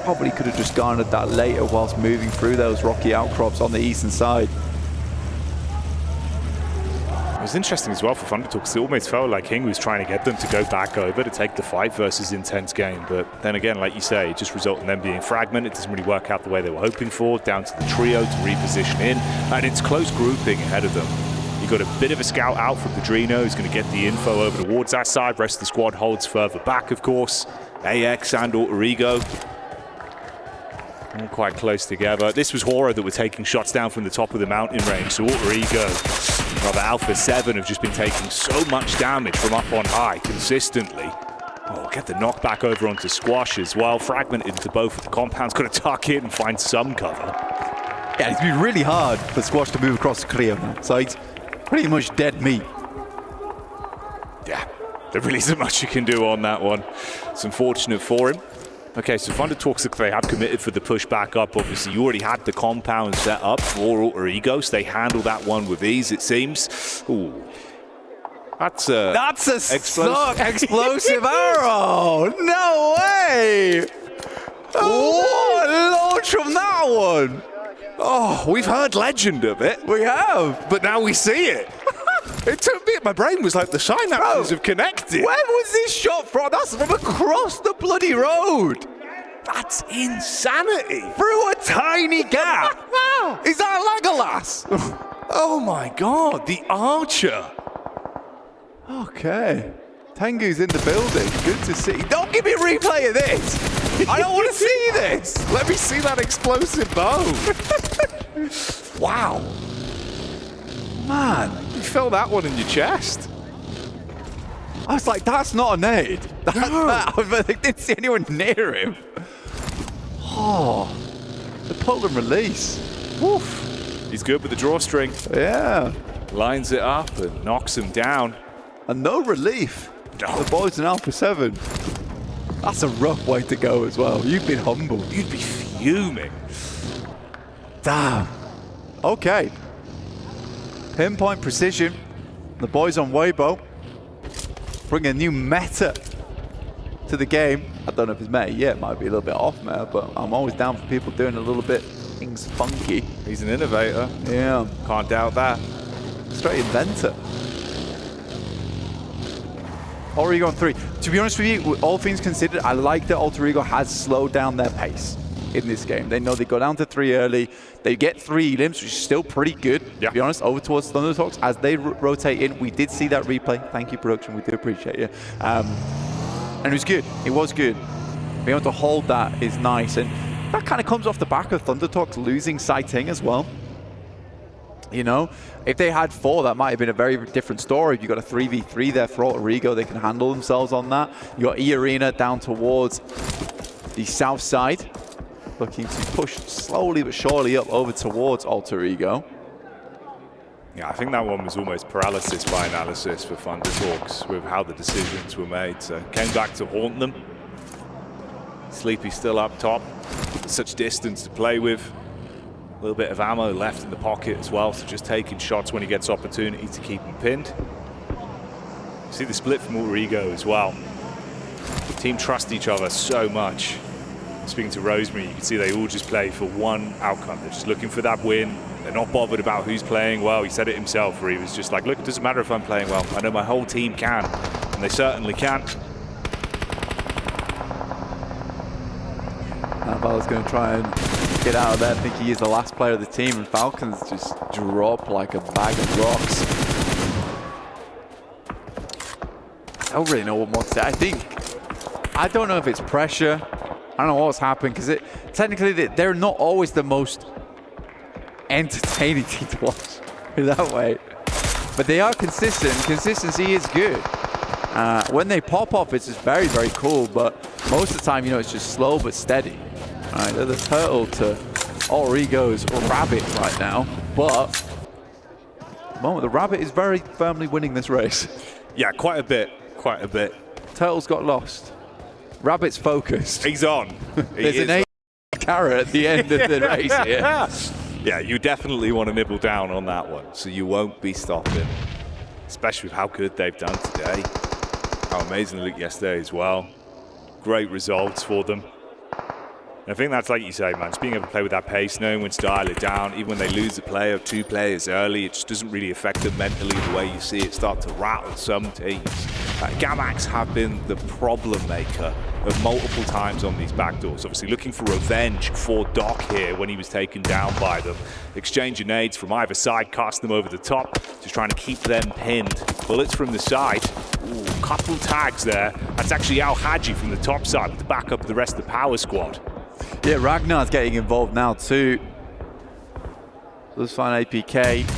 probably could have just garnered that later whilst moving through those rocky outcrops on the eastern side. It was interesting as well for Thunder Talk because it almost felt like King was trying to get them to go back over to take the fight versus intense game. But then again, like you say, it just resulted in them being fragmented. It doesn't really work out the way they were hoping for. Down to the trio to reposition in. And it's close grouping ahead of them. You've got a bit of a scout out from Padrino who's going to get the info over towards that side. Rest of the squad holds further back, of course. AX and Autorigo. All quite close together. This was Hora that were taking shots down from the top of the mountain range. So Alter Ego, rather Alpha 7, have just been taking so much damage from up on high consistently. Oh, get the knockback over onto Squash as well. Fragmented into both of the compounds. Got to tuck in and find some cover. Yeah, it's been really hard for Squash to move across the clear now. So it's pretty much dead meat. Yeah, there really isn't much you can do on that one. It's unfortunate for him. Okay, so Thunder talks that they have committed for the push back up. Obviously, you already had the compound set up for Alter Ego, so they handle that one with ease, it seems. Ooh. That's a explosive arrow! No way! Oh, what a launch from that one! Oh, we've heard legend of it. We have. But now we see it. It took me, my brain was like the synapses have connected. Where was this shot from? That's from across the bloody road. That's insanity. Through a tiny gap. Is that Legolas? Oh my God, the archer. Okay. Tengu's in the building. Good to see. Don't give me a replay of this. I don't want to see this. Let me see that explosive bow. Wow. Man, you felt that one in your chest. I was like, that's not a nade. I didn't see anyone near him. Oh, the pull and release. Woof. He's good with the drawstring. Yeah. Lines it up and knocks him down. And no relief. No. The boys in Alpha 7. That's a rough way to go as well. You've been humbled. You'd be fuming. Damn. Okay. Pinpoint precision. The boys on Weibo bring a new meta to the game. I don't know if it's meta yet. It might be a little bit off meta, but I'm always down for people doing a little bit things funky. He's an innovator. Yeah. Can't doubt that. Straight inventor. Alter Ego on 3. To be honest with you, all things considered, I like that Alter Ego has slowed down their pace in this game. They know they go down to 3 early. They get 3 elims, which is still pretty good, to be honest, over towards Thunder Talks. As they rotate in, we did see that replay. Thank you, production. We do appreciate you. And it was good. It was good. Being able to hold that is nice. And that kind of comes off the back of Thunder Talks losing Sighting as well. You know, if they had 4, that might have been a very different story. If you got a 3v3 there for Alter Ego, they can handle themselves on that. You got E-Arena down towards the south side, looking to push slowly but surely up over towards Alter Ego. Yeah, I think that one was almost paralysis by analysis for Thunder Talks with how the decisions were made. So came back to haunt them. Sleepy still up top. Such distance to play with. A little bit of ammo left in the pocket as well, so just taking shots when he gets opportunity to keep him pinned. You see the split from Alter Ego as well. The team trust each other so much. Speaking to Rosemary, you can see they all just play for one outcome. They're just looking for that win. They're not bothered about who's playing well. He said it himself, where he was just like, look, it doesn't matter if I'm playing well. I know my whole team can, and they certainly can. Bala's going to try and get out of there. I think he is the last player of the team, and Falcons just drop like a bag of rocks. I don't really know what more to say. I don't know if it's pressure. I don't know what's happened, because technically they're not always the most entertaining team to watch that way. But they are consistent. Consistency is good. When they pop off, it's just very, very cool. But most of the time, you know, it's just slow but steady. All right, they're the turtle to Alter Ego's rabbit right now. But at the moment, the rabbit is very firmly winning this race. Yeah, quite a bit. Quite a bit. Turtle's got lost. Rabbit's focused. He's on. There's an 8 carrot at the end of the race here. Yeah, you definitely want to nibble down on that one, so you won't be stopping, especially with how good they've done today. How amazing they looked yesterday as well. Great results for them. And I think that's, like you say, man, just being able to play with that pace, knowing when to dial it down. Even when they lose a player or 2 players early, it just doesn't really affect them mentally the way you see it start to rattle some teams. Gamax have been the problem maker of multiple times on these backdoors. Obviously looking for revenge for Doc here when he was taken down by them. Exchanging nades from either side, cast them over the top, just trying to keep them pinned. Bullets from the side. Ooh, couple tags there. That's actually Al Haji from the top side with the backup of the rest of the power squad. Yeah, Ragnar's getting involved now too. Let's find APK.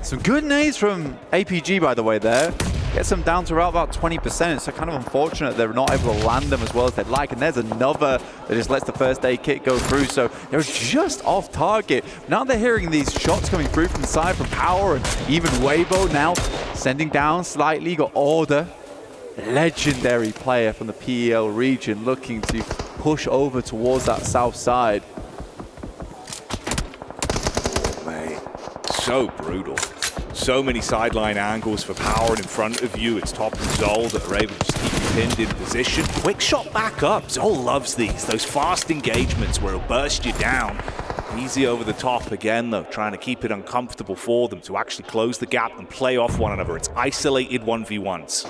Some good nades from APG, by the way, there. Gets them down to around about 20%, so kind of unfortunate they're not able to land them as well as they'd like. And there's another that just lets the first aid kit go through, so they're just off target. Now they're hearing these shots coming through from the side from Power and even Weibo now sending down slightly. Got Order, legendary player from the PEL region, looking to push over towards that south side. Oh, mate, so brutal. So many sideline angles for Power, and in front of you it's Top and Zol that are able to just keep you pinned in position. Quick shot back up. Zol loves those fast engagements where he'll burst you down. Easy over the top again though, trying to keep it uncomfortable for them to actually close the gap and play off one another. It's isolated 1v1s.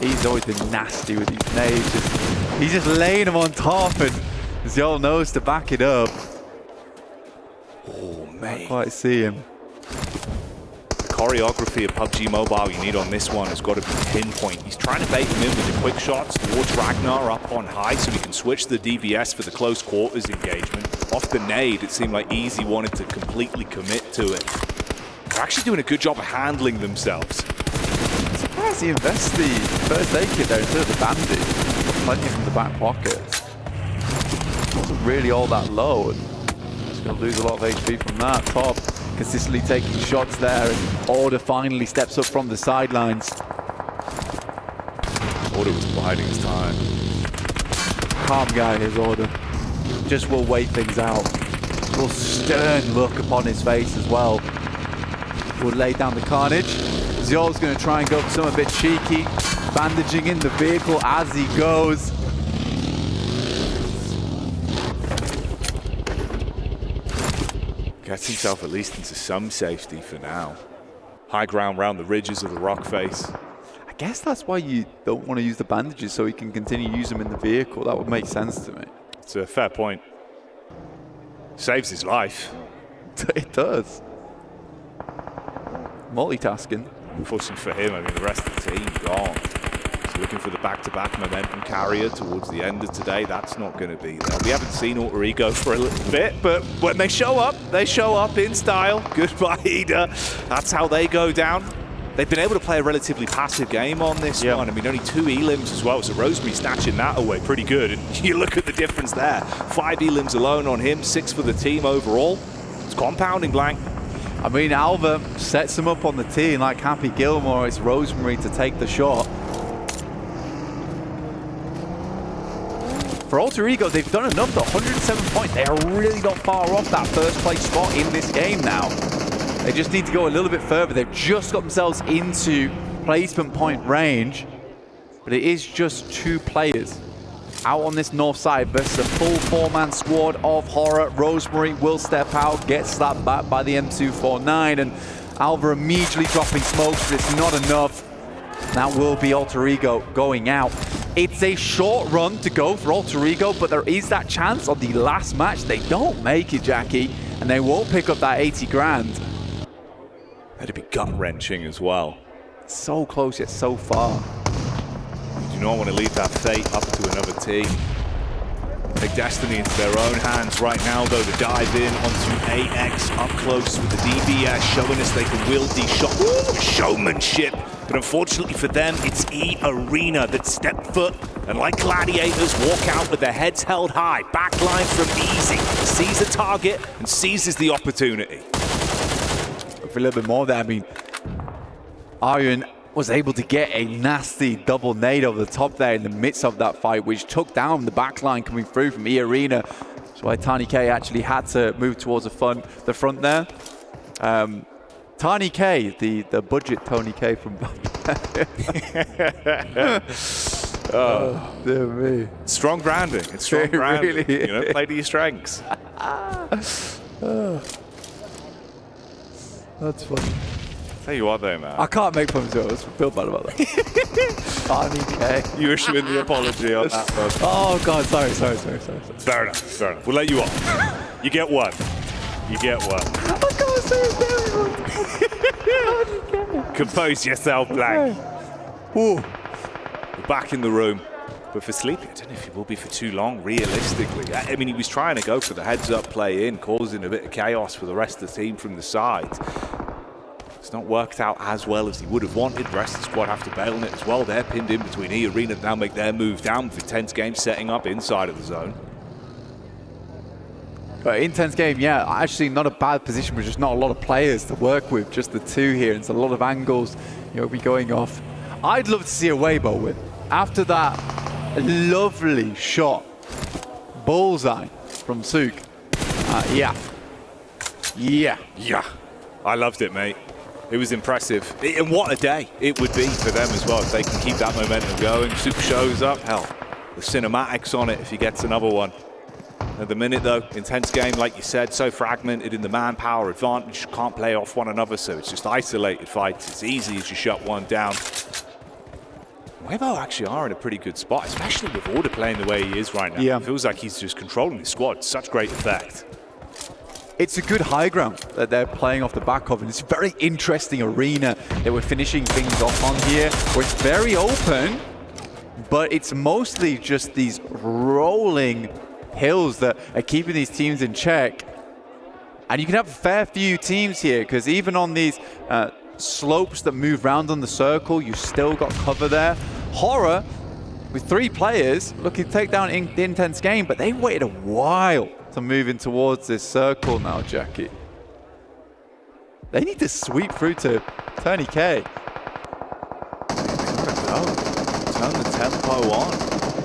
He's always been nasty with these nades. He's just laying them on top, and Zol knows to back it up. Oh, mate. Can't quite see him. Choreography of PUBG Mobile you need on this one has got to be pinpoint. He's trying to bait him in with the quick shots towards Ragnar up on high so he can switch to the DBS for the close quarters engagement. Off the nade, it seemed like Easy wanted to completely commit to it. They're actually doing a good job of handling themselves. I'm surprised he invests the first aid kit there instead of the bandage. Got plenty from the back pocket. Wasn't really all that low, and he's going to lose a lot of HP from that. Top consistently taking shots there, and Order finally steps up from the sidelines. Order was biding his time. Calm guy, his Order. Just will wait things out. Real stern look upon his face as well. Will lay down the carnage. Zol's going to try and go for something a bit cheeky, bandaging in the vehicle as he goes. Gets himself at least into some safety for now. High ground round the ridges of the rock face. I guess that's why you don't want to use the bandages, so he can continue to use them in the vehicle. That would make sense to me. It's a fair point. Saves his life. It does. Multitasking. Unfortunately for him, I mean, the rest of the team gone. So looking for the back-to-back momentum carrier towards the end of today. That's not going to be there. We haven't seen Alter Ego for a little bit, but when they show up in style. Goodbye, Ida. That's how they go down. They've been able to play a relatively passive game on this one. I mean, only 2 elims as well, so Rosemary snatching that away pretty good. And you look at the difference there. 5 elims alone on him, 6 for the team overall. It's compounding, Blank. I mean, Alva sets him up on the tee, and like Happy Gilmore, it's Rosemary to take the shot. For Alter Ego, they've done enough to 107 points. They are really not far off that first place spot in this game now. They just need to go a little bit further. They've just got themselves into placement point range, but it is just 2 players out on this north side versus a full 4-man squad of Horror. Rosemary will step out, get slapped back by the M249, and Alva immediately dropping smokes, but it's not enough. That will be Alter Ego going out. It's a short run to go for Alter Ego, but there is that chance on the last match. They don't make it, Jackie, and they won't pick up that 80 grand. That'd be gut-wrenching as well. So close yet so far. You do not want to leave that fate up to another team. Take destiny into their own hands right now, though, to dive in onto AX up close with the DBS, showing us they can wield these shots. Ooh, showmanship. But unfortunately for them, it's E-Arena that step foot and like gladiators walk out with their heads held high. Backline from Easy, sees the target and seizes the opportunity. For a little bit more there, I mean, Aryan was able to get a nasty double nade over the top there in the midst of that fight, which took down the backline coming through from E-Arena. That's why Tiny K actually had to move towards the front there. Tiny K, the budget Tony K from Oh, dear me. Strong branding. It's strong branding. Really you know, play to your strengths. That's funny. Tell you what though, man. I can't make fun of it. I feel bad about that. Tiny K. You issuing the apology on that one. Oh God, sorry. Fair enough. We'll let you off. You get one. I can't say Compose yourself, Blank. Ooh. We're back in the room. But for Sleepy, I don't know if he will be for too long, realistically. I mean, he was trying to go for the heads-up play in, causing a bit of chaos for the rest of the team from the side. It's not worked out as well as he would have wanted. The rest of the squad have to bail on it as well. They're pinned in between E-Arena to now make their move down with Intense Game setting up inside of the zone. But Intense Game, yeah, actually not a bad position, but just not a lot of players to work with. Just the two here. It's a lot of angles, you know, be going off. I'd love to see a Weibo win. After that lovely shot, bullseye from Sook. Yeah. I loved it, mate. It was impressive. And what a day it would be for them as well if they can keep that momentum going. Sook shows up. Hell, the cinematics on it if he gets another one. At the minute, though, Intense Game, like you said, so fragmented in the manpower advantage, can't play off one another, so it's just isolated fights. It's easy as you shut one down. Weibo actually are in a pretty good spot, especially with Order playing the way he is right now. Yeah. It feels like he's just controlling his squad. Such great effect. It's a good high ground that they're playing off the back of, and it's a very interesting arena that we're finishing things off on here, where it's very open, but it's mostly just these rolling hills that are keeping these teams in check. And you can have a fair few teams here, because even on these slopes that move round on the circle, you still got cover there. Horror, with 3 players, looking to take down the Intense Game, but they waited a while to move in towards this circle now, Jackie. They need to sweep through to Tony K. Turn the tempo on.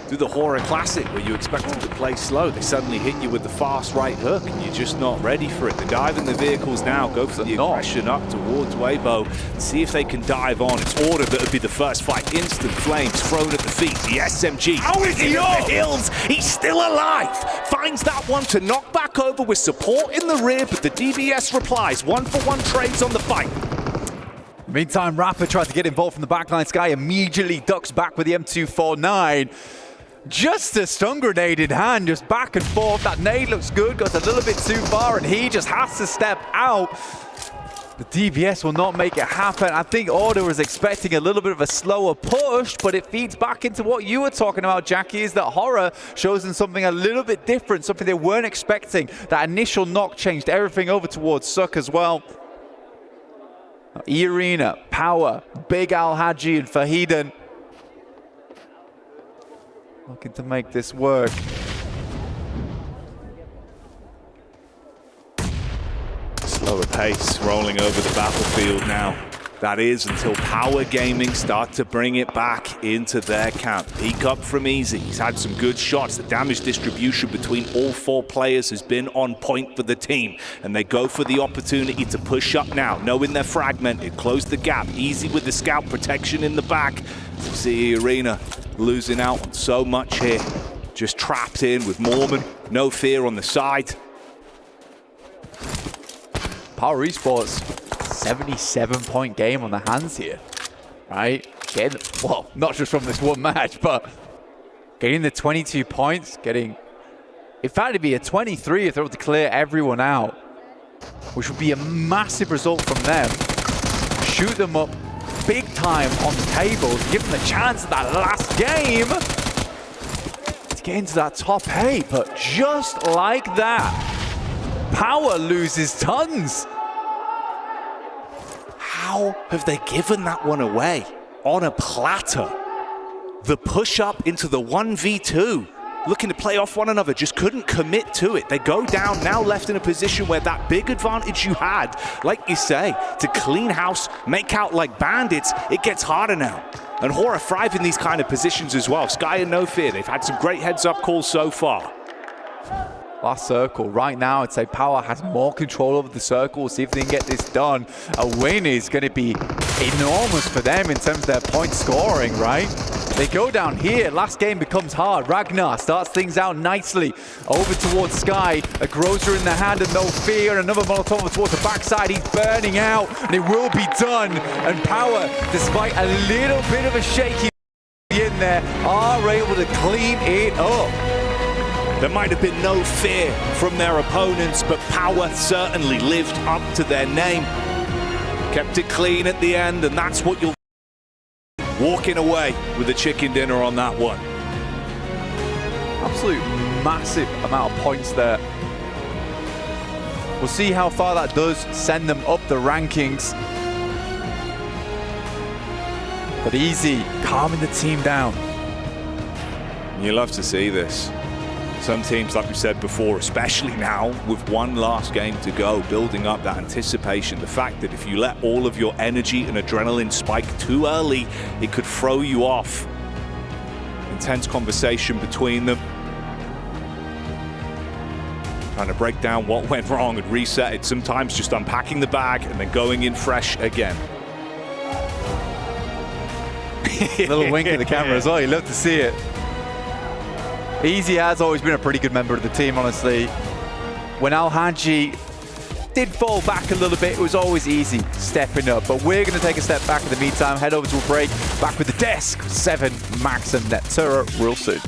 Do the Horror Classic where you expect them to play slow. They suddenly hit you with the fast right hook and you're just not ready for it. They dive in the vehicles now, go for the aggression up towards Weibo, see if they can dive on. It's Order that would be the first fight. Instant flames thrown at the feet. The SMG. How is he on the hills? He's still alive. Finds that one to knock back over with support in the rear, but the DBS replies. 1-for-1 trades on the fight. Meantime, Rapper tried to get involved from the backline. Sky immediately ducks back with the M249. Just a stun grenade in hand, just back and forth. That nade looks good, goes a little bit too far, and he just has to step out. The DBS will not make it happen. I think Order was expecting a little bit of a slower push, but it feeds back into what you were talking about, Jackie, is that Horror shows them something a little bit different, something they weren't expecting. That initial knock changed everything over towards Suk as well. E-Arena, Power, Big Al Haji, and Fahiden looking to make this work. Slower pace rolling over the battlefield now. That is until Power Gaming start to bring it back into their camp. Peek up from Easy. He's had some good shots. The damage distribution between all 4 players has been on point for the team. And they go for the opportunity to push up now, knowing they're fragmented. Close the gap. Easy with the scout protection in the back. See Arena losing out on so much here. Just trapped in with Mormon. No fear on the side. Power Esports, 77-point game on the hands here, right? Getting, well, not just from this one match, but getting the 22 points, getting, in fact, it'd be a 23 if they were to clear everyone out, which would be a massive result from them. Shoot them up big time on the table, give them the chance at that last game to get into that top 8, but just like that, Power loses tons. How have they given that one away on a platter? The push up into the 1v2, looking to play off one another, just couldn't commit to it. They go down, now left in a position where that big advantage you had, like you say, to clean house, make out like bandits, it gets harder now. And Horror thrive in these kind of positions as well. Sky and No Fear, they've had some great heads-up calls so far. Last circle. Right now, I'd say Power has more control over the circle. We'll see if they can get this done. A win is going to be enormous for them in terms of their point scoring, right? They go down here. Last game becomes hard. Ragnar starts things out nicely. Over towards Sky. A Grocer in the hand and No Fear. Another Molotov towards the backside. He's burning out, and it will be done. And Power, despite a little bit of a shaky in there, are able to clean it up. There might have been no fear from their opponents, but Power certainly lived up to their name. Kept it clean at the end, and that's what you'll walking away with a chicken dinner on that one. Absolute massive amount of points there. We'll see how far that does send them up the rankings. But Easy calming the team down. You love to see this. Some teams, like we said before, especially now with one last game to go, building up that anticipation. The fact that if you let all of your energy and adrenaline spike too early, it could throw you off. Intense conversation between them. Trying to break down what went wrong and reset it. Sometimes just unpacking the bag and then going in fresh again. Little wink at the camera as well. You love to see it. Easy has always been a pretty good member of the team, honestly. When Al-Haji did fall back a little bit, it was always Easy stepping up. But we're going to take a step back in the meantime, head over to a break, back with the Desk, 7, Max and Netura real soon.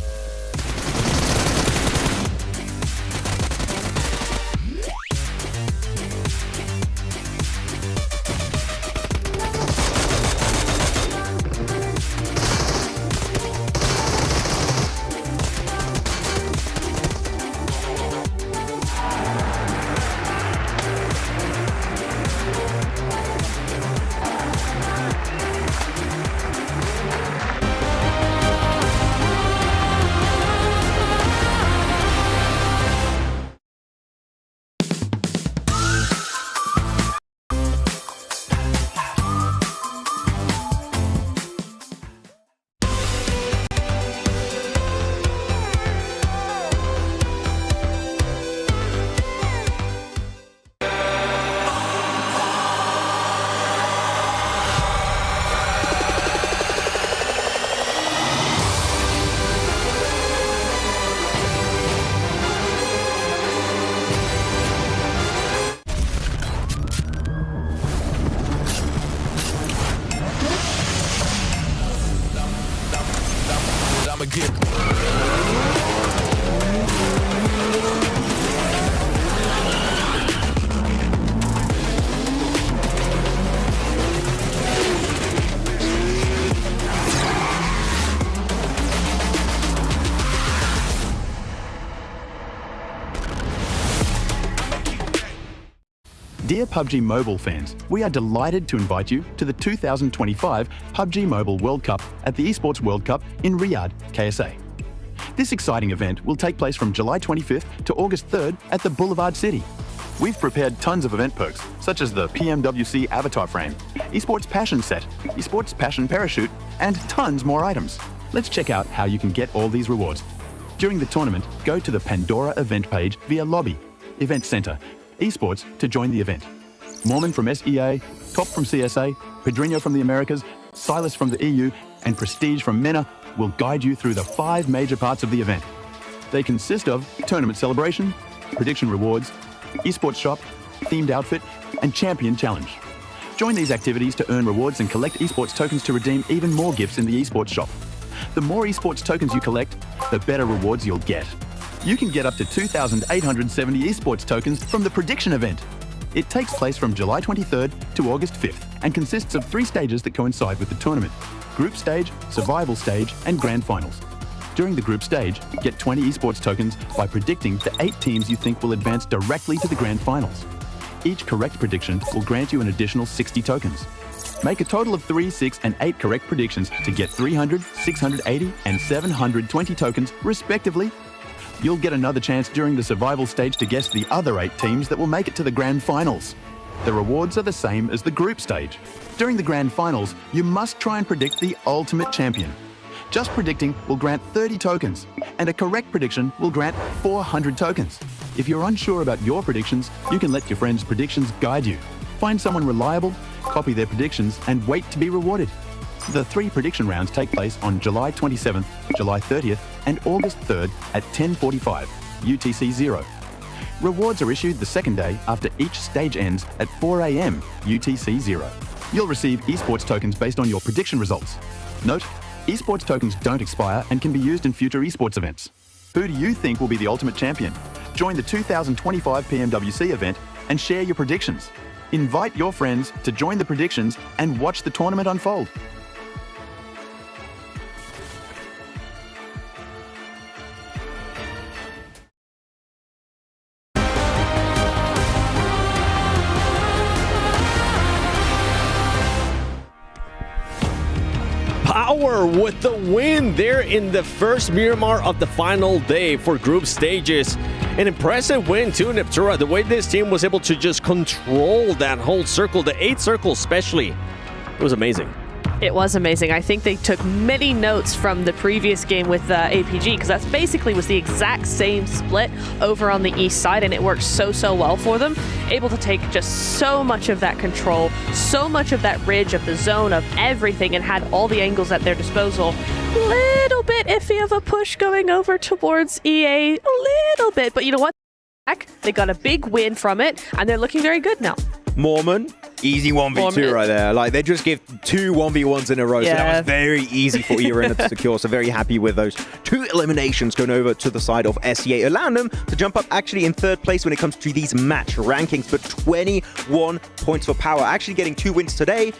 Dear PUBG Mobile fans, we are delighted to invite you to the 2025 PUBG Mobile World Cup at the Esports World Cup in Riyadh, KSA. This exciting event will take place from July 25th to August 3rd at the Boulevard City. We've prepared tons of event perks, such as the PMWC Avatar Frame, Esports Passion Set, Esports Passion Parachute, and tons more items. Let's check out how you can get all these rewards. During the tournament, go to the Pandora event page via Lobby, Event Center, Esports to join the event. Mormon from SEA, Top from CSA, Pedrinho from the Americas, Silas from the EU, and Prestige from MENA will guide you through the 5 major parts of the event. They consist of Tournament Celebration, Prediction Rewards, Esports Shop, Themed Outfit, and Champion Challenge. Join these activities to earn rewards and collect esports tokens to redeem even more gifts in the Esports Shop. The more esports tokens you collect, the better rewards you'll get. You can get up to 2,870 esports tokens from the Prediction event. It takes place from July 23rd to August 5th and consists of 3 stages that coincide with the tournament: Group Stage, Survival Stage, and Grand Finals. During the Group Stage, get 20 esports tokens by predicting the 8 teams you think will advance directly to the Grand Finals. Each correct prediction will grant you an additional 60 tokens. Make a total of 3, 6, and 8 correct predictions to get 300, 680, and 720 tokens, respectively. You'll get another chance during the survival stage to guess the other 8 teams that will make it to the Grand Finals. The rewards are the same as the group stage. During the Grand Finals, you must try and predict the ultimate champion. Just predicting will grant 30 tokens, and a correct prediction will grant 400 tokens. If you're unsure about your predictions, you can let your friends' predictions guide you. Find someone reliable, copy their predictions, and wait to be rewarded. The 3 prediction rounds take place on July 27th, July 30th, and August 3rd at 10:45 UTC 0. Rewards are issued the second day after each stage ends at 4 AM UTC 0. You'll receive esports tokens based on your prediction results. Note, esports tokens don't expire and can be used in future esports events. Who do you think will be the ultimate champion? Join the 2025 PMWC event and share your predictions. Invite your friends to join the predictions and watch the tournament unfold. Power with the win there in the first Miramar of the final day for group stages. An impressive win too, Neptura. The way this team was able to just control that whole circle, the 8th circle especially, it was amazing. It was amazing. I think they took many notes from the previous game with APG, because that's basically was the exact same split over on the east side, and it worked so well for them. Able to take just so much of that control, so much of that ridge of the zone of everything, and had all the angles at their disposal. Little bit iffy of a push going over towards EA, a little bit, but you know what? They got a big win from it, and they're looking very good now. Mormon, easy 1v2 right there. Like, they just give 2 1v1s in a row, so that was very easy for Erangel to secure. So very happy with those 2 eliminations going over to the side of SEA, allowing them to jump up actually in 3rd place when it comes to these match rankings, but 21 points for Power. Actually getting 2 wins today.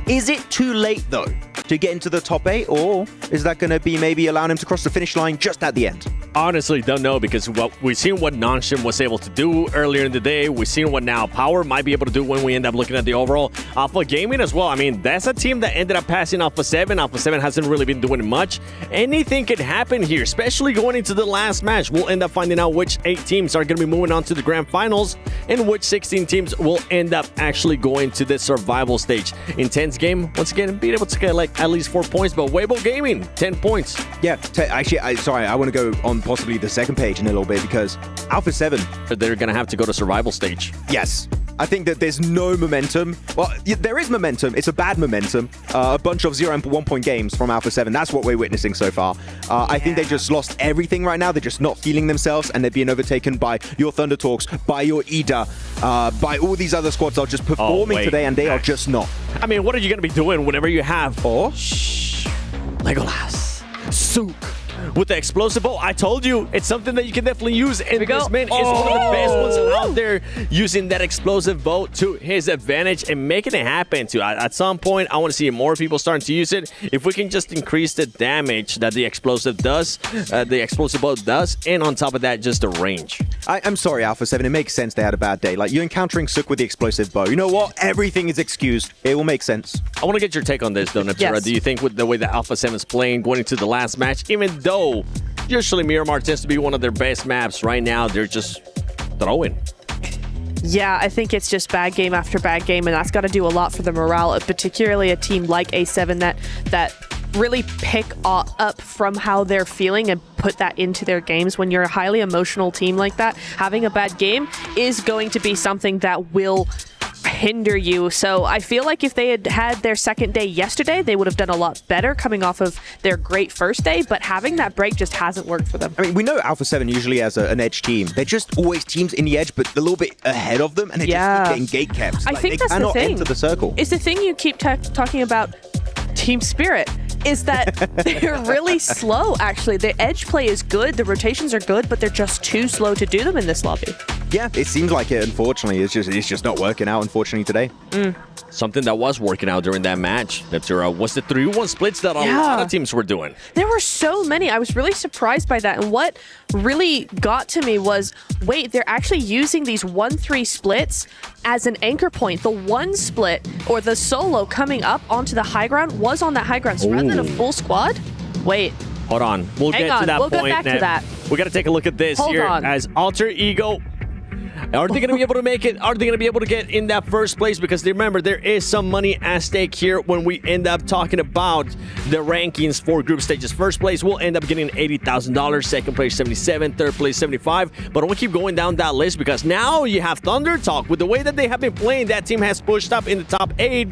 Is it too late, though, to get into the top 8, or is that going to be maybe allowing him to cross the finish line just at the end? Honestly, don't know, because we've seen what Nonshim was able to do earlier in the day. We've seen what now Power might be able to do when we end up looking at the overall. Alpha Gaming as well. I mean, that's a team that ended up passing Alpha 7. Alpha 7 hasn't really been doing much. Anything could happen here, especially going into the last match. We'll end up finding out which 8 teams are going to be moving on to the grand finals and which 16 teams will end up actually going to the survival stage. Intense game, once again, being able to get like at least 4 points, but Weibo Gaming, 10 points. Yeah, actually, I want to go on possibly the second page in a little bit, because Alpha 7... They're going to have to go to survival stage. Yes. I think that there's no momentum. Well, there is momentum. It's a bad momentum. A bunch of 0 and 1 point games from Alpha 7. That's what we're witnessing so far. I think they just lost everything right now. They're just not feeling themselves, and they're being overtaken by your Thunder Talks, by your EDA, by all these other squads that are just performing today, and they are just not. I mean, what are you going to be doing whenever you have... Legolas, Sook, with the explosive bow? I told you, it's something that you can definitely use, and this man is one of the best ones out there, using that explosive bow to his advantage and making it happen too. At some point, I want to see more people starting to use it. If we can just increase the damage that the explosive does, the explosive bow does, and on top of that, just the range. I'm sorry, Alpha 7, it makes sense they had a bad day. Like, you're encountering Sook with the explosive bow. You know what? Everything is excused. It will make sense. I want to get your take on this, though, Neptura. Yes. Do you think with the way that Alpha 7 is playing, going into the last match, even though usually Miramar tends to be one of their best maps, right now they're just throwing? Yeah, I think it's just bad game after bad game, and that's got to do a lot for the morale of particularly a team like A7 that really pick up from how they're feeling and put that into their games. When you're a highly emotional team like that, having a bad game is going to be something that will hinder you. So I feel like if they had had their second day yesterday, they would have done a lot better coming off of their great first day, but having that break just hasn't worked for them. I mean, we know Alpha 7 usually has an edge team. They're just always teams in the edge, but a little bit ahead of them, and they just keep getting gate-kept. I think that's the thing. They cannot enter the circle. It's the thing you keep talking about, team spirit, is that they're really slow, actually. The edge play is good, the rotations are good, but they're just too slow to do them in this lobby. Yeah, it seems like it, unfortunately. It's just not working out, unfortunately, today. Something that was working out during that match, Neptura, was the 3-1 splits that a lot of teams were doing. There were so many. I was really surprised by that. And what really got to me was, wait, they're actually using these 1-3 splits as an anchor point. The 1 split, or the solo coming up onto the high ground, was on that high ground. So rather than a full squad, wait. Hold on. We'll Hang get on. to that we'll point. We'll go back to that. We got to take a look at this Hold here on. as Alter Ego. Are they going to be able to make it? Are they going to be able to get in that first place? Because remember, there is some money at stake here when we end up talking about the rankings for group stages. First place will end up getting $80,000. Second place, $77,000. Third place, $75,000. But I want to keep going down that list, because now you have Thunder Talk. With the way that they have been playing, that team has pushed up in the top 8.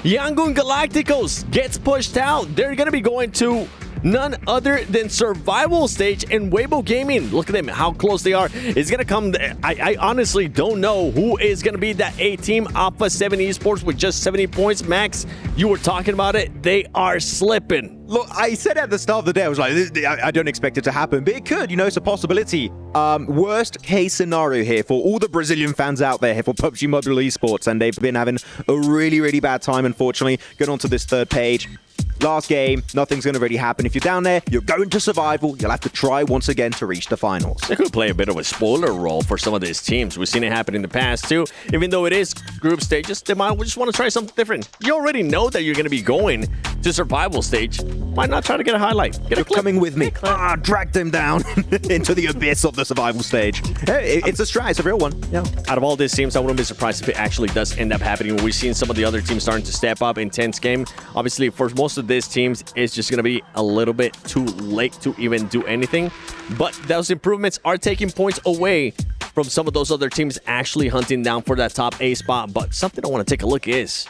Yangon Galacticos gets pushed out. They're going to be going to none other than survival stage, and Weibo Gaming, look at them, how close they are. It's gonna come. I honestly don't know who is gonna be that A team. Alpha 7 Esports with just 70 points. Max, you were talking about it. They are slipping. Look, I said at the start of the day, I was like, I don't expect it to happen, but it could, you know, it's a possibility. Worst case scenario here for all the Brazilian fans out there here for PUBG Mobile Esports, and they've been having a really, really bad time, unfortunately. Going on to this third page. Last game, nothing's going to really happen. If you're down there, you're going to survival. You'll have to try once again to reach the finals. They could play a bit of a spoiler role for some of these teams. We've seen it happen in the past too. Even though it is group stages, they might just want to try something different. You already know that you're going to be going to survival stage, why not try to get a highlight? Get a clip. Coming with me. Dragged him down into the abyss of the survival stage. Hey, it's a strat. It's a real one. Yeah. Out of all these teams, I wouldn't be surprised if it actually does end up happening. We've seen some of the other teams starting to step up. Intense game. Obviously, for most of these teams, it's just going to be a little bit too late to even do anything. But those improvements are taking points away from some of those other teams actually hunting down for that top A spot. But something I want to take a look is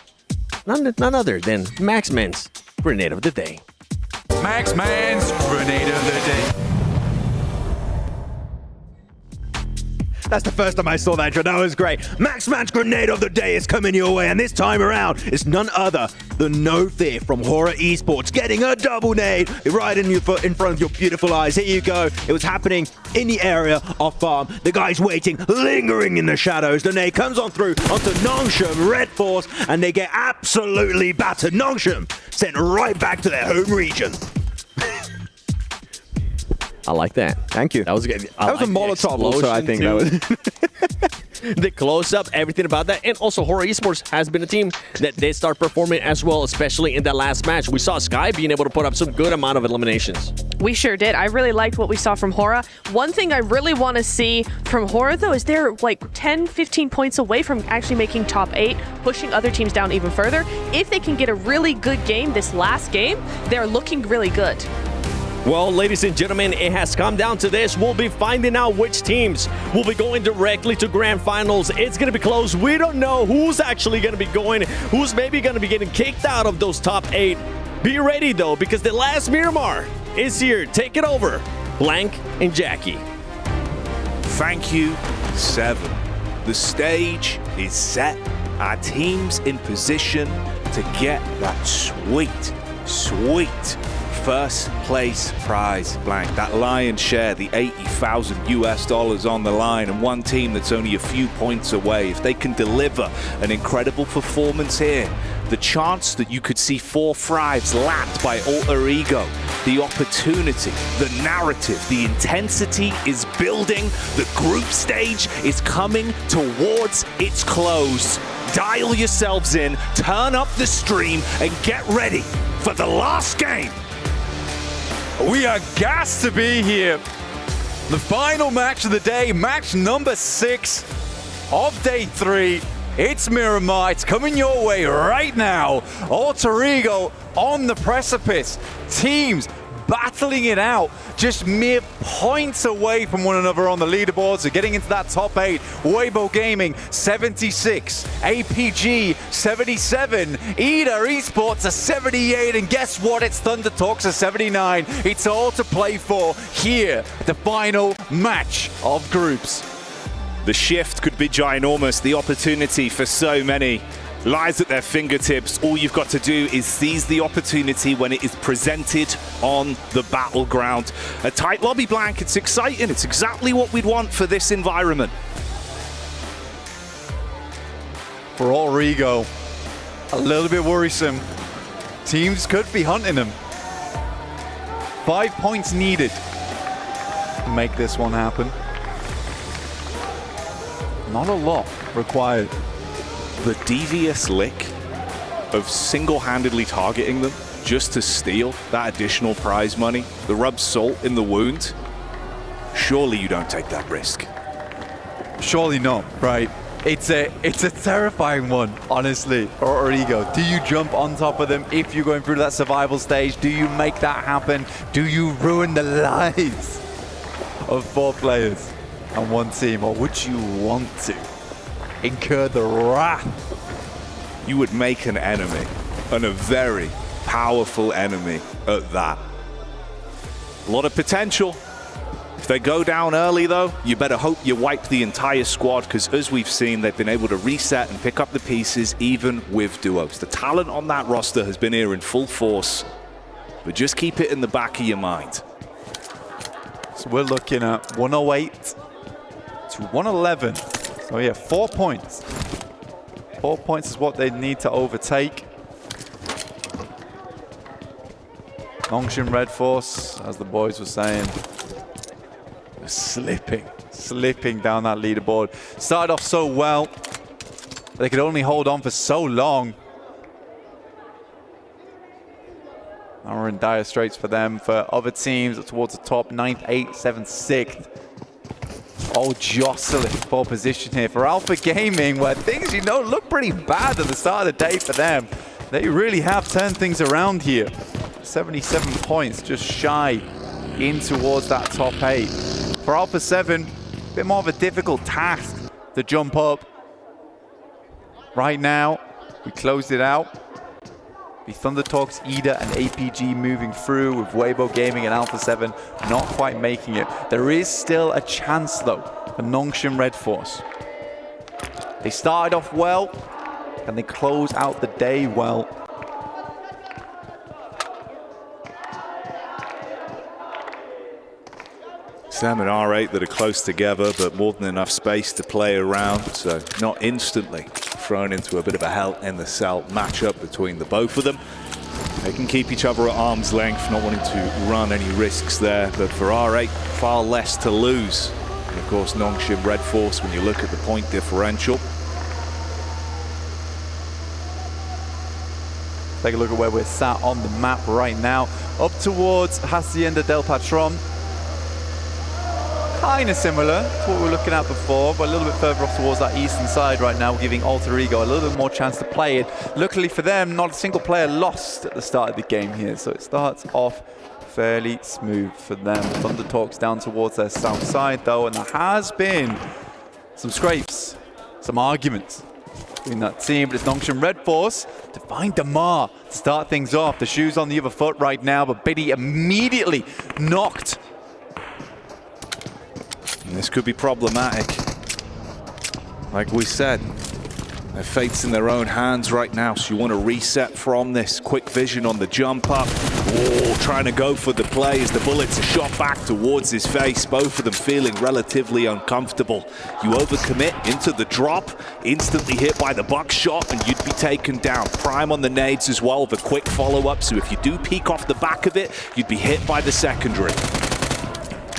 none other than Maxman's Grenade of the Day. Maxman's Grenade of the Day. That's the first time I saw that intro. That was great. Maxman's Grenade of the Day is coming your way, and this time around, it's none other than No Fear from Horror Esports getting a double nade right in front of your beautiful eyes. Here you go. It was happening in the area of farm. The guy's waiting, lingering in the shadows. The nade comes on through onto Nongshim, Red Force, and they get absolutely battered. Nongshim sent right back to their home region. I like that. Thank you. That was good. That was a Molotov also, I think. That was the close-up, everything about that. And also, Horror Esports has been a team that did start performing as well, especially in that last match. We saw Sky being able to put up some good amount of eliminations. We sure did. I really liked what we saw from Horror. One thing I really want to see from Horror, though, is they're like 10, 15 points away from actually making top 8, pushing other teams down even further. If they can get a really good game this last game, they're looking really good. Well, ladies and gentlemen, it has come down to this. We'll be finding out which teams will be going directly to grand finals. It's going to be close. We don't know who's actually going to be going, who's maybe going to be getting kicked out of those top 8. Be ready, though, because the last Miramar is here. Take it over, Blank and Jackie. Thank you, 7. The stage is set. Our team's in position to get that sweet, sweet first place prize, Blank. That lion's share, the $80,000 on the line, and one team that's only a few points away. If they can deliver an incredible performance here, the chance that you could see 4 thrives lapped by Alter Ego, the opportunity, the narrative, the intensity is building. The group stage is coming towards its close. Dial yourselves in, turn up the stream, and get ready for the last game. We are gassed to be here. The final match of the day, match number 6 of day 3. It's Miramar. It's coming your way right now. Alter Ego on the precipice. Teams battling it out, just mere points away from one another on the leaderboards. So getting into that top 8. Weibo Gaming 76, APG 77, Esports a 78, and guess what? It's Thunder Talks a 79. It's all to play for here, the final match of groups. The shift could be ginormous. The opportunity for so many lies at their fingertips. All you've got to do is seize the opportunity when it is presented on the battleground. A tight lobby, Blank. It's exciting. It's exactly what we'd want for this environment. For Alter Ego, a little bit worrisome. Teams could be hunting them. 5 points needed to make this one happen. Not a lot required. The devious lick of single-handedly targeting them just to steal that additional prize money, the rub salt in the wound, surely you don't take that risk. Surely not, right? It's a terrifying one, honestly, Alter Ego. Do you jump on top of them if you're going through that survival stage? Do you make that happen? Do you ruin the lives of 4 players and 1 team? Or would you want to incur the wrath? You would make an enemy, and a very powerful enemy at that. A lot of potential. If they go down early, though, you better hope you wipe the entire squad, because as we've seen, they've been able to reset and pick up the pieces even with duos. The talent on that roster has been here in full force, but just keep it in the back of your mind. So we're looking at 108 to 111. So yeah, 4 points. 4 points is what they need to overtake. Nongshim Red Force, as the boys were saying, slipping down that leaderboard. Started off so well, but they could only hold on for so long. And we're in dire straits for them. For other teams towards the top, 9th, 8th, 7th, 6th. All jostling for position here. For Alpha Gaming, where things, look pretty bad at the start of the day for them. They really have turned things around here. 77 points, just shy in towards that top 8. For Alpha 7, a bit more of a difficult task to jump up. Right now, we closed it out. The Thunder Talks, Ida, and APG moving through with Weibo Gaming and Alpha 7 not quite making it. There is still a chance, though, for Nongshim Red Force. They started off well, and they close out the day well. Sam and R8 that are close together, but more than enough space to play around, so not instantly thrown into a bit of a hell in the cell matchup between the both of them. They can keep each other at arm's length, not wanting to run any risks there, but for R8, far less to lose. And of course, Nongshim Red Force, when you look at the point differential. Take a look at where we're sat on the map right now. Up towards Hacienda del Patron. Kind of similar to what we were looking at before, but a little bit further off towards that eastern side right now, giving Alter Ego a little bit more chance to play it. Luckily for them, not a single player lost at the start of the game here, so it starts off fairly smooth for them. Thunder Talks down towards their south side though, and there has been some scrapes, some arguments between that team, but it's Nongshim Red Force to find Damar to start things off. The shoe's on the other foot right now, but Biddy immediately knocked. And this could be problematic. Like we said, their fate's in their own hands right now, so you want to reset from this. Quick vision on the jump up. Oh, trying to go for the play as the bullets are shot back towards his face. Both of them feeling relatively uncomfortable. You overcommit into the drop, instantly hit by the buckshot, and you'd be taken down. Prime on the nades as well with a quick follow-up, so if you do peek off the back of it, you'd be hit by the secondary.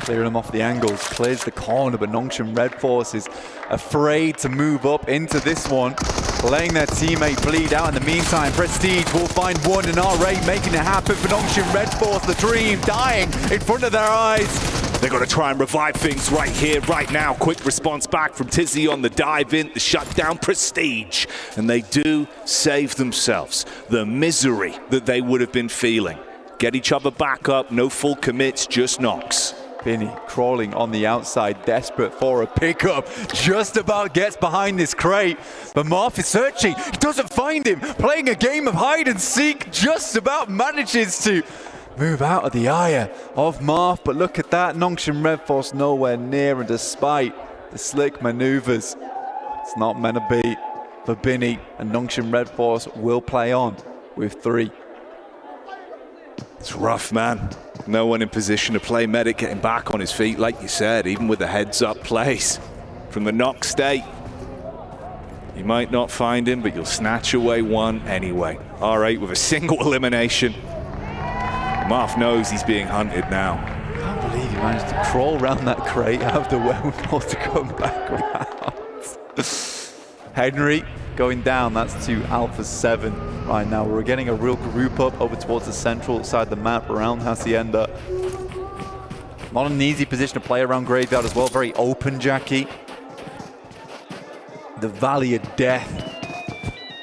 Clearing them off the angles, clears the corner, but Nongshim Red Force is afraid to move up into this one, letting their teammate bleed out. In the meantime, Prestige will find one, and R8 making it happen for Nongshim Red Force. The dream dying in front of their eyes. They're going to try and revive things right here, right now. Quick response back from Tizzy on the dive in, the shutdown Prestige. And they do save themselves the misery that they would have been feeling. Get each other back up, no full commits, just knocks. Binny crawling on the outside, desperate for a pickup. Just about gets behind this crate, but Marth is searching. He doesn't find him. Playing a game of hide and seek, just about manages to move out of the eye of Marth. But look at that, Nongshim Red Force nowhere near, and despite the slick maneuvers, it's not meant to be for Binny, and Nongshim Red Force will play on with 3. It's rough, man. No one in position to play. Medic getting back on his feet, like you said, even with the heads-up plays from the knock state. You might not find him, but you'll snatch away one anyway. R8 with a single elimination. Marth knows he's being hunted now. I can't believe he managed to crawl around that crate, have the wherewithal to come back around. Henry going down, that's to Alpha 7 right now. We're getting a real group up over towards the central side of the map around Hacienda. Not an easy position to play around Graveyard as well, very open, Jackie. The Valley of Death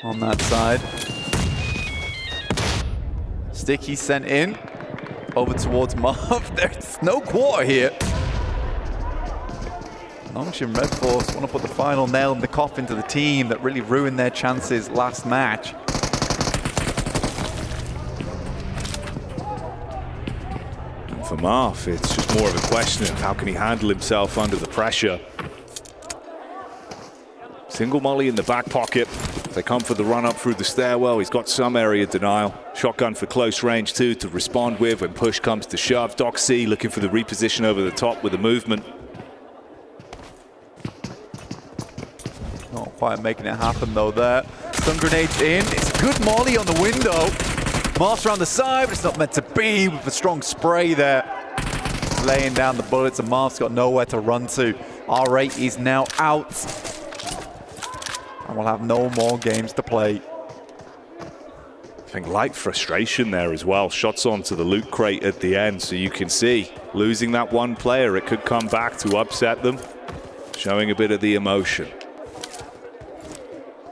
on that side. Sticky sent in over towards Marv. There's no quarter here. Nongshim Red Force want to put the final nail in the coffin to the team that really ruined their chances last match. And for Marth, it's just more of a question of how can he handle himself under the pressure. Single molly in the back pocket. They come for the run up through the stairwell. He's got some area denial. Shotgun for close range too to respond with when push comes to shove. Doc C looking for the reposition over the top with the movement. Not quite making it happen though there. Stun grenades in. It's a good molly on the window. Master on the side, but it's not meant to be with a strong spray there. Laying down the bullets, and Marth's got nowhere to run to. R8 is now out. And we'll have no more games to play. think light frustration there as well. Shots onto the loot crate at the end, so you can see losing that one player, it could come back to upset them, showing a bit of the emotion.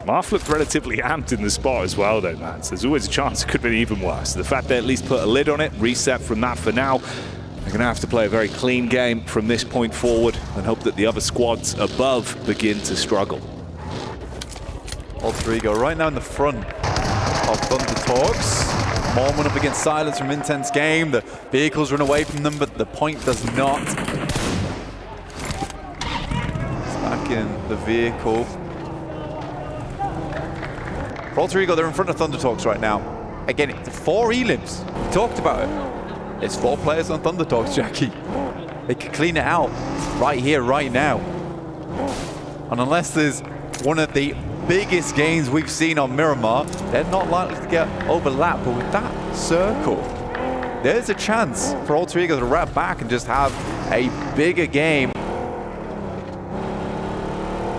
Marf looked relatively amped in the spot as well though, man. So there's always a chance it could have been even worse. The fact they at least put a lid on it, reset from that for now. They're going to have to play a very clean game from this point forward and hope that the other squads above begin to struggle. Alter Ego right now in the front of Thunder Talks. Mormon up against Silence from Intense Game. The vehicles run away from them, but the point does not. It's back in the vehicle. For Alter Ego, they're in front of Thunder Talks right now. Again, it's 4 elims. We talked about it. It's 4 players on Thunder Talks, Jackie. They could clean it out right here, right now. And unless there's one of the biggest gains we've seen on Miramar, they're not likely to get overlapped. But with that circle, there's a chance for Alter Ego to wrap back and just have a bigger game.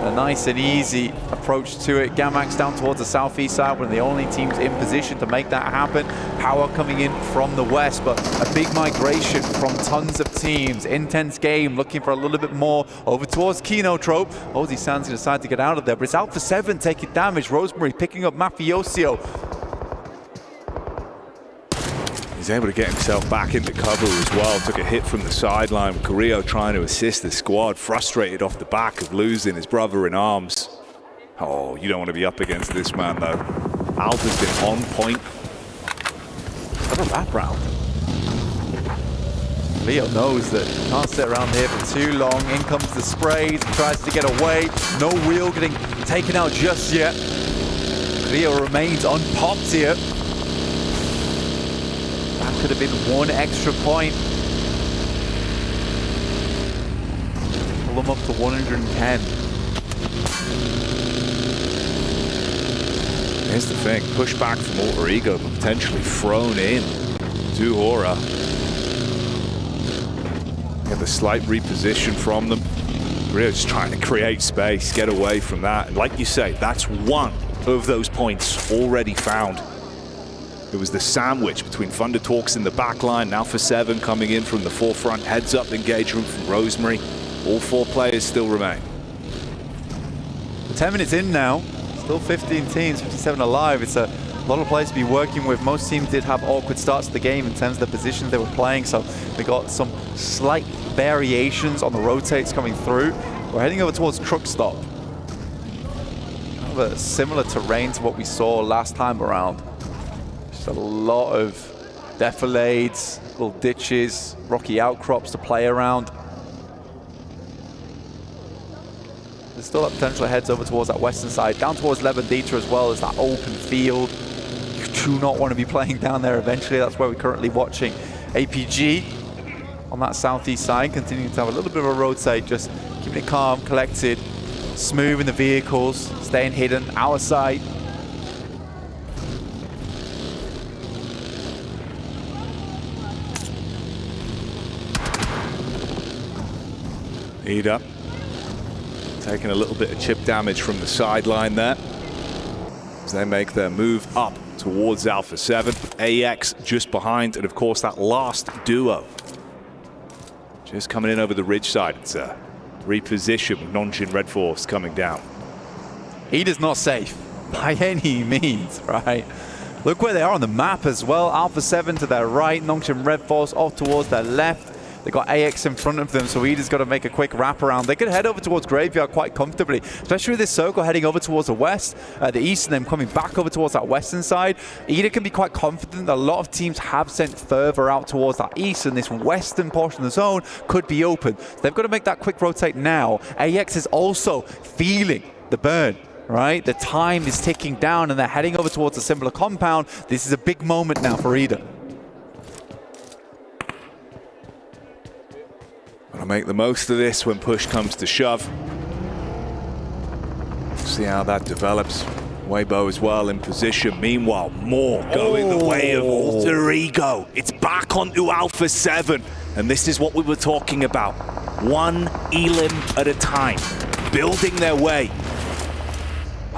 A nice and easy approach to it. Gamax down towards the southeast side, one of the only teams in position to make that happen. Power coming in from the west, but a big migration from tons of teams. Intense Game looking for a little bit more over towards Kino Trope. Ozzy Sands decide to get out of there, but it's Alpha 7 taking damage. Rosemary picking up Mafioso. He's able to get himself back into cover as well. Took a hit from the sideline. Carrillo trying to assist the squad. Frustrated off the back of losing his brother in arms. Oh, you don't want to be up against this man though. Alpha's been on point. What a wrap round. Leo knows that he can't sit around here for too long. In comes the sprays. Tries to get away. No wheel getting taken out just yet. Leo remains unpopped here. That could have been 1 extra point. Pull them up to 110. Here's the thing, push back from Alter Ego, but potentially thrown in to Aura. Get the slight reposition from them. Really just trying to create space, get away from that. And like you say, that's one of those points already found. It was the sandwich between Thunder Talks in the back line, Alpha 7 coming in from the forefront, heads up engagement from Rosemary. All 4 players still remain. 10 minutes in now, still 15 teams, 57 alive. It's a lot of players to be working with. Most teams did have awkward starts to the game in terms of the positions they were playing, so we got some slight variations on the rotates coming through. We're heading over towards Truck Stop. Kind of a similar terrain to what we saw last time around. Just a lot of defilades, little ditches, rocky outcrops to play around. There's still that potential heads over towards that western side, down towards Levandita as well as that open field. You do not want to be playing down there eventually. That's where we're currently watching APG on that southeast side, continuing to have a little bit of a rotate, just keeping it calm, collected, smooth in the vehicles, staying hidden, our side. Ida taking a little bit of chip damage from the sideline there as they make their move up towards Alpha 7. AX just behind, and of course that last duo just coming in over the ridge side. It's a reposition with Nongin Red Force coming down. Ida's not safe by any means, right? Look where they are on the map as well. Alpha 7 to their right, Nongin Red Force off towards their left. They got AX in front of them, so Ida's got to make a quick wraparound. They could head over towards Graveyard quite comfortably, especially with this circle heading over towards the west, the east, and then coming back over towards that western side. Ida can be quite confident that a lot of teams have sent further out towards that east, and this western portion of the zone could be open. So they've got to make that quick rotate now. AX is also feeling the burn. Right, the time is ticking down, and they're heading over towards a similar compound. This is a big moment now for Ida. Gonna make the most of this when push comes to shove. See how that develops. Weibo as well in position. Meanwhile, more going the way of Alter Ego. It's back onto Alpha 7. And this is what we were talking about. One elim at a time. Building their way.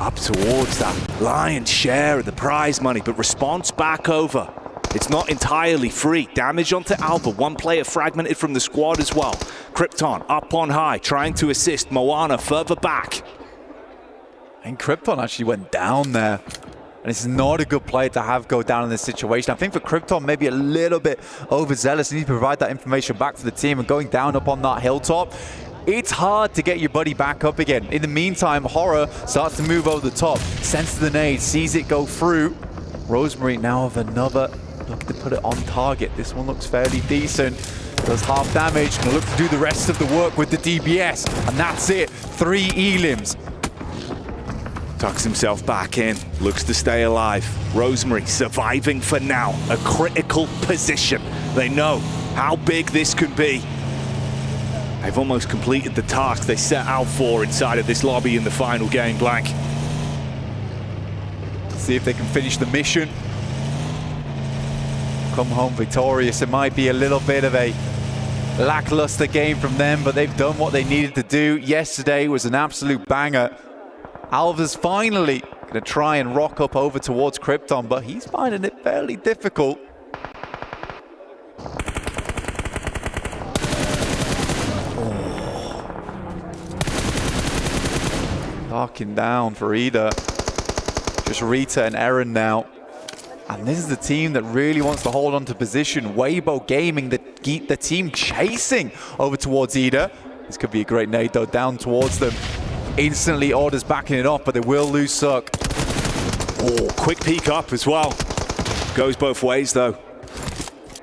up towards that lion's share of the prize money, but response back over. It's not entirely free. Damage onto Alva. One player fragmented from the squad as well. Krypton up on high, trying to assist Moana further back. And Krypton actually went down there. And it's not a good player to have go down in this situation. I think for Krypton, maybe a little bit overzealous. You need to provide that information back to the team, and going down up on that hilltop, it's hard to get your buddy back up again. In the meantime, Horror starts to move over the top, senses the nade, sees it go through. Rosemary now have another look to put it on target. This one looks fairly decent. Does half damage, gonna look to do the rest of the work with the DBS, and that's it. 3 elims. Tucks himself back in, looks to stay alive. Rosemary surviving for now, a critical position. They know how big this can be. They've almost completed the task they set out for inside of this lobby in the final game blank. See if they can finish the mission. Come home victorious. It might be a little bit of a lackluster game from them, but they've done what they needed to do. Yesterday was an absolute banger. Alva's finally going to try and rock up over towards Krypton, but he's finding it fairly difficult. Darking down for Ida. Just Rita and Eren now. And this is the team that really wants to hold on to position. Weibo Gaming, the team chasing over towards Ida. This could be a great nade though, down towards them. Instantly orders backing it off, but they will lose Suck. Oh, quick peek up as well. Goes both ways though.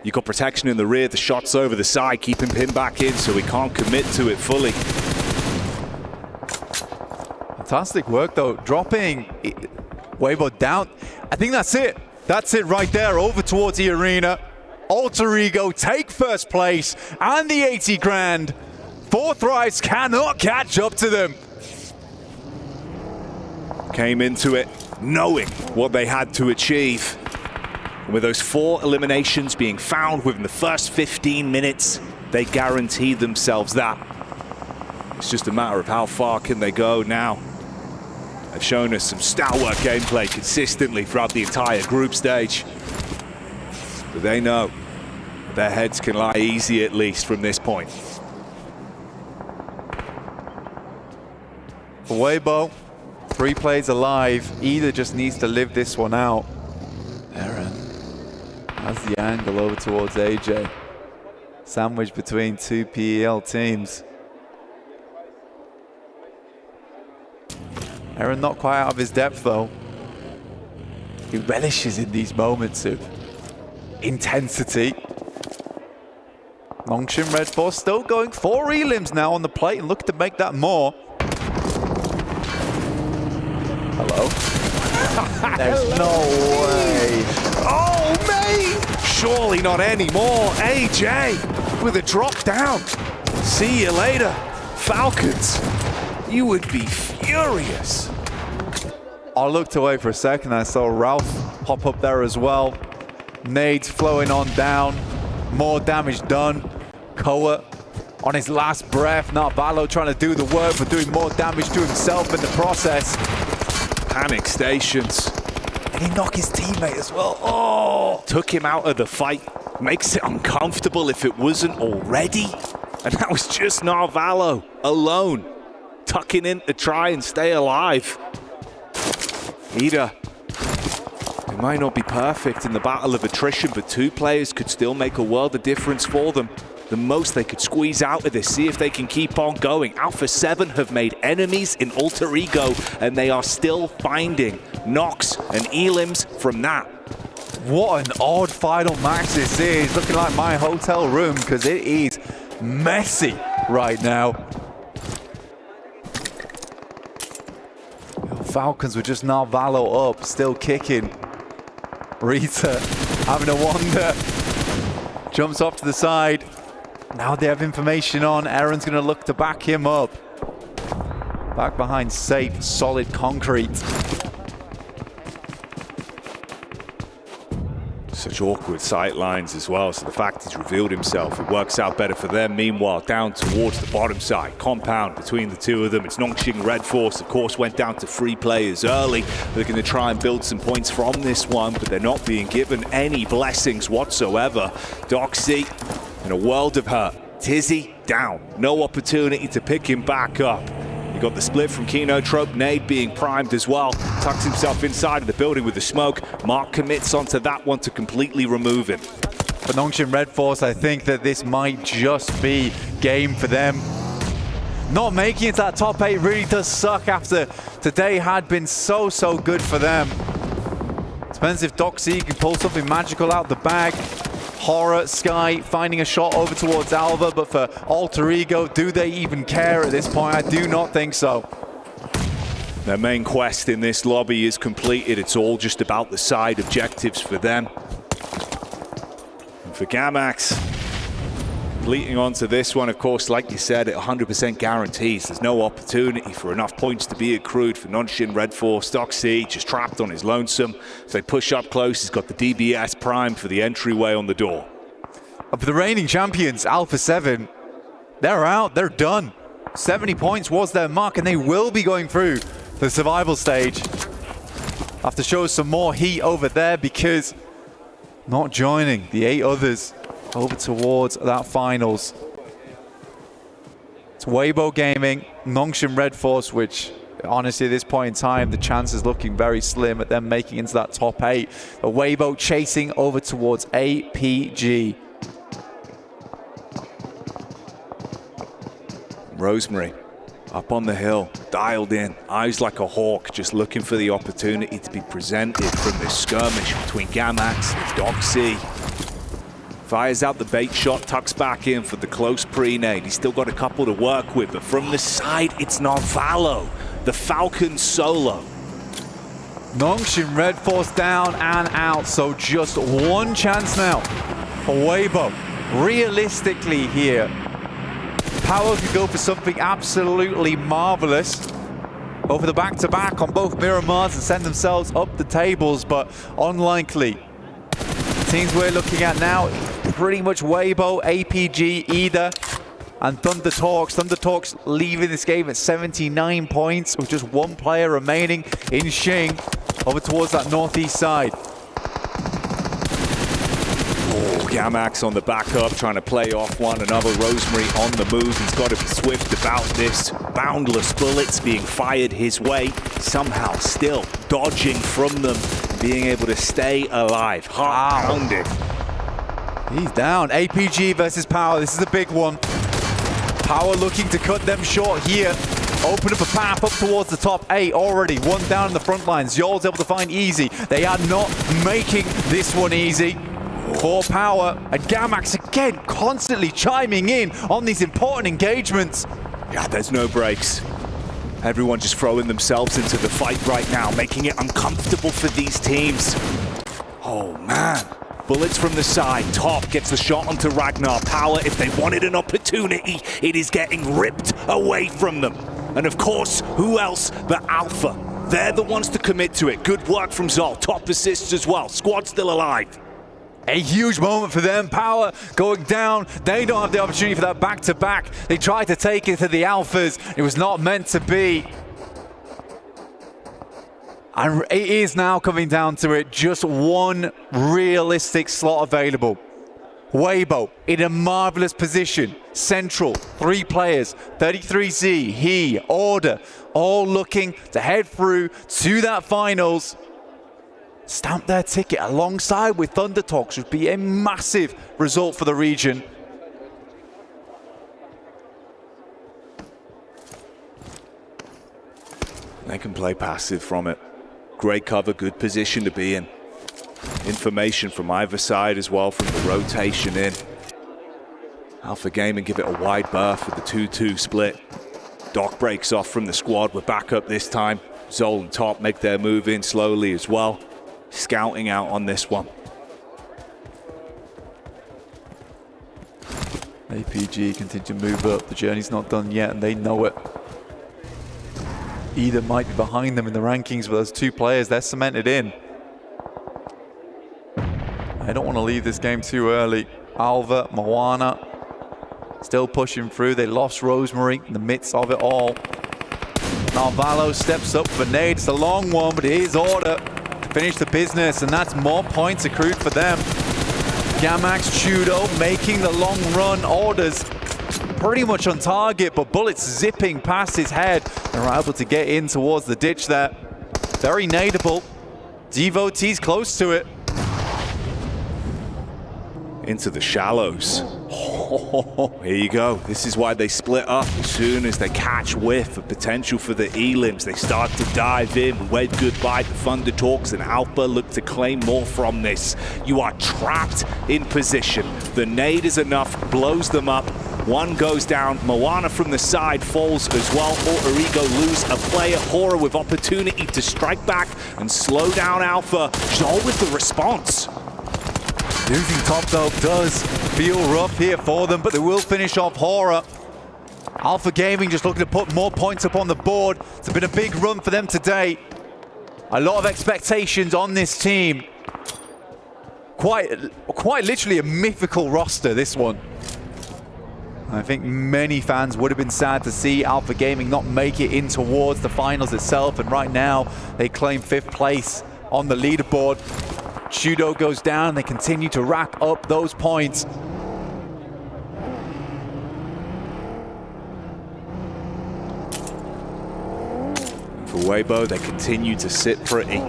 You got protection in the rear, the shots over the side, keeping Pin back in so he can't commit to it fully. Fantastic work though, dropping Weibo down. I think that's it. That's it right there, over towards the arena. Alter Ego take first place and the 80 grand. 4 Thrives cannot catch up to them. Came into it knowing what they had to achieve. And with those 4 eliminations being found within the first 15 minutes, they guaranteed themselves that. It's just a matter of how far can they go now. They've shown us some stalwart gameplay consistently throughout the entire group stage. But they know their heads can lie easy at least from this point. For Weibo, 3 plays alive. Either just needs to live this one out. Eren has the angle over towards AJ. Sandwiched between 2 PEL teams. Eren not quite out of his depth though. He relishes in these moments of intensity. Longshin Red Force still going 4 elims now on the plate and looking to make that more. Hello? There's no way. Oh, mate! Surely not anymore. AJ with a drop down. See you later, Falcons. You would be furious. I looked away for a second. I saw Ralph pop up there as well. Nades flowing on down. More damage done. Koa on his last breath. Now Valo trying to do the work, but doing more damage to himself in the process. Panic stations. And he knocked his teammate as well. Oh! Took him out of the fight. Makes it uncomfortable if it wasn't already. And that was just Narvalo alone, tucking in to try and stay alive. Ida, it might not be perfect in the battle of attrition, but 2 players could still make a world of difference for them. The most they could squeeze out of this, see if they can keep on going. Alpha 7 have made enemies in Alter Ego, and they are still finding knocks and elims from that. What an odd final match this is. Looking like my hotel room, because it is messy right now. Falcons were just Narvalo up, still kicking. Rita having a wander. Jumps off to the side. Now they have information on. Eren's going to look to back him up. Back behind safe, solid concrete. Such awkward sight lines as well, so the fact he's revealed himself, it works out better for them. Meanwhile, down towards the bottom side, compound between the two of them. It's Nongshing Red Force, of course, went down to 3 players early. They're going to try and build some points from this one, but they're not being given any blessings whatsoever. Doxy in a world of hurt. Tizzy down, no opportunity to pick him back up. You got the split from Kino Trope, Nade being primed as well. Tucks himself inside of the building with the smoke. Mark commits onto that one to completely remove him. For Nongshim Red Force, I think that this might just be game for them. Not making it to that top 8 really does suck after today had been so good for them. Depends if Doxy can pull something magical out the bag. Horror, Sky finding a shot over towards Alva, but for Alter Ego, do they even care at this point? I do not think so. Their main quest in this lobby is completed. It's all just about the side objectives for them. And for Gamax, leading on to this one, of course, like you said, it 100% guarantees there's no opportunity for enough points to be accrued for Nongshim Red Force. Doxy just trapped on his lonesome. As they push up close, he's got the DBS prime for the entryway on the door. For the reigning champions, Alpha 7, they're out, they're done. 70 points was their mark, and they will be going through the survival stage. Have to show some more heat over there, because not joining the 8 others over towards that finals. It's Weibo Gaming, Nongshim Red Force, which honestly at this point in time, the chance is looking very slim at them making into that top 8. But Weibo chasing over towards APG. Rosemary up on the hill, dialed in, eyes like a hawk, just looking for the opportunity to be presented from this skirmish between Gamax and Doxy. Fires out the bait shot, tucks back in for the close pre-nade. He's still got a couple to work with, but from the side, it's Narvalo, the Falcon solo. Nongshim Red Force down and out, so just one chance now for Weibo. Realistically here, Power could go for something absolutely marvelous over the back-to-back on both Miramars and send themselves up the tables, but unlikely. Teams we're looking at now, pretty much Weibo, APG, Ida, and Thunder Talks. Thunder Talks leaving this game at 79 points with just one player remaining in Xing over towards that northeast side. Gamax on the backup, trying to play off one another. Rosemary on the move. He's got to be swift about this. Boundless bullets being fired his way. Somehow still dodging from them, being able to stay alive. Heart pounding. He's down. APG versus Power. This is a big one. Power looking to cut them short here. Open up a path up towards the top 8 already. One down in the front lines. Yol's able to find easy. They are not making this one easy for Power. And Gamax again constantly chiming in on these important engagements. Yeah, there's no breaks. Everyone just throwing themselves into the fight right now, making it uncomfortable for these teams. Oh man. Bullets from the side. Top gets the shot onto Ragnar. Power, if they wanted an opportunity, it is getting ripped away from them. And of course, who else but Alpha? They're the ones to commit to it. Good work from Zol. Top assists as well. Squad still alive. A huge moment for them. Power going down. They don't have the opportunity for that back-to-back. They tried to take it to the Alphas. It was not meant to be. And it is now coming down to it. Just one realistic slot available. Weibo in a marvelous position. Central, 3 players. 33Z, he, Order, all looking to head through to that finals. Stamp their ticket alongside with Thunder Talks would be a massive result for the region. They can play passive from it. Great cover, good position to be in. Information from either side as well from the rotation in. Alpha Gaming give it a wide berth with the 2-2 split. Doc breaks off from the squad. We're back up this time. Zol and Top make their move in slowly as well. Scouting out on this one. APG continue to move up. The journey's not done yet, and they know it. Either might be behind them in the rankings, but those 2 players, they're cemented in. I don't want to leave this game too early. Alva, Moana, still pushing through. They lost Rosemary in the midst of it all. Now Valo steps up for nade. It's a long one, but it is order to finish the business, and that's more points accrued for them. Gamax, Chudo making the long run. Orders pretty much on target, but bullets zipping past his head. They're able to get in towards the ditch there. Very nadeable. Devotees close to it. Into the shallows. Here you go. This is why they split up. As soon as they catch whiff of potential for the elims, they start to dive in. We wave goodbye to Thunder Talks, and Alpha look to claim more from this. You are trapped in position. The nade is enough, blows them up. One goes down. Moana from the side falls as well. Alter Ego lose a player. Hora with opportunity to strike back and slow down Alpha. Joel with the response. Losing top though does feel rough here for them, but they will finish off Hora. Alpha Gaming just looking to put more points up on the board. It's been a big run for them today. A lot of expectations on this team. Quite literally a mythical roster, this one. I think many fans would have been sad to see Alpha Gaming not make it in towards the finals itself, and right now they claim 5th place on the leaderboard. Chudo goes down, they continue to rack up those points. For Weibo, they continue to sit pretty.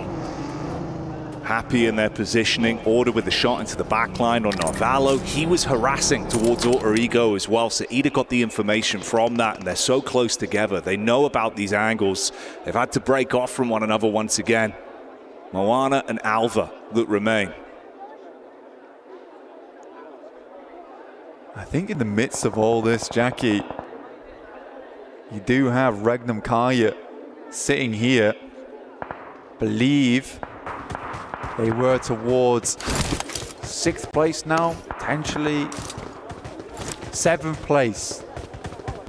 Happy in their positioning. Order with the shot into the back line on Narvalo. He was harassing towards Alter Ego as well, so Ida got the information from that, and they're so close together. They know about these angles. They've had to break off from one another once again. Moana and Alva that remain. I think in the midst of all this, Jackie, you do have Regnum Kaya sitting here. Believe they were towards 6th place now, potentially 7th place.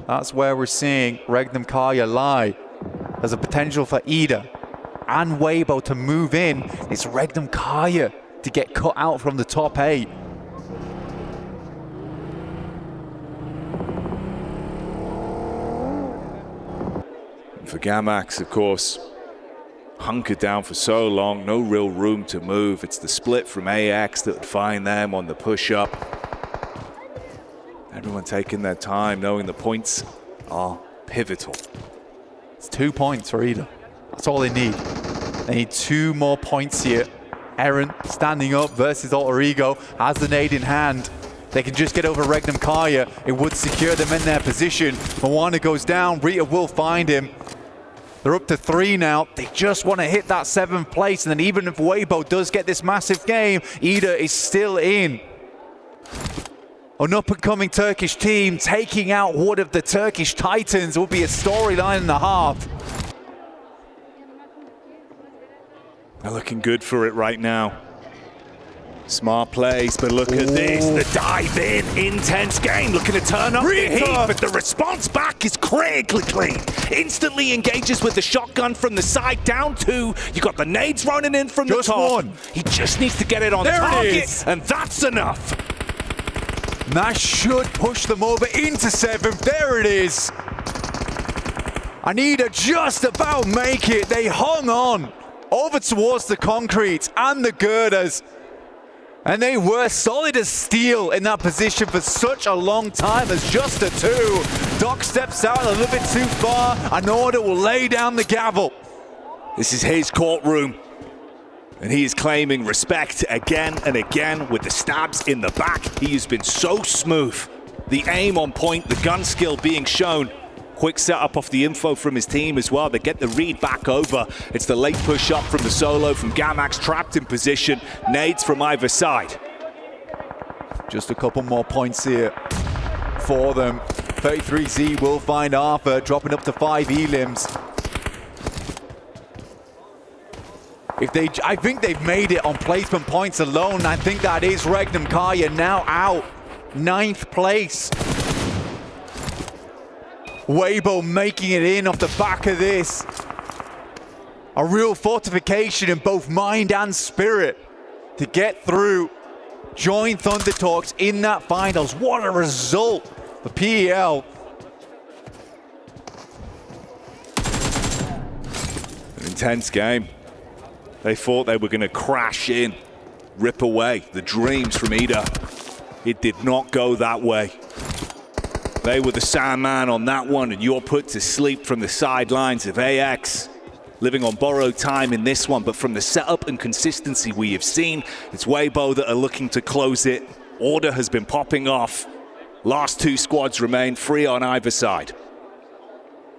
That's where we're seeing Regnum Kaya lie. There's a potential for Ida and Weibo to move in. It's Regnum Kaya to get cut out from the top 8. For Gamax, of course, hunkered down for so long, no real room to move. It's the split from AX that would find them on the push-up. Everyone taking their time, knowing the points are pivotal. It's 2 points for Ida. That's all they need. They need 2 more points here. Eren standing up versus Alter Ego, has the nade in hand. They can just get over Regnum Kaya. It would secure them in their position. Moana goes down, Rita will find him. They're up to 3 now. They just want to hit that 7th place, and then even if Weibo does get this massive game, Ida is still in. An up-and-coming Turkish team taking out one of the Turkish Titans will be a storyline and a half. They're looking good for it right now. Smart plays, but look at this. The dive in, intense game, looking to turn up the heat, but the response back is critically clean. Instantly engages with the shotgun from the side, down 2. You got the nades running in from the top. 1. He just needs to get it on target, and that's enough. That should push them over into 7th. There it is. Anita just about make it. They hung on over towards the concrete and the girders. And they were solid as steel in that position for such a long time as just a 2. Doc steps out a little bit too far, and Order will lay down the gavel. This is his courtroom, and he is claiming respect again and again with the stabs in the back. He has been so smooth. The aim on point, the gun skill being shown. Quick setup off the info from his team as well. They get the read back over. It's the late push up from the solo from Gamax, trapped in position. Nades from either side. Just a couple more points here for them. 33Z will find Arthur, dropping up to 5 elims. I think they've made it on placement points alone. I think that is Regnum Kaya now out. 9th place. Weibo making it in off the back of this. A real fortification in both mind and spirit to get through join Thunder Talks in that finals. What a result for PEL. An intense game. They thought they were going to crash in, rip away the dreams from Ida. It did not go that way. They were the Sandman on that one, and you're put to sleep from the sidelines of AX. Living on borrowed time in this one, but from the setup and consistency we have seen, it's Weibo that are looking to close it. Order has been popping off. Last two squads remain free on either side.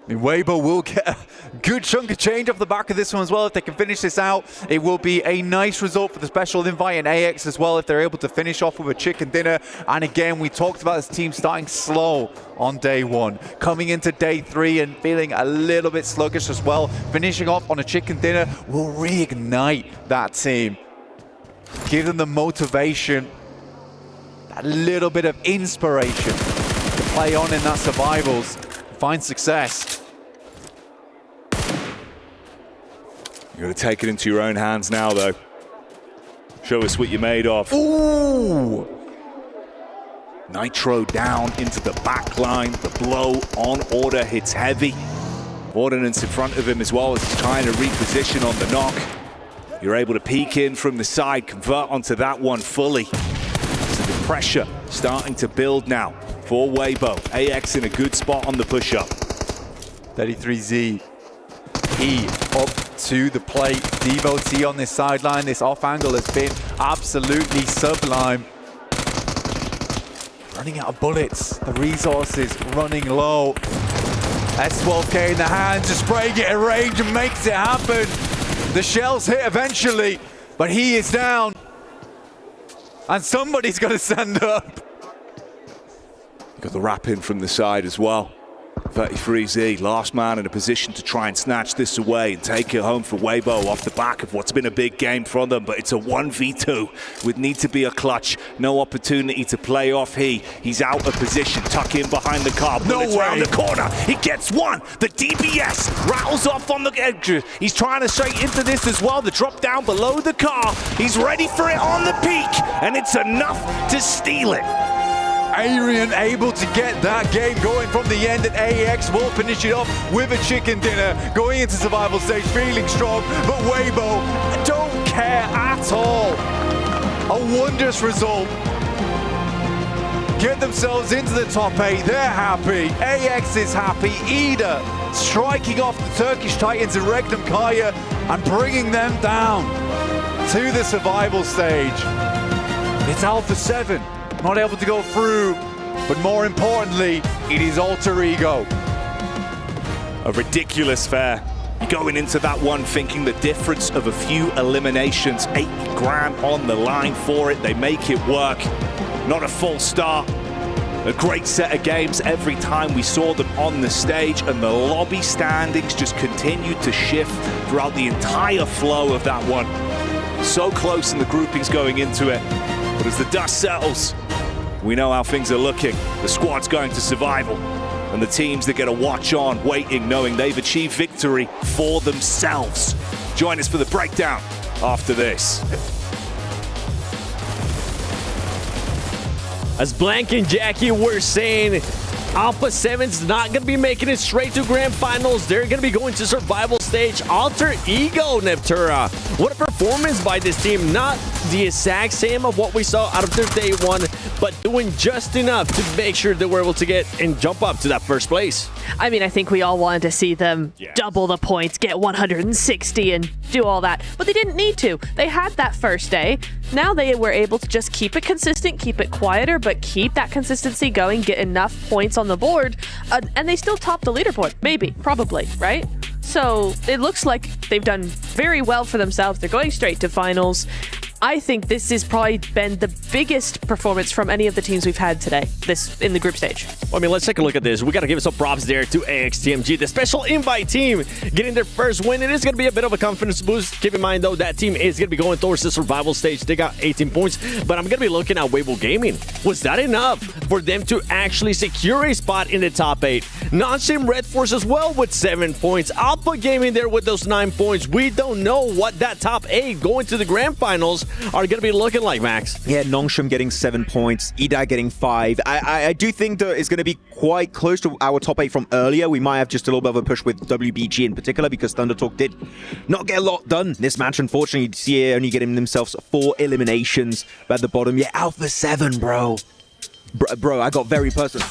I mean, Weibo will get a good chunk of change off the back of this one as well. If they can finish this out, it will be a nice result for the special invite and AX as well if they're able to finish off with a chicken dinner. And again, we talked about this team starting slow on day one, coming into day three and feeling a little bit sluggish as well. Finishing off on a chicken dinner will reignite that team. Give them the motivation, a little bit of inspiration to play on in that survivals, find success. You got to take it into your own hands now, though. Show us what you're made of. Ooh! Nitro down into the back line. The blow on Order hits heavy. Ordnance in front of him as well as he's trying to reposition on the knock. You're able to peek in from the side, convert onto that one fully. So the pressure starting to build now for Weibo. AX in a good spot on the push-up. 33Z. He up to the plate. Devo T on this sideline. This off angle has been absolutely sublime. Running out of bullets. The resources running low. S12K in the hand, just spraying it at range and makes it happen. The shells hit eventually, but he is down. And somebody's got to stand up. Got the wrap in from the side as well. 33Z, last man in a position to try and snatch this away and take it home for Weibo off the back of what's been a big game from them, but it's a 1v2 would need to be a clutch. No opportunity to play off. He's out of position, tuck in behind the car, bullets around the corner. He gets one. The DBS rattles off on the edge. He's trying to straight into this as well. The drop down below the car. He's ready for it on the peak, and it's enough to steal it. Arian able to get that game going from the end, and AX will finish it off with a chicken dinner, going into survival stage feeling strong, but Weibo don't care at all. A wondrous result. Get themselves into the top 8, they're happy, AX is happy, Ida striking off the Turkish Titans and Regnum Kaya and bringing them down to the survival stage. It's Alpha 7. Not able to go through, but more importantly, it is Alter Ego. A ridiculous fair. You're going into that one thinking the difference of a few eliminations, 80 grand on the line for it. They make it work. Not a false start. A great set of games every time we saw them on the stage, and the lobby standings just continued to shift throughout the entire flow of that one. So close in the groupings going into it. But as the dust settles, we know how things are looking. The squad's going to survival, and the teams that get a watch on, waiting, knowing they've achieved victory for themselves. Join us for the breakdown after this. As Blank and Jackie were saying, Alpha 7's not going to be making it straight to Grand Finals. They're going to be going to survival stage. Alter Ego, Neptura. What a performance by this team. Not the exact same of what we saw out of their day one, but doing just enough to make sure that we're able to get and jump up to that first place. I mean, I think we all wanted to see them double the points, get 160 and do all that, but they didn't need to. They had that first day. Now they were able to just keep it consistent, keep it quieter, but keep that consistency going, get enough points on the board, and they still top the leaderboard. Maybe, probably, right? So it looks like they've done very well for themselves. They're going straight to finals. I think this has probably been the biggest performance from any of the teams we've had today, this in the group stage. Well, I mean, let's take a look at this. We got to give some props there to AXTMG, the special invite team, getting their first win. It is going to be a bit of a confidence boost. Keep in mind, though, that team is going to be going towards the survival stage. They got 18 points, but I'm going to be looking at Weibo Gaming. Was that enough for them to actually secure a spot in the top 8? Non-Shim Red Force as well with 7 points. Alpha Gaming there with those 9 points. We don't know what that top 8 going to the grand finals are going to be looking like, Max. Yeah, Nongshim getting 7 points, Ida getting 5. I do think that it's going to be quite close to our top 8 from earlier. We might have just a little bit of a push with WBG in particular because Thunder Talk did not get a lot done this match. Unfortunately, you see only getting themselves 4 eliminations at the bottom. Yeah, Alpha 7, bro. Bro, I got very personal.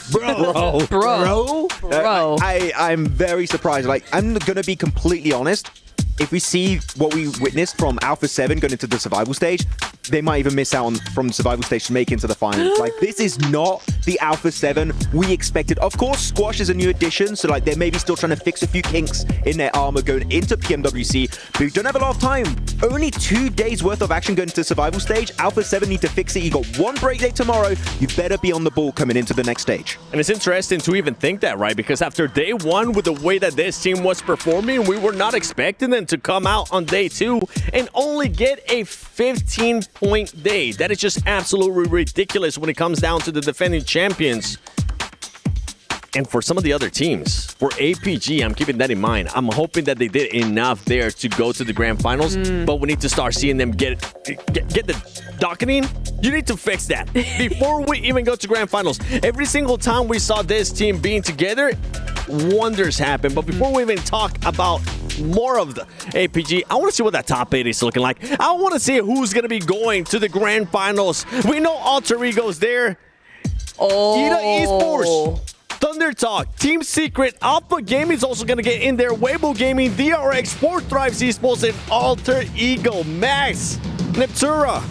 Bro. I'm very surprised. Like, I'm going to be completely honest. If we see what we witnessed from Alpha 7 going into the survival stage, they might even miss out on from the survival stage to make into the finals. Like, this is not the Alpha 7 we expected. Of course, Squash is a new addition, so like they're maybe still trying to fix a few kinks in their armor going into PMWC, but we don't have a lot of time. Only 2 days worth of action going into the survival stage. Alpha 7 need to fix it. You got 1 break day tomorrow. You better be on the ball coming into the next stage. And it's interesting to even think that, right? Because after day 1, with the way that this team was performing, we were not expecting them to come out on day 2 and only get a 15-point day. That is just absolutely ridiculous when it comes down to the defending champions. And for some of the other teams, for APG, I'm keeping that in mind. I'm hoping that they did enough there to go to the grand finals, but we need to start seeing them get the docketing. You need to fix that before we even go to grand finals. Every single time we saw this team being together, wonders happen. But before we even talk about more of the APG, I want to see what that top 8 is looking like. I want to see who's going to be going to the grand finals. We know Alter Ego's there. Ida Esports, Thunder Talk, Team Secret, Alpha Gaming is also going to get in there. Weibo Gaming, DRX, Sport Thrives Esports, and Alter Ego, Max, Neptura.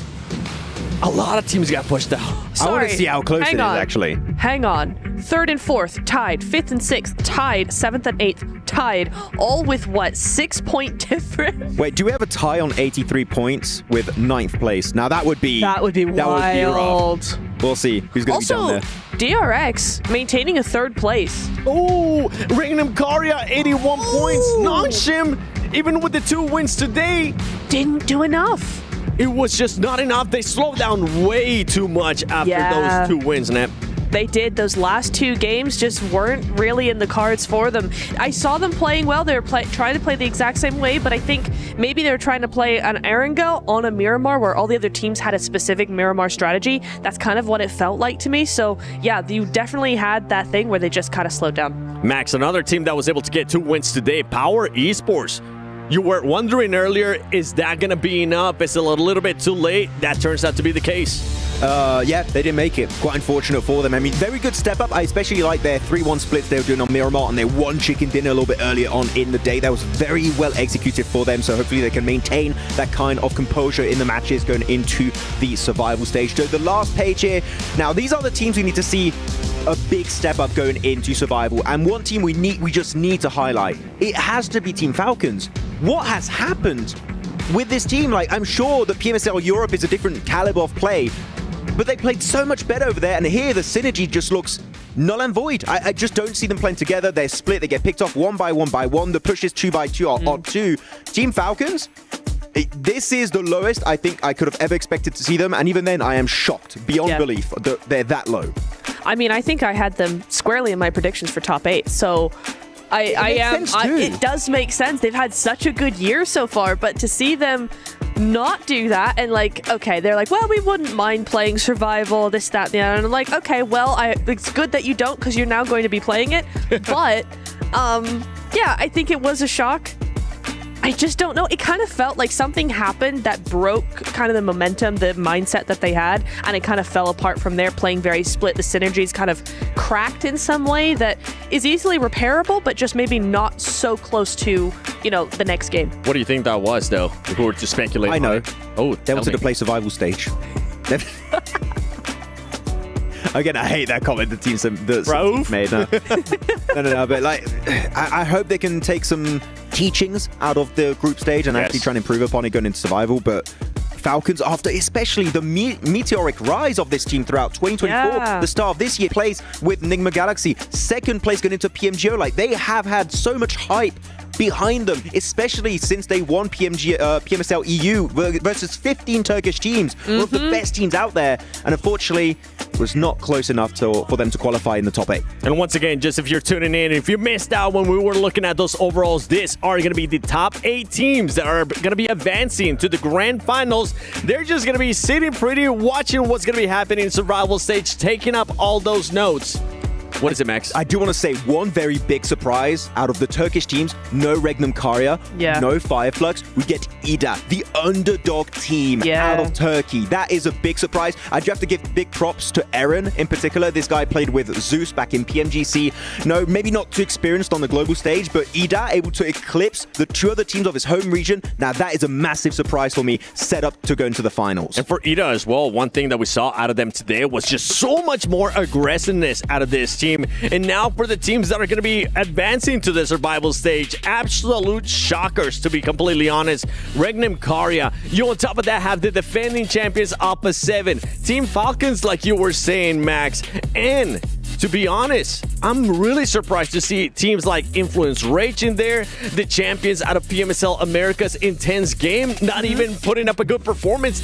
A lot of teams got pushed out. I want to see how close it is, actually. Hang on. 3rd and 4th, tied. 5th and 6th, tied. 7th and 8th, tied. All with what, 6-point difference? Wait, do we have a tie on 83 points with 9th place? Now that would be wild. Would be rough. We'll see who's going to be down there. DRX maintaining a 3rd place. Oh, Ringnam Karya, 81 points. Nongshim, even with the 2 wins today, didn't do enough. It was just not enough. They slowed down way too much after those 2 wins, Nep. They did. Those last 2 games just weren't really in the cards for them. I saw them playing well. They were trying to play the exact same way, but I think maybe they were trying to play an Erangel on a Miramar where all the other teams had a specific Miramar strategy. That's kind of what it felt like to me. So yeah, you definitely had that thing where they just kind of slowed down. Max, another team that was able to get 2 wins today, Power Esports. You were wondering earlier, is that going to be enough? Is it a little bit too late? That turns out to be the case. Yeah, they didn't make it. Quite unfortunate for them. I mean, very good step up. I especially like their 3-1 splits they were doing on Miramar and their 1 chicken dinner a little bit earlier on in the day. That was very well executed for them, so hopefully they can maintain that kind of composure in the matches going into the survival stage. So the last page here. Now, these are the teams we need to see a big step up going into survival, and one team we just need to highlight. It has to be Team Falcons. What has happened with this team? Like, I'm sure that PMSL Europe is a different caliber of play, but they played so much better over there, and here the synergy just looks null and void. I just don't see them playing together. They're split. They get picked off 1 by 1 by 1. The pushes 2 by 2 are odd 2. Team Falcons, this is the lowest I think I could have ever expected to see them, and even then I am shocked beyond belief that they're that low. I mean, I think I had them squarely in my predictions for top 8, so it does make sense. They've had such a good year so far, but to see them not do that and like, okay, they're like, well, we wouldn't mind playing survival, this, that, and the other. And I'm like, okay, well, it's good that you don't because you're now going to be playing it. But yeah, I think it was a shock. I just don't know. It kind of felt like something happened that broke kind of the momentum, the mindset that they had, and it kind of fell apart from there, playing very split. The synergies kind of cracked in some way that is easily repairable, but just maybe not so close to, you know, the next game. What do you think that was, though? If we were to speculate. I know. Oh, they wanted to play survival stage. Again, I hate that comment the team made. No, but like, I hope they can take some teachings out of the group stage and actually try and improve upon it going into survival. But Falcons, after especially the meteoric rise of this team throughout 2024, the start of this year, plays with Enigma Galaxy, 2nd place going into PMGO. Like, they have had so much hype behind them, especially since they won PMSL EU versus 15 Turkish teams, one of the best teams out there. And unfortunately, was not close enough for them to qualify in the top 8. And once again, just if you're tuning in, if you missed out when we were looking at those overalls, these are going to be the top 8 teams that are going to be advancing to the grand finals. They're just going to be sitting pretty, watching what's going to be happening in survival stage, taking up all those notes. What is it, Max? I do want to say one very big surprise out of the Turkish teams. No Regnum Karya, no Fireflux. We get Ida, the underdog team out of Turkey. That is a big surprise. I do have to give big props to Eren in particular. This guy played with Zeus back in PMGC. No, maybe not too experienced on the global stage, but Ida able to eclipse the 2 other teams of his home region. Now that is a massive surprise for me, set up to go into the finals. And for Ida as well, one thing that we saw out of them today was just so much more aggressiveness out of this team. And now for the teams that are going to be advancing to the survival stage, absolute shockers, to be completely honest. Regnum Karya, you on top of that have the defending champions Alpha 7, Team Falcons, like you were saying, Max. And to be honest, I'm really surprised to see teams like Influence Rage in there, the champions out of PMSL America's Intense Game, not even putting up a good performance.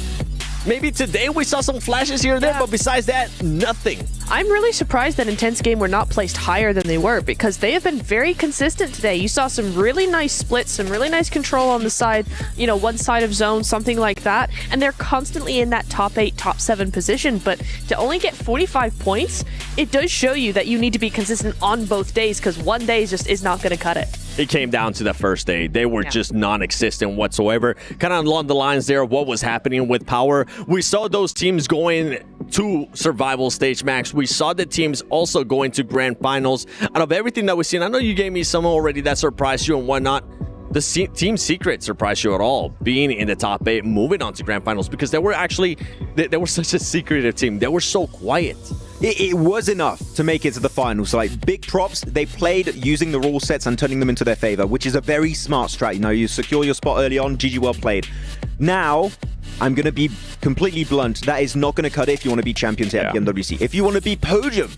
Maybe today we saw some flashes here and there, but besides that, nothing. I'm really surprised that Intense Game were not placed higher than they were, because they have been very consistent today. You saw some really nice splits, some really nice control on the side, you know, one side of zone, something like that. And they're constantly in that top 8, top 7 position. But to only get 45 points, it does show you that you need to be consistent on both days, because one day just is not going to cut it. It came down to the first day. They were just non-existent whatsoever. Kind of along the lines there of what was happening with Power. We saw those teams going to survival stage, Max. We saw the teams also going to grand finals. Out of everything that we've seen, I know you gave me some already that surprised you and whatnot. The Team Secret surprised you at all, being in the top 8, moving on to grand finals, because they were actually, they were such a secretive team. They were so quiet. It was enough to make it to the finals. Like, big props. They played using the rule sets and turning them into their favor, which is a very smart strat. You know, you secure your spot early on. GG, well played. Now, I'm going to be completely blunt. That is not going to cut it if you want to be champions at PMWC. If you want to be podium,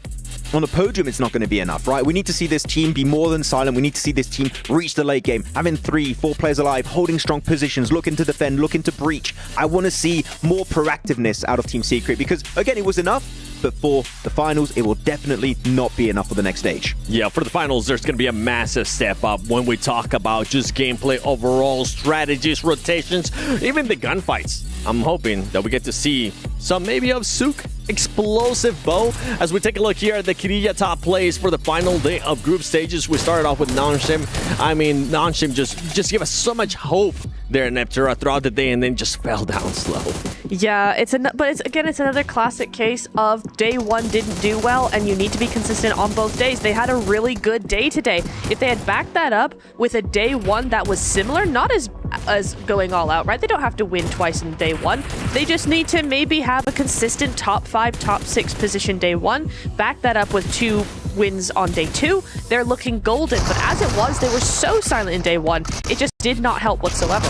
on the podium, it's not going to be enough, right? We need to see this team be more than silent. We need to see this team reach the late game, having 3, 4 players alive, holding strong positions, looking to defend, looking to breach. I want to see more proactiveness out of Team Secret, because, again, it was enough, but for the finals, it will definitely not be enough for the next stage. Yeah, for the finals, there's going to be a massive step up when we talk about just gameplay overall, strategies, rotations, even the gunfights. I'm hoping that we get to see some maybe of Sook explosive bow as we take a look here at the Kirilla top plays for the final day of group stages. We started off with Nanshim. I mean, Nanshim just gave us so much hope there in Neptura throughout the day, and then just fell down slow. Yeah, it's another classic case of day 1 didn't do well, and you need to be consistent on both days. They had a really good day today. If they had backed that up with a day 1 that was similar, not as going all out, right? They don't have to win twice in day 1. They just need to maybe have a consistent top 5, top 6 position day 1, back that up with 2 wins on day 2. They're looking golden, but as it was, they were so silent in day 1. It just did not help whatsoever.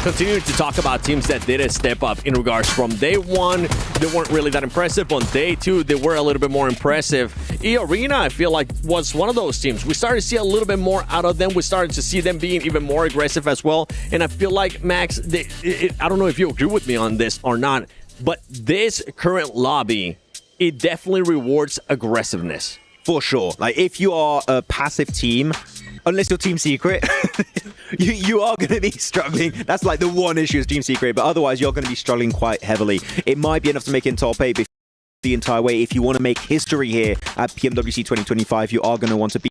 Continuing to talk about teams that did a step up in regards from day 1, they weren't really that impressive. On day 2, they were a little bit more impressive. E-Arena, I feel like, was one of those teams. We started to see a little bit more out of them. We started to see them being even more aggressive as well. And I feel like, Max, I don't know if you agree with me on this or not, but this current lobby, it definitely rewards aggressiveness. For sure. Like, if you are a passive team, unless you're Team Secret, you are going to be struggling. That's like the one issue is Team Secret, but otherwise you're going to be struggling quite heavily. It might be enough to make it in top 8 the entire way. If you want to make history here at PMWC 2025, you are going to want to be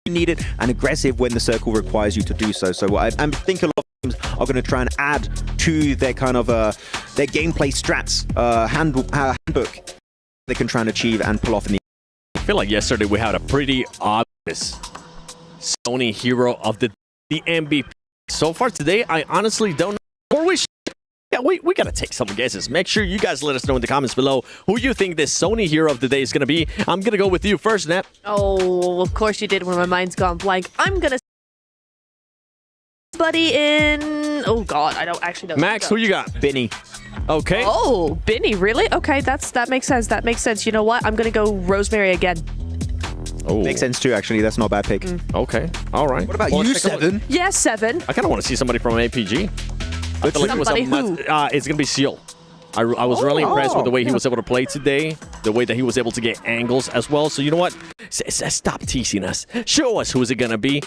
needed and aggressive when the circle requires you to do so. So I think a lot of teams are going to try and add to their kind of their gameplay strats handbook they can try and achieve and pull off in the. I feel like yesterday we had a pretty obvious Sony hero of the MVP. So far today, I honestly don't know. Or we got to take some guesses. Make sure you guys let us know in the comments below who you think this Sony hero of the day is going to be. I'm going to go with you first, Nep. Oh, of course you did when my mind's gone blank. I'm going to buddy in... Oh, God, I don't actually know. Max, who you got? Binny. Okay. Oh, Binny, really? Okay, that makes sense. That makes sense. You know what? I'm going to go Rosemary again. Oh. Makes sense too, actually. That's not a bad pick. Okay. All right. What about you, 7? Yes, 7. I kind of want to see somebody from APG. Somebody who? It's going to be Seal. I was really impressed with the way he was able to play today, the way that he was able to get angles as well. So you know what? Stop teasing us. Show us who is it going to be.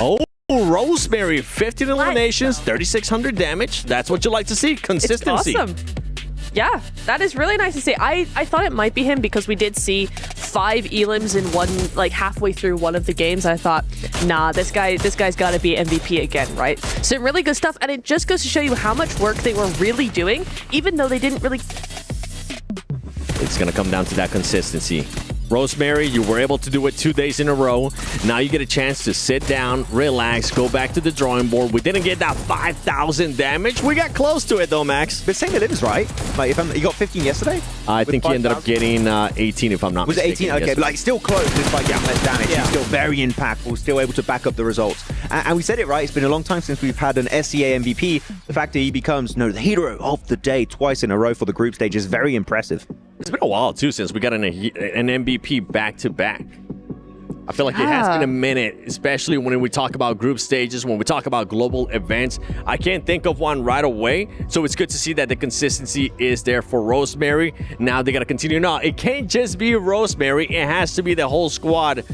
Oh, Rosemary, 15 eliminations, 3,600 damage. That's what you like to see. Consistency. It's awesome. Yeah, that is really nice to see. I thought it might be him because we did see 5 elims in one, like halfway through one of the games. I thought, nah, this guy's got to be MVP again, right? Some really good stuff, and it just goes to show you how much work they were really doing, even though they didn't really. It's going to come down to that consistency. Rosemary, you were able to do it 2 days in a row. Now you get a chance to sit down, relax, go back to the drawing board. We didn't get that 5,000 damage. We got close to it though, Max. But same elims, right? Like, you got 15 yesterday? I think he ended up getting 18 if I'm not mistaken. Was it 18? Okay, but like still close despite getting less damage. He's still very impactful, still able to back up the results. And we said it right, it's been a long time since we've had an SEA MVP. The fact that he becomes the hero of the day twice in a row for the group stage is very impressive. It's been a while too since we got an MVP back-to-back. I feel like it has been a minute, especially when we talk about group stages, when we talk about global events. I can't think of one right away, so it's good to see that the consistency is there for Rosemary. Now they got to continue. No, it can't just be Rosemary. It has to be the whole squad.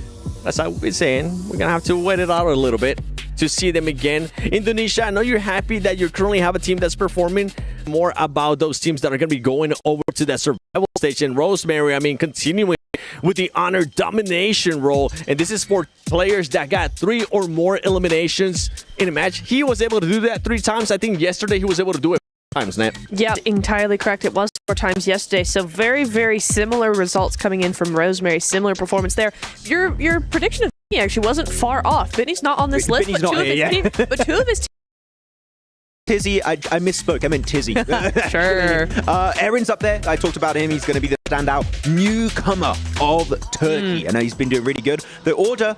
That's what we've been saying. We're going to have to wait it out a little bit to see them again. Indonesia, I know you're happy that you currently have a team that's performing. More about those teams that are going to be going over to that survival stage. And Rosemary, I mean, continuing with the honor domination role. And this is for players that got 3 or more eliminations in a match. He was able to do that 3 times. I think yesterday he was able to do it 4 times, Nat. Yeah, entirely correct. It was 4 times yesterday. So very, very similar results coming in from Rosemary. Similar performance there. Your prediction of Vinny actually wasn't far off. Vinny's not on this list, but 2 of his team. Tizzy, I misspoke. I meant Tizzy. Sure. Erin's up there. I talked about him. He's going to be the standout newcomer of Turkey. I know he's been doing really good. The order,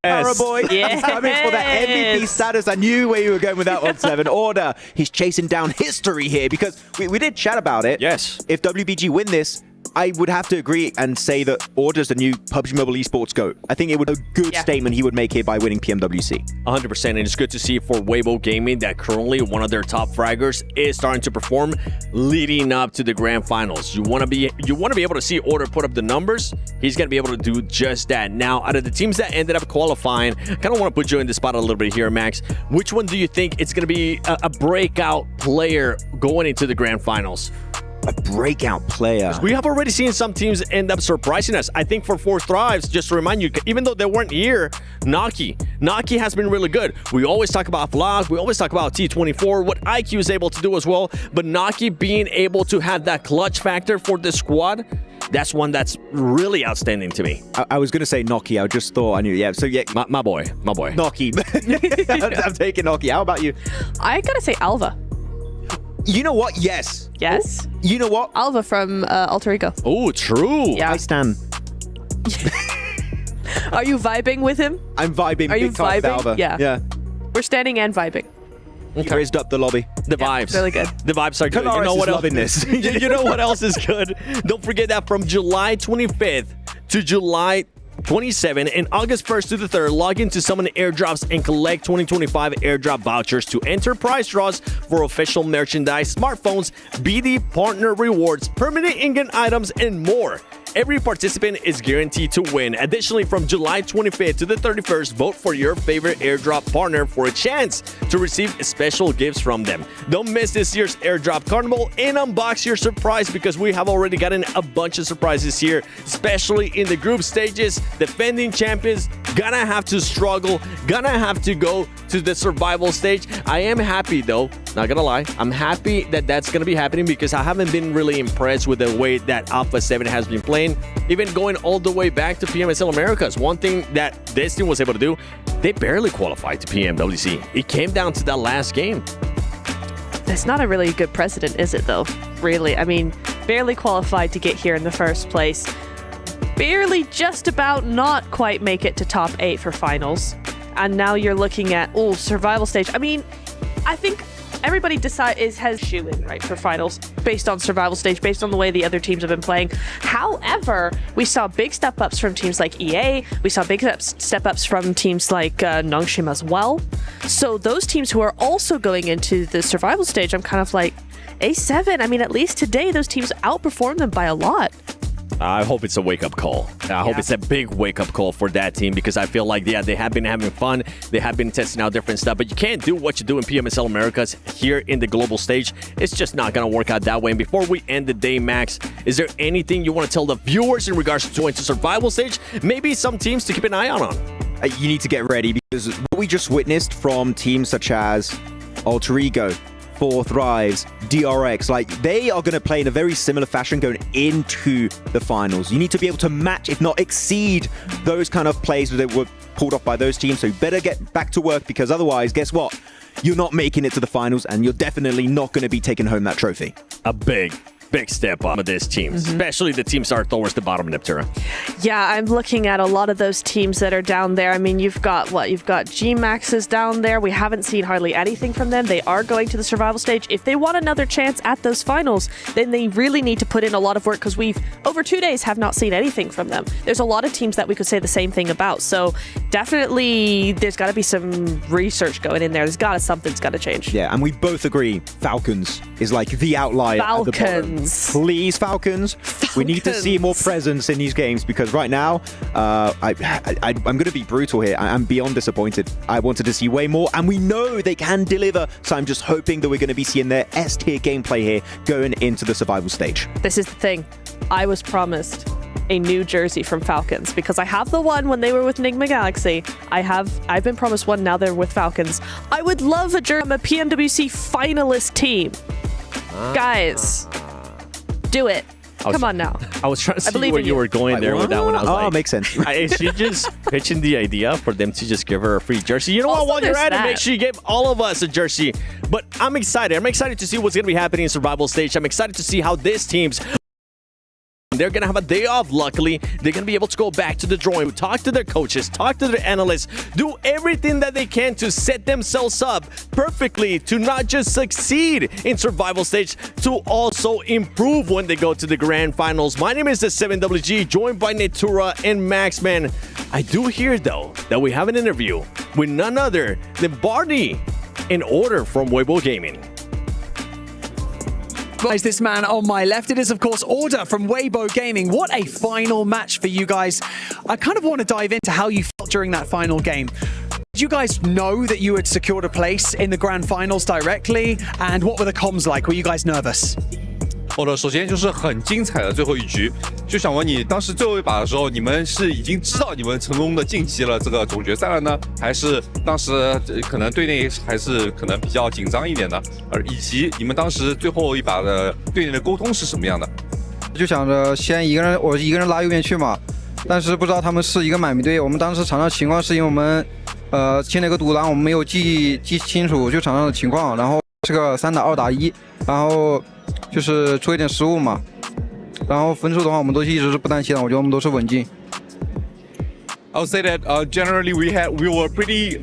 Paraboy, he's coming for that MVP status. I knew where you were going with that one, Seven. Order, he's chasing down history here because we did chat about it. Yes. If WBG win this, I would have to agree and say that Order's the new PUBG Mobile Esports GOAT. I think it would be a good statement he would make here by winning PMWC. 100%, and it's good to see for Weibo Gaming that currently one of their top fraggers is starting to perform leading up to the grand finals. You want to be able to see Order put up the numbers. He's going to be able to do just that. Now, out of the teams that ended up qualifying, I kind of want to put you in the spot a little bit here, Max. Which one do you think it's going to be a breakout player going into the grand finals? A breakout player. We have already seen some teams end up surprising us. I think for 4 Thrives, just to remind you, even though they weren't here, Naki has been really good. We always talk about Vlog, we always talk about T24, what IQ is able to do as well, but Naki being able to have that clutch factor for the squad, that's one that's really outstanding to me. I was going to say Noki. I just thought I knew. Yeah, so yeah. My boy. Noki. I'm taking Noki. How about you? I got to say Alva. You know what? Yes. Yes. You know what? Alva from Alter Ego. Oh, true. Yeah. I stand. Are you vibing with him? I'm vibing. Are you vibing? Alva. Yeah. We're standing and vibing. Okay. Raised up the lobby. The vibes. Really good. The vibes are good. You know what else? This. You know what else is good? Don't forget that from July 25th to July 27 and August 1st to the 3rd, log into Summon Airdrops and collect 2025 airdrop vouchers to enter prize draws for official merchandise, smartphones, BD partner rewards, permanent in-game items, and more. Every participant is guaranteed to win. Additionally, from July 25th to the 31st, vote for your favorite airdrop partner for a chance to receive special gifts from them. Don't miss this year's airdrop carnival and unbox your surprise because we have already gotten a bunch of surprises here, especially in the group stages. Defending champions gonna have to struggle, gonna have to go to the survival stage. I am happy though, not gonna lie. I'm happy that that's gonna be happening because I haven't been really impressed with the way that Alpha 7 has been playing. Even going all the way back to PMSL Americas. One thing that this team was able to do, they barely qualified to PMWC. It came down to that last game. That's not a really good precedent, is it though? Really, I mean, barely qualified to get here in the first place. Barely just about not quite make it to top 8 for finals. And now you're looking at, survival stage. I mean, I think everybody has shoe in, right, for finals based on survival stage, based on the way the other teams have been playing. However, we saw big step-ups from teams like EA. We saw big step-ups from teams like Nongshim as well. So those teams who are also going into the survival stage, I'm kind of like, A7, I mean, at least today, those teams outperformed them by a lot. I hope it's a wake-up call. I hope it's a big wake-up call for that team because I feel like, yeah, they have been having fun. They have been testing out different stuff, but you can't do what you do in PMSL Americas here in the global stage. It's just not going to work out that way. And before we end the day, Max, is there anything you want to tell the viewers in regards to going to survival stage? Maybe some teams to keep an eye out on. You need to get ready because what we just witnessed from teams such as Alter Ego, Four Thrives, DRX, like they are going to play in a very similar fashion going into the finals. You need to be able to match, if not exceed, those kind of plays that were pulled off by those teams. So you better get back to work because otherwise, guess what? You're not making it to the finals and you're definitely not going to be taking home that trophy. A big step up of this team, especially the teams that are towards the bottom, Neptura. Yeah, I'm looking at a lot of those teams that are down there. I mean, you've got G-Maxes down there. We haven't seen hardly anything from them. They are going to the survival stage. If they want another chance at those finals, then they really need to put in a lot of work because we've, over 2 days, have not seen anything from them. There's a lot of teams that we could say the same thing about. So definitely there's got to be some research going in there. Something's got to change. Yeah, and we both agree Falcons is like the outlier. Falcons. Please, Falcons. We need to see more presence in these games because right now, I'm going to be brutal here. I'm beyond disappointed. I wanted to see way more, and we know they can deliver. So I'm just hoping that we're going to be seeing their S-tier gameplay here going into the survival stage. This is the thing. I was promised a new jersey from Falcons because I have the one when they were with Enigma Galaxy. I've been promised one, now they're with Falcons. I would love a jersey from a PMWC finalist team. Guys, do it. Come on now. I was trying to see where you were going there with that one. I was like, makes sense. Is she just pitching the idea for them to just give her a free jersey? You know what? While you're at it, make sure you give all of us a jersey. But I'm excited. I'm excited to see what's going to be happening in survival stage. I'm excited to see how this team's. They're going to have a day off, luckily. They're going to be able to go back to the drawing board, talk to their coaches, talk to their analysts, do everything that they can to set themselves up perfectly to not just succeed in survival stage, to also improve when they go to the grand finals. My name is the 7WG, joined by Neptura and Maxman. I do hear, though, that we have an interview with none other than Barney in order from Weibo Gaming. Guys, this man on my left, it is of course Order from Weibo Gaming. What a final match for you guys. I kind of want to dive into how you felt during that final game. Did you guys know that you had secured a place in the grand finals directly? And what were the comms like? Were you guys nervous? 首先就是很精彩的最后一局，就想问你，当时最后一把的时候，你们是已经知道你们成功的晋级了这个总决赛了呢，还是当时可能队内还是可能比较紧张一点的，以及你们当时最后一把的队内的沟通是什么样的？就想着我一个人拉右边去嘛，但是不知道他们是一个买迷队。我们当时场上情况是因为我们清了一个独狼，我们没有记清楚就场上的情况，然后是个3打2打1，然后就是出一点失误嘛。然后分数的话，我们都一直是不担心的，我觉得我们都是稳进。I would say that generally we were pretty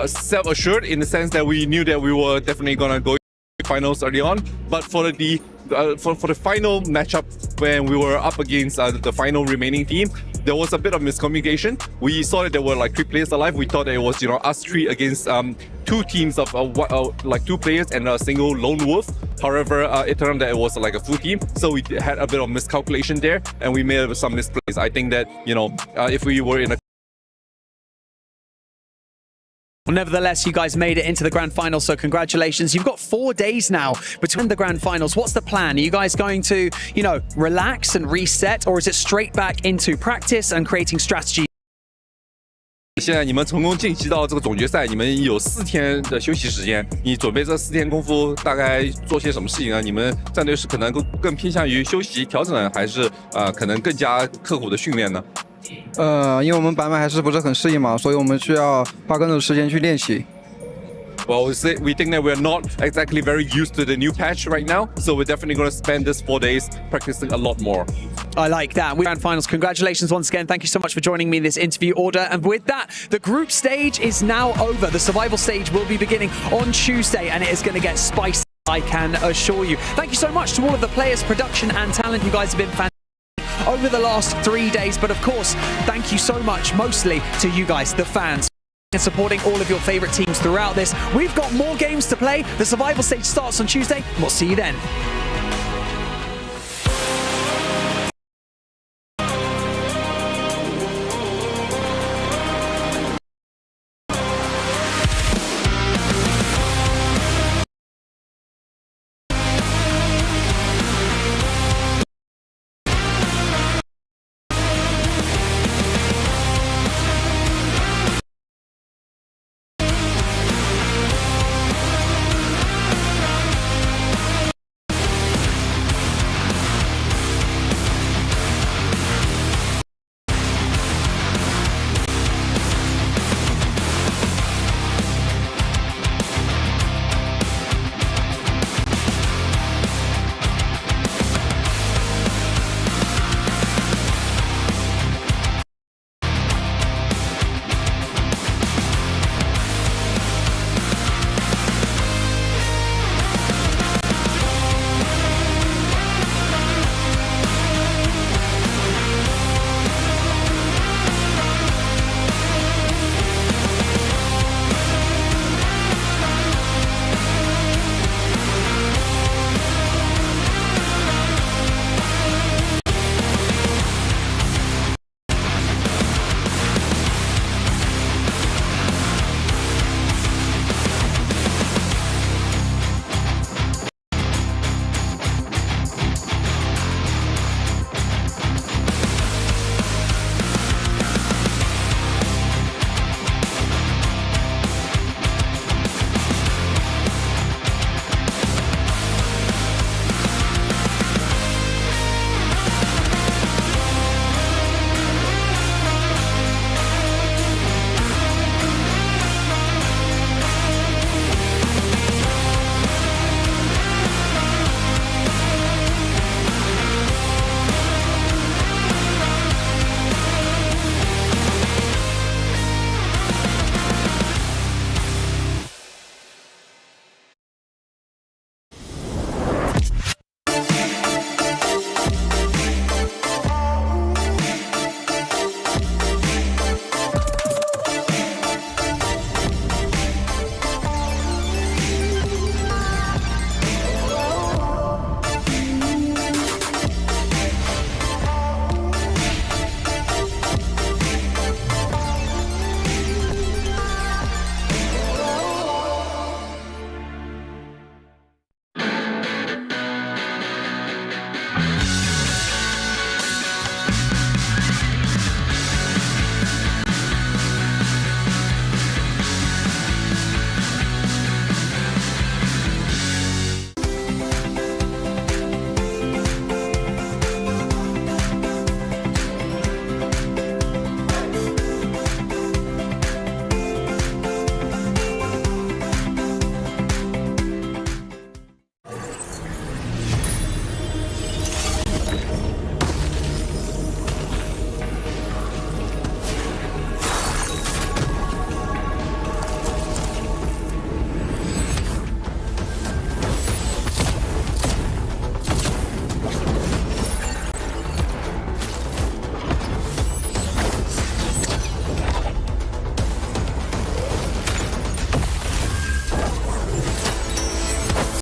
self-assured in the sense that we knew that we were definitely gonna go to finals early on, but for the final matchup when we were up against the final remaining team, there was a bit of miscommunication. We saw that there were like 3 players alive. We thought that it was us 3 against 2 teams of like 2 players and a single lone wolf. However, it turned out that it was like a full team, so we had a bit of miscalculation there, and we made some misplays. I think that if we were in a Well, nevertheless, you guys made it into the grand finals, so congratulations. You've got 4 days now between the grand finals. What's the plan? Are you guys going to, relax and reset, or is it straight back into practice and creating strategy? 现在你们成功晋级到这个总决赛，你们有4天的休息时间。你准备这4天功夫大概做些什么事情呢？你们战队是可能更偏向于休息调整，还是可能更加刻苦的训练呢？因为我们白麦还是不是很适应嘛，所以我们需要花更多的时间去练习。Well, we think that we're not exactly very used to the new patch right now, so we're definitely going to spend this 4 days practicing a lot more. I like that. We're grand finals. Congratulations once again. Thank you so much for joining me in this interview, Order. And with that, the group stage is now over. The survival stage will be beginning on Tuesday, and it is going to get spicy, I can assure you. Thank you so much to all of the players, production and talent. You guys have been fantastic over the last 3 days. But of course, thank you so much, mostly to you guys, the fans. and supporting all of your favorite teams throughout this. We've got more games to play. The survival stage starts on Tuesday. We'll see you then.